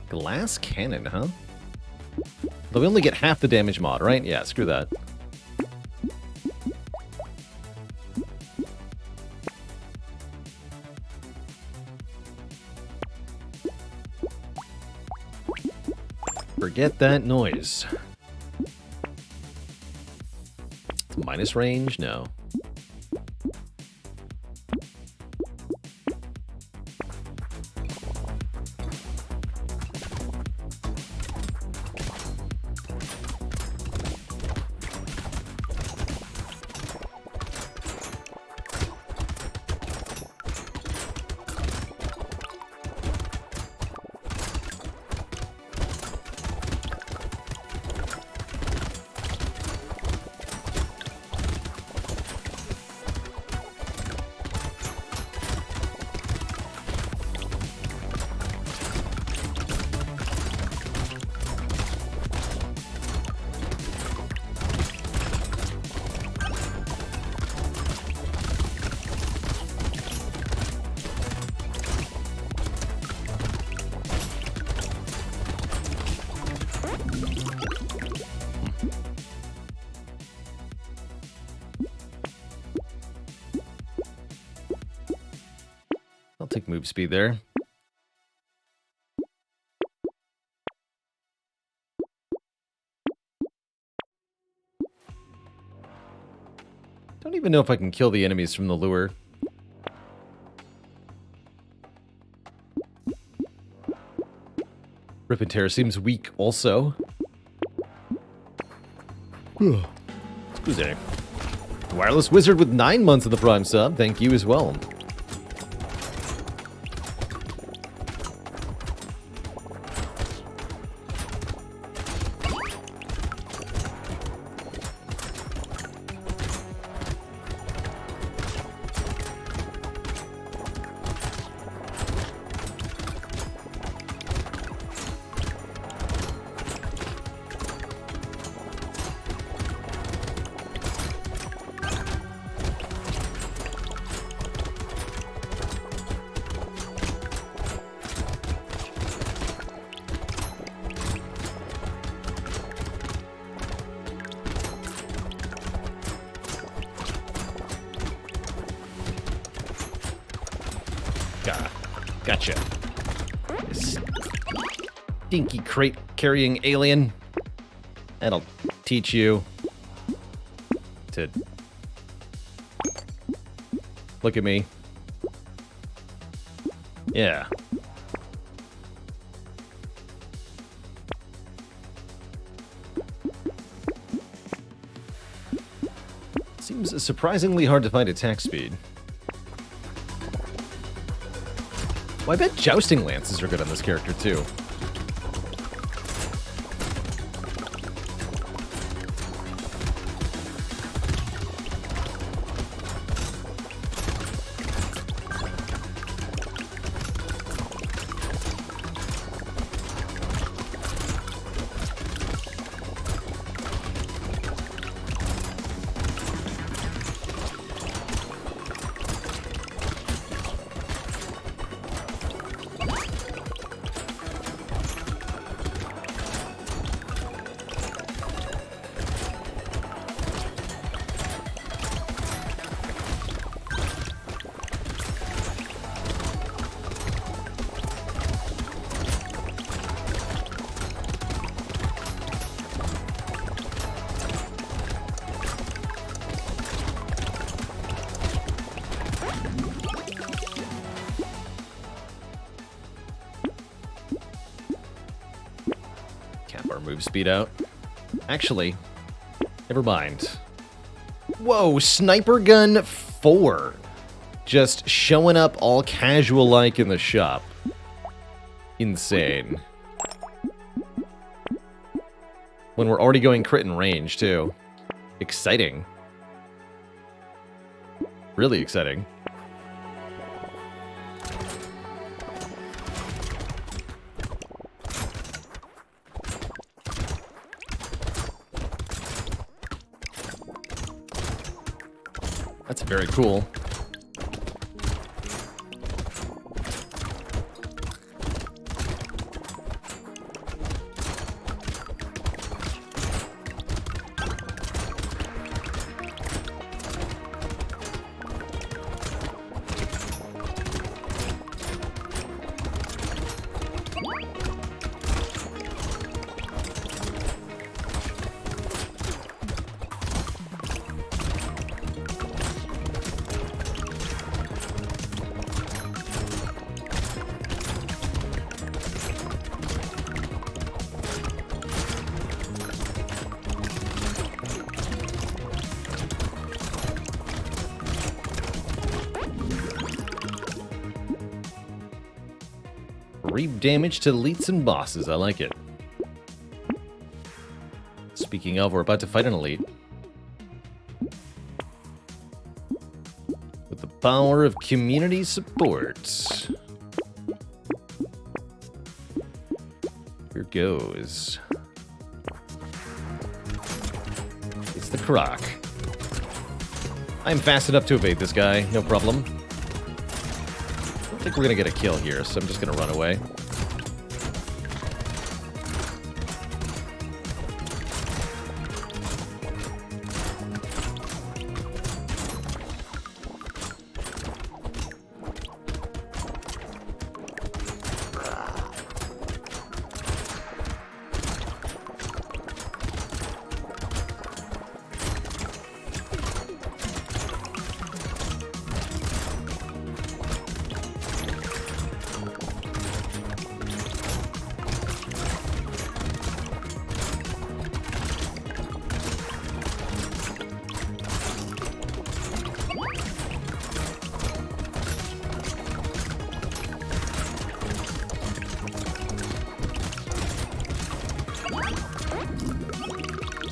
Glass cannon, huh? Though we only get half the damage mod, right? Yeah, screw that. Forget that noise. Minus range? No. I'll take move speed there. Don't even know if I can kill the enemies from the lure. Rip and Tear seems weak also. Who's there? Wireless Wizard with 9 months of the Prime sub. Thank you as well. Gotcha. Stinky crate carrying alien. That'll teach you to look at me. Yeah. Seems surprisingly hard to find attack speed. Well, I bet jousting lances are good on this character, too. Move speed out. Actually, never mind. Whoa, Sniper Gun 4. Just showing up all casual-like in the shop. Insane. When we're already going crit in range, too. Exciting. Really exciting. That's very cool. Reap damage to elites and bosses. I like it. Speaking of, we're about to fight an elite. With the power of community support. Here goes. It's the Croc. I'm fast enough to evade this guy, no problem. I think we're gonna get a kill here, so I'm just gonna run away.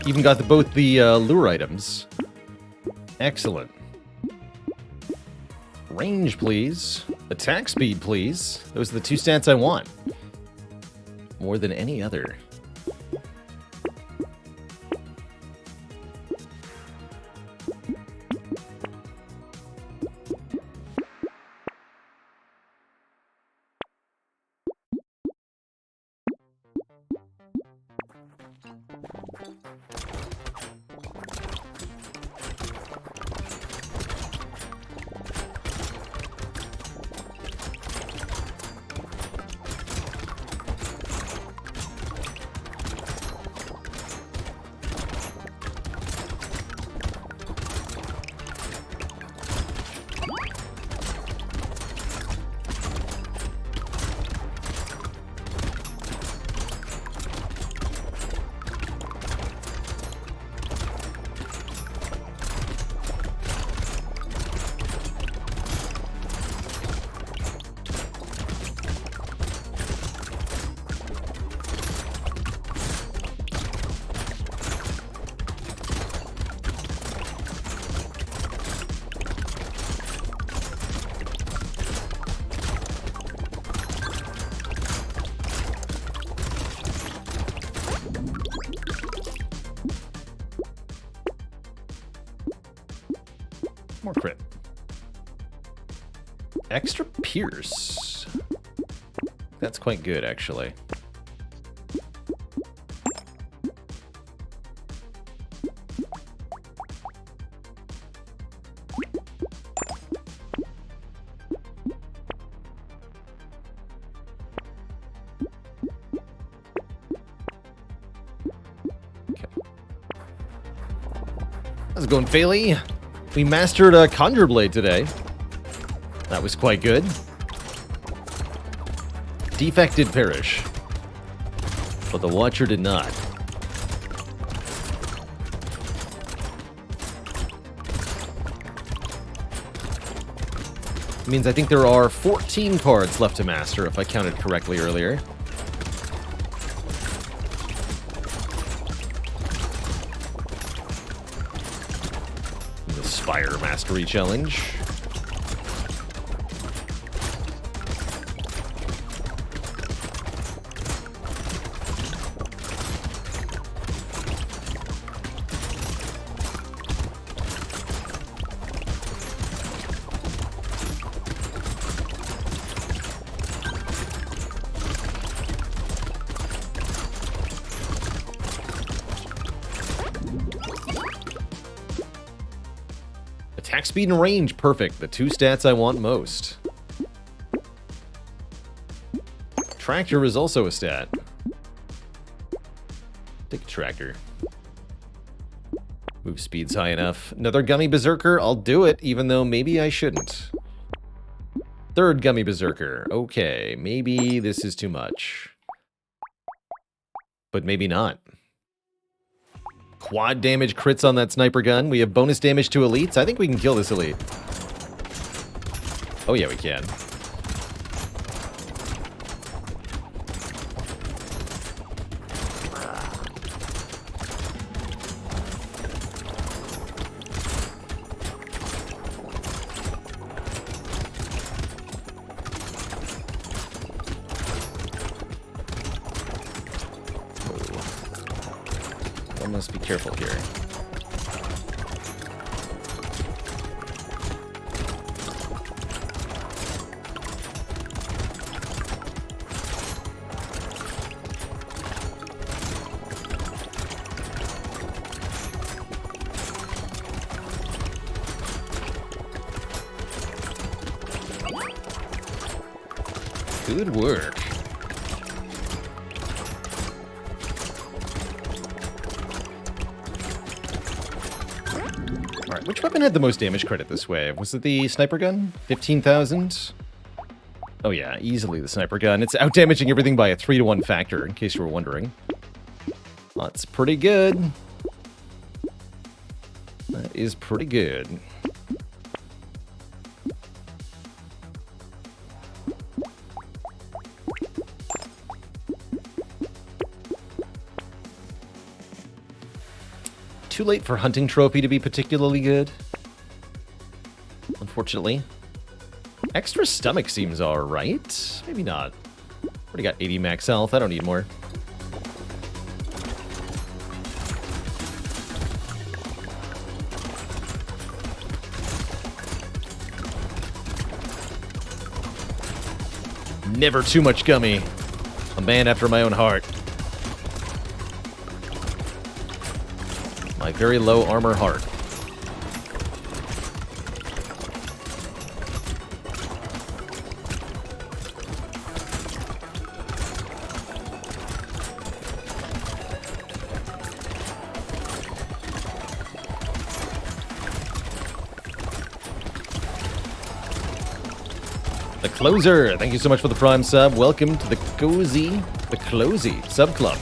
Even got both the lure items. Excellent. Range, please. Attack speed, please. Those are the 2 stats I want. More than any other. More crit. Extra pierce. That's quite good, actually. Okay. How's it going, Failey? We mastered a Conjure Blade today. That was quite good. Defect did perish, but the Watcher did not. Means I think there are 14 cards left to master, if I counted correctly earlier. The Spire Mastery Challenge. Attack speed and range, perfect. The 2 stats I want most. Tractor is also a stat. Take a tractor. Move speed's high enough. Another Gummy Berserker, I'll do it, even though maybe I shouldn't. 3rd Gummy Berserker. Okay, maybe this is too much. But maybe not. Quad damage crits on that sniper gun. We have bonus damage to elites. I think we can kill this elite. Oh yeah, we can. must be careful here. Good work. Alright, which weapon had the most damage credit this wave? Was it the sniper gun? 15,000? Oh yeah, easily the sniper gun. It's outdamaging everything by a 3-to-1 factor, in case you were wondering. That's pretty good. That is pretty good. Too late for hunting trophy to be particularly good, unfortunately. Extra stomach seems alright. Maybe not. Already got 80 max health. I don't need more. Never too much gummy. A man after my own heart. My very low armor heart. The Closer, thank you so much for the Prime sub. Welcome to the Closey sub club.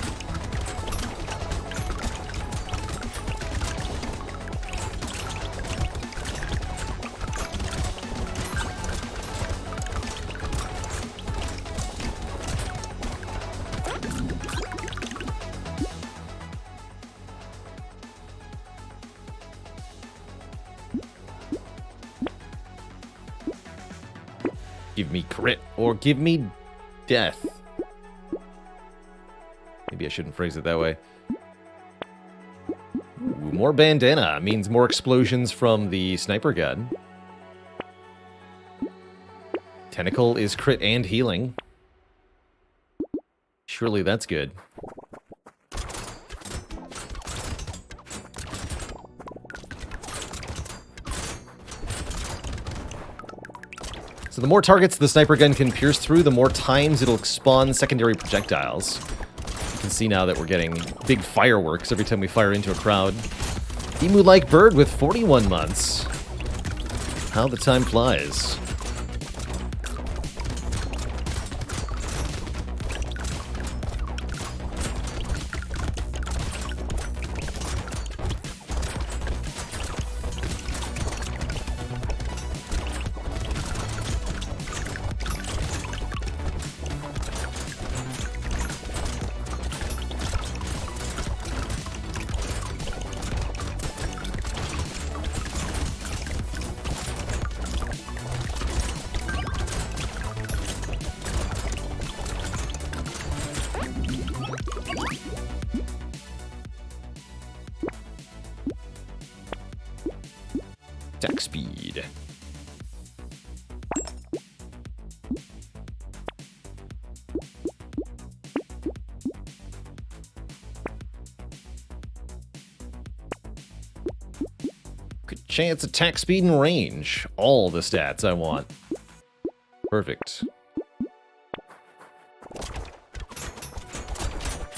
Give me crit or give me death. Maybe I shouldn't phrase it that way. Ooh, more bandana means more explosions from the sniper gun. Tentacle is crit and healing. Surely that's good. So the more targets the sniper gun can pierce through, the more times it'll spawn secondary projectiles. You can see now that we're getting big fireworks every time we fire into a crowd. Emu-like bird with 41 months. How the time flies. Attack speed. Good chance, attack speed, and range. All the stats I want. Perfect.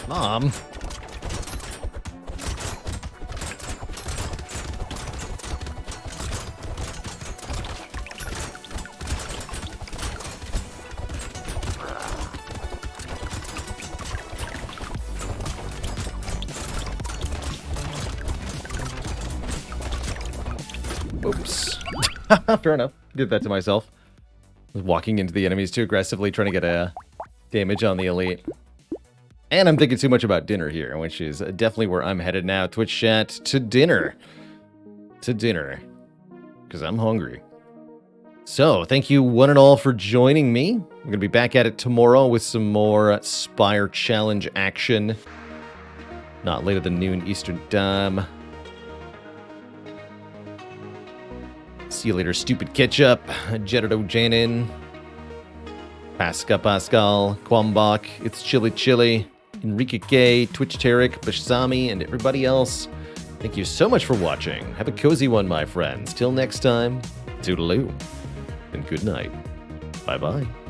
Mom. Oops. Fair enough. Did that to myself. I was walking into the enemies too aggressively, trying to get a damage on the elite. And I'm thinking too much about dinner here, which is definitely where I'm headed now. Twitch chat to dinner. To dinner. Because I'm hungry. So, thank you one and all for joining me. I'm going to be back at it tomorrow with some more Spire challenge action. Not later than noon Eastern Time. See you later, stupid ketchup. Jetterdo Janin. Pascal, Quambach, It's Chili Chili, Enrique K, Twitch Tarek, Bashami, and everybody else. Thank you so much for watching. Have a cozy one, my friends. Till next time, toodaloo, and good night. Bye-bye.